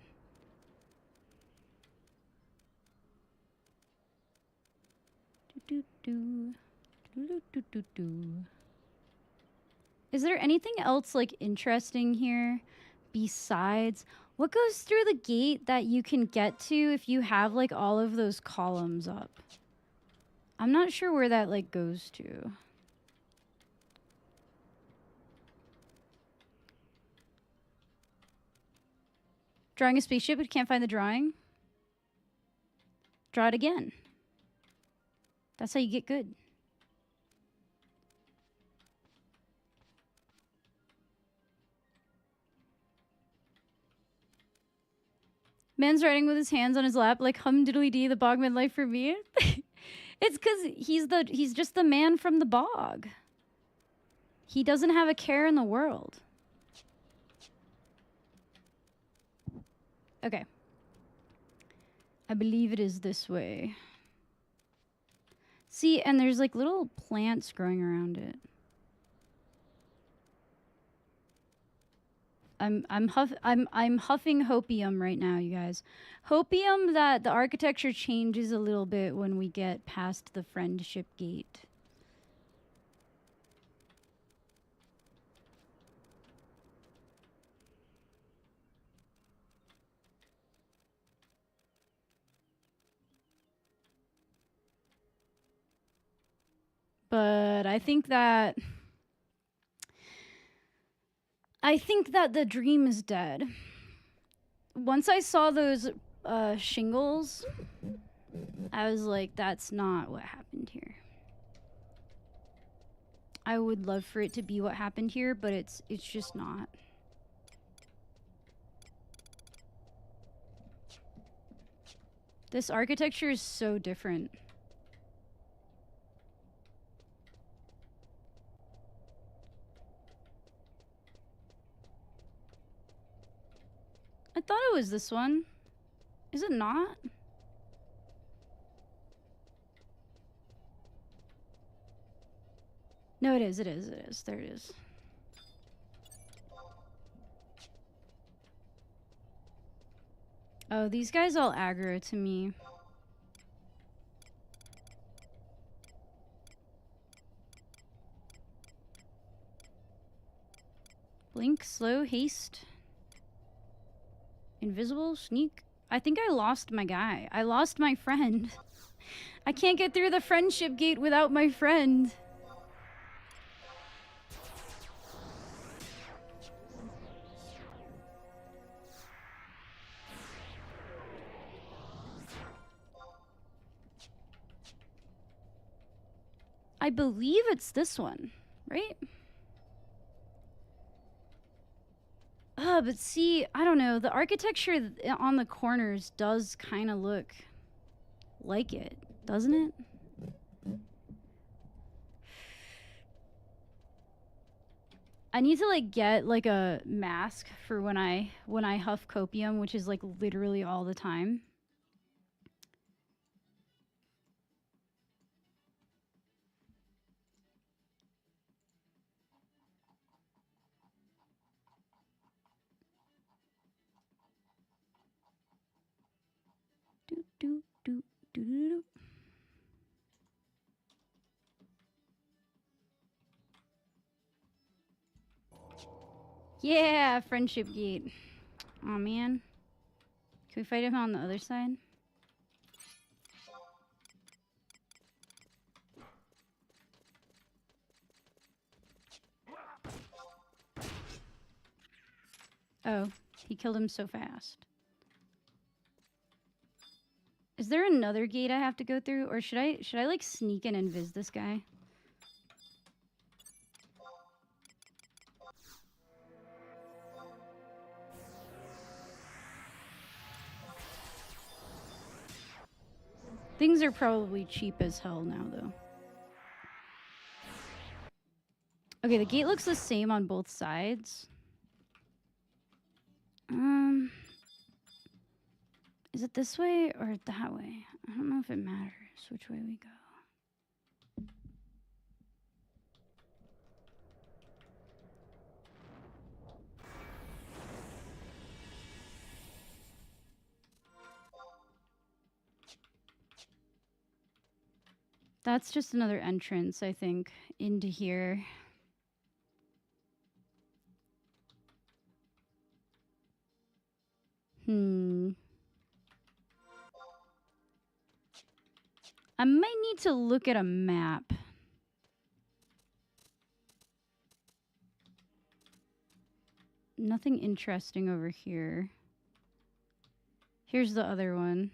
Is there anything else like interesting here besides what goes through the gate that you can get to if you have like all of those columns up? I'm not sure where that like goes to. Drawing a spaceship, but can't find the drawing. Draw it again. That's how you get good. Man's writing with his hands on his lap like hum diddly dee, the bogman life for me. It's because he's just the man from the bog. He doesn't have a care in the world. Okay. I believe it is this way. See, and there's like little plants growing around it. I'm huffing hopium right now, you guys. Hopium that the architecture changes a little bit when we get past the friendship gate. But I think that the dream is dead. Once I saw those shingles, I was like, that's not what happened here. I would love for it to be what happened here, but it's just not. This architecture is so different. I thought it was this one. Is it not? No, it is. There it is. Oh, these guys all aggro to me. Blink, slow, haste. Invisible, sneak. I think I lost my guy. I lost my friend. I can't get through the friendship gate without my friend. I believe it's this one, right? But see, I don't know. The architecture on the corners does kind of look like it, doesn't it? I need to like get like a mask for when I huff copium, which is like literally all the time. Do. Yeah, friendship gate. Oh man. Can we fight him on the other side? Oh, he killed him so fast. Is there another gate I have to go through, or should I like sneak in and viz this guy? Things are probably cheap as hell now, though. Okay, the gate looks the same on both sides. Is it this way or that way? I don't know if it matters which way we go. That's just another entrance, I think, into here. I might need to look at a map. Nothing interesting over here. Here's the other one.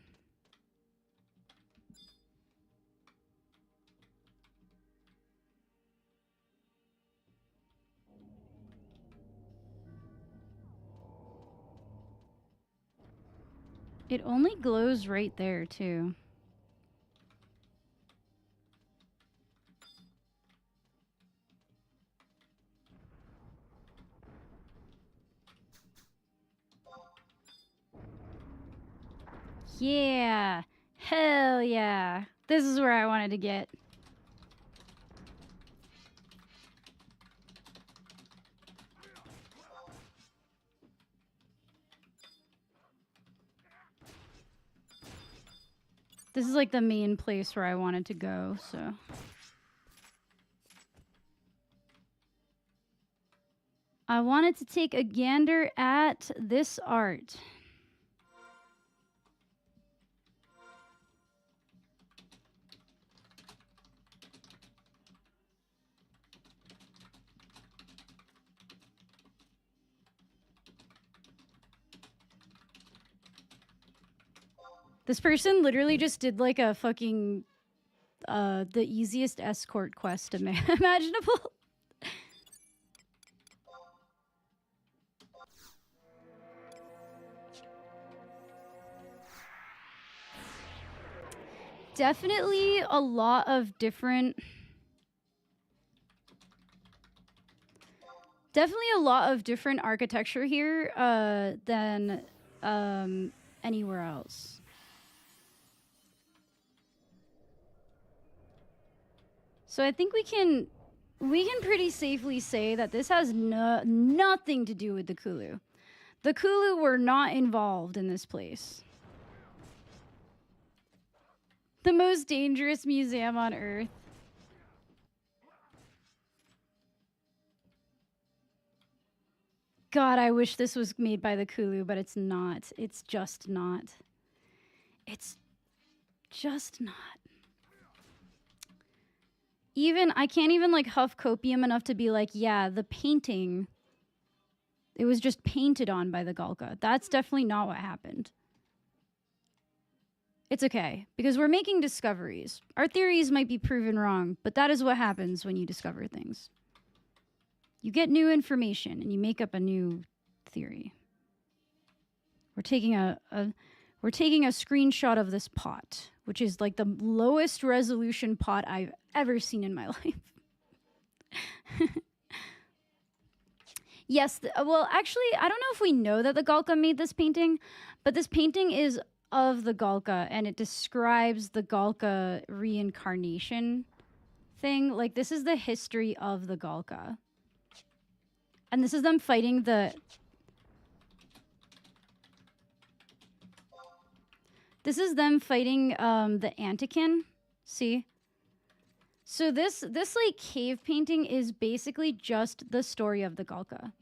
It only glows right there, too. Yeah. Hell yeah. This is where I wanted to get. This is like the main place where I wanted to go, so. I wanted to take a gander at this art. This person literally just did like a fucking the easiest escort quest imaginable. Definitely a lot of different architecture here than anywhere else. So I think we can pretty safely say that this has nothing to do with the Kulu. The Kulu were not involved in this place. The most dangerous museum on Earth. God, I wish this was made by the Kulu, but it's not. It's just not. It's just not. I can't even like huff copium enough to be like, yeah, the painting, it was just painted on by the Galka. That's definitely not what happened. It's okay, because we're making discoveries. Our theories might be proven wrong, but that is what happens when you discover things. You get new information and you make up a new theory. We're taking a screenshot of this pot, which is like the lowest resolution pot I've ever seen in my life. Yes, well, actually, I don't know if we know that the Galka made this painting, but this painting is of the Galka, and it describes the Galka reincarnation thing. Like, this is the history of the Galka. And this is them fighting the... This is them fighting the Antikin. See? So this like cave painting is basically just the story of the Galka.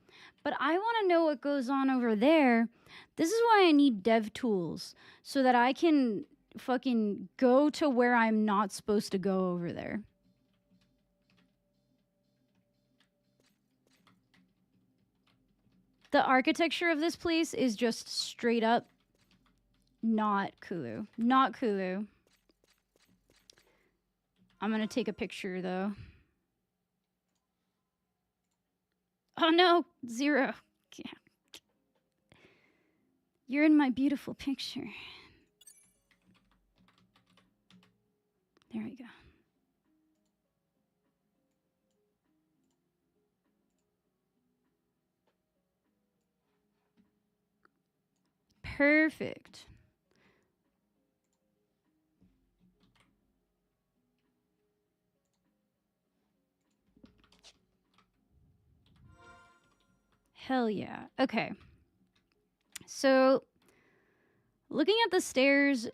But I want to know what goes on over there. This is why I need dev tools, so that I can fucking go to where I'm not supposed to go over there. The architecture of this place is just straight up Not Kulu. Not Kulu. I'm gonna take a picture though. Oh no! 0. Yeah. You're in my beautiful picture. There we go. Perfect. Hell yeah. Okay. So, looking at the stairs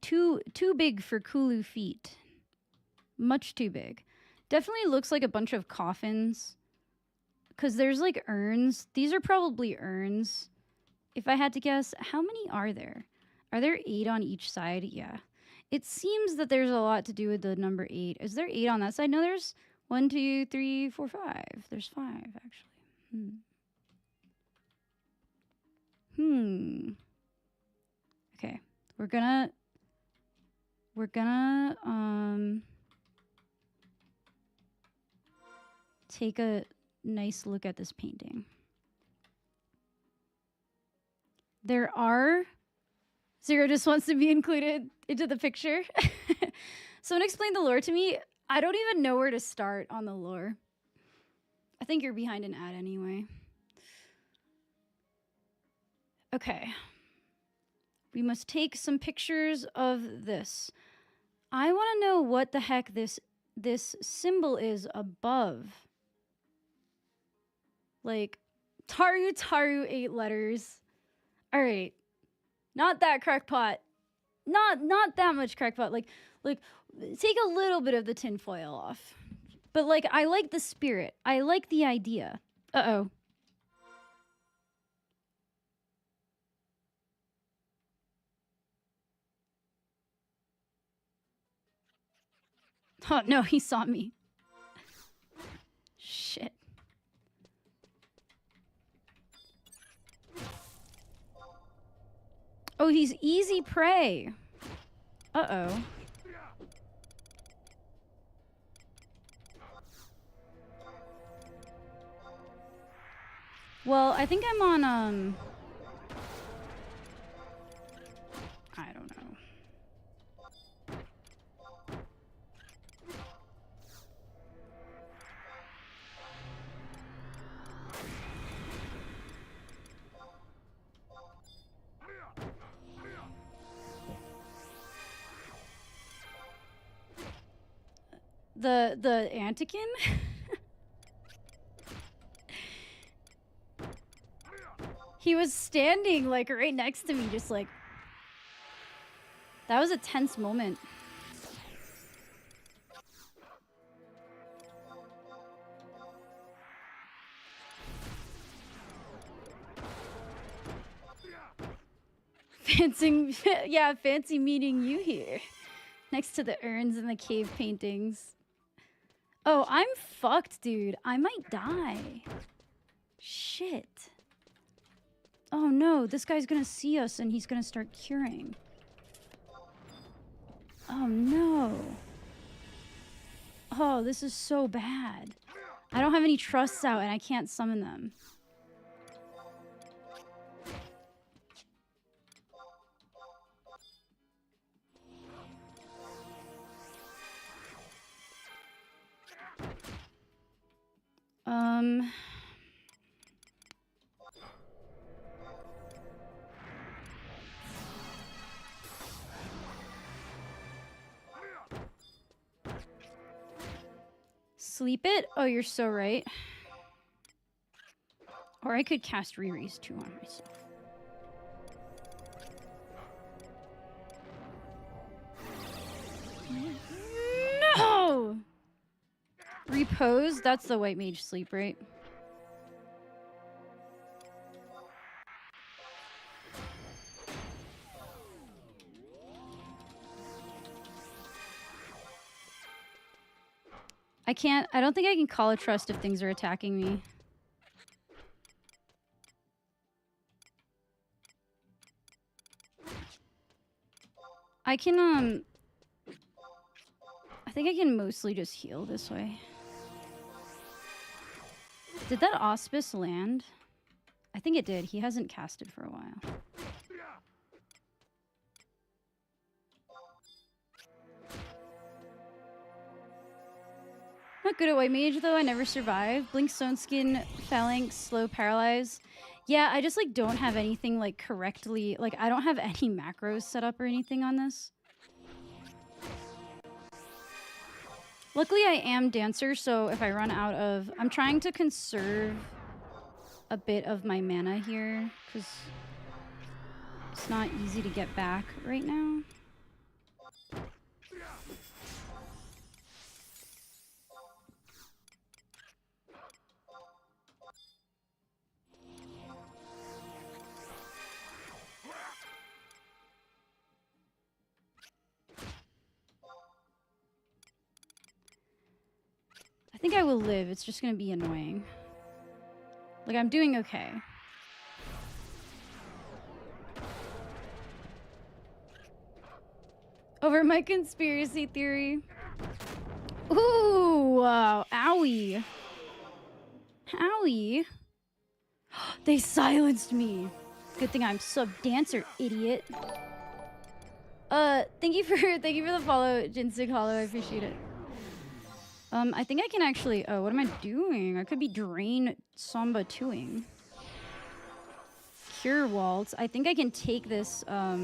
too big for Kulu feet. Much too big. Definitely looks like a bunch of coffins. Because there's like urns. These are probably urns. If I had to guess, how many are there? Are there 8 on each side? Yeah. It seems that there's a lot to do with the number 8. Is there 8 on that side? No, there's 1, 2, 3, 4, 5. There's 5, actually. Okay. We're gonna take a nice look at this painting. There are... 0 just wants to be included into the picture. Someone explained the lore to me. I don't even know where to start on the lore. I think you're behind an ad anyway. Okay. We must take some pictures of this. I want to know what the heck this symbol is above. Like, Taru, 8 letters. All right. Not that crackpot. Not that much crackpot. Like, take a little bit of the tinfoil off. But, like, I like the spirit. I like the idea. Uh-oh. Oh, no, he saw me. Shit. Oh, he's easy prey. Uh-oh. Well, I think I'm on, I don't know. The Antikin? He was standing, like, right next to me, just like... That was a tense moment. Fancy meeting you here. Next to the urns and the cave paintings. Oh, I'm fucked, dude. I might die. Shit. Oh no, this guy's gonna see us and he's gonna start curing. Oh no. Oh, this is so bad. I don't have any trusts out and I can't summon them. Sleep it? Oh, you're so right. Or I could cast Riri's too on myself. No! Repose? That's the white mage sleep, right? I don't think I can call a trust if things are attacking me. I can, I think I can mostly just heal this way. Did that auspice land? I think it did. He hasn't casted for a while. Not good at white mage though. I never survived. Blink, stone skin, phalanx, slow, paralyze. Yeah, I just like don't have anything like correctly. Like I don't have any macros set up or anything on this. Luckily, I am dancer, so if I run out of, I'm trying to conserve a bit of my mana here because it's not easy to get back right now. I think I will live. It's just going to be annoying. Like, I'm doing okay. Over my conspiracy theory. Ooh, wow. Owie. Owie. They silenced me. Good thing I'm sub-dancer, idiot. Thank you for the follow, Jinsig Hollow. I appreciate it. I think I can actually... Oh, what am I doing? I could be Drain Samba 2ing. Cure Waltz. I think I can take this, I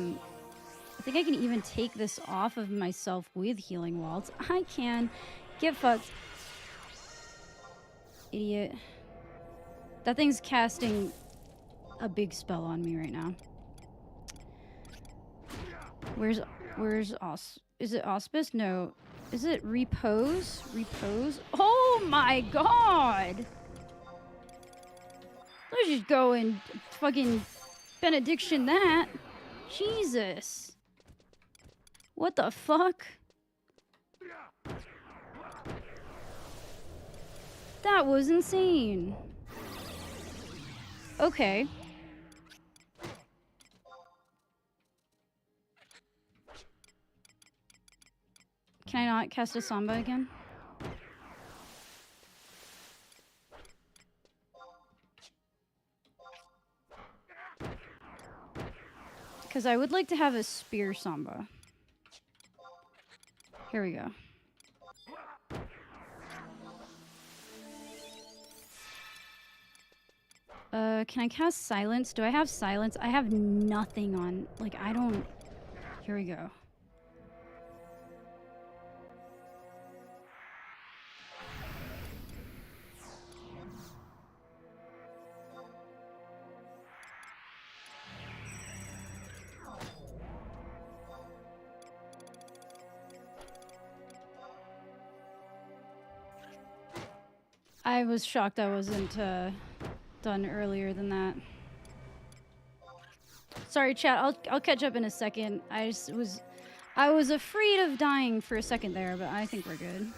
think I can even take this off of myself with Healing Waltz. I can. Get fucked. Idiot. That thing's casting a big spell on me right now. Where's is it Auspice? No. Is it Repose? Repose? Oh my god! Let's just go and fucking benediction that. Jesus. What the fuck? That was insane. Okay. Can I not cast a Samba again? Because I would like to have a Spear Samba. Here we go. Can I cast Silence? Do I have Silence? I have nothing on... Like, I don't... Here we go. I was shocked I wasn't done earlier than that. Sorry, chat. I'll catch up in a second. I was afraid of dying for a second there, but I think we're good.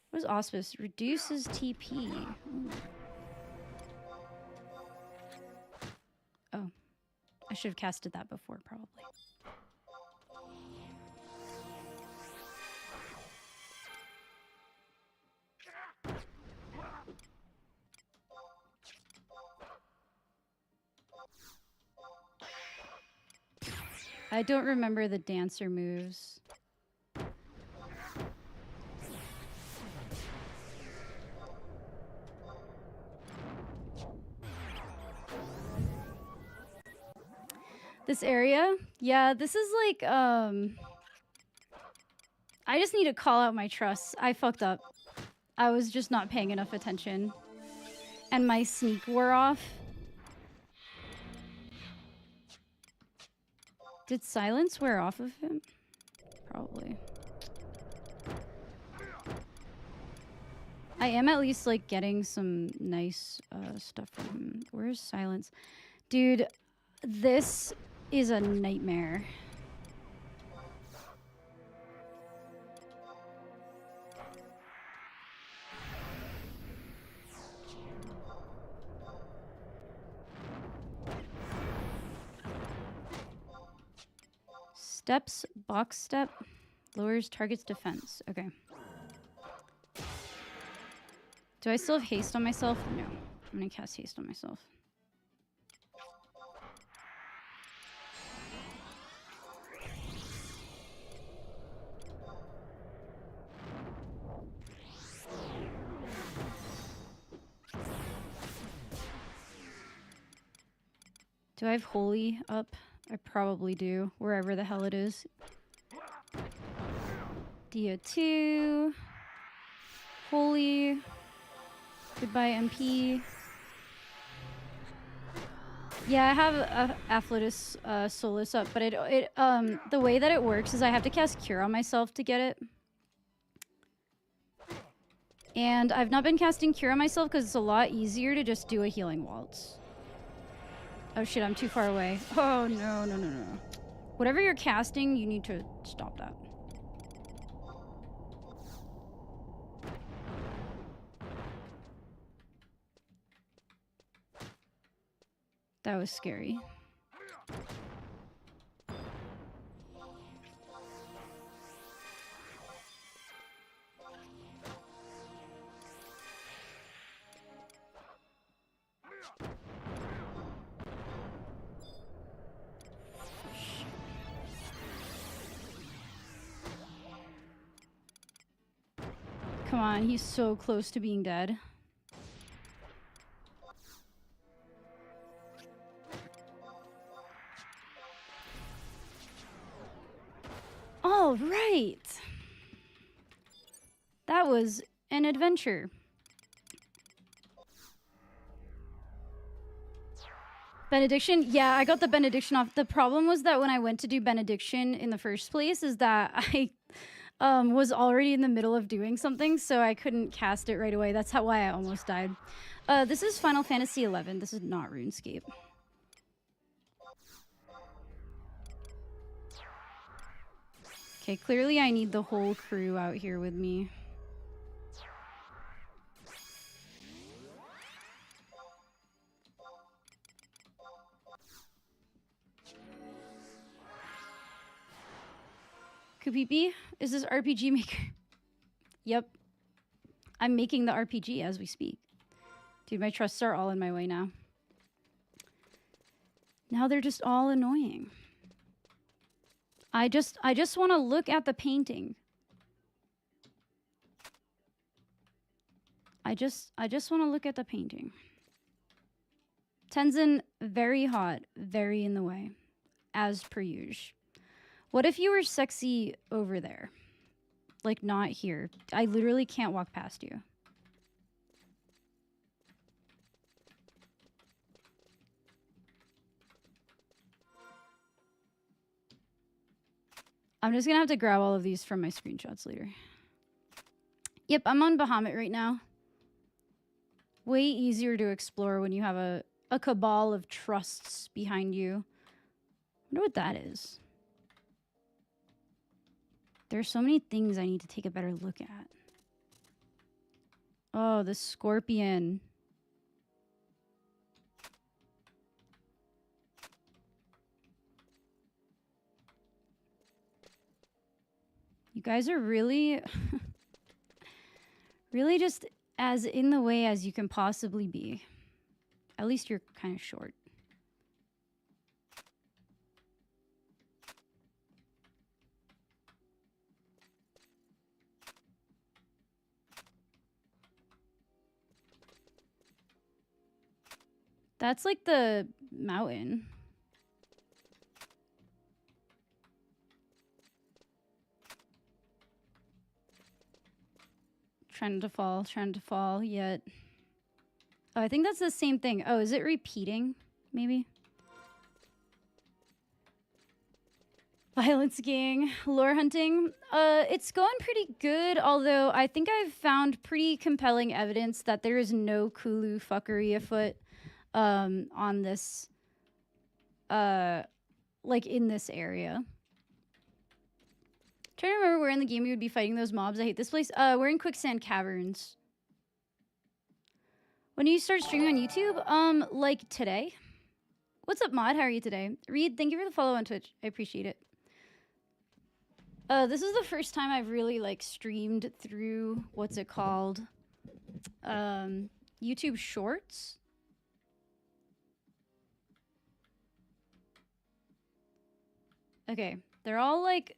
What is Auspice? Reduces TP. Ooh. Oh, I should have casted that before, probably. I don't remember the dancer moves. This area? Yeah, this is like, I just need to call out my trusts. I fucked up. I was just not paying enough attention. And my sneak wore off. Did Silence wear off of him? Probably. I am at least, like, getting some nice stuff from him. Where's Silence? Dude, this is a nightmare. Steps, box step, lowers target's defense. Okay. Do I still have haste on myself? No. I'm gonna cast haste on myself. Do I have Holy up? I probably do, wherever the hell it is. Dia 2. Holy. Goodbye, MP. Yeah, I have Afflatus Solus up, but the way that it works is I have to cast Cure on myself to get it. And I've not been casting Cure on myself because it's a lot easier to just do a Healing Waltz. Oh shit, I'm too far away. Oh no, no, no, no. Whatever you're casting, you need to stop that. That was scary. Come on, he's so close to being dead. All right. That was an adventure. Benediction? Yeah, I got the benediction off. The problem was that when I went to do benediction in the first place is that I was already in the middle of doing something, so I couldn't cast it right away. That's why I almost died. This is Final Fantasy XI. This is not RuneScape. Okay, clearly I need the whole crew out here with me. Kupipi, is this RPG maker? Yep. I'm making the RPG as we speak. Dude, my trusts are all in my way now. Now they're just all annoying. I just want to look at the painting. I just want to look at the painting. Tenzin, very hot, very in the way, as per usual. What if you were sexy over there? Like, not here. I literally can't walk past you. I'm just gonna have to grab all of these from my screenshots later. Yep, I'm on Bahamut right now. Way easier to explore when you have a cabal of trusts behind you. I wonder what that is. There's so many things I need to take a better look at. Oh, the scorpion. You guys are really, really just as in the way as you can possibly be. At least you're kind of short. That's like the mountain. Trying to fall, yet. Oh, I think that's the same thing. Oh, is it repeating? Maybe? Violence gang, lore hunting. It's going pretty good, although I think I've found pretty compelling evidence that there is no Kulu fuckery afoot on this, like in this area. Trying to remember where in the game we would be fighting those mobs. I hate this place. We're in Quicksand Caverns. When do you start streaming on YouTube? Like today. What's up, Mod? How are you today? Reed, thank you for the follow on Twitch. I appreciate it. This is the first time I've really like streamed through what's it called? YouTube Shorts. Okay, they're all like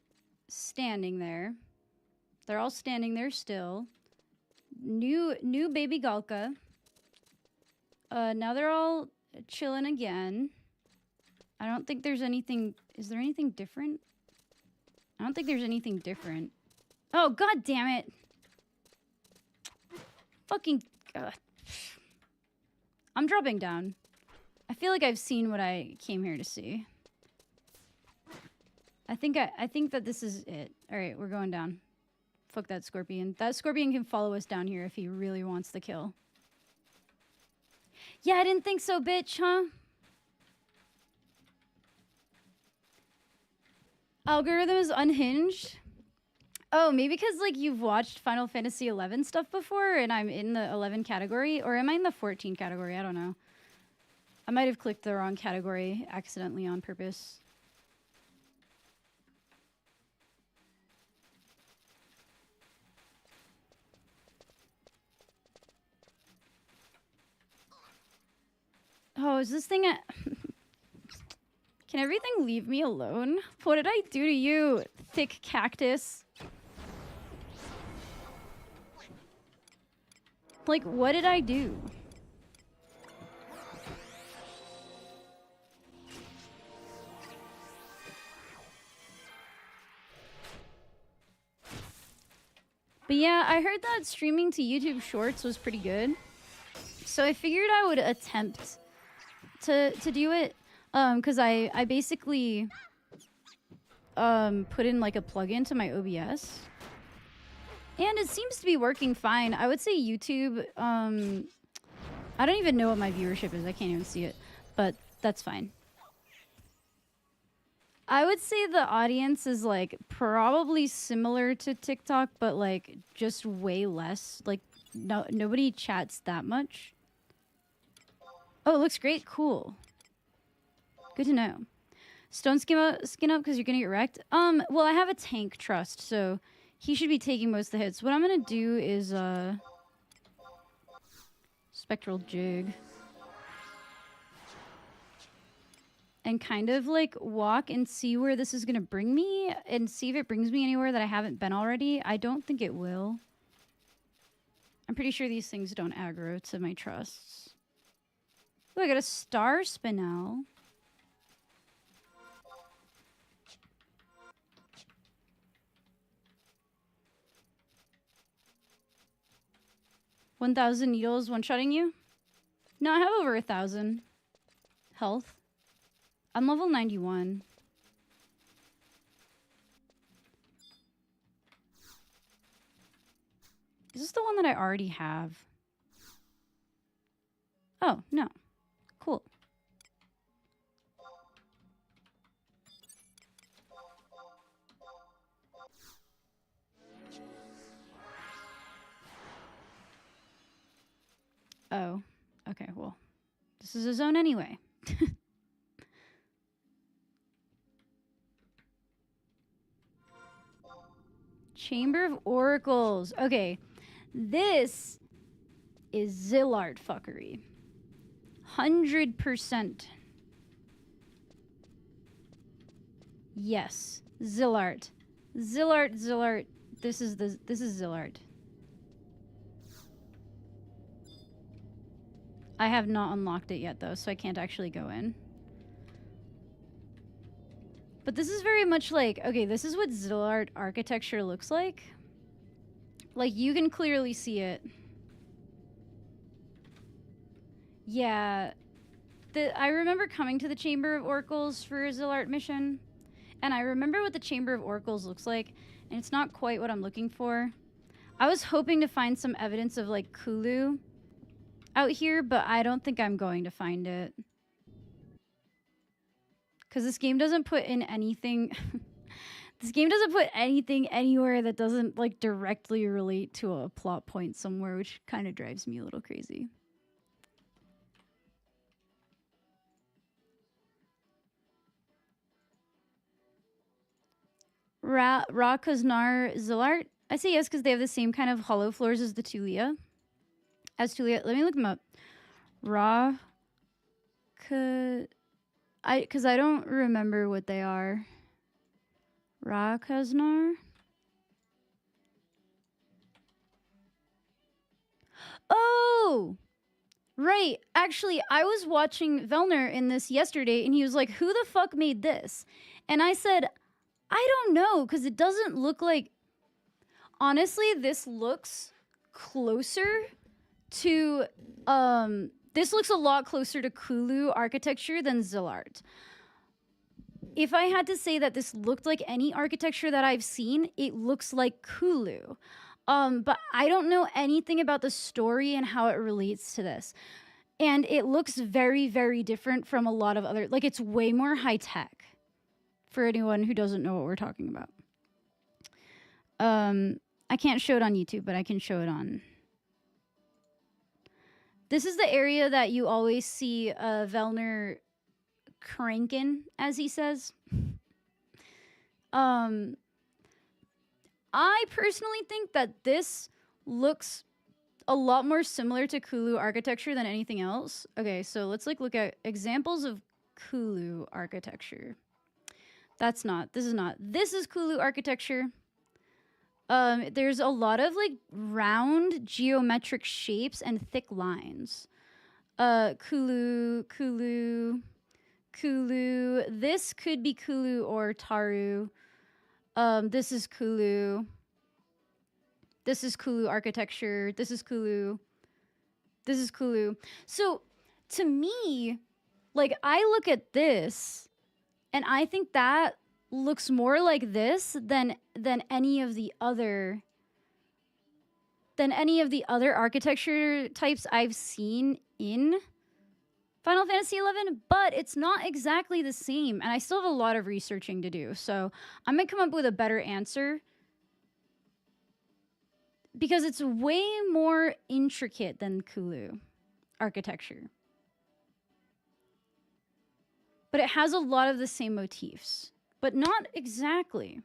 standing there. They're all standing there still. New baby Galka. Now they're all chilling again. I don't think there's anything. Is there anything different? I don't think there's anything different. Oh, god damn it. Fucking... I'm dropping down. I feel like I've seen what I came here to see. I think that this is it. Alright, we're going down. Fuck that scorpion. That scorpion can follow us down here if he really wants the kill. Yeah, I didn't think so, bitch, huh? Algorithm is unhinged. Oh, maybe because like you've watched Final Fantasy 11 stuff before and I'm in the 11 category, or am I in the 14 category? I don't know. I might have clicked the wrong category accidentally on purpose. Oh, is this thing at... Can everything leave me alone? What did I do to you, thick cactus? Like, what did I do? But yeah, I heard that streaming to YouTube Shorts was pretty good. So I figured I would attempt to do it. Because I basically put in like a plugin to my OBS. And it seems to be working fine. I would say YouTube, I don't even know what my viewership is. I can't even see it, but that's fine. I would say the audience is like probably similar to TikTok, but like just way less. Like nobody chats that much. Oh, it looks great. Cool. Good to know. Stone skin up because you're gonna get wrecked. Well, I have a tank trust, so he should be taking most of the hits. What I'm gonna do is spectral jig. And kind of like walk and see where this is gonna bring me and see if it brings me anywhere that I haven't been already. I don't think it will. I'm pretty sure these things don't aggro to my trusts. Oh, I got a star spinel. 1,000 needles one-shotting you? No, I have over 1,000 health. I'm level 91. Is this the one that I already have? Oh, no. Cool. Oh, okay, well, this is a zone anyway. Chamber of Oracles. Okay, this is Zillard fuckery. 100%. Yes, Zillard. Zillard. This is Zillard. I have not unlocked it yet though, so I can't actually go in. But this is very much like, okay, this is what Zillard architecture looks like. Like, you can clearly see it. Yeah. I remember coming to the Chamber of Oracles for a Zillard mission. And I remember what the Chamber of Oracles looks like. And it's not quite what I'm looking for. I was hoping to find some evidence of, like, Kulu out here, but I don't think I'm going to find it. Because this game doesn't put in anything... This game doesn't put anything anywhere that doesn't, like, directly relate to a plot point somewhere, which kind of drives me a little crazy. Ra Kuznar Zilart? I say yes because they have the same kind of hollow floors as the Tulia. Let me look them up. Ra... Because I don't remember what they are. Ra Kuznar? Oh! Right. Actually, I was watching Velner in this yesterday, and he was like, who the fuck made this? And I said, I don't know, because it doesn't look like... Honestly, this looks closer to... This looks a lot closer to Kulu architecture than Zilart. If I had to say that this looked like any architecture that I've seen, it looks like Kulu. But I don't know anything about the story and how it relates to this. And it looks very, very different from a lot of other... Like, it's way more high-tech for anyone who doesn't know what we're talking about. I can't show it on YouTube, but I can show it on... This is the area that you always see Velner cranking, as he says. I personally think that this looks a lot more similar to Kulu architecture than anything else. Okay, so let's like look at examples of Kulu architecture. This is Kulu architecture. There's a lot of like round geometric shapes and thick lines. Kulu. This could be Kulu or Taru. This is Kulu. This is Kulu architecture. This is Kulu. This is Kulu. So to me, like I look at this and I think that looks more like this than any of the other architecture types I've seen in Final Fantasy XI, but it's not exactly the same, and I still have a lot of researching to do, so I'm gonna come up with a better answer because it's way more intricate than Kulu architecture. But it has a lot of the same motifs. But not exactly.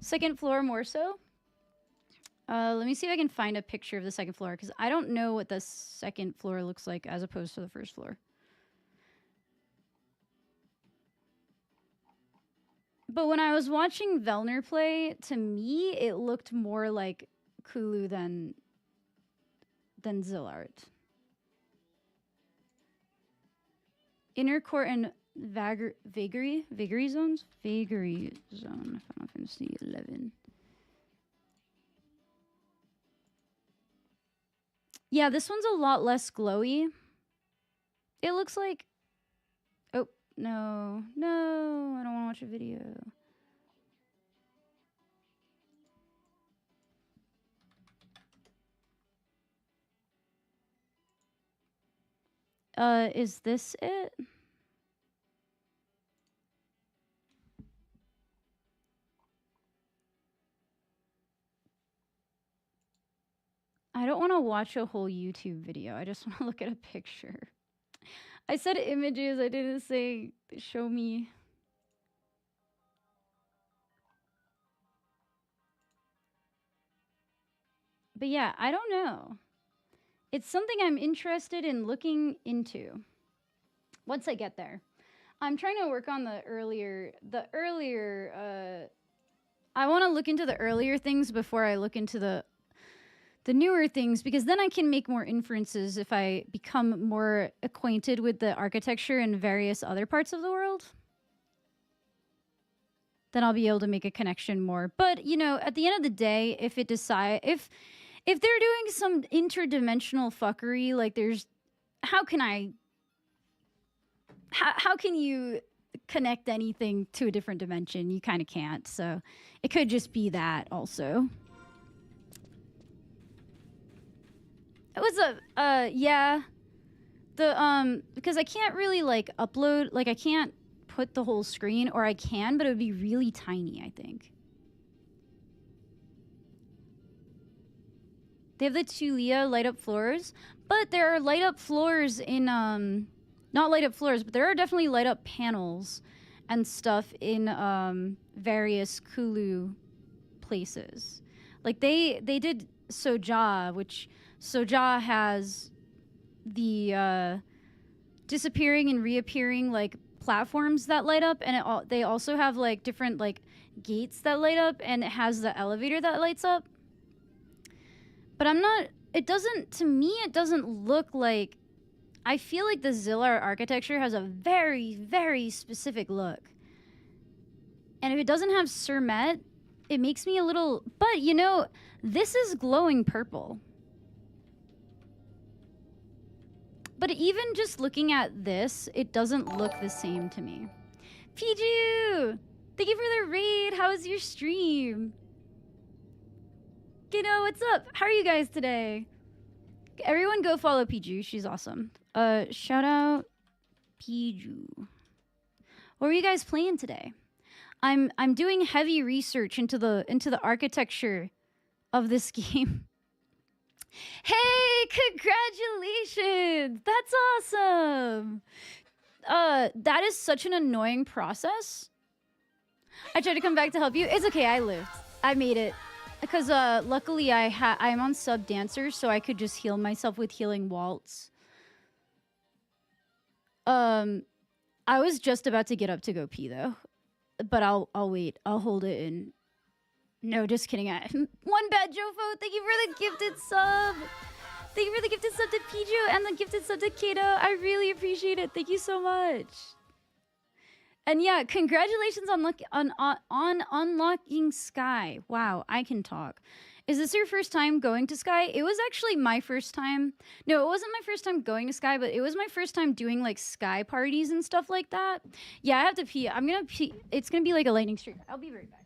Second floor more so. Let me see if I can find a picture of the second floor, because I don't know what the second floor looks like as opposed to the first floor. But when I was watching Velner play, to me, it looked more like Kulu than Zilart. Inner court and vagary zones? Vagary zone, Final Fantasy XI. Yeah, this one's a lot less glowy. It looks like... Oh, no. No, I don't want to watch a video. Is this it? I don't want to watch a whole YouTube video. I just want to look at a picture. I said images. I didn't say show me. But yeah, I don't know. It's something I'm interested in looking into once I get there. I'm trying to work on the earlier, I want to look into the earlier things before I look into the newer things, because then I can make more inferences if I become more acquainted with the architecture in various other parts of the world. Then I'll be able to make a connection more. But, you know, at the end of the day, if they're doing some interdimensional fuckery, like how can you connect anything to a different dimension? You kind of can't. So it could just be that also. What's up? Yeah. Because I can't really like upload, like I can't put the whole screen, or I can, but it would be really tiny, I think. They have the Tulia light up floors, but there are light up floors in not light up floors, but there are definitely light up panels and stuff in various Kulu places. Like they did Soja, which Soja has the disappearing and reappearing like platforms that light up, and they also have like different like gates that light up, and it has the elevator that lights up. But it doesn't look like, I feel like the Zillar architecture has a very, very specific look. And if it doesn't have Surmet, it makes me a little, but you know, this is glowing purple. But even just looking at this, it doesn't look the same to me. Piju! Thank you for the raid. How was your stream? Kiddo, what's up? How are you guys today? Everyone go follow Piju. She's awesome. Shout out Piju. What were you guys playing today? I'm doing heavy research into the architecture of this game. Hey, congratulations! That's awesome! That is such an annoying process. I tried to come back to help you. It's okay, I lived. I made it. Because luckily I'm on sub dancer, so I could just heal myself with healing waltz. I was just about to get up to go pee though. But I'll wait. I'll hold it in. No, just kidding. One bad Jofo, thank you for the gifted sub. Thank you for the gifted sub to Piju and the gifted sub to Kato. I really appreciate it. Thank you so much. And yeah, congratulations on unlocking Sky. Wow, I can talk. Is this your first time going to Sky? It was actually my first time. No, it wasn't my first time going to Sky, but it was my first time doing like Sky parties and stuff like that. Yeah, I have to pee. I'm gonna pee. It's gonna be like a lightning stream. I'll be right back.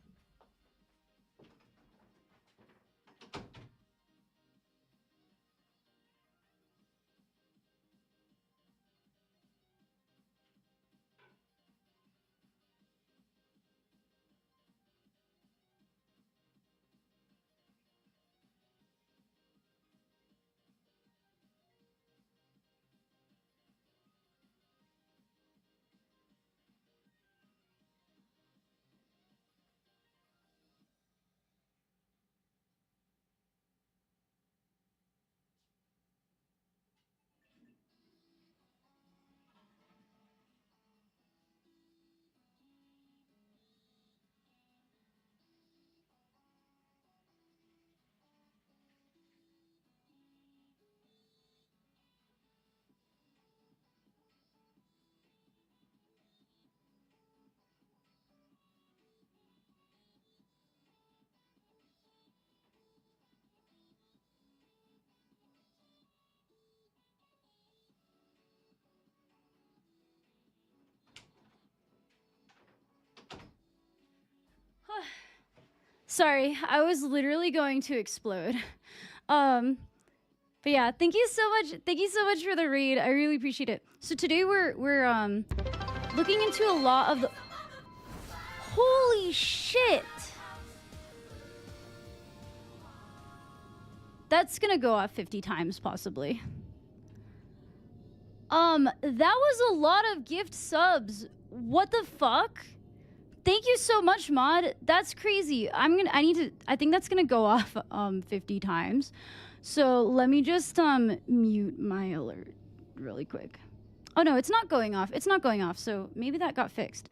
Sorry, I was literally going to explode. But yeah, thank you so much. Thank you so much for the raid. I really appreciate it. So today we're looking into a lot of the. Holy shit! That's gonna go off 50 times possibly. That was a lot of gift subs. What the fuck? Thank you so much, Mod. That's crazy. I think that's gonna go off 50 times. So let me just mute my alert really quick. Oh no, it's not going off. It's not going off. So maybe that got fixed.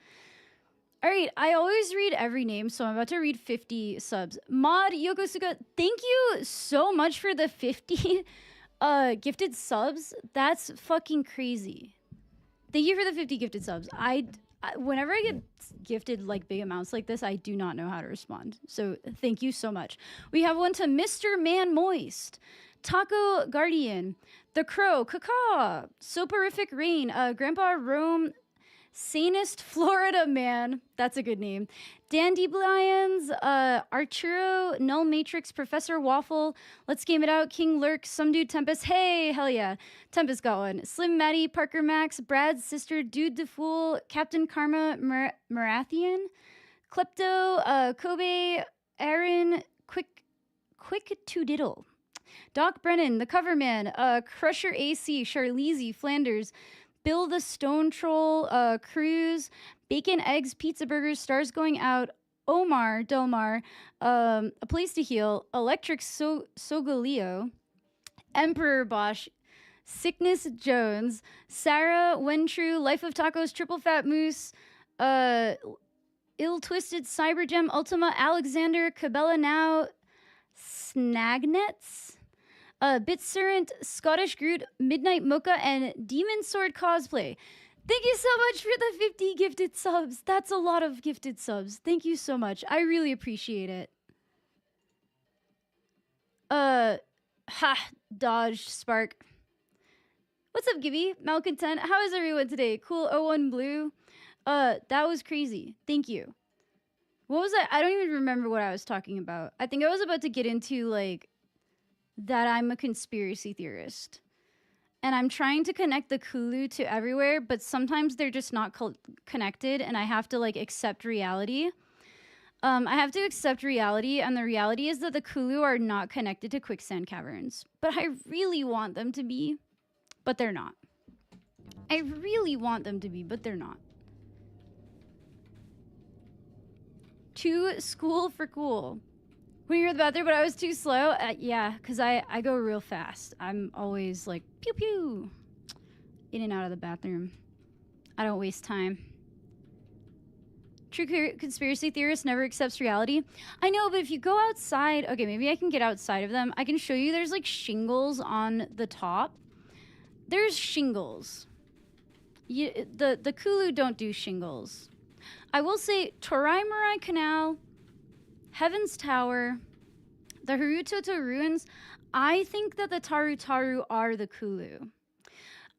All right, I always read every name, so I'm about to read 50 subs. Mod Yokosuka, thank you so much for the 50 gifted subs. That's fucking crazy. Thank you for the 50 gifted subs. Whenever I get gifted like big amounts like this, I do not know how to respond. So thank you so much. We have one to Mr. Man Moist, Taco Guardian, The Crow, Kaka, Soporific Rain, Grandpa Rome, Sanest Florida Man, that's a good name, Dandelions, Arturo, Null Matrix, Professor Waffle, Let's Game It Out, King Lurk, Some Dude Tempest, hey, hell yeah, Tempest got one, Slim Maddie, Parker Max, Brad's Sister, Dude the Fool, Captain Karma, Marathian, Klepto, Kobe, Aaron, Quick to Diddle, Doc Brennan, the Coverman, Crusher AC, Charlize, Flanders, Bill the Stone Troll, Cruz, Bacon, Eggs, Pizza Burgers, Stars Going Out, Omar, Delmar, A Place to Heal, Electric Sogaleo, Emperor Bosch, Sickness Jones, Sarah Wentrue, Life of Tacos, Triple Fat Moose, Ill Twisted, Cybergem, Ultima, Alexander, Cabela Now, Snagnets, Bitsurant, Scottish Groot, Midnight Mocha, and Demon Sword Cosplay. Thank you so much for the 50 gifted subs. That's a lot of gifted subs. Thank you so much. I really appreciate it. Dodge, Spark. What's up, Gibby? Malcontent. How is everyone today? Cool 01 Blue. That was crazy. Thank you. What was I don't even remember what I was talking about. I think I was about to get into, like, that I'm a conspiracy theorist. And I'm trying to connect the Kulu to everywhere, but sometimes they're just not connected, and I have to, like, accept reality. I have to accept reality, and the reality is that the Kulu are not connected to quicksand caverns. But I really want them to be, but they're not. I really want them to be, but they're not. Too school for cool. When you're in the bathroom, but I was too slow. Yeah, because I go real fast. I'm always like, pew pew, in and out of the bathroom. I don't waste time. True conspiracy theorist never accepts reality. I know, but if you go outside, okay, maybe I can get outside of them. I can show you there's like shingles on the top. There's shingles. The Kulu don't do shingles. I will say Torai Murai Canal, Heaven's Tower, the Harutoto Ruins. I think that the Taru Taru are the Kulu.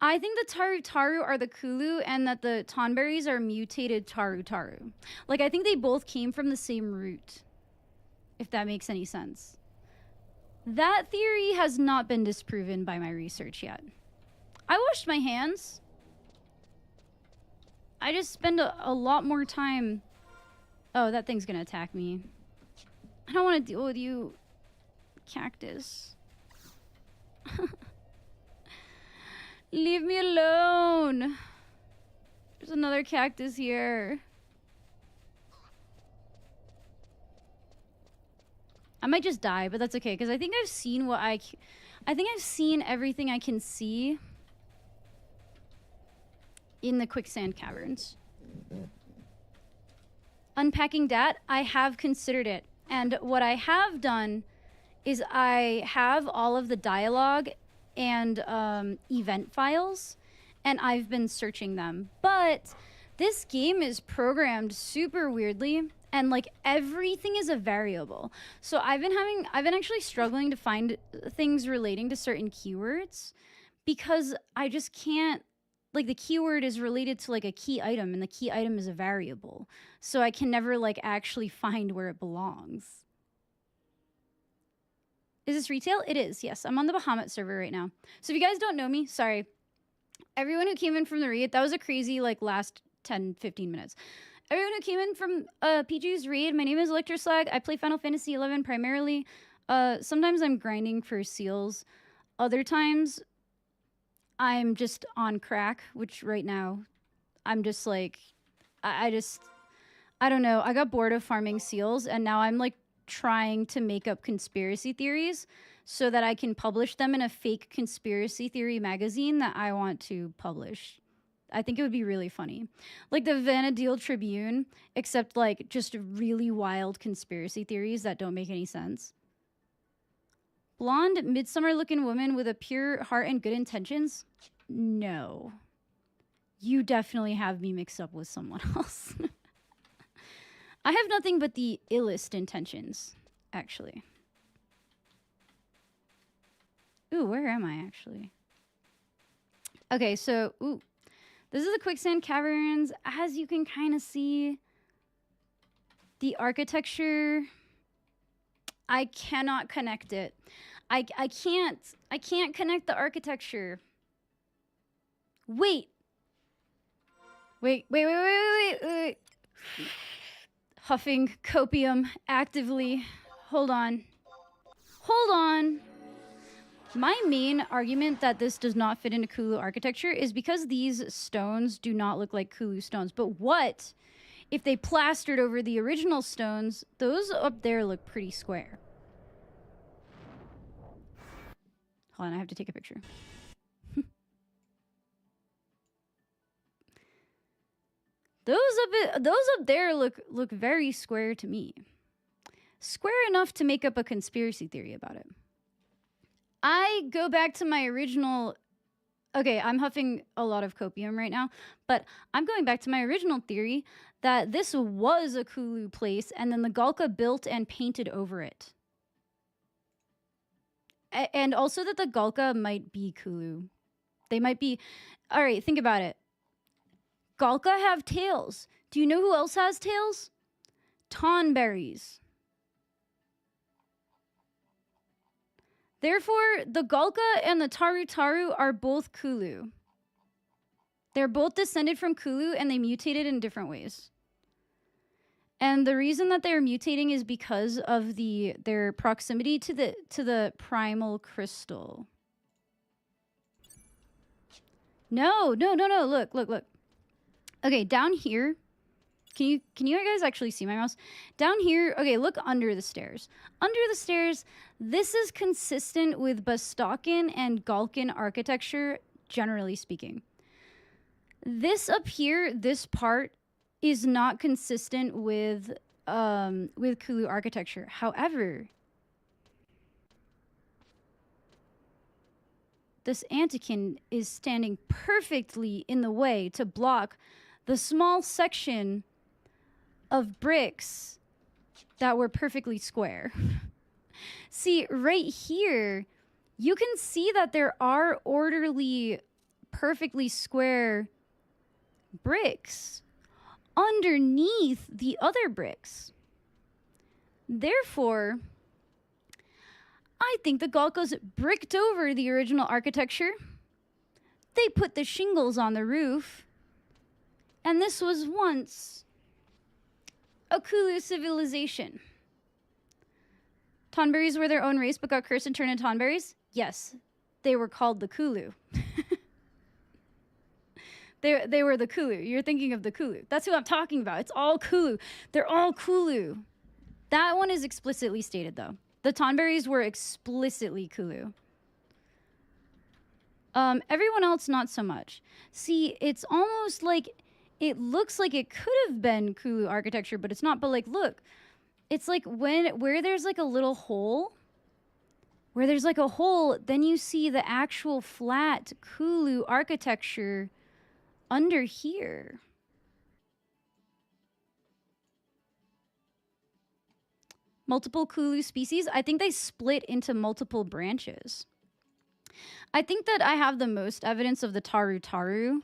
I think the Taru Taru are the Kulu and that the Tonberries are mutated Taru Taru. Like, I think they both came from the same root, if that makes any sense. That theory has not been disproven by my research yet. I washed my hands. I just spend a lot more time. Oh, that thing's gonna attack me. I don't want to deal with you, cactus. Leave me alone. There's another cactus here. I might just die, but that's okay, because I think I've seen what I think I've seen everything I can see in the quicksand caverns. Unpacking dat, I have considered it. And what I have done is I have all of the dialogue and event files, and I've been searching them. But this game is programmed super weirdly, and like everything is a variable. So I've been actually struggling to find things relating to certain keywords because I just can't, like, the keyword is related to like a key item, and the key item is a variable. So I can never like actually find where it belongs. Is this retail? It is, yes. I'm on the Bahamut server right now. So if you guys don't know me, sorry. Everyone who came in from the raid, that was a crazy like last 10, 15 minutes. Everyone who came in from PG's raid, my name is Electroslag. I play Final Fantasy XI primarily. Sometimes I'm grinding for seals. Other times I'm just on crack, which right now I'm just like, I don't know. I got bored of farming seals, and now I'm like trying to make up conspiracy theories so that I can publish them in a fake conspiracy theory magazine that I want to publish. I think it would be really funny. Like the Vanadil Tribune, except like just really wild conspiracy theories that don't make any sense. Blonde, midsummer-looking woman with a pure heart and good intentions? No. You definitely have me mixed up with someone else. I have nothing but the illest intentions, actually. Ooh, where am I, actually? Okay, so, ooh. This is the quicksand caverns. As you can kind of see, the architecture, I cannot connect it. I can't connect the architecture. Wait. Huffing copium actively. Hold on. My main argument that this does not fit into Kulu architecture is because these stones do not look like Kulu stones. But what if they plastered over the original stones? Those up there look pretty square. Hold on, I have to take a picture. Those up there look very square to me. Square enough to make up a conspiracy theory about it. I go back to my original... Okay, I'm huffing a lot of copium right now, but I'm going back to my original theory that this was a Kulu place and then the Galka built and painted over it. And also that the Galka might be Kulu. They might be... All right, think about it. Galka have tails. Do you know who else has tails? Tonberries. Therefore, the Galka and the Taru Taru are both Kulu. They're both descended from Kulu and they mutated in different ways. And the reason that they're mutating is because of their proximity to the primal crystal. No. Look. Okay, down here. Can you guys actually see my mouse? Down here, okay, look under the stairs. Under the stairs, this is consistent with Bastakin and Galkan architecture, generally speaking. This up here, this part, is not consistent with Kulu architecture. However, this Antikin is standing perfectly in the way to block the small section of bricks that were perfectly square. See, right here, you can see that there are orderly, perfectly square bricks underneath the other bricks. Therefore, I think the Galkas bricked over the original architecture. They put the shingles on the roof. And this was once a Kulu civilization. Tonberries were their own race but got cursed and turned into Tonberries? Yes. They were called the Kulu. They were the Kulu. You're thinking of the Kulu. That's who I'm talking about. It's all Kulu. They're all Kulu. That one is explicitly stated, though. The Tonberries were explicitly Kulu. Everyone else, not so much. See, it's almost like... It looks like it could have been Kulu architecture, but it's not. But, like, look. It's like where there's, like, a little hole. Where there's, like, a hole, then you see the actual flat Kulu architecture under here. Multiple Kulu species. I think they split into multiple branches. I think that I have the most evidence of the Taru Taru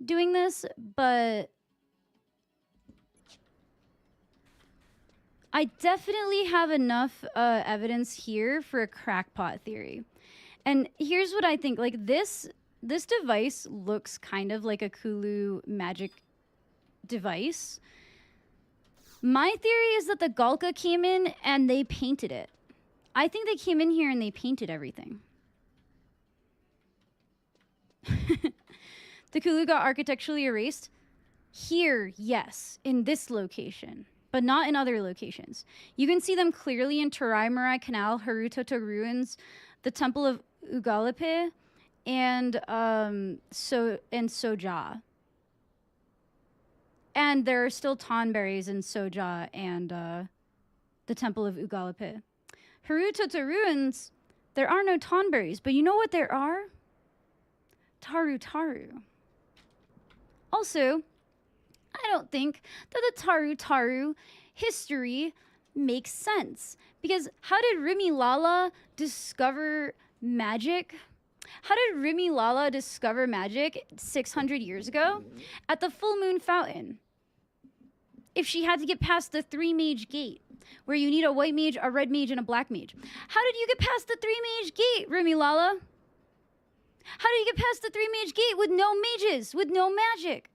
doing this, but I definitely have enough evidence here for a crackpot theory. And here's what I think. Like, this device looks kind of like a Kulu magic device. My theory is that the Galka came in and they painted it. I think they came in here and they painted everything. The Kulu got architecturally erased. Here, yes, in this location, but not in other locations. You can see them clearly in Tarai Marai Canal, Harutota Ruins, the Temple of Ugalipe, and Soja. And there are still Tonberries in Soja and the Temple of Ugalipe. Harutota Ruins, there are no Tonberries, but you know what there are? Taru Taru. Also, I don't think that the Taru Taru history makes sense. Because how did Rimi Lala discover magic? How did Rimi Lala discover magic 600 years ago? At the Full Moon Fountain. If she had to get past the 3-mage gate, where you need a white mage, a red mage, and a black mage. How did you get past the 3-mage gate, Rimi Lala? How do you get past the 3-mage gate with no mages, with no magic?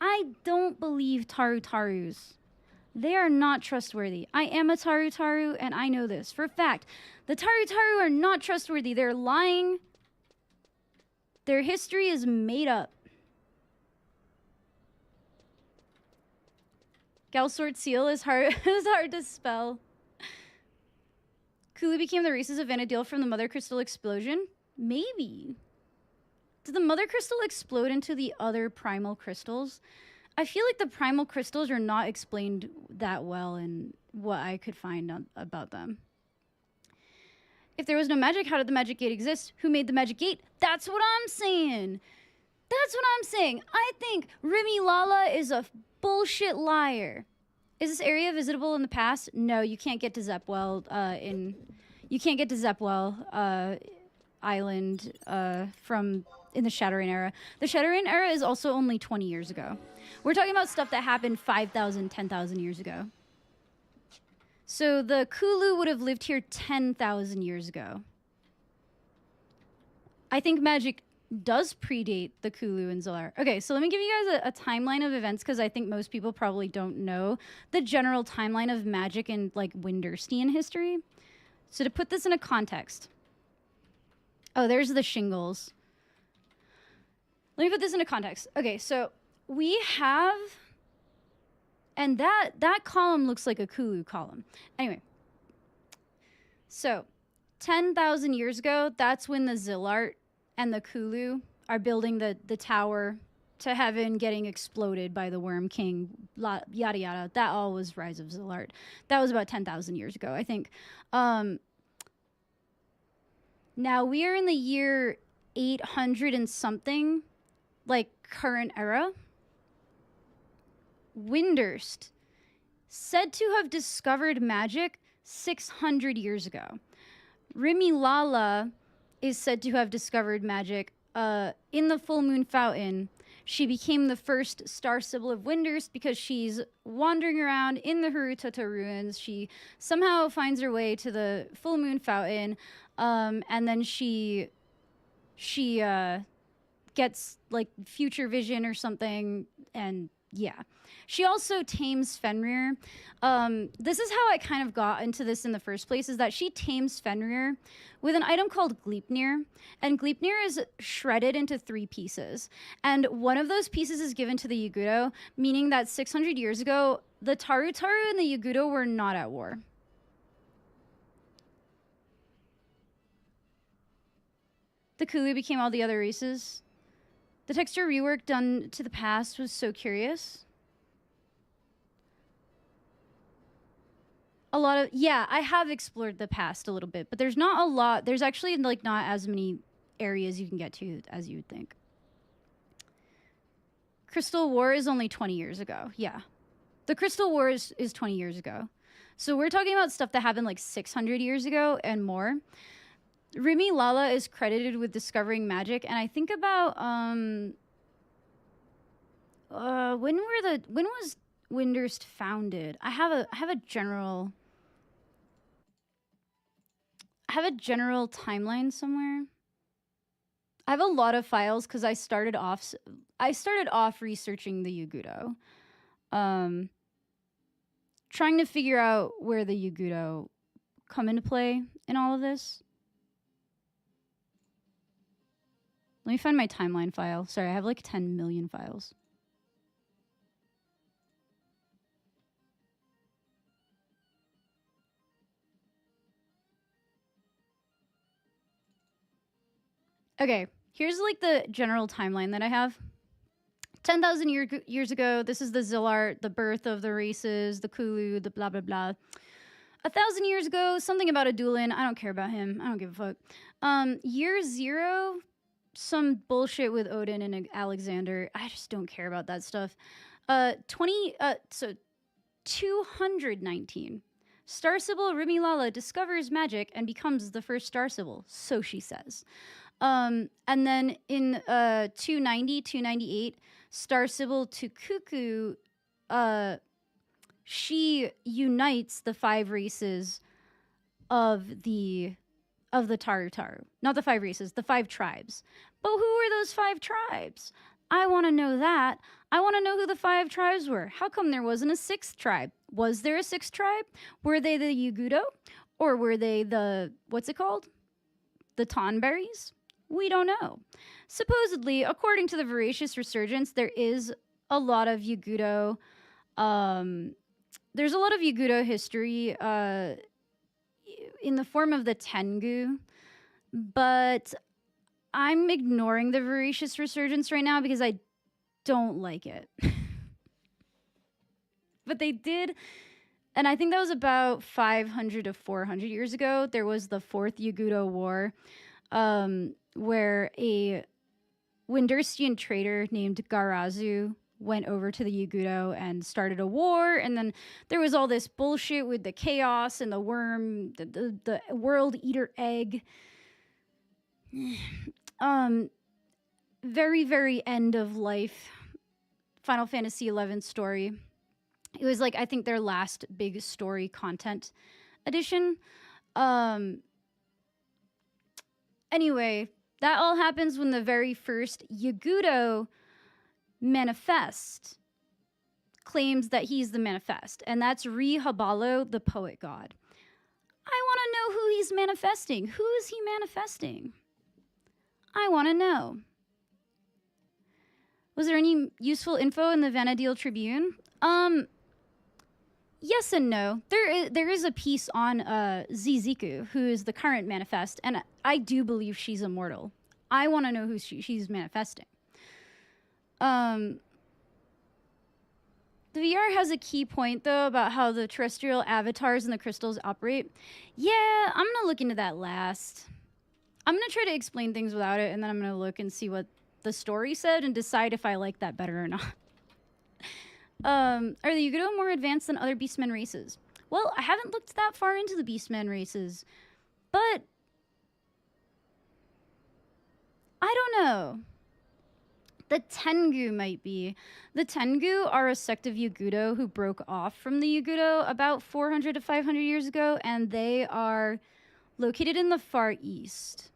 I don't believe Taru Tarus. They are not trustworthy. I am a Taru, and I know this for a fact. The Taru are not trustworthy. They're lying. Their history is made up. Galsort Seal is hard, is hard to spell. Kulu became the races of Vanadil from the Mother Crystal explosion? Maybe. Did the Mother Crystal explode into the other primal crystals? I feel like the primal crystals are not explained that well in what I could find about them. If there was no magic, how did the magic gate exist? Who made the magic gate? That's what I'm saying. That's what I'm saying. I think Remy Lala is a bullshit liar. Is this area visitable in the past? No, you can't get to Zepwell you can't get to Zepwell Island from in the Shadowrain era. The Shadowrain era is also only 20 years ago. We're talking about stuff that happened 5,000, 10,000 years ago. So the Kulu would have lived here 10,000 years ago. I think magic does predate the Kulu and Zolar. Okay, so let me give you guys a timeline of events because I think most people probably don't know the general timeline of magic and like Winterstein history. So to put this in a context. Oh, there's the shingles. Let me put this into context. Okay, so we have, and that column looks like a Kulu column. Anyway, so 10,000 years ago, that's when the Zillart and the Kulu are building the tower to heaven, getting exploded by the Worm King, yada yada. That all was Rise of Zillart. That was about 10,000 years ago, I think. Now we are in the year 800 and something, like current era. Windurst, said to have discovered magic 600 years ago. Remy Lala is said to have discovered magic in the Full Moon Fountain. She became the first Star Sibyl of Windurst because she's wandering around in the Harutata ruins. She somehow finds her way to the Full Moon Fountain, and then she gets like future vision or something, and yeah. She also tames Fenrir. This is how I kind of got into this in the first place, is that she tames Fenrir with an item called Gleipnir. And Gleipnir is shredded into 3 pieces. And one of those pieces is given to the Yagudo, meaning that 600 years ago, the Taru and the Yagudo were not at war. The Kulu became all the other races. The texture rework done to the past was so curious. A lot of, yeah, I have explored the past a little bit, but there's not a lot. There's actually like not as many areas you can get to as you would think. Crystal War is only 20 years ago. Yeah. The Crystal War is 20 years ago. So we're talking about stuff that happened like 600 years ago and more. Remy Lala is credited with discovering magic, and I think about when was Windurst founded? I have a general timeline somewhere. I have a lot of files because I started off researching the Yagudo, trying to figure out where the Yagudo come into play in all of this. Let me find my timeline file. Sorry, I have like 10 million files. Okay, here's like the general timeline that I have. 10,000 years ago, this is the Zillart, the birth of the races, the Kulu, the blah, blah, blah. 1,000 years ago, something about a Duelin. I don't care about him. I don't give a fuck. Year 0, some bullshit with Odin and Alexander. I just don't care about that stuff. 219. Star Sibyl Remy Lala discovers magic and becomes the first Star Sibyl, so she says. And then in 298, Star Sibyl Tukuku, she unites the 5 races of the Taru. Not the 5 races, the 5 tribes. But who are those 5 tribes? I want to know that. I want to know who the 5 tribes were. How come there wasn't a 6th tribe? Was there a 6th tribe? Were they the Yagudo? Or were they the, what's it called? The Tonberries? We don't know. Supposedly, according to the Voracious Resurgence, there is a lot of Yagudo. There's a lot of Yagudo history in the form of the Tengu, but I'm ignoring the Voracious Resurgence right now because I don't like it. But they did, and I think that was about 500 to 400 years ago. There was the 4th Yagudo War, where a Winderstian trader named Garazu went over to the Yagudo and started a war, and then there was all this bullshit with the chaos and the worm, the world eater egg. Very, very end of life Final Fantasy XI story. It was like, I think, their last big story content edition. Anyway, that all happens when the very first Yagudo manifest claims that he's the manifest, and that's Rihabalo, the poet god. I want to know who he's manifesting. Who is he manifesting? I want to know. Was there any useful info in the Vanadil Tribune? Yes and no. There is a piece on Ziziku, who is the current manifest, and I do believe she's immortal. I want to know who she's manifesting. The VR has a key point, though, about how the terrestrial avatars and the crystals operate. Yeah, I'm going to look into that last. I'm going to try to explain things without it, and then I'm going to look and see what the story said and decide if I like that better or not. Are the Yagudo more advanced than other Beastmen races? Well, I haven't looked that far into the Beastmen races, but I don't know. The Tengu might be. The Tengu are a sect of Yagudo who broke off from the Yagudo about 400 to 500 years ago, and they are located in the Far East,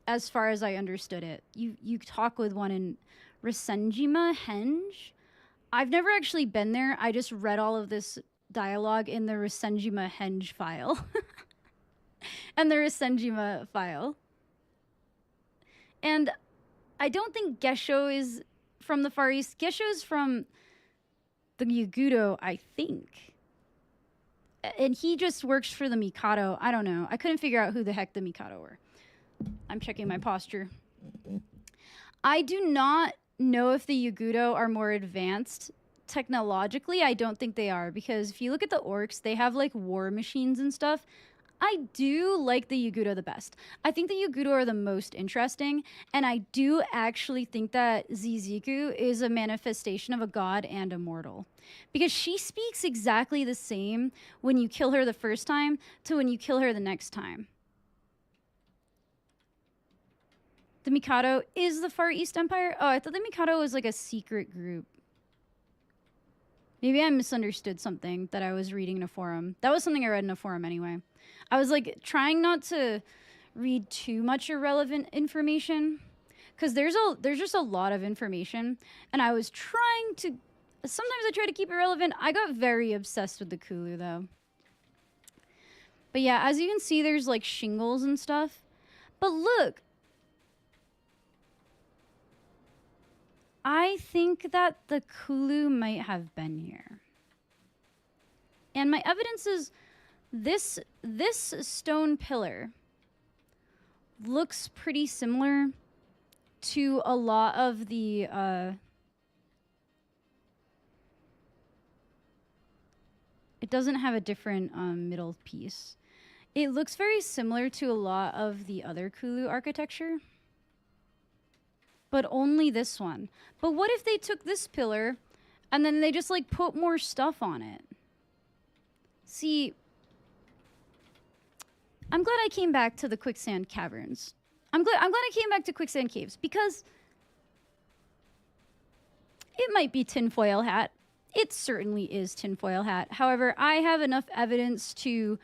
as far as I understood it. You talk with one in Risenjima Henge. I've never actually been there. I just read all of this dialogue in the Risenjima Henge file. And the Risenjima file. And I don't think Gesho is from the Far East. Gesho is from the Yagudo, I think. And he just works for the Mikado. I don't know. I couldn't figure out who the heck the Mikado were. I'm checking my posture. I do not know if the Yagudo are more advanced technologically. I don't think they are, because if you look at the orcs, they have like war machines and stuff. I do like the Yagudo the best. I think the Yagudo are the most interesting, and I do actually think that Ziziku is a manifestation of a god and a mortal, because she speaks exactly the same when you kill her the first time to when you kill her the next time. The Mikado is the Far East Empire? Oh, I thought the Mikado was like a secret group. Maybe I misunderstood something that I was reading in a forum. That was something I read in a forum anyway. I was like trying not to read too much irrelevant information, because there's just a lot of information, and I was trying to, sometimes I try to keep it relevant. I got very obsessed with the Kulu though. But yeah, as you can see, there's like shingles and stuff. But look, I think that the Kulu might have been here. And my evidence is this stone pillar looks pretty similar to a lot of the it doesn't have a different middle piece. It looks very similar to a lot of the other Kulu architecture, but only this one. But what if they took this pillar and then they just like put more stuff on it? See, I'm glad I came back to the quicksand caverns. I'm glad I came back to quicksand caves, because it might be tinfoil hat. It certainly is tinfoil hat. However, I have enough evidence to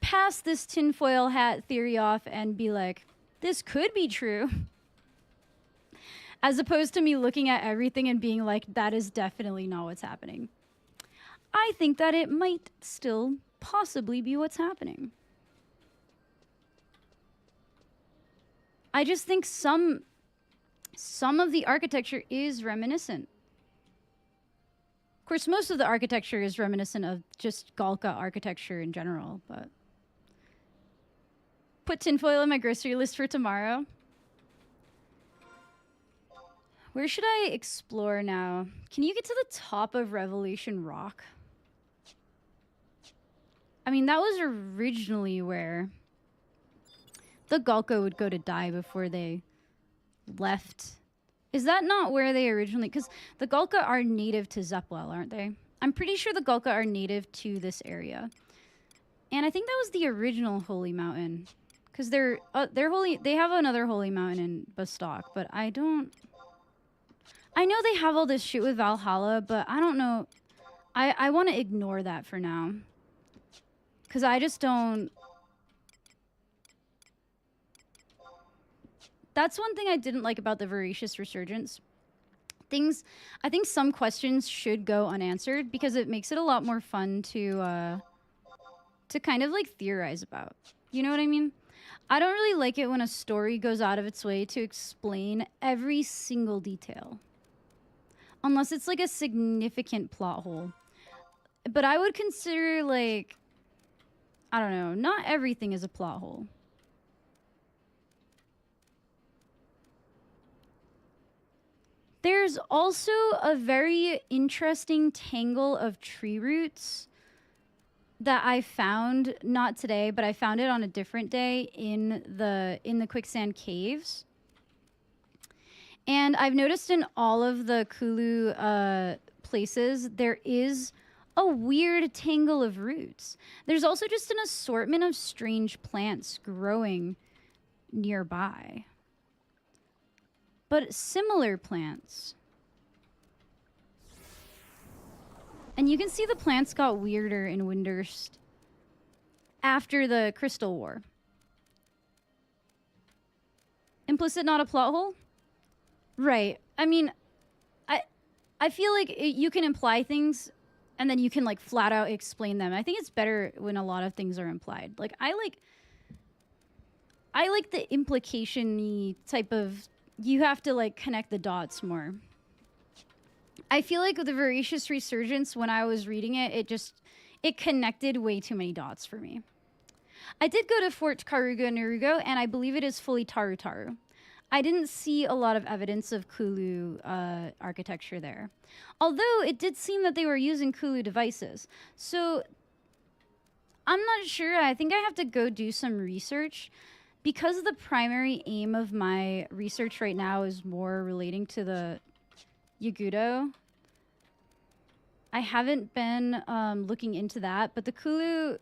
pass this tinfoil hat theory off and be like, this could be true. As opposed to me looking at everything and being like, that is definitely not what's happening. I think that it might still possibly be what's happening. I just think some of the architecture is reminiscent. Of course, most of the architecture is reminiscent of just Galka architecture in general, but... Put tinfoil in my grocery list for tomorrow. Where should I explore now? Can you get to the top of Revelation Rock? I mean, that was originally where the Galka would go to die before they left. Is that not where they originally... Because the Galka are native to Zepwell, aren't they? I'm pretty sure the Galka are native to this area. And I think that was the original Holy Mountain. Because they're holy... They have another Holy Mountain in Bastok, but I don't... I know they have all this shit with Valhalla, but I don't know... I want to ignore that for now. Because I just don't... That's one thing I didn't like about the Voracious Resurgence. I think some questions should go unanswered because it makes it a lot more fun to kind of like theorize about. You know what I mean? I don't really like it when a story goes out of its way to explain every single detail. Unless it's like a significant plot hole. But I would consider like, I don't know, not everything is a plot hole. There's also a very interesting tangle of tree roots that I found, not today, but I found it on a different day in the quicksand caves. And I've noticed in all of the Kulu places, there is a weird tangle of roots. There's also just an assortment of strange plants growing nearby. But similar plants. And you can see the plants got weirder in Windurst after the Crystal War. Implicit, not a plot hole? Right. I mean, I feel like you can imply things and then you can like flat out explain them. I think it's better when a lot of things are implied. Like I like the implication-y type of... You have to, like, connect the dots more. I feel like with the Voracious Resurgence, when I was reading it, it connected way too many dots for me. I did go to Fort Karuga Narugo, and I believe it is fully Taru. I didn't see a lot of evidence of Kulu architecture there. Although, it did seem that they were using Kulu devices. So, I'm not sure. I think I have to go do some research. Because the primary aim of my research right now is more relating to the Yagudo, I haven't been looking into that, but the Kulu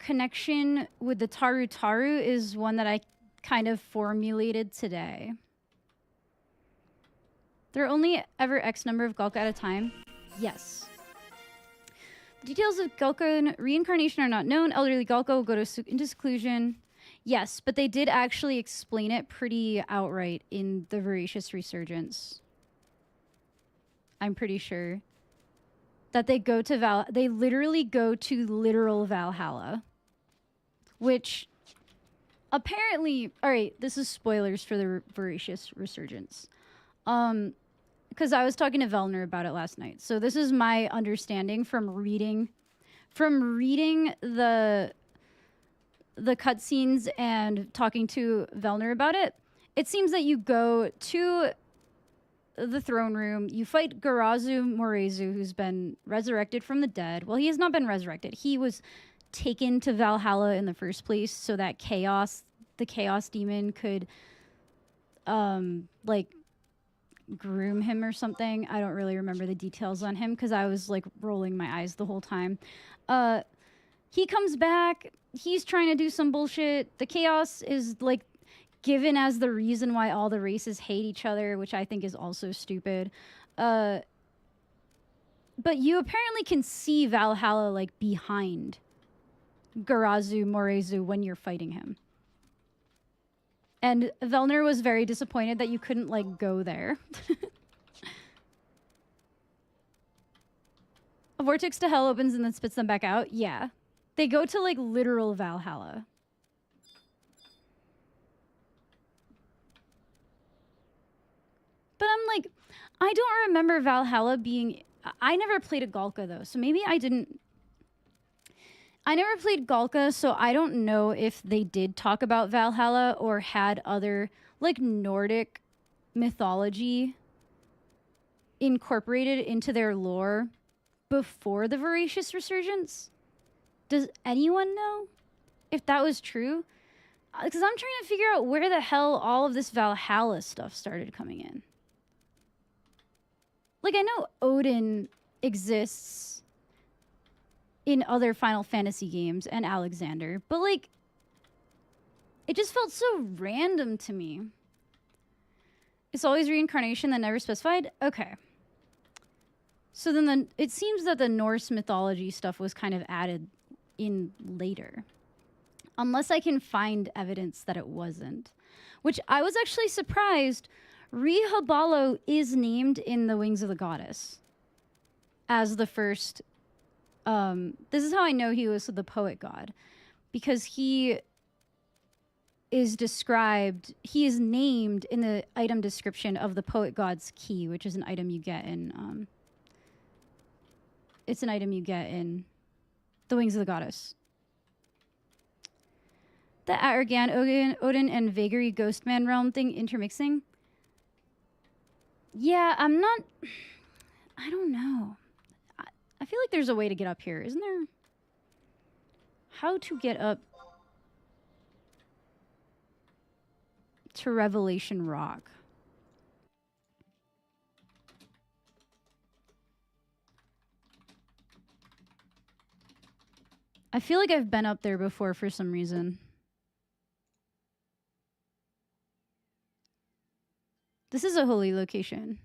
connection with the Taru is one that I kind of formulated today. There are only ever X number of Galka at a time? Yes. Details of Galka reincarnation are not known. Elderly Galka will go into seclusion. Yes, but they did actually explain it pretty outright in the Voracious Resurgence. I'm pretty sure. That they go to they literally go to literal Valhalla. Which, apparently... Alright, this is spoilers for the Voracious Resurgence. Because I was talking to Velner about it last night. So this is my understanding from reading the cutscenes and talking to Velner about it. It seems that you go to the throne room, you fight Garazu Morezu, who's been resurrected from the dead. Well, he has not been resurrected. He was taken to Valhalla in the first place so that the Chaos Demon could, like, groom him or something. I don't really remember the details on him because I was like rolling my eyes the whole time. He comes back, he's trying to do some bullshit. The chaos is like given as the reason why all the races hate each other, which I think is also stupid. But you apparently can see Valhalla like behind Garazu Morezu when you're fighting him. And Velner was very disappointed that you couldn't, like, go there. A vortex to hell opens and then spits them back out? Yeah. They go to, like, literal Valhalla. But I'm like, I don't remember Valhalla being... I never played a Galka, though, so maybe I didn't... I never played Galka, so I don't know if they did talk about Valhalla or had other, like, Nordic mythology incorporated into their lore before the Voracious Resurgence. Does anyone know if that was true? Because I'm trying to figure out where the hell all of this Valhalla stuff started coming in. Like, I know Odin exists in other Final Fantasy games and Alexander, but, like, it just felt so random to me. It's always reincarnation that never specified? Okay. So then it seems that the Norse mythology stuff was kind of added in later. Unless I can find evidence that it wasn't. Which I was actually surprised. Rihabalo is named in the Wings of the Goddess as the first... this is how I know he was the poet god. Because he is described... He is named in the item description of the poet god's key, which is an item you get in... it's an item you get in the Wings of the Goddess. The Aurgan, Odin, and Vagary Ghostman realm thing intermixing. Yeah, I'm not... I don't know. I feel like there's a way to get up here, isn't there? How to get up to Revelation Rock. I feel like I've been up there before for some reason. This is a holy location.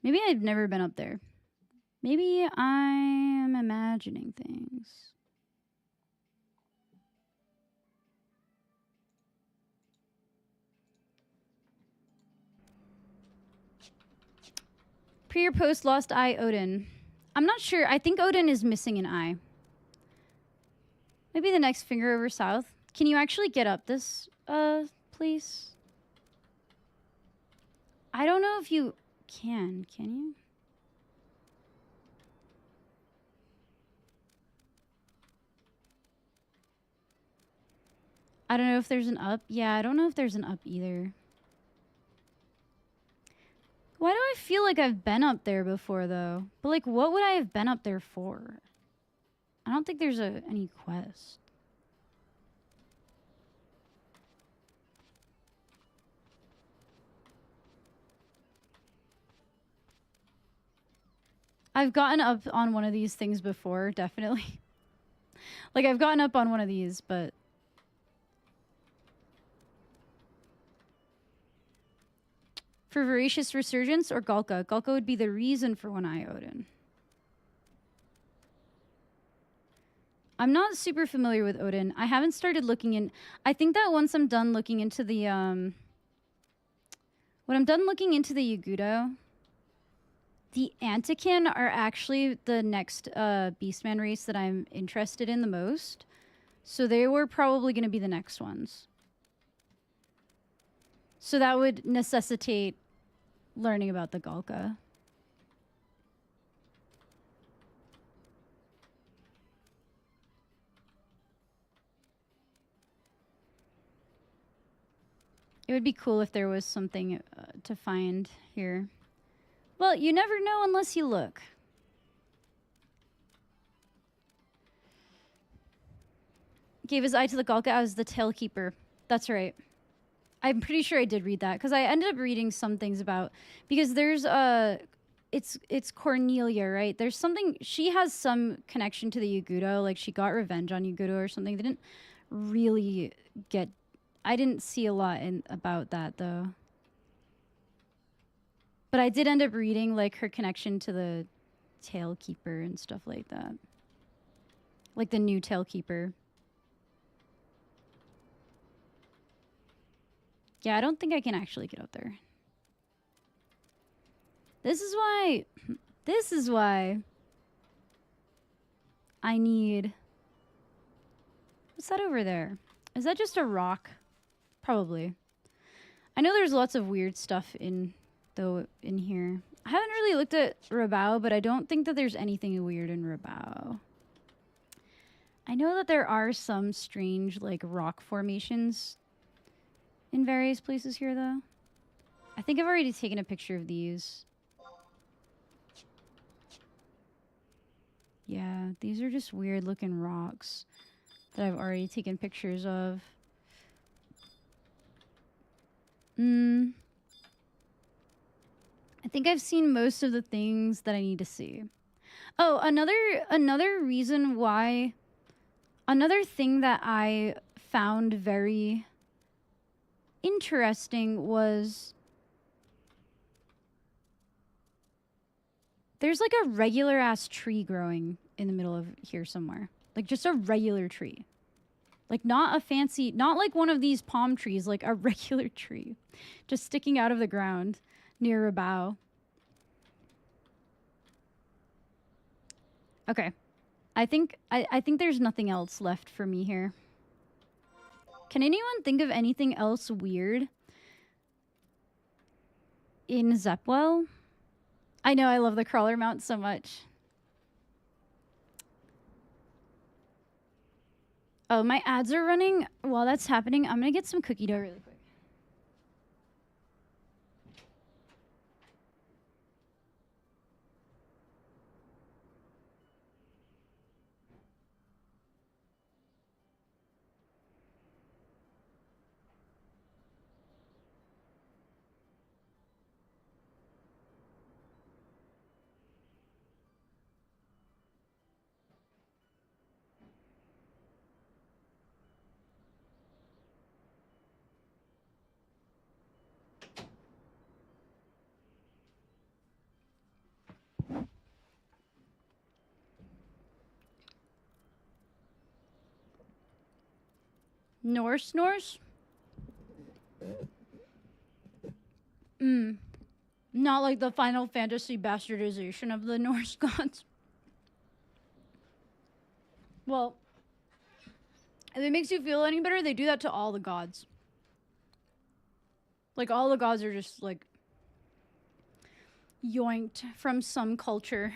Maybe I've never been up there. Maybe I'm imagining things. Pre or post Lost Eye Odin? I'm not sure. I think Odin is missing an eye. Maybe the next finger over south. Can you actually get up this, please? I don't know if you can you? I don't know if there's an up. Yeah, I don't know if there's an up either. Why do I feel like I've been up there before, though? But, like, what would I have been up there for? I don't think there's any quest. I've gotten up on one of these things before, definitely. Like, I've gotten up on one of these, but... For Voracious Resurgence or Galka? Galka would be the reason for One Eye Odin. I'm not super familiar with Odin. I haven't started looking in... I think that once I'm done looking into the... When I'm done looking into the Yagudo... The Antikin are actually the next Beastman race that I'm interested in the most. So they were probably going to be the next ones. So that would necessitate learning about the Galka. It would be cool if there was something to find here. Well, you never know unless you look. Gave his eye to the Galka as the Tailkeeper. That's right. I'm pretty sure I did read that, because I ended up reading some things about... Because there's it's Cornelia, right? There's something... She has some connection to the Yagudo. Like, she got revenge on Yagudo or something. They didn't really get... I didn't see a lot about that, though. But I did end up reading, like, her connection to the Tailkeeper and stuff like that. Like, the new Tailkeeper. Yeah, I don't think I can actually get up there. This is why... This is why... I need... What's that over there? Is that just a rock? Probably. I know there's lots of weird stuff in here. I haven't really looked at Rabao, but I don't think that there's anything weird in Rabao. I know that there are some strange, like, rock formations in various places here, though. I think I've already taken a picture of these. Yeah, these are just weird-looking rocks that I've already taken pictures of. I think I've seen most of the things that I need to see. Oh, another reason why... Another thing that I found very interesting was... There's like a regular-ass tree growing in the middle of here somewhere. Like just a regular tree. Like not a fancy... Not like one of these palm trees, like a regular tree. Just sticking out of the ground near a bough. Okay. I think there's nothing else left for me here. Can anyone think of anything else weird in Zepwell? I know, I love the crawler mount so much. Oh, my ads are running. While that's happening, I'm gonna get some cookie dough really quick. Norse? Not like the Final Fantasy bastardization of the Norse gods. Well, if it makes you feel any better, they do that to all the gods. Like, all the gods are just, like, yoinked from some culture.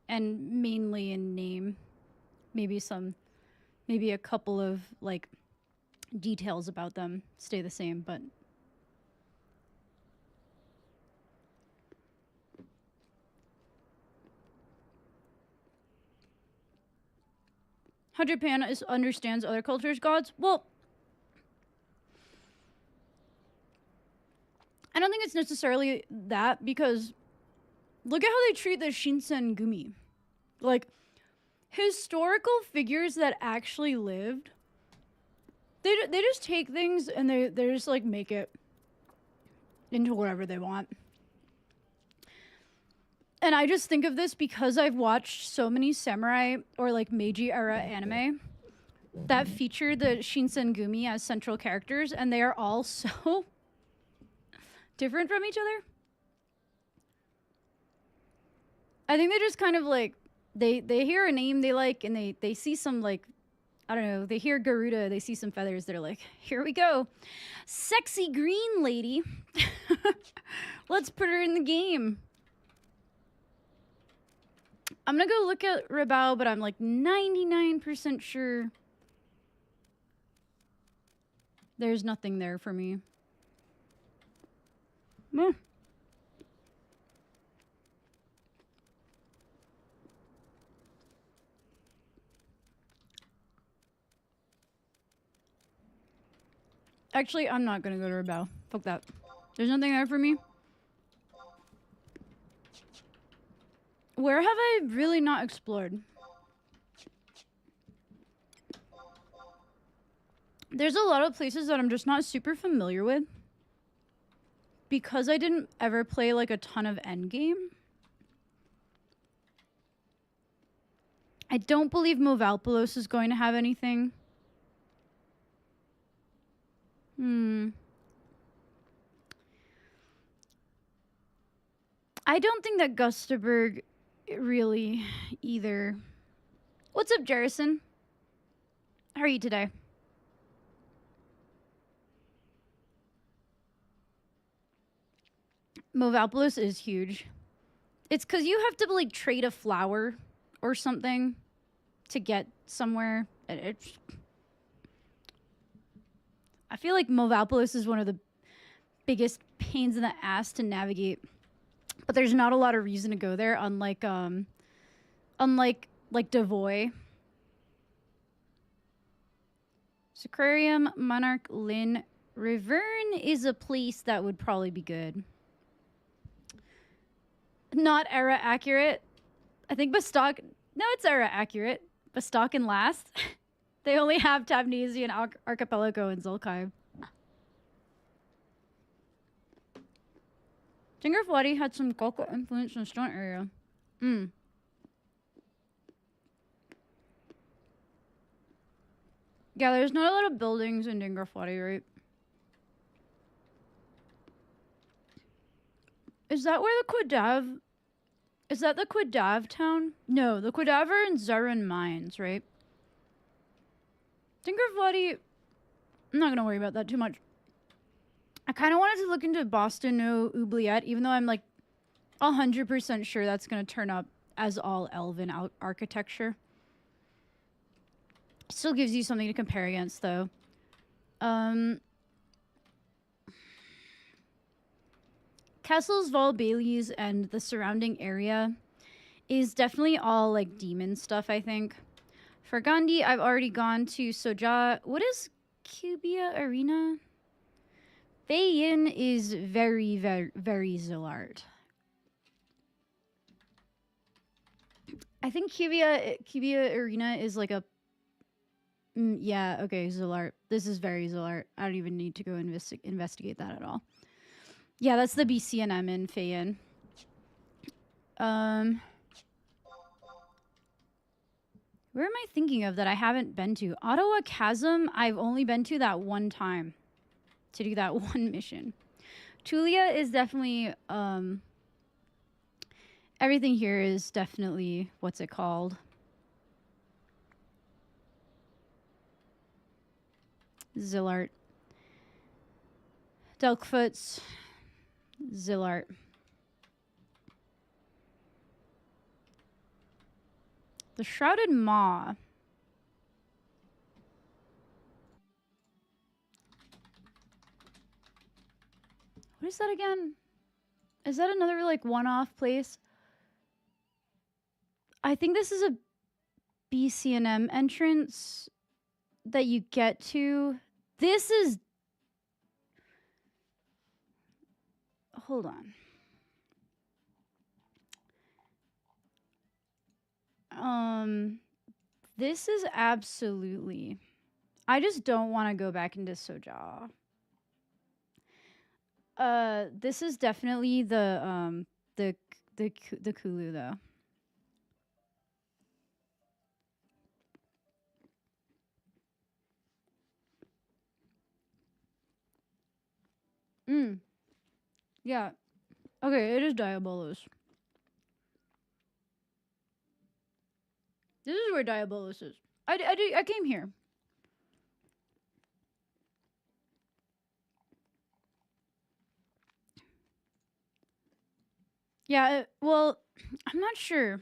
And mainly in name. Maybe a couple of, like, details about them stay the same, but... How Japan understands other cultures' gods? Well, I don't think it's necessarily that, because look at how they treat the Shinsengumi. Like, historical figures that actually lived, they just take things and they just, like, make it into whatever they want. And I just think of this because I've watched so many samurai or, like, Meiji era anime that feature the Shinsengumi as central characters, and they are all so different from each other. I think they just kind of, like, they hear a name they like, and they see some, like, I don't know, they hear Garuda, they see some feathers, they're like, here we go. Sexy green lady. Let's put her in the game. I'm gonna go look at Rabao, but I'm like 99% sure there's nothing there for me. Meh. Actually, I'm not gonna go to Rabao. Fuck that. There's nothing there for me. Where have I really not explored? There's a lot of places that I'm just not super familiar with. Because I didn't ever play, like, a ton of endgame. I don't believe Movalpolos is going to have anything. I I don't think that Gustaberg really either. What's up, Jerison? How are you today? Movalpolis is huge. It's because you have to like trade a flower or something to get somewhere. I feel like Movalpolis is one of the biggest pains in the ass to navigate, but there's not a lot of reason to go there. Unlike like Devoy. Sacrarium, Monarch, Lynn, Riverne is a place that would probably be good. Not era accurate. I think Bastok. No, it's era accurate. Bastok and last. They only have Tabnesi and Archipelago and Zulkai. Dingerfwadi had some Gokul influence in the stone area. Yeah, there's not a lot of buildings in Dingerfwadi, right? Is that where the Quadav... Is that the Quadav town? No, the Quadav are in Zarin Mines, right? Dingerfwadi... I'm not gonna worry about that too much. I kind of wanted to look into Boston No Oubliette, even though I'm like 100% sure that's gonna turn up as all elven architecture. Still gives you something to compare against, though. Castles, Val Baileys, and the surrounding area is definitely all like demon stuff, I think. For Gandhi, I've already gone to Soja. What is Cubia Arena? Bayin is very, very, very Zillart. I think Cubia Arena is like a... yeah, okay, Zillart. This is very Zillart. I don't even need to go investigate that at all. Yeah, that's the BCNM in Fayin. Where am I thinking of that I haven't been to? Ottawa Chasm, I've only been to that one time to do that one mission. Tulia is definitely, everything here is definitely, what's it called? Zillart. Delkfoots. Zillart. The Shrouded Maw. What is that again? Is that another like one-off place? I think this is a BCNM entrance that you get to. This is... Hold on. This is absolutely... I just don't want to go back into Soja. This is definitely the Kulu, though. Yeah. Okay, it is Diabolos. This is where Diabolos is. I came here. Yeah, well, I'm not sure.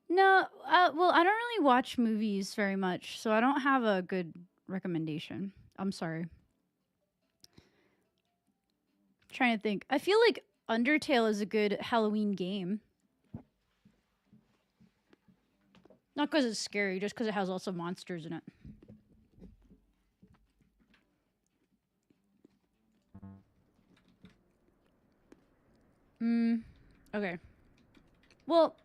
No, well, I don't really watch movies very much, so I don't have a good recommendation. I'm sorry. Trying to think. I feel like Undertale is a good Halloween game. Not because it's scary, just because it has lots of monsters in it. Okay. Well,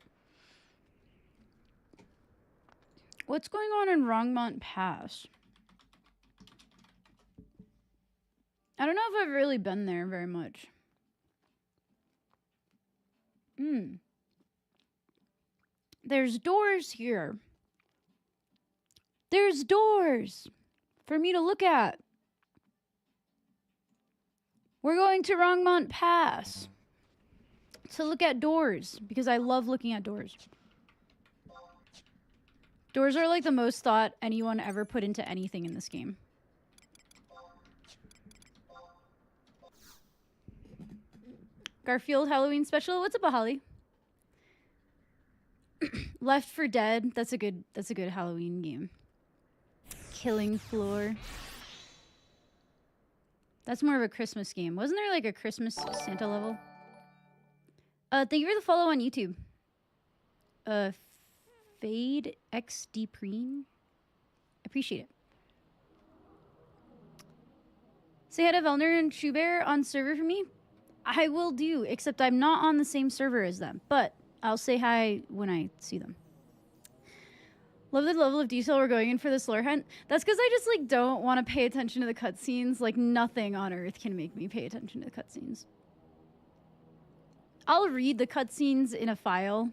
what's going on in Rongmont Pass? I don't know if I've really been there very much. There's doors here. There's doors! for me to look at. We're going to Rongmont Pass to look at doors because I love looking at doors. Doors are like the most thought anyone ever put into anything in this game. Garfield Halloween special. What's up, Holly? Left 4 Dead. That's a good Halloween game. Killing Floor. That's more of a Christmas game. Wasn't there like a Christmas Santa level? Thank you for the follow on YouTube. Fade XD Preen. Appreciate it. Say hi to Velner and Schubert on server for me. I will do, except I'm not on the same server as them, but I'll say hi when I see them. Love the level of detail we're going in for this lore hunt. That's because I just like don't want to pay attention to the cutscenes. Like nothing on earth can make me pay attention to the cutscenes. I'll read the cutscenes in a file.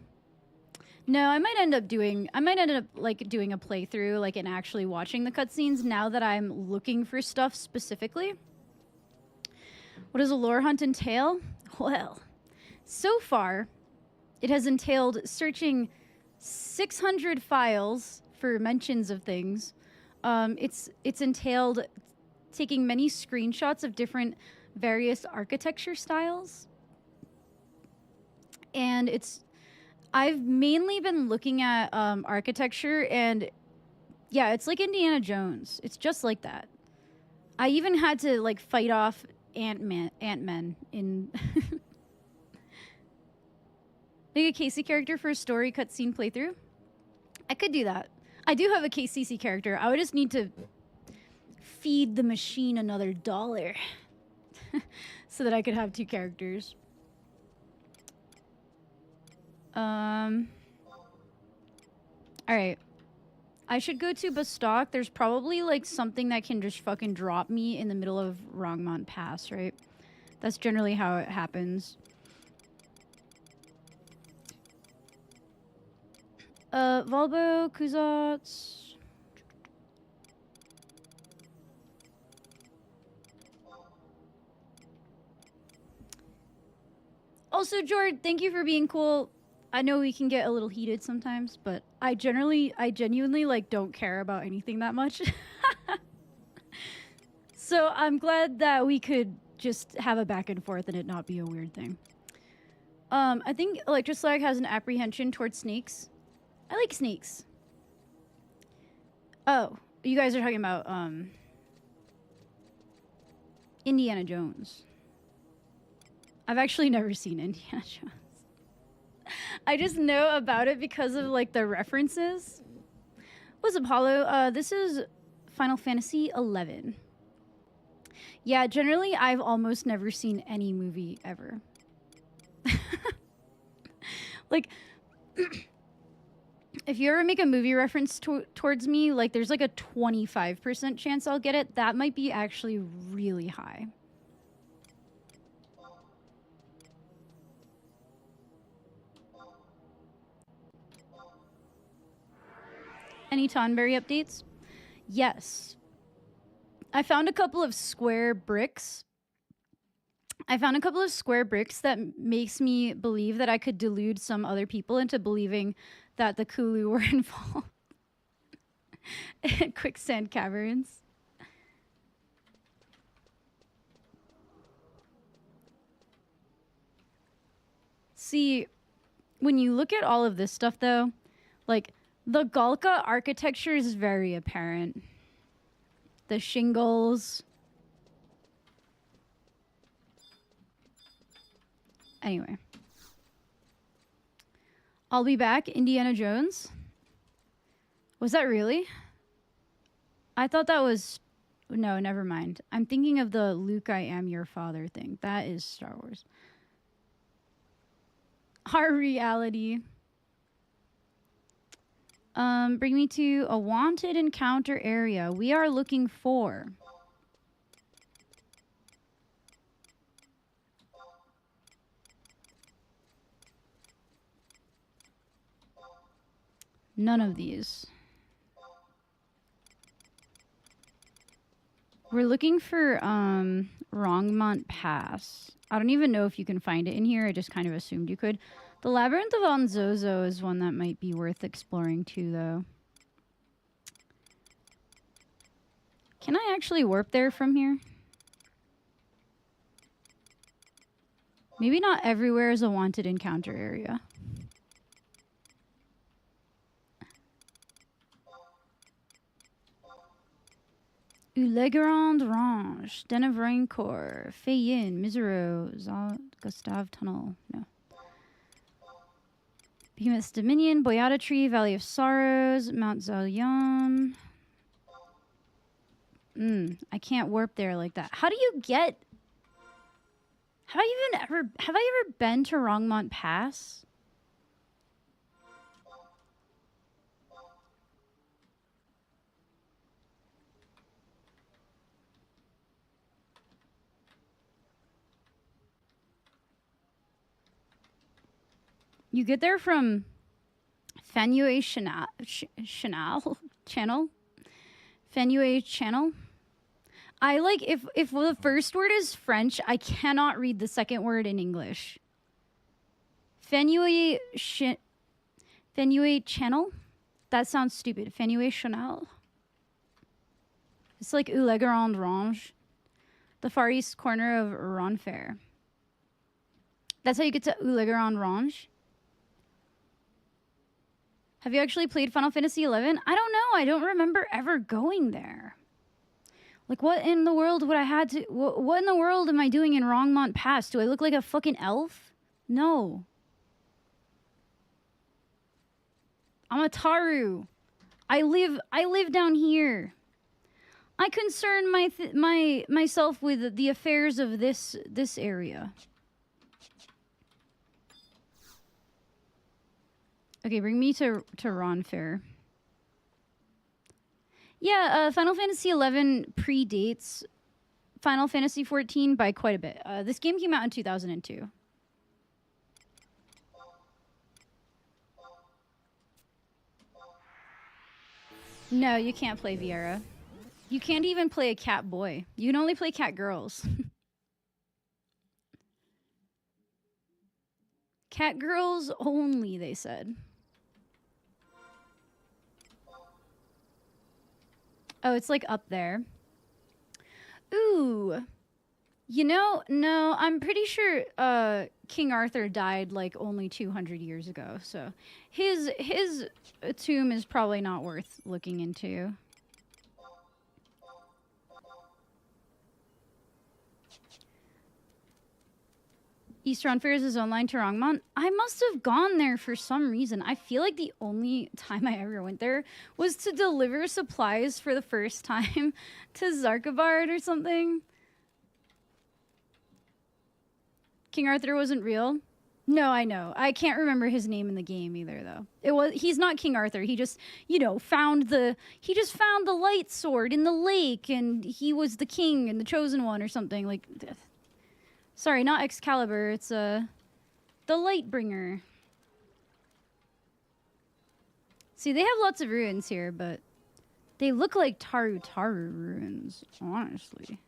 No, I might end up like doing a playthrough, like, and actually watching the cutscenes now that I'm looking for stuff specifically. What does a lore hunt entail? Well, so far, it has entailed searching 600 files for mentions of things. It's entailed taking many screenshots of different various architecture styles. And I've mainly been looking at architecture, and yeah, it's like Indiana Jones. It's just like that. I even had to like fight off Ant-Men in make a Casey character for a story cutscene playthrough. I could do that. I do have a KCC character. I would just need to feed the machine another $1 so that I could have 2 characters. All right. I should go to Bastock. There's probably like something that can just fucking drop me in the middle of Rongmont Pass, right? That's generally how it happens. Volbo, Kuzats. Also, Jord, thank you for being cool. I know we can get a little heated sometimes, but I genuinely like don't care about anything that much. So I'm glad that we could just have a back and forth and it not be a weird thing. I think Electroslag has an apprehension towards snakes. I like snakes. Oh, you guys are talking about Indiana Jones. I've actually never seen Indiana Jones. I just know about it because of like the references. What's up, Hollow? This is Final Fantasy XI. Yeah, generally I've almost never seen any movie ever. Like, if you ever make a movie reference towards me, like there's like a 25% chance I'll get it. That might be actually really high. Any Tonberry updates? Yes. I found a couple of square bricks. That makes me believe that I could delude some other people into believing that the Kulu were involved in quicksand caverns. See, when you look at all of this stuff though, like the Galka architecture is very apparent. The shingles. Anyway. I'll be back, Indiana Jones. Was that really? I thought that was... No, never mind. I'm thinking of the Luke, I am your father thing. That is Star Wars. Our reality. Bring me to a wanted encounter area. We are looking for... None of these. We're looking for Rongmont Pass. I don't even know if you can find it in here. I just kind of assumed you could. The Labyrinth of Onzozo is one that might be worth exploring too, though. Can I actually warp there from here? Maybe not everywhere is a wanted encounter area. Ulegrand Range, Den of Rancor, Feyin, Misero, Gustave Tunnel. No. Behemoth's Dominion, Boyata Tree, Valley of Sorrows, Mount Zalyan. I can't warp there like that. How do you get... Have I ever been to Rongmont Pass? You get there from Fenue Channel? Fenue Channel? I like, if the first word is French, I cannot read the second word in English. Fenue Channel? That sounds stupid. Fenue Channel? It's like Ulegrand Range. The far east corner of Ronfair. That's how you get to Ulegrand Range. Have you actually played Final Fantasy XI? I don't know. I don't remember ever going there. Like, what in the world would I had to... What in the world am I doing in Rongmont Pass? Do I look like a fucking elf? No. I'm a Taru. I live down here. I concern myself with the affairs of this area. Okay, bring me to Ronfair. Yeah, Final Fantasy XI predates Final Fantasy XIV by quite a bit. This game came out in 2002. No, you can't play Viera. You can't even play a cat boy. You can only play cat girls. Cat girls only, they said. Oh, it's like up there. Ooh. You know, no, I'm pretty sure King Arthur died like only 200 years ago. So his tomb is probably not worth looking into. East Ronfair is his own line to Rongmont. I must have gone there for some reason. I feel like the only time I ever went there was to deliver supplies for the first time to Zarkabard or something. King Arthur wasn't real? No, I know. I can't remember his name in the game either, though. He's not King Arthur. He just, you know, found the light sword in the lake, and he was the king and the chosen one or something like. Sorry, not Excalibur. It's the Lightbringer. See, they have lots of ruins here, but they look like Taru ruins, honestly.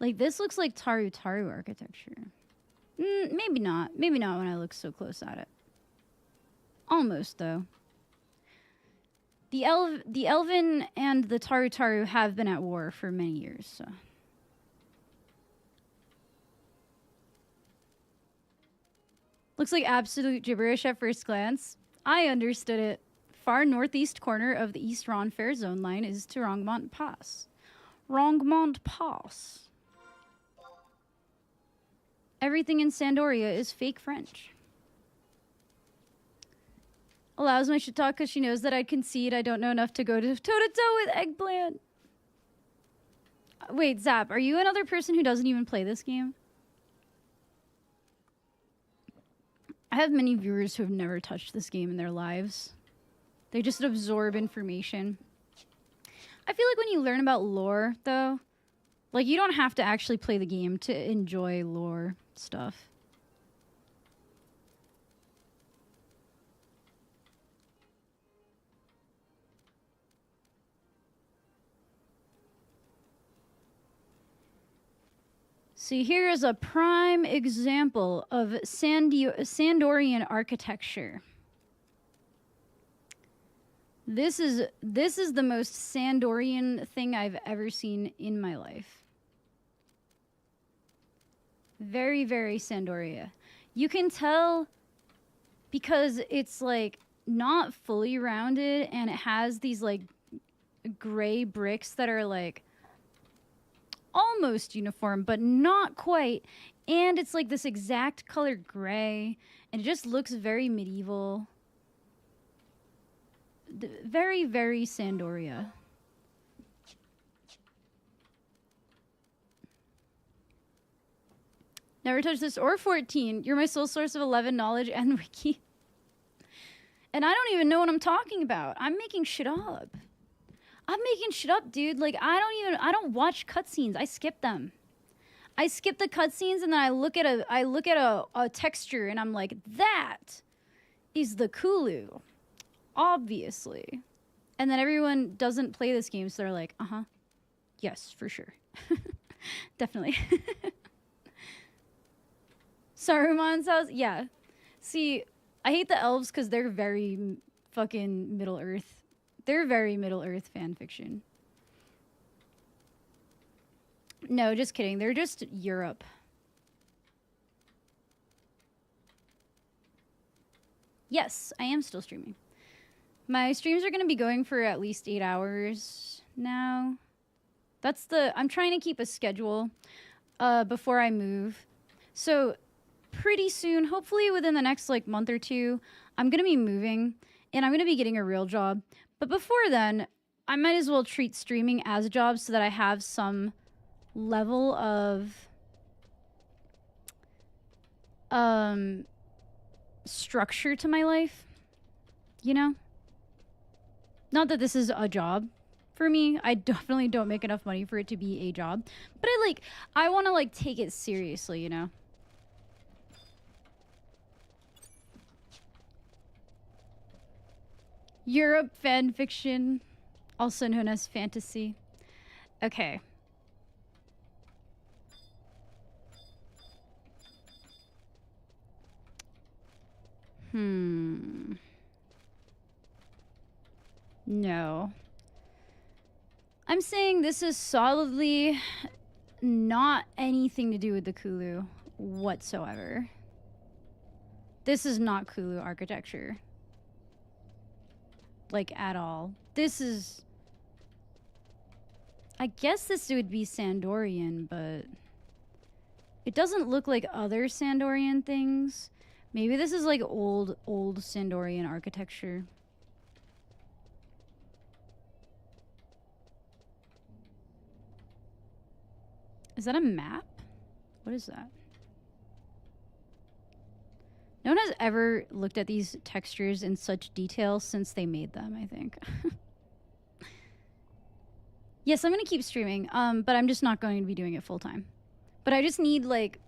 Like, this looks like Taru architecture. Maybe not. Maybe not when I look so close at it. Almost, though. The Elven and the Taru have been at war for many years, so... Looks like absolute gibberish at first glance. I understood it. Far northeast corner of the East Ronfair zone line is to Rongmont Pass. Rongmont Pass. Everything in Sandoria is fake French. Allows my shit talk because she knows that I'd concede I don't know enough to go toe-to-toe with Eggplant. Wait, Zap, are you another person who doesn't even play this game? I have many viewers who have never touched this game in their lives. They just absorb information. I feel like when you learn about lore, though, like, you don't have to actually play the game to enjoy lore stuff. See, here is a prime example of Sandorian architecture. This is the most Sandorian thing I've ever seen in my life. Very, very Sandoria. You can tell because it's like not fully rounded and it has these like gray bricks that are like almost uniform, but not quite. And it's like this exact color gray, and it just looks very medieval. Very, very Sandoria. Never touched this or 14. You're my sole source of 11 knowledge and wiki. And I don't even know what I'm talking about. I'm making shit up. I'm making shit up, dude. Like, I don't watch cutscenes. I skip them. I skip the cutscenes and then I look at a texture and I'm like, that is the Kulu. Obviously. And then everyone doesn't play this game, so they're like, uh-huh. Yes, for sure. Definitely. Saruman's house? Yeah. See, I hate the elves because they're very fucking Middle Earth. They're very Middle Earth fan fiction. No, just kidding. They're just Europe. Yes, I am still streaming. My streams are going to be going for at least 8 hours now. I'm trying to keep a schedule before I move. So pretty soon, hopefully within the next like month or two, I'm going to be moving and I'm going to be getting a real job. But before then, I might as well treat streaming as a job so that I have some level of structure to my life, you know? Not that this is a job for me. I definitely don't make enough money for it to be a job, but I want to like take it seriously, you know? Europe fan fiction, also known as fantasy. Okay. No. I'm saying this is solidly not anything to do with the Kulu whatsoever. This is not Kulu architecture. Like, at all. This is... I guess this would be Sandorian, but... it doesn't look like other Sandorian things. Maybe this is like old Sandorian architecture. Is that a map? What is that? No one has ever looked at these textures in such detail since they made them, I think. Yes, I'm going to keep streaming, but I'm just not going to be doing it full time. But I just need, like,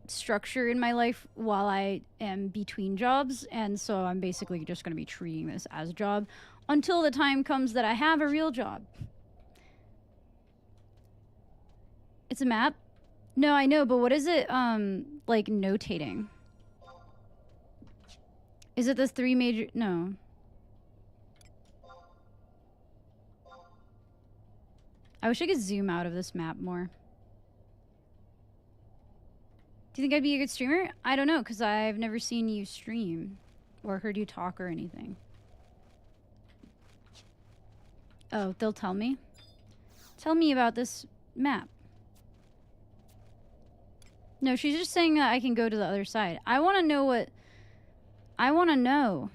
structure in my life while I am between jobs, and so I'm basically just going to be treating this as a job until the time comes that I have a real job. It's a map? No, I know, but what is it, like, notating? Is it the 3 major... no. I wish I could zoom out of this map more. Do you think I'd be a good streamer? I don't know, because I've never seen you stream or heard you talk or anything. Oh, they'll tell me? Tell me about this map. No, she's just saying that I can go to the other side. I want to know what... I want to know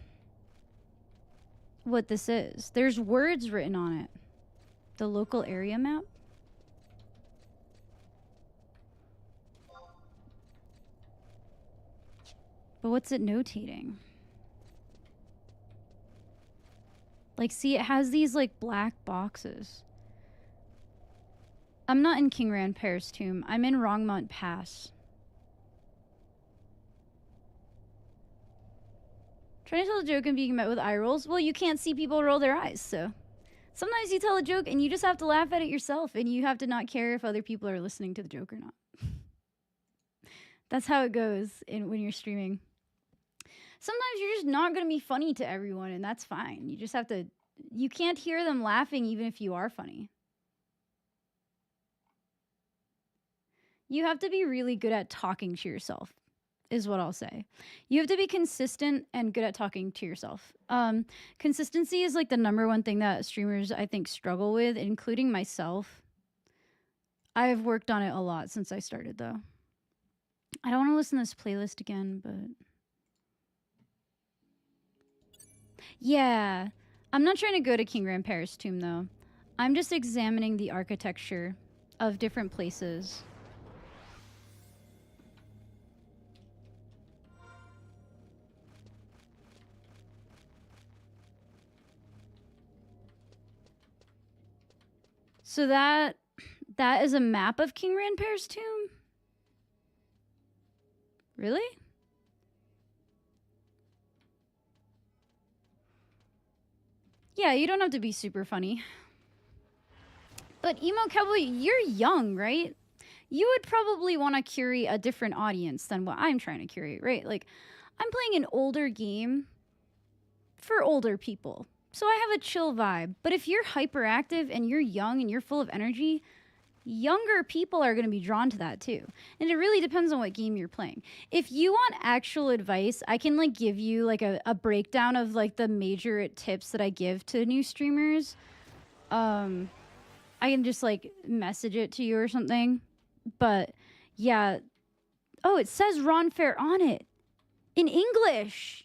what this is. There's words written on it. The local area map? But what's it notating? Like, see, it has these, like, black boxes. I'm not in King Ranper's tomb. I'm in Rongmont Pass. Trying to tell a joke and being met with eye rolls? Well, you can't see people roll their eyes, so... sometimes you tell a joke and you just have to laugh at it yourself, and you have to not care if other people are listening to the joke or not. That's how it goes when you're streaming. Sometimes you're just not going to be funny to everyone, and that's fine. You just have to... You can't hear them laughing even if you are funny. You have to be really good at talking to yourself, is what I'll say. You have to be consistent and good at talking to yourself. Consistency is like the #1 thing that streamers, I think, struggle with, including myself. I've worked on it a lot since I started, though. I don't want to listen to this playlist again, but... Yeah. I'm not trying to go to King Rampart's tomb, though. I'm just examining the architecture of different places. So that is a map of King Rampart's tomb? Really? Yeah, you don't have to be super funny. But Emo Cowboy, you're young, right? You would probably want to curate a different audience than what I'm trying to curate, right? Like, I'm playing an older game for older people. So I have a chill vibe. But if you're hyperactive and you're young and you're full of energy, younger people are going to be drawn to that too. And it really depends on what game you're playing. If you want actual advice, I can like give you like a breakdown of like the major tips that I give to new streamers. I can just like message it to you or something. But yeah. Oh, it says Ron Fair on it in English.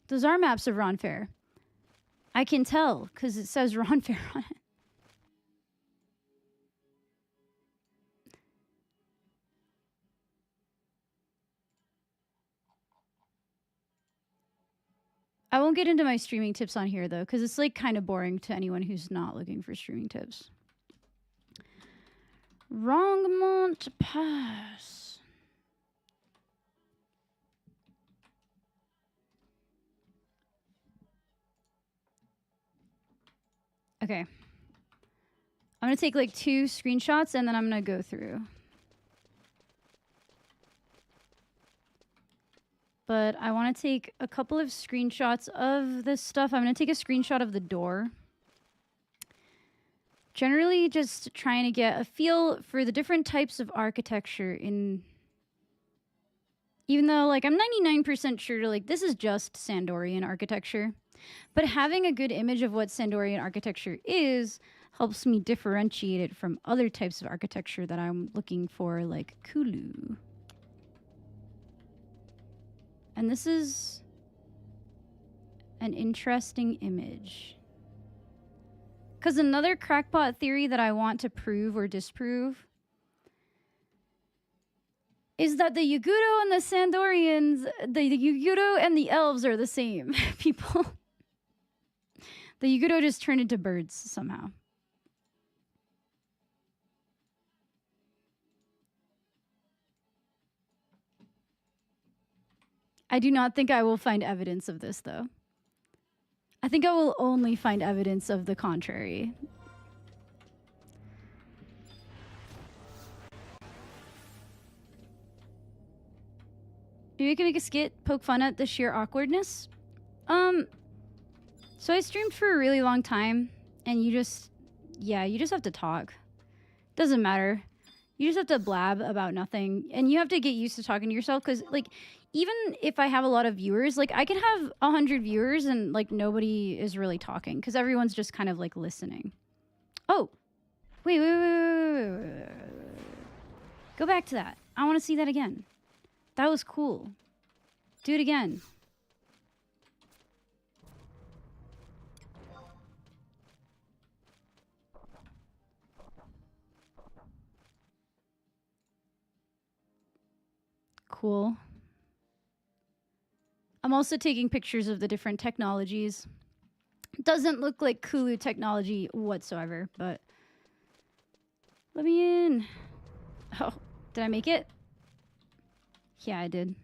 Those are maps of Ron Fair. I can tell because it says Ron Fair on it. I won't get into my streaming tips on here though, because it's like kind of boring to anyone who's not looking for streaming tips. Rongmont Pass. Okay. I'm going to take like 2 screenshots and then I'm going to go through. But I want to take a couple of screenshots of this stuff. I'm going to take a screenshot of the door. Generally just trying to get a feel for the different types of architecture in... Even though like I'm 99% sure like this is just Sandorian architecture. But having a good image of what Sandorian architecture is helps me differentiate it from other types of architecture that I'm looking for, like Kulu. And this is an interesting image. Because another crackpot theory that I want to prove or disprove is that the Yagudo and the Sandorians, the Yagudo and the elves are the same people. The Yagudo just turned into birds somehow. I do not think I will find evidence of this, though. I think I will only find evidence of the contrary. Maybe we can make a skit, poke fun at the sheer awkwardness. So I streamed for a really long time, and you just have to talk. Doesn't matter. You just have to blab about nothing, and you have to get used to talking to yourself, because, like, even if I have a lot of viewers, like, I can have 100 viewers, and, like, nobody is really talking, because everyone's just kind of, like, listening. Oh! Wait. Go back to that. I want to see that again. That was cool. Do it again. Cool. I'm also taking pictures of the different technologies. Doesn't look like Kulu technology whatsoever, but... Let me in. Oh, did I make it? Yeah, I did.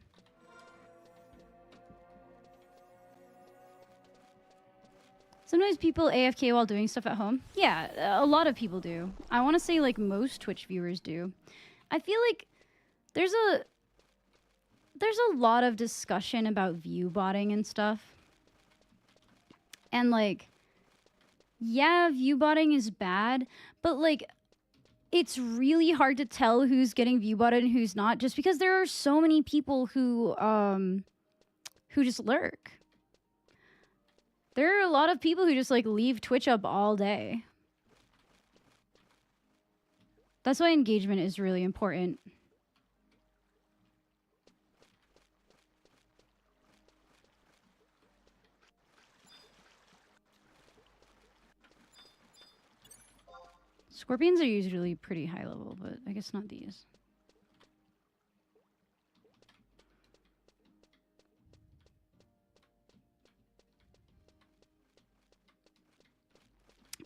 Sometimes people AFK while doing stuff at home. Yeah, a lot of people do. I want to say like most Twitch viewers do. I feel like there's a lot of discussion about view botting and stuff. And like, yeah, view botting is bad, but like it's really hard to tell who's getting view botted and who's not, just because there are so many people who just lurk. There are a lot of people who just like leave Twitch up all day. That's why engagement is really important. Scorpions are usually pretty high level, but I guess not these.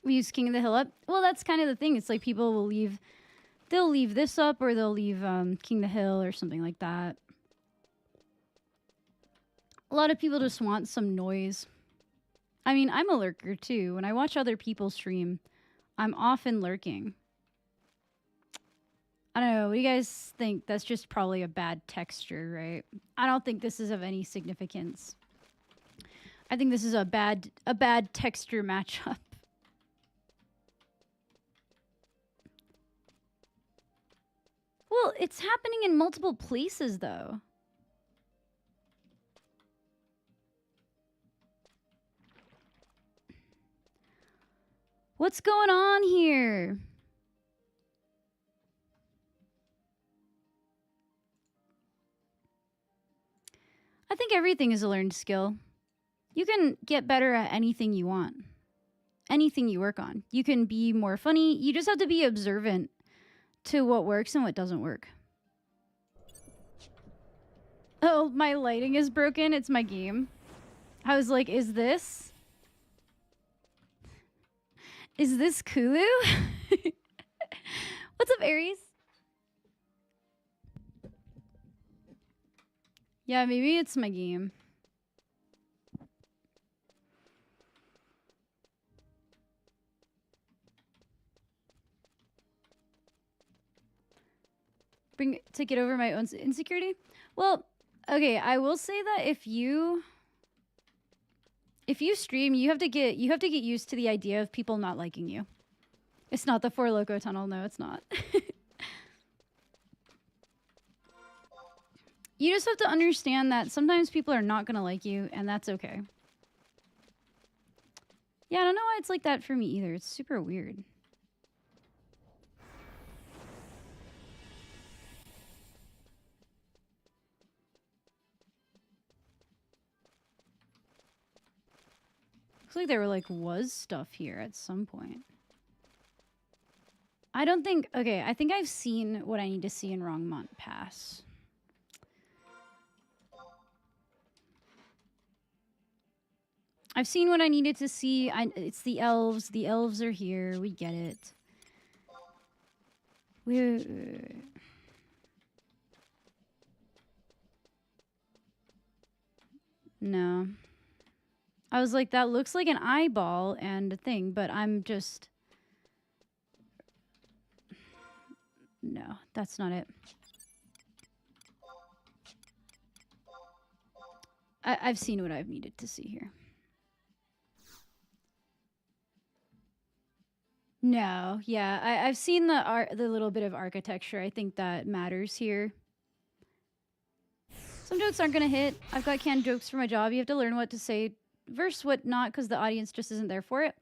We use King of the Hill up. Well, that's kind of the thing. It's like people will leave, they'll leave this up, or they'll leave King of the Hill or something like that. A lot of people just want some noise. I mean, I'm a lurker too. When I watch other people stream, I'm often lurking. I don't know. What do you guys think? That's just probably a bad texture, right? I don't think this is of any significance. I think this is a bad texture matchup. Well, it's happening in multiple places, though. What's going on here? I think everything is a learned skill. You can get better at anything you want. Anything you work on. You can be more funny. You just have to be observant to what works and what doesn't work. Oh, my lighting is broken. It's my game. I was like, is this Kulu? What's up, Aries? Yeah, maybe it's my game. To get over my own insecurity? Well, okay, I will say that if you stream, you have to get used to the idea of people not liking you. It's not the Four Loko tunnel. No, it's not. You just have to understand that sometimes people are not going to like you, and that's okay. Yeah, I don't know why it's like that for me either. It's super weird. Looks like there was stuff here at some point. I don't think... Okay, I think I've seen what I need to see in Rongmont Pass. I've seen what I needed to see. It's the elves. The elves are here. We get it. No. I was like, that looks like an eyeball and a thing, but I'm just... No, that's not it. I've seen what I've needed to see here. No, yeah, I've seen the little bit of architecture. I think that matters here. Some jokes aren't gonna hit. I've got canned jokes for my job. You have to learn what to say versus what not, because the audience just isn't there for it.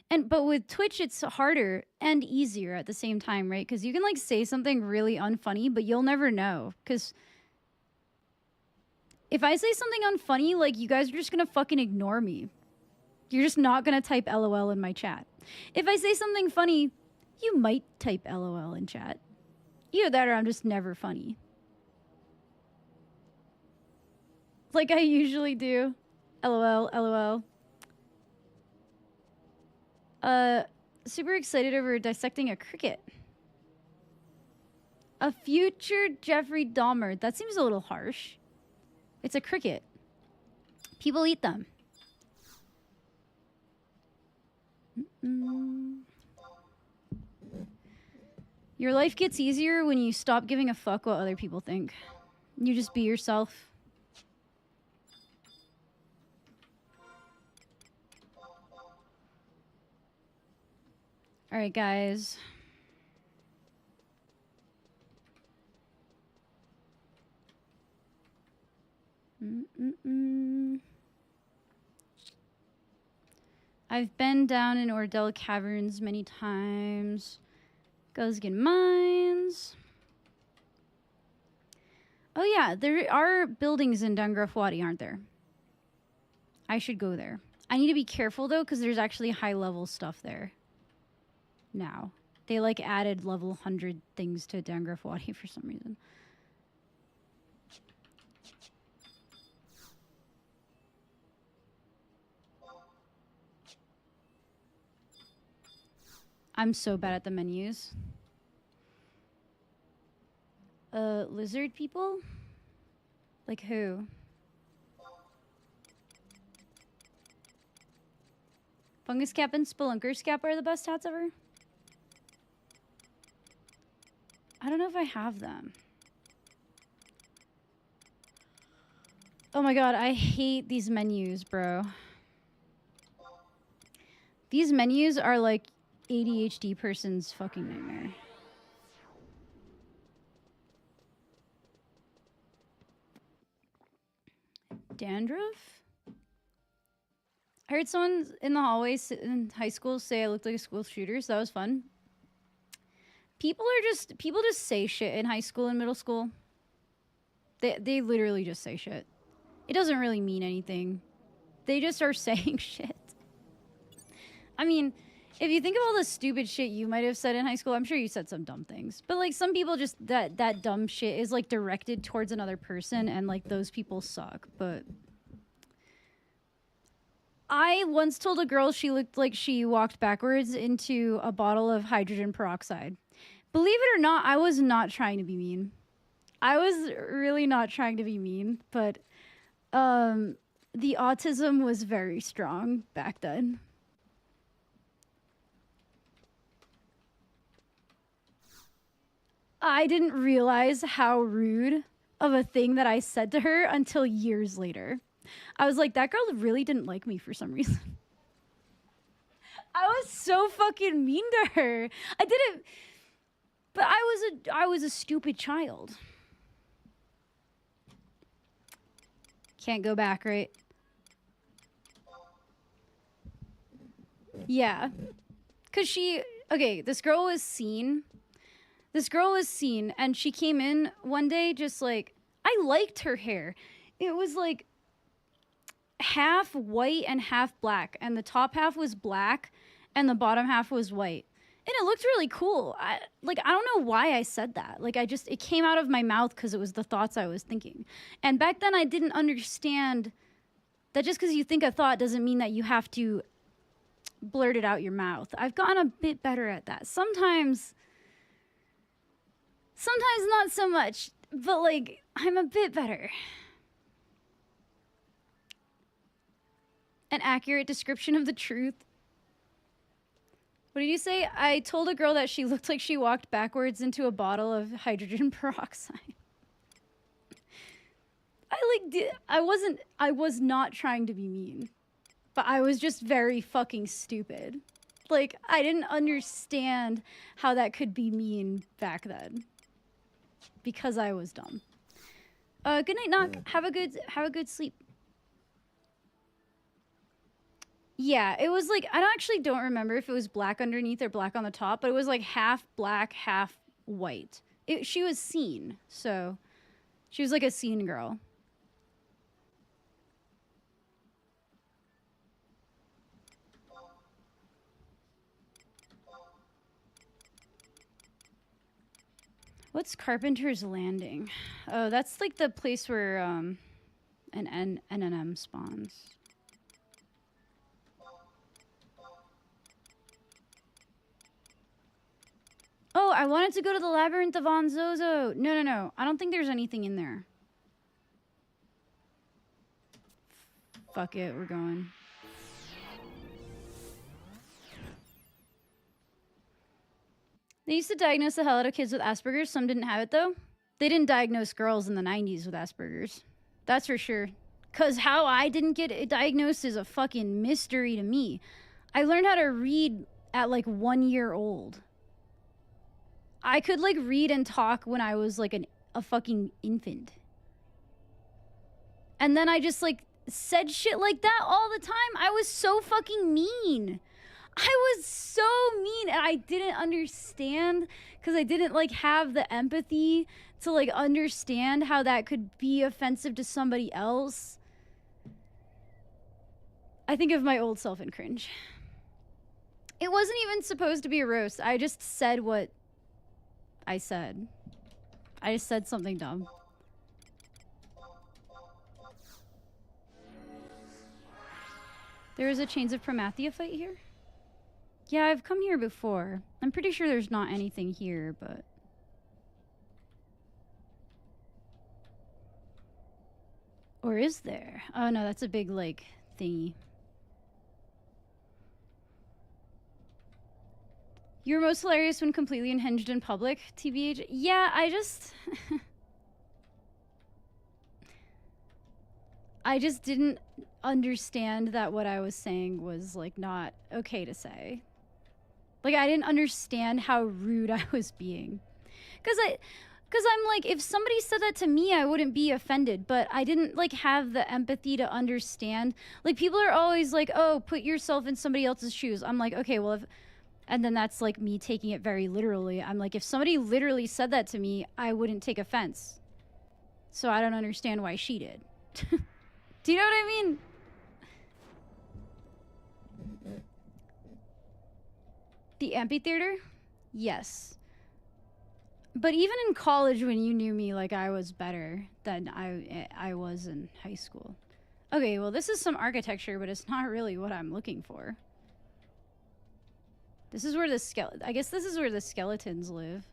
But with Twitch, it's harder and easier at the same time, right? Because you can like say something really unfunny, but you'll never know. Because if I say something unfunny, like you guys are just gonna fucking ignore me. You're just not gonna type LOL in my chat. If I say something funny, you might type LOL in chat. Either that or I'm just never funny. Like I usually do. LOL, LOL. Super excited over dissecting a cricket. A future Jeffrey Dahmer. That seems a little harsh. It's a cricket. People eat them. Your life gets easier when you stop giving a fuck what other people think. You just be yourself. All right, guys. I've been down in Ordell Caverns many times. Guzgan Mines. Oh yeah, there are buildings in Dungraf Wadi, aren't there? I should go there. I need to be careful though, because there's actually high level stuff there. Now. They like added level 100 things to Dungraf Wadi for some reason. I'm so bad at the menus. Lizard people? Like who? Fungus Cap and Spelunker's Cap are the best hats ever? I don't know if I have them. Oh my god, I hate these menus, bro. These menus are like ADHD person's fucking nightmare. Dandruff? I heard someone in the hallway in high school say I looked like a school shooter, so that was fun. People just say shit in high school and middle school. They literally just say shit. It doesn't really mean anything. They just are saying shit. I mean, if you think of all the stupid shit you might have said in high school, I'm sure you said some dumb things. But like some people just that dumb shit is like directed towards another person and like those people suck. But I once told a girl she looked like she walked backwards into a bottle of hydrogen peroxide. Believe it or not, I was not trying to be mean. I was really not trying to be mean, but the autism was very strong back then. I didn't realize how rude of a thing that I said to her until years later. I was like, that girl really didn't like me for some reason. I was so fucking mean to her. I didn't, but I was a stupid child. Can't go back, right? Yeah. Cause this girl was seen. This girl was seen and she came in one day just like, I liked her hair. It was like half white and half black, and the top half was black and the bottom half was white. And it looked really cool. I don't know why I said that. Like it came out of my mouth because it was the thoughts I was thinking. And back then I didn't understand that just because you think a thought doesn't mean that you have to blurt it out your mouth. I've gotten a bit better at that. Sometimes not so much, but like I'm a bit better. An accurate description of the truth. What did you say? I told a girl that she looked like she walked backwards into a bottle of hydrogen peroxide. I was not trying to be mean, but I was just very fucking stupid. Like, I didn't understand how that could be mean back then because I was dumb. Good night, Knock. Have a good sleep. Yeah, it was like, I actually don't remember if it was black underneath or black on the top, but it was like half black, half white. She was seen, so she was like a scene girl. What's Carpenter's Landing? Oh, that's like the place where an NNM spawns. Oh, I wanted to go to the Labyrinth of Onzozo. No. I don't think there's anything in there. Fuck it, we're going. They used to diagnose the hell out of kids with Asperger's. Some didn't have it, though. They didn't diagnose girls in the 90s with Asperger's. That's for sure. Because how I didn't get it diagnosed is a fucking mystery to me. I learned how to read at like 1 year old. I could like read and talk when I was like a fucking infant. And then I just like said shit like that all the time. I was so fucking mean. I was so mean, and I didn't understand because I didn't like have the empathy to like understand how that could be offensive to somebody else. I think of my old self and cringe. It wasn't even supposed to be a roast. I just said what I said. I just said something dumb. There is a Chains of Promathia fight here? Yeah, I've come here before. I'm pretty sure there's not anything here, but... Or is there? Oh no, that's a big, like, thingy. You're most hilarious when completely unhinged in public, TBH. Yeah, I just... I just didn't understand that what I was saying was, like, not okay to say. Like, I didn't understand how rude I was being. Because I'm like, if somebody said that to me, I wouldn't be offended. But I didn't, like, have the empathy to understand. Like, people are always like, oh, put yourself in somebody else's shoes. I'm like, okay, well, if... And then that's, like, me taking it very literally. I'm like, if somebody literally said that to me, I wouldn't take offense. So I don't understand why she did. Do you know what I mean? The amphitheater? Yes. But even in college, when you knew me, like, I was better than I was in high school. Okay, well, this is some architecture, but it's not really what I'm looking for. This is where the I guess this is where the skeletons live.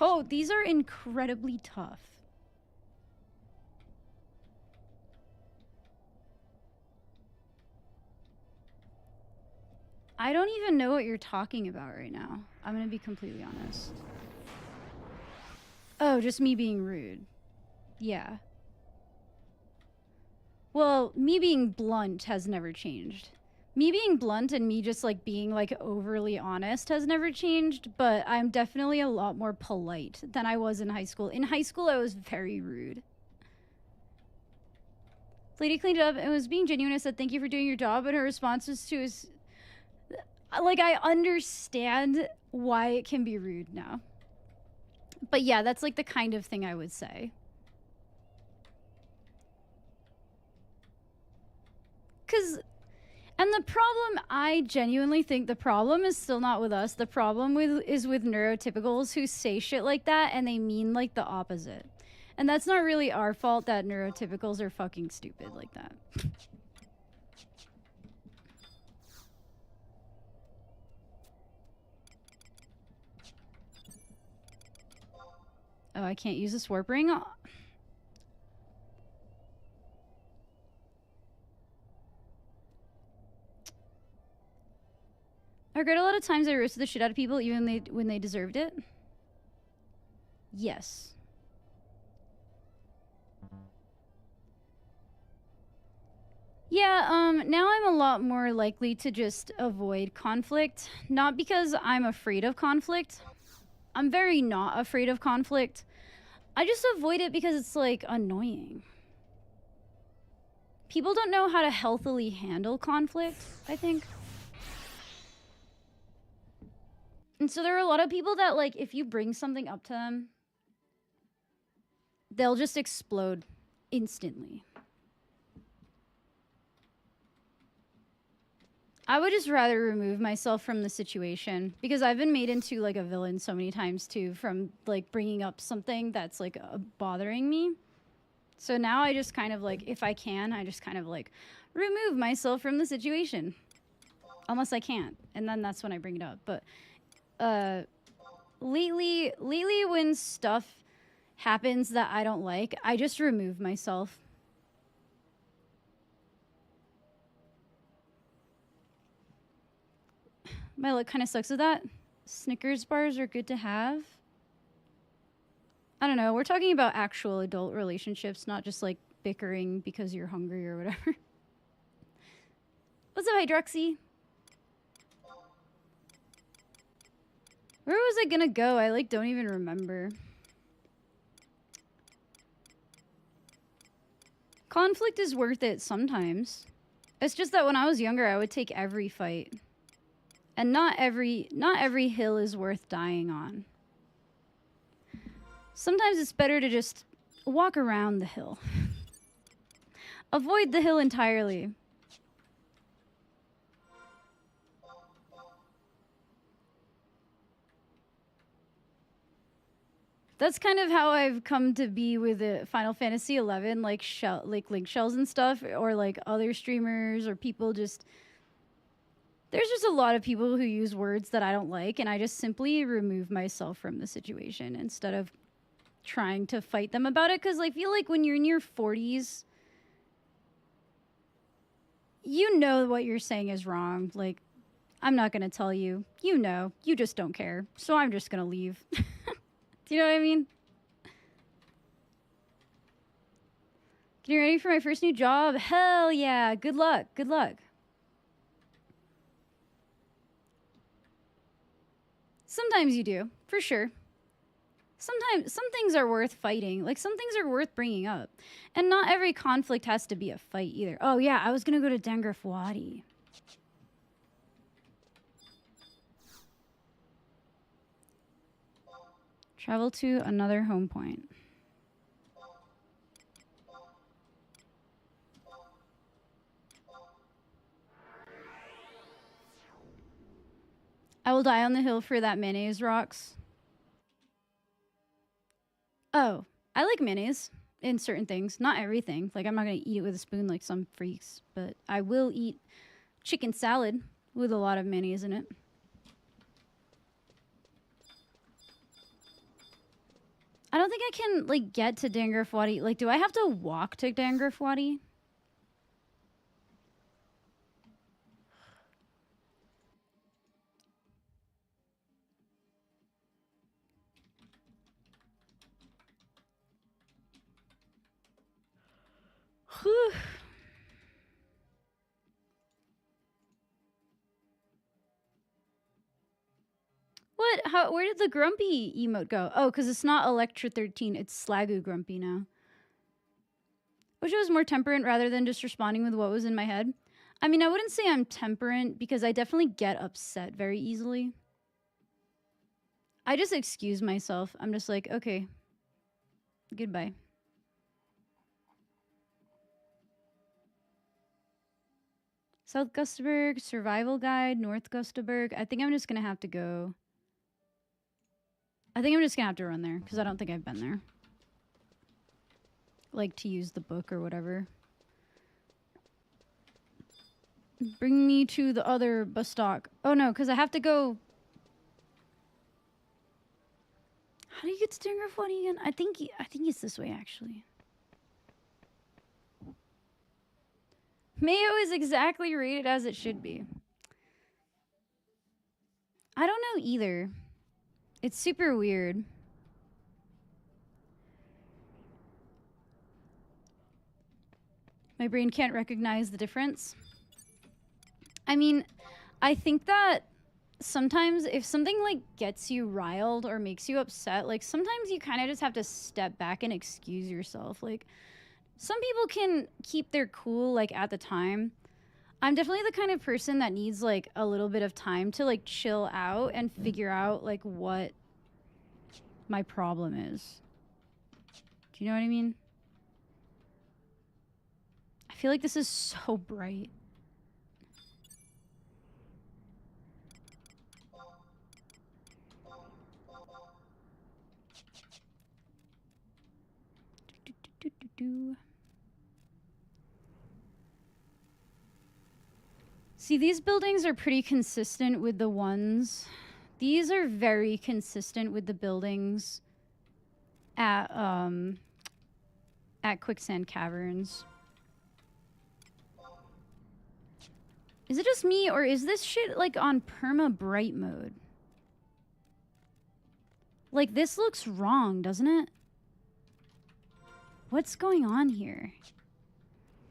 Oh, these are incredibly tough. I don't even know what you're talking about right now. I'm gonna be completely honest. Oh, just me being rude. Yeah. Well, me being blunt has never changed. Me being blunt and me just, like, being, like, overly honest has never changed, but I'm definitely a lot more polite than I was in high school. In high school, I was very rude. Lady cleaned it up and was being genuine. I said, thank you for doing your job, and her response was to his... Like, I understand why it can be rude now. But yeah, that's, like, the kind of thing I would say. And the problem, I genuinely think the problem is still not with us. The problem is with neurotypicals who say shit like that and they mean, like, the opposite. And that's not really our fault that neurotypicals are fucking stupid like that. Oh, I can't use this warp ring? Oh. I regret a lot of times I roasted the shit out of people even when they deserved it. Yes. Yeah, now I'm a lot more likely to just avoid conflict. Not because I'm afraid of conflict. I'm very not afraid of conflict. I just avoid it because it's, like, annoying. People don't know how to healthily handle conflict, I think. And so there are a lot of people that, like, if you bring something up to them, they'll just explode instantly. I would just rather remove myself from the situation because I've been made into, like, a villain so many times too from, like, bringing up something that's, like, bothering me. So now I just kind of, like, if I can, I just kind of, like, remove myself from the situation. Unless I can't. And then that's when I bring it up. But lately when stuff happens that I don't like, I just remove myself. My luck kind of sucks with that. Snickers bars are good to have. I don't know. We're talking about actual adult relationships, not just like bickering because you're hungry or whatever. What's up, Hydroxy? Where was I gonna go? I like don't even remember. Conflict is worth it sometimes. It's just that when I was younger, I would take every fight. And not every hill is worth dying on. Sometimes it's better to just walk around the hill. Avoid the hill entirely. That's kind of how I've come to be with Final Fantasy XI, like link shells and stuff, or like other streamers or people just... There's just a lot of people who use words that I don't like, and I just simply remove myself from the situation instead of trying to fight them about it, because I feel like when you're in your 40s, you know what you're saying is wrong. Like, I'm not going to tell you. You know. You just don't care. So I'm just going to leave. Do you know what I mean? Getting ready for my first new job? Hell yeah. Good luck. Good luck. Sometimes you do, for sure. Sometimes some things are worth fighting. Like, some things are worth bringing up. And not every conflict has to be a fight either. Oh yeah, I was going to go to Dengrafwadi. Travel to another home point. I will die on the hill for that mayonnaise rocks. Oh, I like mayonnaise in certain things. Not everything. Like, I'm not going to eat it with a spoon like some freaks. But I will eat chicken salad with a lot of mayonnaise in it. I don't think I can, like, get to Dengrafwadi. Like, do I have to walk to Dengrafwadi? Whew. What? How? Where did the grumpy emote go? Oh, because it's not Electra 13. It's Slagoo Grumpy now. Wish I was more temperate rather than just responding with what was in my head. I mean, I wouldn't say I'm temperate because I definitely get upset very easily. I just excuse myself. I'm just like, okay, goodbye. South Gustaberg, Survival Guide, North Gustaberg. I think I'm just going to have to go. I think I'm just going to have to run there because I don't think I've been there. Like, to use the book or whatever. Bring me to the other bus stop. Oh no, because I have to go. How do you get to Dengrafwadi again? I think it's this way actually. Mayo is exactly rated as it should be. I don't know either. It's super weird. My brain can't recognize the difference. I mean, I think that sometimes if something like gets you riled or makes you upset, like sometimes you kind of just have to step back and excuse yourself. Like, some people can keep their cool like at the time. I'm definitely the kind of person that needs like a little bit of time to like chill out and figure out like what my problem is. Do you know what I mean? I feel like this is so bright. See, these buildings are pretty consistent with the ones. These are very consistent with the buildings at Quicksand Caverns. Is it just me, or is this shit, like, on perma bright mode? Like, this looks wrong, doesn't it? What's going on here?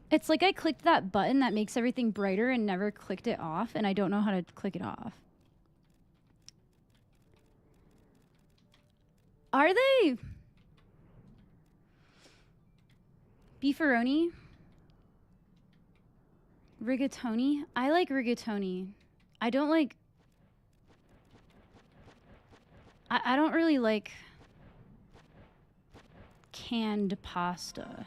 It's like I clicked that button that makes everything brighter and never clicked it off, and I don't know how to click it off. Are they? Beefaroni? Rigatoni? I like rigatoni. I don't like... I don't really like canned pasta.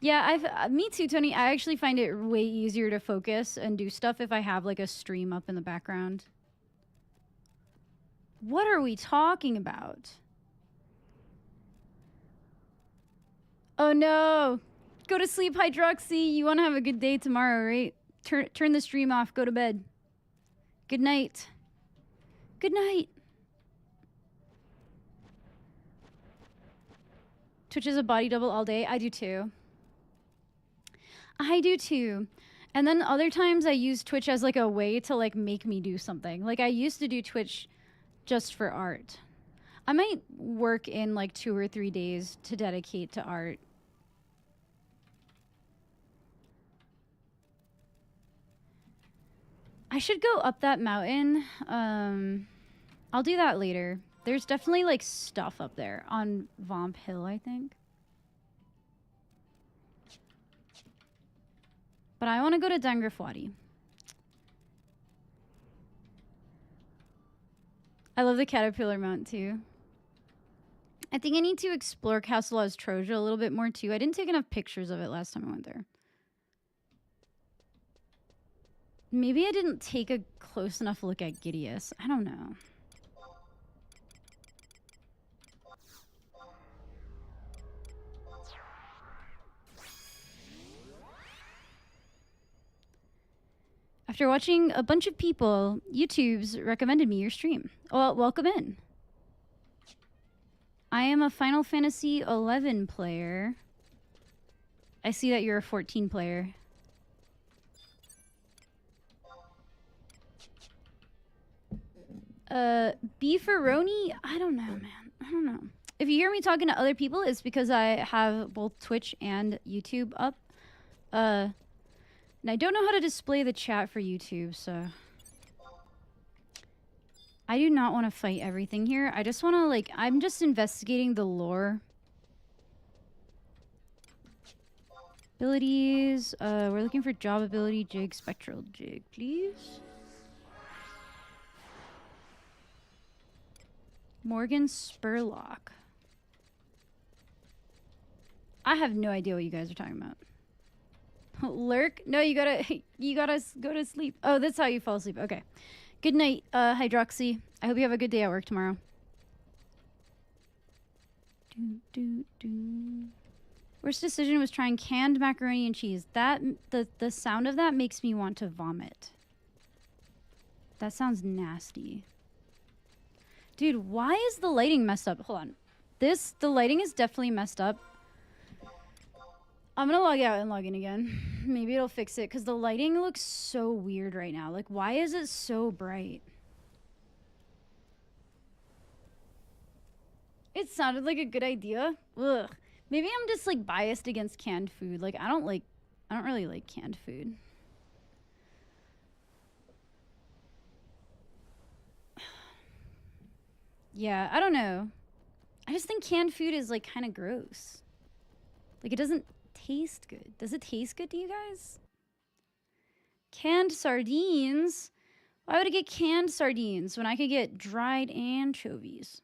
Yeah, me too, Tony. I actually find it way easier to focus and do stuff if I have like a stream up in the background. What are we talking about? Oh no! Go to sleep, Hydroxy. You want to have a good day tomorrow, right? Turn the stream off. Go to bed. Good night. Good night. Twitch is a body double all day. I do too. I do too. And then other times I use Twitch as like a way to like make me do something. Like I used to do Twitch just for art. I might work in like 2 or 3 days to dedicate to art. I should go up that mountain. I'll do that later. There's definitely like stuff up there on Vomp Hill, I think. But I want to go to Dangrafwadi. I love the Caterpillar Mount too. I think I need to explore Castle Ostroja a little bit more too. I didn't take enough pictures of it last time I went there. Maybe I didn't take a close enough look at Gideus. I don't know. After watching a bunch of people, YouTube's recommended me your stream. Well, welcome in. I am a Final Fantasy 11 player. I see that you're a 14 player. Beefaroni? I don't know, man. I don't know. If you hear me talking to other people, it's because I have both Twitch and YouTube up. And I don't know how to display the chat for YouTube, so... I do not want to fight everything here. I just want to, like... I'm just investigating the lore. Abilities. We're looking for job ability, jig, spectral jig, please. Morgan Spurlock. I have no idea what you guys are talking about. Lurk? No, you gotta go to sleep. Oh, that's how you fall asleep. Okay. Good night, Hydroxy. I hope you have a good day at work tomorrow. Worst decision was trying canned macaroni and cheese. That the sound of that makes me want to vomit. That sounds nasty. Dude, why is the lighting messed up? Hold on. The lighting is definitely messed up. I'm gonna log out and log in again. Maybe it'll fix it, because the lighting looks so weird right now. Like, why is it so bright? It sounded like a good idea. Ugh. Maybe I'm just, like, biased against canned food. Like, I don't really like canned food. Yeah, I don't know. I just think canned food is, like, kind of gross. Like, it doesn't taste good. Does it taste good to you guys? Canned sardines? Why would I get canned sardines when I could get dried anchovies?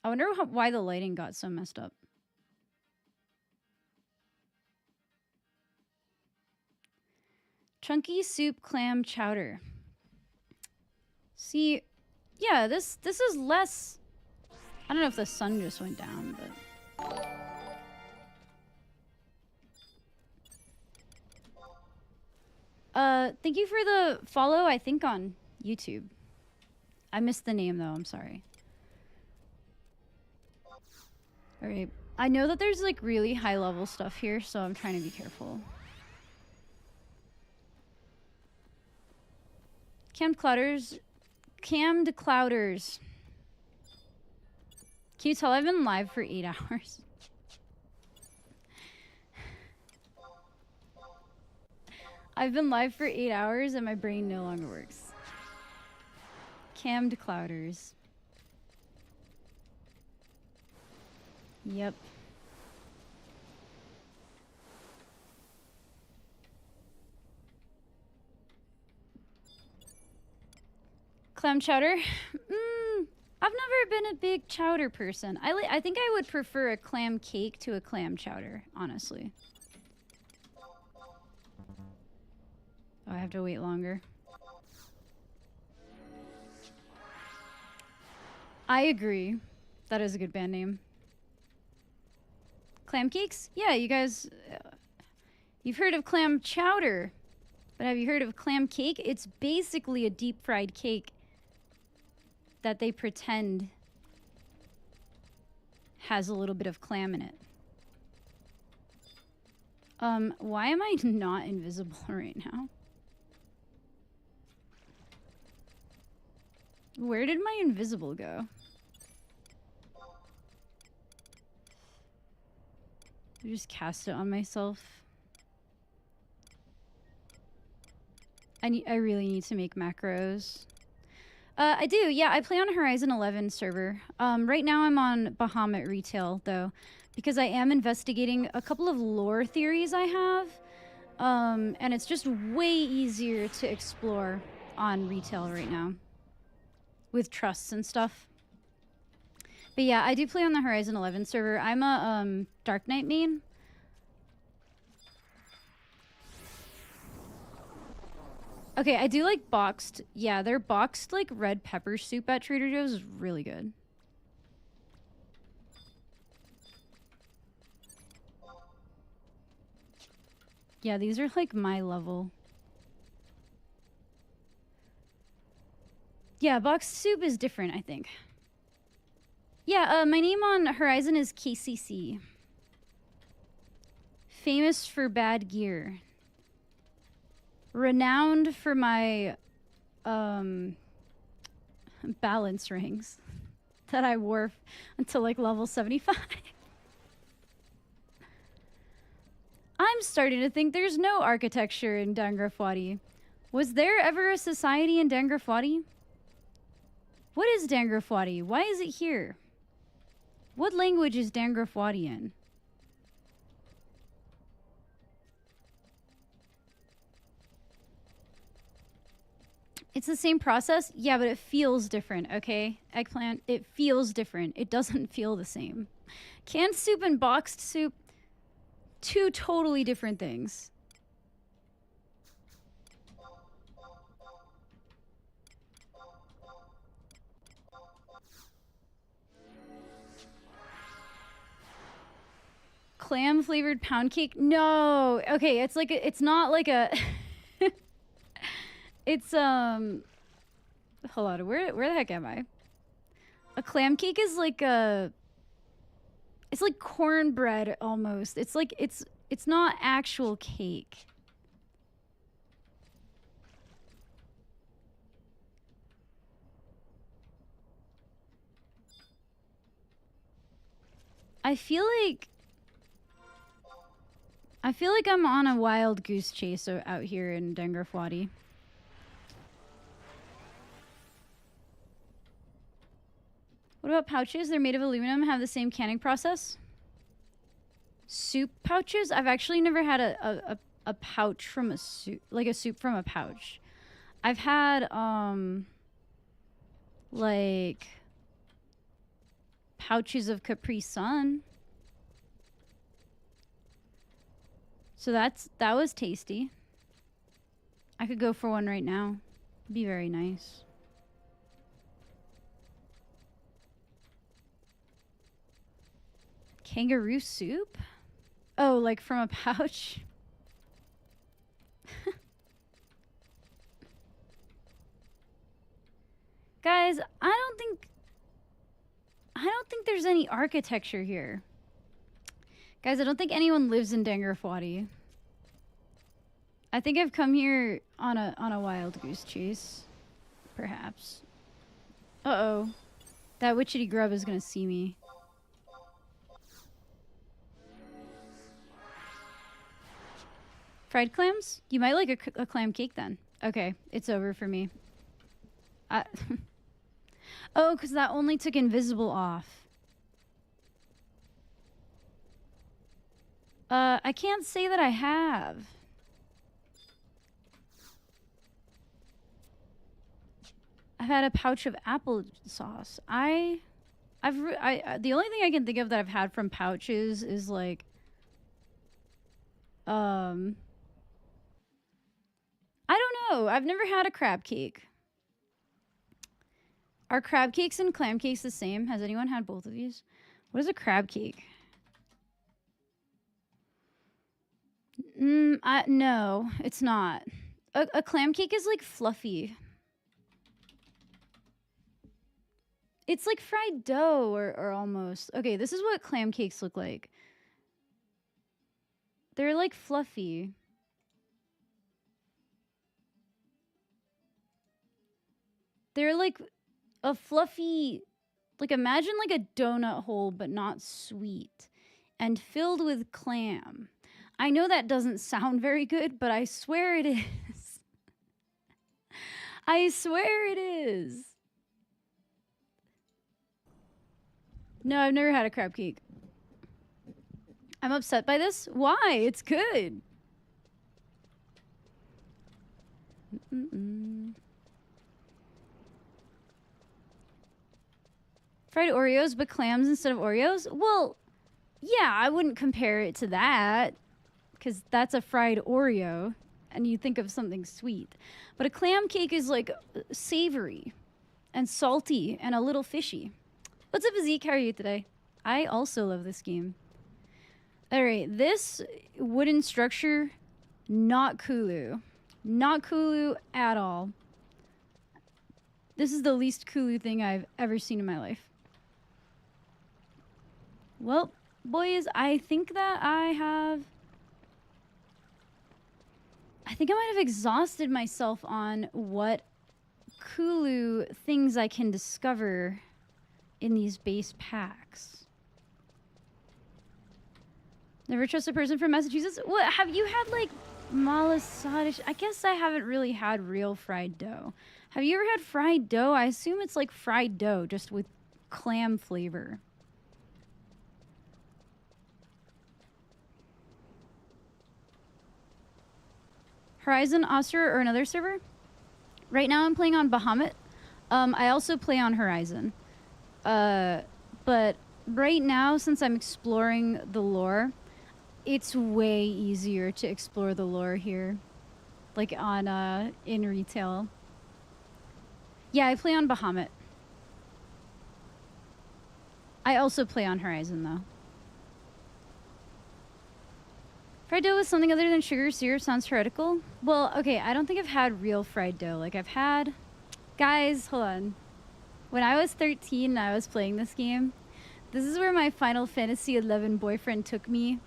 I wonder why the lighting got so messed up. Chunky soup clam chowder. See, yeah, this is less... I don't know if the sun just went down, but... Thank you for the follow, I think, on YouTube. I missed the name, though. I'm sorry. All right. I know that there's like really high level stuff here, so I'm trying to be careful. Cammed clouders. Cammed clouders. Can you tell I've been live for 8 hours? I've been live for 8 hours and my brain no longer works. Cammed clouders. Yep. Clam chowder? I've never been a big chowder person. I think I would prefer a clam cake to a clam chowder, honestly. Oh, I have to wait longer. I agree. That is a good band name. Clam cakes? Yeah, you guys... you've heard of clam chowder. But have you heard of clam cake? It's basically a deep fried cake that they pretend has a little bit of clam in it. Why am I not invisible right now? Where did my invisible go? I just cast it on myself. I really need to make macros. I do, yeah. I play on Horizon 11 server. Right now I'm on Bahamut Retail, though, because I am investigating a couple of lore theories I have. And it's just way easier to explore on Retail right now with trusts and stuff. But yeah, I do play on the Horizon 11 server. I'm a Dark Knight main. Okay, I do like boxed. Yeah, their boxed like red pepper soup at Trader Joe's is really good. Yeah, these are like my level. Yeah, boxed soup is different, I think. Yeah, my name on Horizon is KCC. Famous for bad gear. Renowned for my balance rings that I wore until like level 75. I'm starting to think there's no architecture in Dangrafwadi. Was there ever a society in Dangrafwadi? What is Dangrafwadi? Why is it here? What language is Dangrafwadi in? It's the same process? Yeah, but it feels different, okay? Eggplant, it feels different. It doesn't feel the same. Canned soup and boxed soup, two totally different things. Clam flavored pound cake? No. Okay, it's like it's not like a it's hold on, where the heck am I? A clam cake is like a it's like cornbread almost. It's like it's not actual cake. I feel like I'm on a wild goose chase out here in Dangrafwadi. What about pouches? They're made of aluminum, have the same canning process. Soup pouches? I've actually never had a pouch from a soup, like a soup from a pouch. I've had like pouches of Capri Sun. So that was tasty. I could go for one right now. It'd be very nice. Kangaroo soup? Oh, like from a pouch? Guys, I don't think there's any architecture here. Guys, I don't think anyone lives in Dangarfwadi. I think I've come here on a wild goose chase. Perhaps. Uh-oh. That witchetty grub is gonna see me. Fried clams? You might like a clam cake then. Okay, it's over for me. Oh, because that only took invisible off. I can't say that I have. I've had a pouch of applesauce. The only thing I can think of that I've had from pouches is like, I don't know. I've never had a crab cake. Are crab cakes and clam cakes the same? Has anyone had both of these? What is a crab cake? No, it's not. A clam cake is like fluffy. It's like fried dough or almost. Okay, this is what clam cakes look like. They're like fluffy. They're like a fluffy, like imagine like a donut hole, but not sweet and filled with clam. I know that doesn't sound very good, but I swear it is. I swear it is. No, I've never had a crab cake. I'm upset by this. Why? It's good. Fried Oreos, but clams instead of Oreos? Well, yeah, I wouldn't compare it to that, because that's a fried Oreo, and you think of something sweet. But a clam cake is like savory and salty and a little fishy. What's up, Zeke? How are you today? I also love this game. All right, this wooden structure, not Kulu. Not Kulu at all. This is the least Kulu thing I've ever seen in my life. Well, boys, I think that I might have exhausted myself on what Kulu things I can discover in these base packs. Never trust a person from Massachusetts? What, have you had like malasadish? I guess I haven't really had real fried dough. Have you ever had fried dough? I assume it's like fried dough, just with clam flavor. Horizon, osrs, or another server? Right now I'm playing on Bahamut. I also play on Horizon. But right now, since I'm exploring the lore, it's way easier to explore the lore here. Like on, in retail. Yeah, I play on Bahamut. I also play on Horizon, though. Fried dough with something other than sugar syrup sounds heretical. Well, okay, I don't think I've had real fried dough. Like, I've had... Guys, hold on. When I was 13 and I was playing this game, this is where my Final Fantasy XI boyfriend took me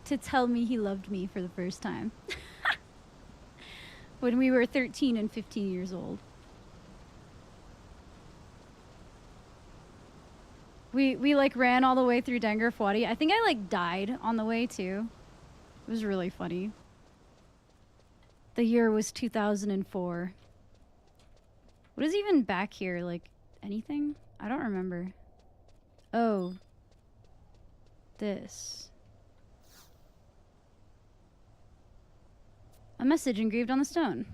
to tell me he loved me for the first time. When we were 13 and 15 years old. We like ran all the way through Dangarfwadi. I think I like died on the way too. It was really funny. The year was 2004. What is even back here? Like, anything? I don't remember. Oh. This. A message engraved on the stone.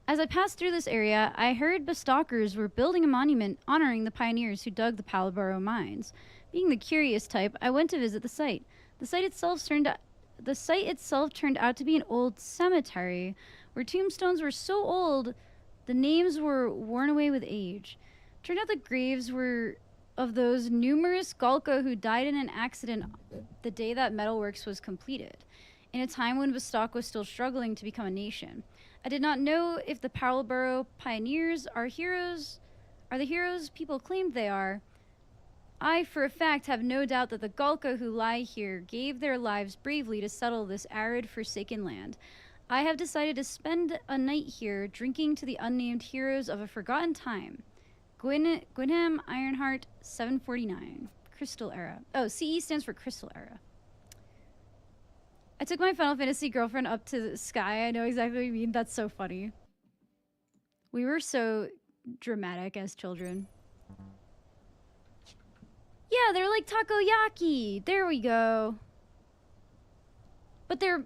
As I passed through this area, I heard bestalkers were building a monument honoring the pioneers who dug the Palabaro mines. Being the curious type, I went to visit the site. The site itself turned out to be an old cemetery, where tombstones were so old the names were worn away with age. Turned out the graves were of those numerous Galka who died in an accident the day that metalworks was completed, in a time when Vostok was still struggling to become a nation. I did not know if the Palabaro pioneers are the heroes people claimed they are, I, for a fact, have no doubt that the Gulka who lie here gave their lives bravely to settle this arid, forsaken land. I have decided to spend a night here, drinking to the unnamed heroes of a forgotten time. Gwynham Ironheart 749. Crystal Era. Oh, CE stands for Crystal Era. I took my Final Fantasy girlfriend up to the sky. I know exactly what you mean. That's so funny. We were so dramatic as children. Yeah, they're like takoyaki. There we go. But they're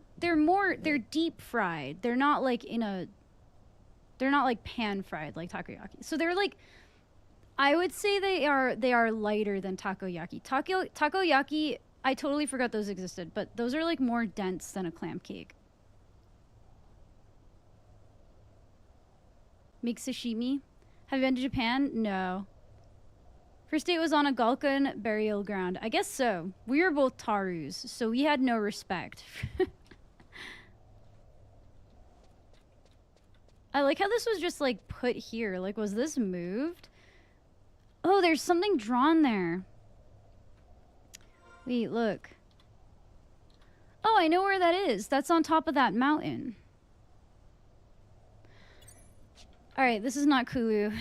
deep fried. They're not like they're not like pan fried like takoyaki. So they're like, I would say they are lighter than takoyaki. Takoyaki, I totally forgot those existed, but those are like more dense than a clam cake. Make sashimi? Have you been to Japan? No. First date was on a Gulkan burial ground. I guess so. We were both Tarus, so we had no respect. I like how this was just like put here. Like, was this moved? Oh, there's something drawn there. Wait, look. Oh, I know where that is. That's on top of that mountain. All right, this is not Kulu.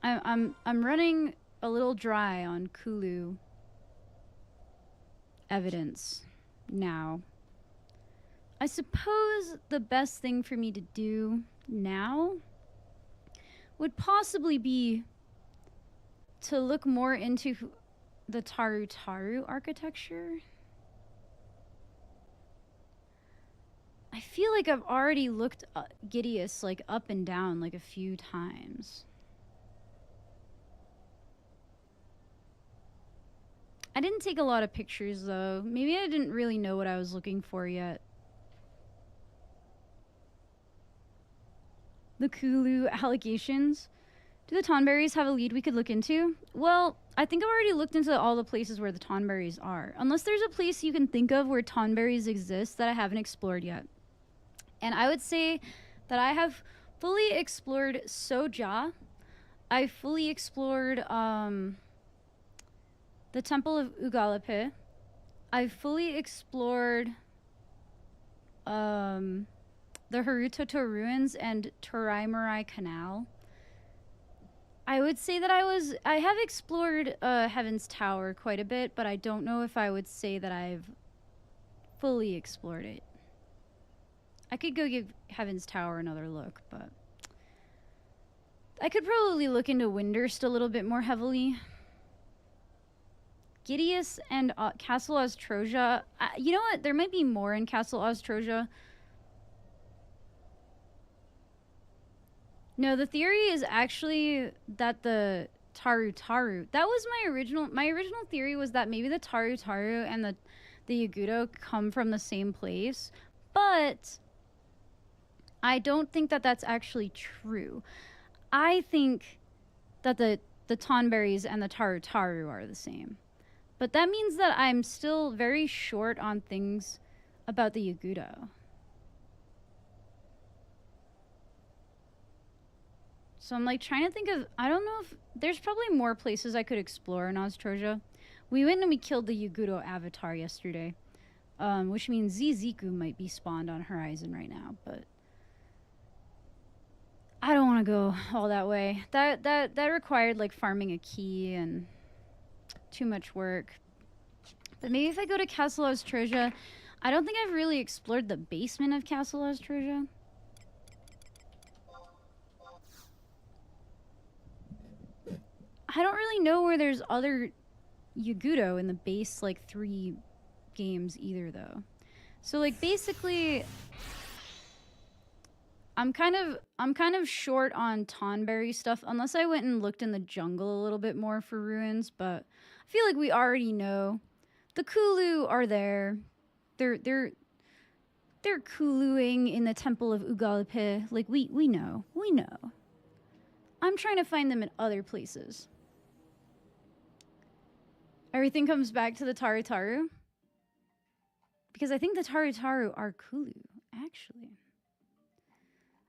I'm running a little dry on Kulu evidence now. I suppose the best thing for me to do now would possibly be to look more into the Taru architecture. I feel like I've already looked Gideus like up and down like a few times. I didn't take a lot of pictures though. Maybe I didn't really know what I was looking for yet. The Kulu allegations. Do the Tonberries have a lead we could look into? Well, I think I've already looked into all the places where the Tonberries are. Unless there's a place you can think of where Tonberries exist that I haven't explored yet. And I would say that I have fully explored Soja. I fully explored the Temple of Ugalape. I've fully explored the Harutoto ruins and Torai Canal. I would say that I have explored Heaven's Tower quite a bit, but I don't know if I would say that I've fully explored it. I could go give Heaven's Tower another look, but I could probably look into Windurst a little bit more heavily. Gideus and Castle Ostrosia. You know what? There might be more in Castle Ostrosia. No, the theory is actually that the Taru. That was my original theory was that maybe the Taru and the Yagudo come from the same place, but I don't think that that's actually true. I think that the Tonberries and the Taru are the same. But that means that I'm still very short on things about the Yagudo. So I'm like trying to think of, I don't know if, there's probably more places I could explore in Ostrosia. We went and we killed the Yagudo avatar yesterday, which means Ziziku might be spawned on Horizon right now, but I don't want to go all that way. That required like farming a key and too much work. But maybe if I go to Castle Ostrosia, I don't think I've really explored the basement of Castle Ostrosia. I don't really know where there's other Yagudo in the base like 3 games either though. So like basically I'm kind of short on Tonberry stuff unless I went and looked in the jungle a little bit more for ruins, but I feel like we already know. The Kulu are there. They're Kuluing in the Temple of Ugalape. Like we know. We know. I'm trying to find them in other places. Everything comes back to the Taru. Because I think the Taru are Kulu, actually.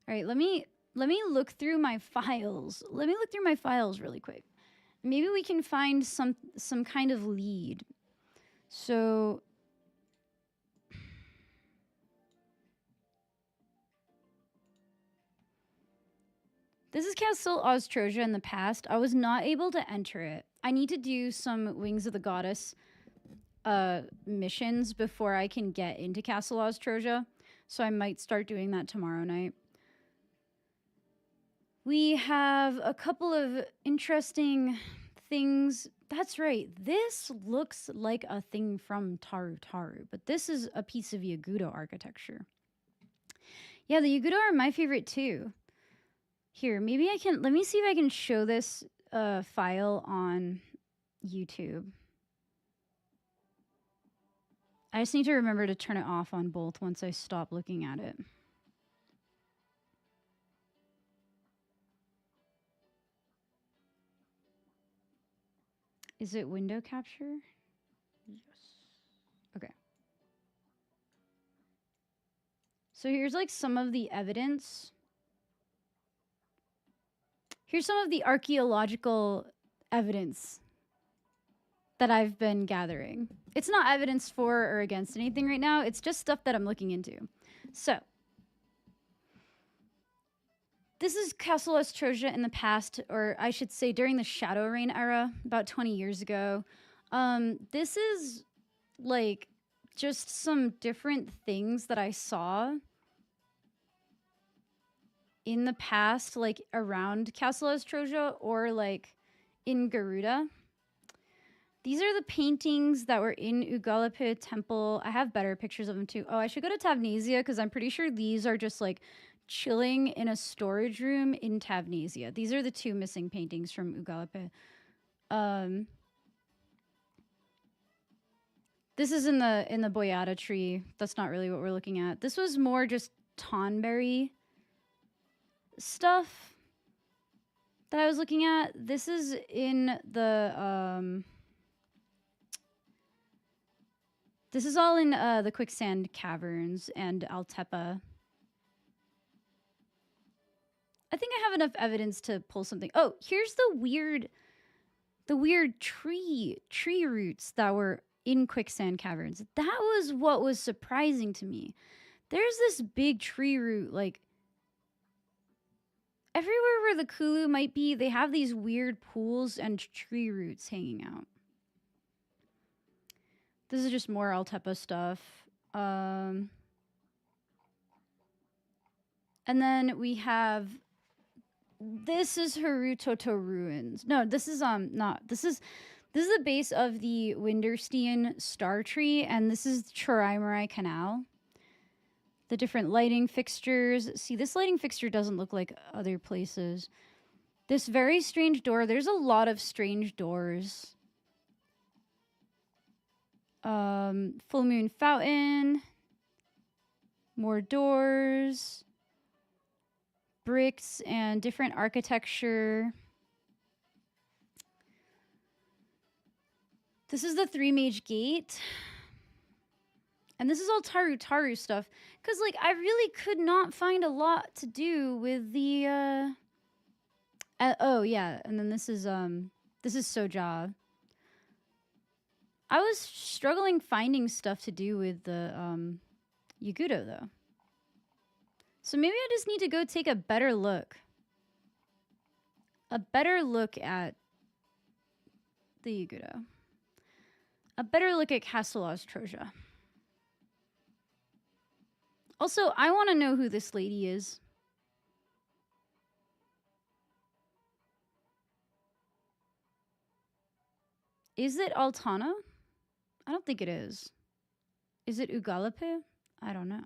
All right, let me look through my files. Let me look through my files really quick. maybe we can find some kind of lead. So this is Castle Ostrosia in the past. I was not able to enter it. I need to do some Wings of the Goddess missions before I can get into Castle Ostrosia. So I might start doing that tomorrow night. We have a couple of interesting things. That's right. This looks like a thing from Taru Taru, but this is a piece of Yagudo architecture. Yeah, the Yagudo are my favorite too. Here, maybe I can, let me see if I can show this file on YouTube. I just need to remember to turn it off on both once I stop looking at it. Is it window capture? Yes. Okay. So here's like some of the evidence. Here's some of the archaeological evidence that I've been gathering. It's not evidence for or against anything right now. It's just stuff that I'm looking into. So this is Castle Ostrosia in the past, or I should say during the Shadow Reign era, about 20 years ago. This is like just some different things that I saw in the past, like around Castle Ostrosia or like in Garuda. These are the paintings that were in Ugalape Temple. I have better pictures of them too. Oh, I should go to Tavnesia because I'm pretty sure these are just like chilling in a storage room in Tavnesia. These are the two missing paintings from Ugalape. This is in the Boyata tree. That's not really what we're looking at. This was more just Tonberry stuff that I was looking at. This is in the this is all in the Quicksand Caverns and Altepa. I think I have enough evidence to pull something. Oh, here's the weird tree roots that were in Quicksand Caverns. That was what was surprising to me. There's this big tree root, like everywhere where the Kulu might be, they have these weird pools and tree roots hanging out. This is just more Altepa stuff. And then we have, this is Harutoto ruins. No, this is not. This is the base of the Winderstein star tree, and this is Choraimarai Canal. The different lighting fixtures. See, this lighting fixture doesn't look like other places. This very strange door. There's a lot of strange doors. Full moon fountain. More doors. Bricks and different architecture. This is the Three Mage Gate. And this is all Taru Taru stuff. Because, like, I really could not find a lot to do with the, oh, yeah. And then this is Soja. I was struggling finding stuff to do with the, Yagudo, though. So maybe I just need to go take a better look. A better look at the Yagudo. A better look at Castle Ostrosia. Also, I want to know who this lady is. Is it Altana? I don't think it is. Is it Ugalape? I don't know.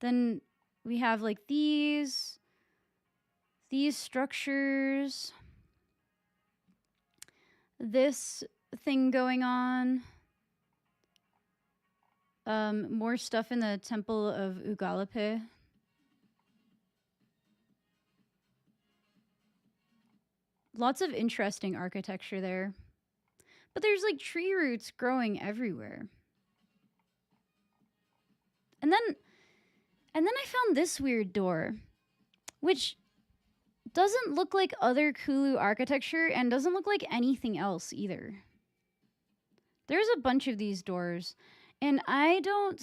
Then we have like these structures. This thing going on. More stuff in the Temple of Ugalape. Lots of interesting architecture there. But there's like tree roots growing everywhere. And then I found this weird door, which doesn't look like other Kulu architecture and doesn't look like anything else either. There's a bunch of these doors, and I don't...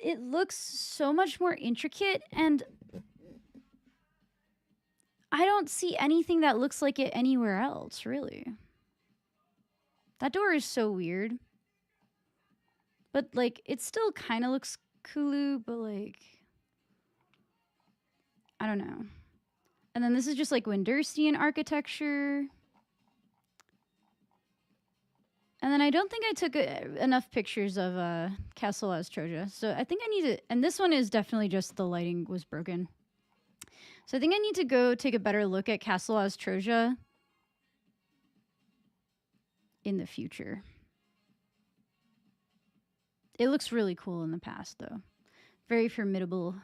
It looks so much more intricate, and I don't see anything that looks like it anywhere else, really. That door is so weird. But, like, it still kind of looks Kulu, but, like... I don't know. And then this is just, like, Winderstian architecture. And then I don't think I took enough pictures of Castle Ostroja. So I think I need to... And this one is definitely just the lighting was broken. So I think I need to go take a better look at Castle Ostroja in the future. It looks really cool in the past, though. Very formidable.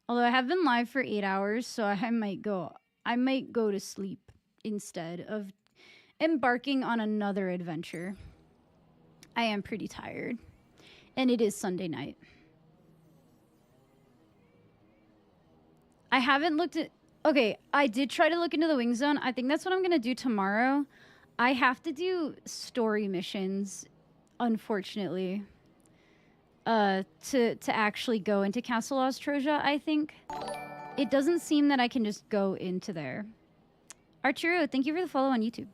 Although I have been live for 8 hours, so I might go to sleep instead of embarking on another adventure. I am pretty tired. And it is Sunday night. I haven't looked at... Okay, I did try to look into the Wing Zone. I think that's what I'm going to do tomorrow. I have to do story missions, unfortunately, to actually go into Castle Ostroja, I think. It doesn't seem that I can just go into there. Arturo, thank you for the follow on YouTube.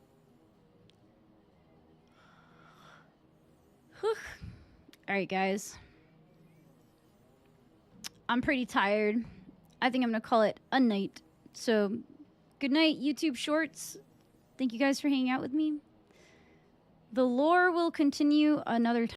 Whew. All right, guys. I'm pretty tired. I think I'm going to call it a night. So, good night, YouTube Shorts. Thank you guys for hanging out with me. The lore will continue another time.